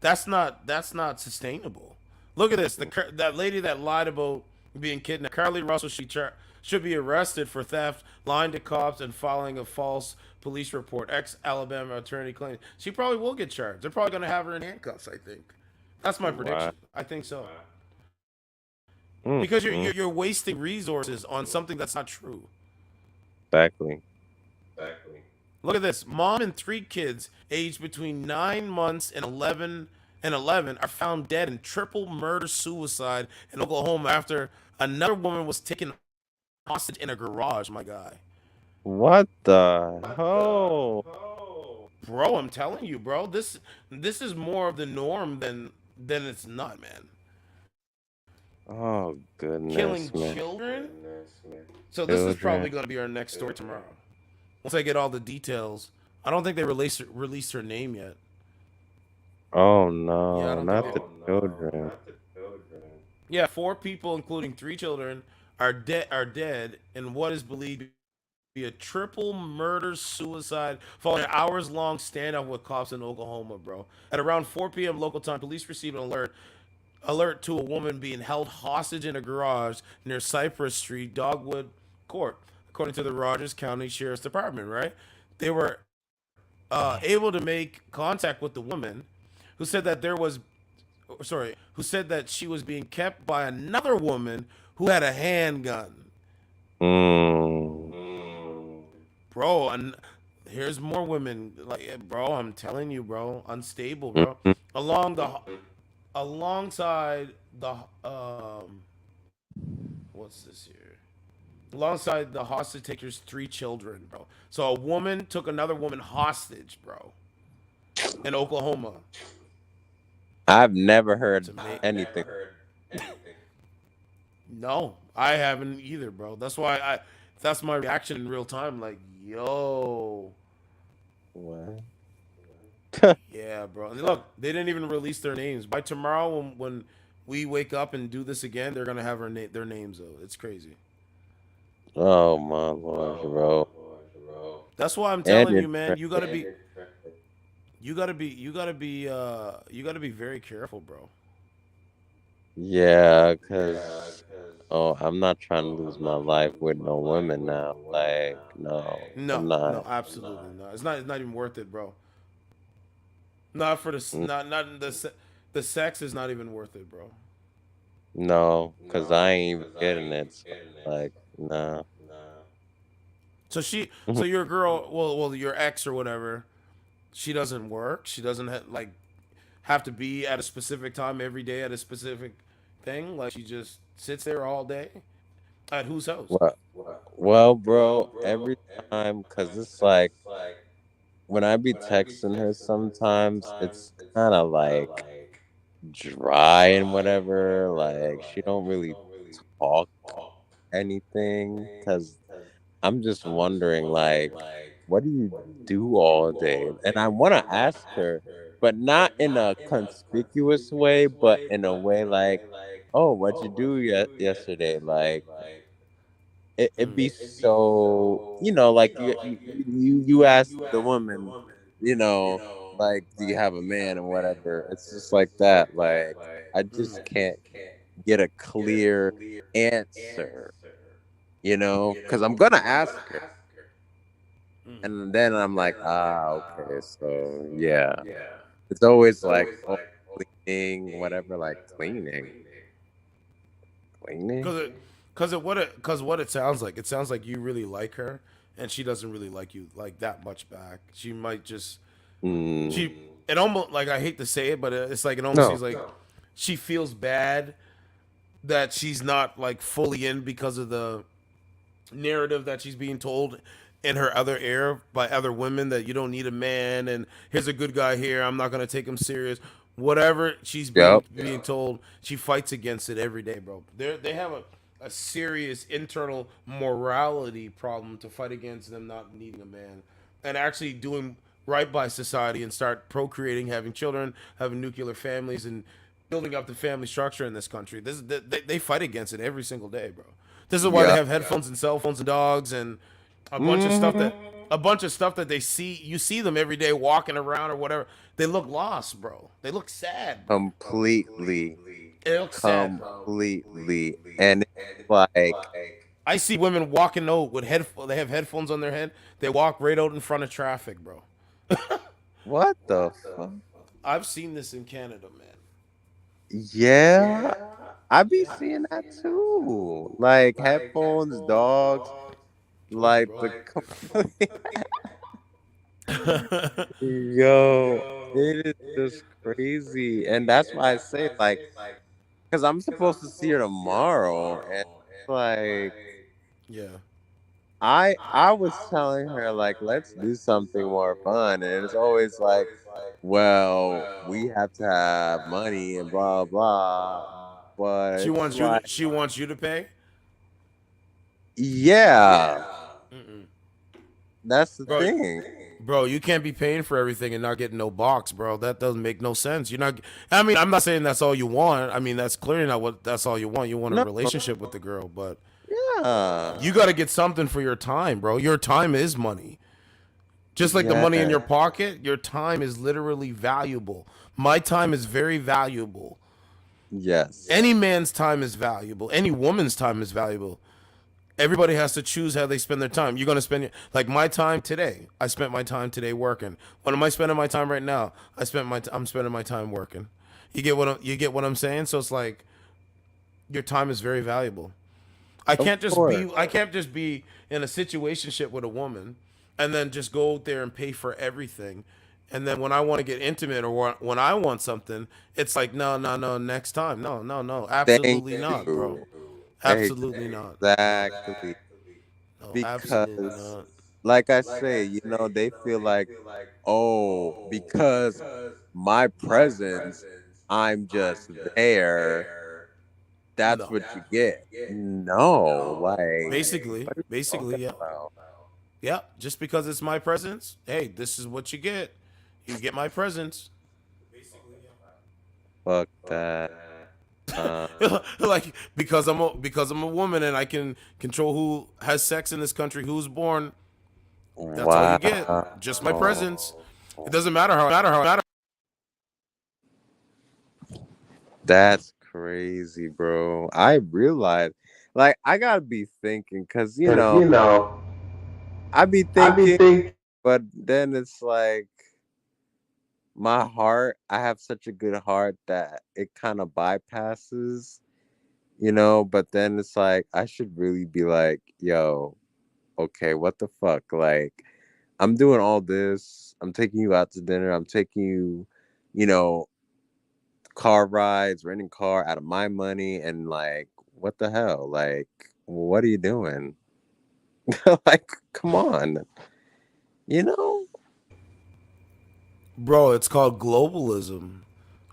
Speaker 1: that's not sustainable. Look at this. That lady that lied about being kidnapped, Carly Russell, should be arrested for theft, lying to cops, and filing a false police report. Ex-Alabama attorney claims she probably will get charged. They're probably going to have her in handcuffs, I think. That's my prediction. I think so. Because you're wasting resources on something that's not true.
Speaker 14: Exactly.
Speaker 1: Look at this. Mom and 3 kids aged between 9 months and 11 are found dead in triple murder suicide in Oklahoma after another woman was taken hostage in a garage, my guy.
Speaker 14: What the hell?
Speaker 1: Bro, I'm telling you, bro. This is more of the norm than it's not, man.
Speaker 14: Oh goodness,
Speaker 1: Killing
Speaker 14: man.
Speaker 1: children? So this is probably going to be our next story tomorrow. Once I get all the details. I don't think they released her name yet.
Speaker 14: Oh no, not the children.
Speaker 1: Yeah, 4 people, including 3 children, are dead in what is believed to be a triple murder suicide following an hours-long standoff with cops in Oklahoma, bro. At around 4 p.m. local time, police received an alert to a woman being held hostage in a garage near Cypress Street, Dogwood Court, according to the Rogers County Sheriff's Department, right? They were able to make contact with the woman who said that she was being kept by another woman who had a handgun. Bro, and here's more women. Like, bro, I'm telling you, bro, unstable, bro. Alongside the what's this here? Alongside the hostage takers, 3 children, bro. So a woman took another woman hostage, bro, in Oklahoma.
Speaker 14: I've never heard anything.
Speaker 1: No, I haven't either, bro. That's why that's my reaction in real time. Like, yo.
Speaker 14: What?
Speaker 1: Yeah, bro. And look, they didn't even release their names. By tomorrow, when we wake up and do this again, they're gonna have their names though. It's crazy.
Speaker 14: Oh my lord, bro.
Speaker 1: That's why I'm telling you, man. You gotta be very careful, bro.
Speaker 14: Yeah, cause I'm not trying to lose my life with no women now. Like, no, I'm not.
Speaker 1: No, absolutely not. It's not even worth it, bro. Not for the sex is not even worth it, bro.
Speaker 14: No, cause I ain't even getting it. So, like, nah.
Speaker 1: So so your girl, well, your ex or whatever, she doesn't work. She doesn't have to be at a specific time every day at a specific thing. Like, she just sits there all day. At whose house?
Speaker 14: Well, bro, every time, cause it's like when I be texting her, sometimes it's kind of like dry and whatever. Like, she don't really talk anything, cause I'm just wondering, like, what do you do all day? And I want to ask her, but not in a conspicuous way, but in a way like, oh, what'd you do yesterday? Like, it'd be so, like you ask the woman, like, do you have a man or whatever? It's just like that. Like, I just can't get a clear answer, because I'm gonna ask her. And then I'm like, okay, so yeah. It's always like, cleaning, whatever, like cleaning.
Speaker 1: Because what it sounds like. It sounds like you really like her, and she doesn't really like you like that much back. She might just it almost, like, I hate to say it, but it's like it almost seems like she feels bad that she's not like fully in because of the narrative that she's being told in her other era by other women, that you don't need a man and here's a good guy here, I'm not going to take him serious. Whatever she's
Speaker 14: Yep.
Speaker 1: being told, she fights against it every day, bro. They have a serious internal morality problem to fight against them not needing a man and actually doing right by society and start procreating, having children, having nuclear families, and building up the family structure in this country. They fight against it every single day, bro. This is why they
Speaker 14: Yep.
Speaker 1: have headphones and cell phones and dogs and a bunch of stuff that they see. You see them every day walking around or whatever. They look lost, bro. They look sad.
Speaker 14: Completely.
Speaker 1: It looks sad, bro.
Speaker 14: Completely. And it's like,
Speaker 1: I see women walking out with they have headphones on their head. They walk right out in front of traffic, bro.
Speaker 14: what the fuck?
Speaker 1: I've seen this in Canada, man.
Speaker 14: Yeah. I be seeing that too. Like headphones, dogs, like the yo, it is just crazy. And that's why I say like, because I'm supposed to see her tomorrow, and like,
Speaker 1: yeah,
Speaker 14: I was telling her like, let's do something more fun, and it's always like, well, we have to have money and blah blah. But
Speaker 1: She
Speaker 14: it's
Speaker 1: wants
Speaker 14: like,
Speaker 1: she wants you to pay.
Speaker 14: yeah,
Speaker 1: Mm-mm.
Speaker 14: that's the
Speaker 1: Bro,
Speaker 14: thing.
Speaker 1: Bro, you can't be paying for everything and not getting no box, bro. That doesn't make no sense. You're not. I mean, I'm not saying that's all you want. I mean, that's clearly not what. That's all you want. You want a
Speaker 14: No.
Speaker 1: relationship with the girl, but
Speaker 14: Yeah,
Speaker 1: you got to get something for your time, bro. Your time is money. Just like the money in your pocket, your time is literally valuable. My time is very valuable.
Speaker 14: yes,
Speaker 1: Any man's time is valuable. Any woman's time is valuable. Everybody has to choose how they spend their time. You're gonna spend like my time today. I spent my time today working. When am I spending my time right now? I'm spending my time working. You get what I'm saying? So it's like your time is very valuable. I can't just be in a situationship with a woman and then just go out there and pay for everything. And then when I want to get intimate or when I want something, it's like no, next time. No, absolutely not, bro. Absolutely not.
Speaker 14: Exactly.
Speaker 1: No, absolutely
Speaker 14: Because,
Speaker 1: not.
Speaker 14: like I say, they feel like, oh, because my presence, I'm just there. That's
Speaker 1: No.
Speaker 14: what you get. No, like,
Speaker 1: Basically,
Speaker 14: what are you talking
Speaker 1: yeah.
Speaker 14: about?
Speaker 1: Yeah, just because it's my presence, hey, this is what you get. You get my presence.
Speaker 14: Fuck that.
Speaker 1: Like because I'm a woman and I can control who has sex in this country, who's born. That's all you get. Just my presence. It doesn't matter how.
Speaker 14: That's crazy, bro. I realize, like, I gotta be thinking, cause I be thinking, but then it's like my heart. I have such a good heart that it kind of bypasses, But then it's like I should really be like, yo, okay, what the fuck? Like, I'm doing all this. I'm taking you out to dinner. I'm taking you, car rides, renting car out of my money, and like, what the hell? Like, what are you doing? Like, come on,
Speaker 1: Bro, it's called globalism,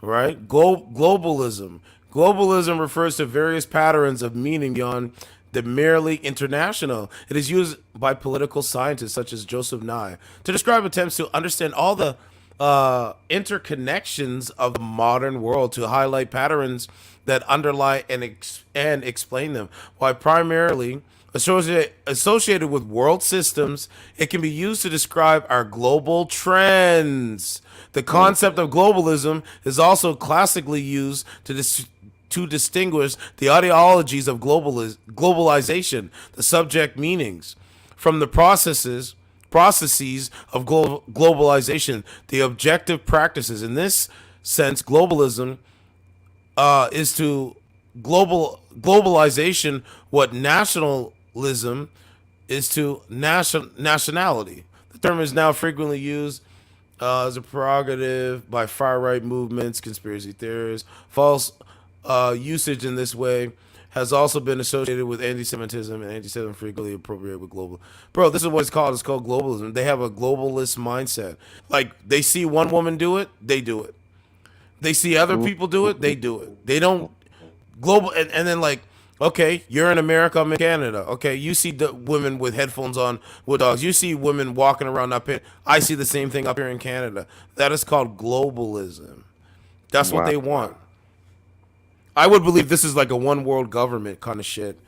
Speaker 1: right? Globalism. Globalism refers to various patterns of meaning beyond the merely international. It is used by political scientists such as Joseph Nye to describe attempts to understand all the interconnections of the modern world, to highlight patterns that underlie and explain them. While primarily associated with world systems, it can be used to describe our global trends. The concept of globalism is also classically used to distinguish the ideologies of globalization, the subject meanings, from the processes of globalization, the objective practices. In this sense, globalism is to globalization what nationalism is to nationality. The term is now frequently used As a prerogative by far-right movements, conspiracy theorists. False usage in this way has also been associated with anti-Semitism, and anti-Semitism frequently appropriated with global. Bro, this is what it's called. It's called globalism. They have a globalist mindset. Like, they see one woman do it, they do it. They see other people do it, they do it. They don't global, and then like, okay, you're in America, I'm in Canada. Okay, you see the women with headphones on with dogs. You see women walking around up here. I see the same thing up here in Canada. That is called globalism. That's what
Speaker 14: Wow.
Speaker 1: they want. I would believe this is like a one world government kind of shit,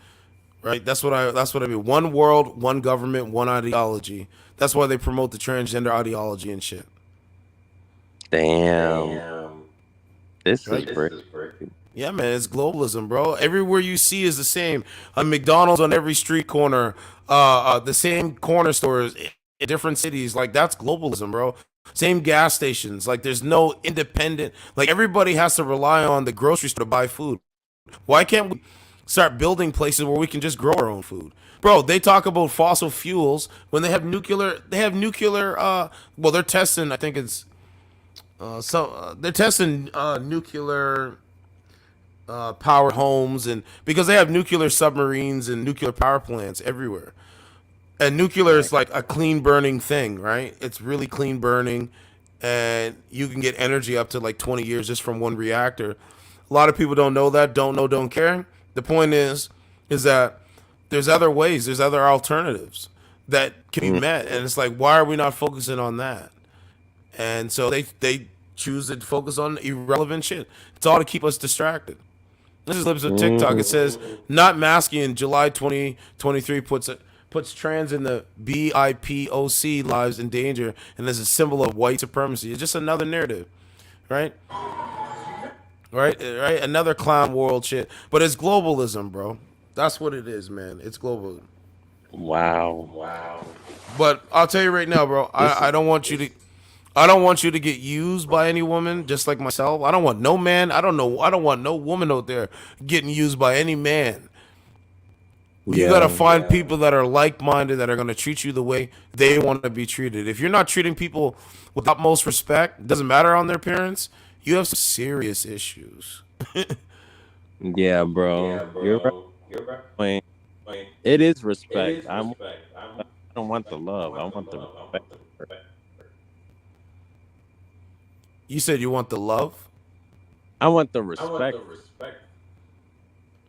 Speaker 1: right? That's what I mean. One world, one government, one ideology. That's why they promote the transgender ideology and shit.
Speaker 14: Damn. This is
Speaker 1: Right?
Speaker 14: crazy.
Speaker 1: Yeah, man, it's globalism, bro. Everywhere you see is the same. A McDonald's on every street corner, the same corner stores in different cities. Like, that's globalism, bro. Same gas stations. Like, there's no independent. Like, everybody has to rely on the grocery store to buy food. Why can't we start building places where we can just grow our own food? Bro, they talk about fossil fuels when they have nuclear. They have nuclear. Well, they're testing. I think it's they're testing nuclear powered homes, and because they have nuclear submarines and nuclear power plants everywhere. And nuclear is like a clean burning thing, right? It's really clean burning, and you can get energy up to like 20 years just from one reactor. A lot of people don't know that, don't care. The point is that there's other ways, there's other alternatives that can be met, and it's like, why are we not focusing on that? And so they choose to focus on irrelevant shit. It's all to keep us distracted. This is Lips of TikTok. It says, not masking in July 2023 puts trans in the BIPOC lives in danger and is a symbol of white supremacy. It's just another narrative, right? Right? Another clown world shit. But it's globalism, bro. That's what it is, man. It's globalism.
Speaker 14: Wow.
Speaker 1: But I'll tell you right now, bro, I don't want you to get used by any woman, just like myself. I don't want no man. I don't want no woman out there getting used by any man. You gotta find people that are like-minded, that are gonna treat you the way they want to be treated. If you're not treating people with utmost respect, doesn't matter on their appearance, you have some serious issues.
Speaker 14: Yeah, bro. You're right. It is respect. I don't want the love. I want the respect.
Speaker 1: You said you want the love?
Speaker 14: I want the respect.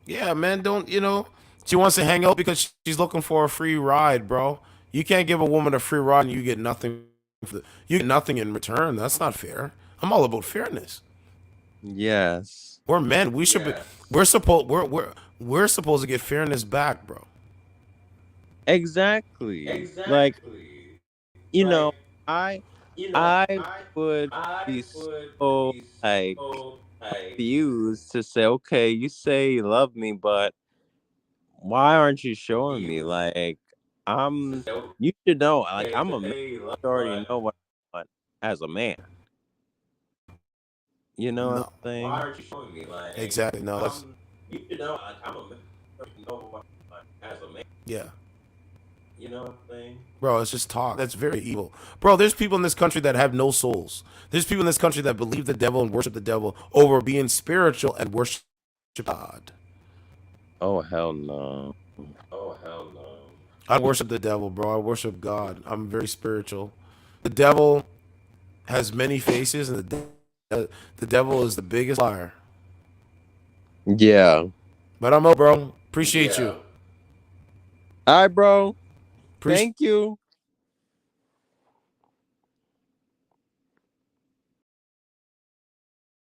Speaker 1: Yeah, man, she wants to hang out because she's looking for a free ride, bro. You can't give a woman a free ride and you get nothing in return. That's not fair. I'm all about fairness.
Speaker 14: Yes.
Speaker 1: We're men. We're supposed to get fairness back, bro.
Speaker 14: Exactly. Like, I would be so like confused to say, okay, you say you love me, but why aren't you showing me? Like, you should know. Like, I'm a man. You already know what I want as a man. You know what I'm saying?
Speaker 12: Why aren't you showing me? Like,
Speaker 1: Exactly. No, that's
Speaker 12: you should know. Like, I'm a man. You know what I want as a man.
Speaker 1: yeah.
Speaker 12: You know what I'm saying?
Speaker 1: Bro, it's just talk. That's very evil. Bro, there's people in this country that have no souls. There's people in this country that believe the devil and worship the devil over being spiritual and worship God.
Speaker 14: Oh, hell no.
Speaker 1: I worship the devil, bro. I worship God. I'm very spiritual. The devil has many faces, and the devil is the biggest liar.
Speaker 14: Yeah.
Speaker 1: But I'm up, bro. Appreciate you.
Speaker 14: All right, bro. Thank you.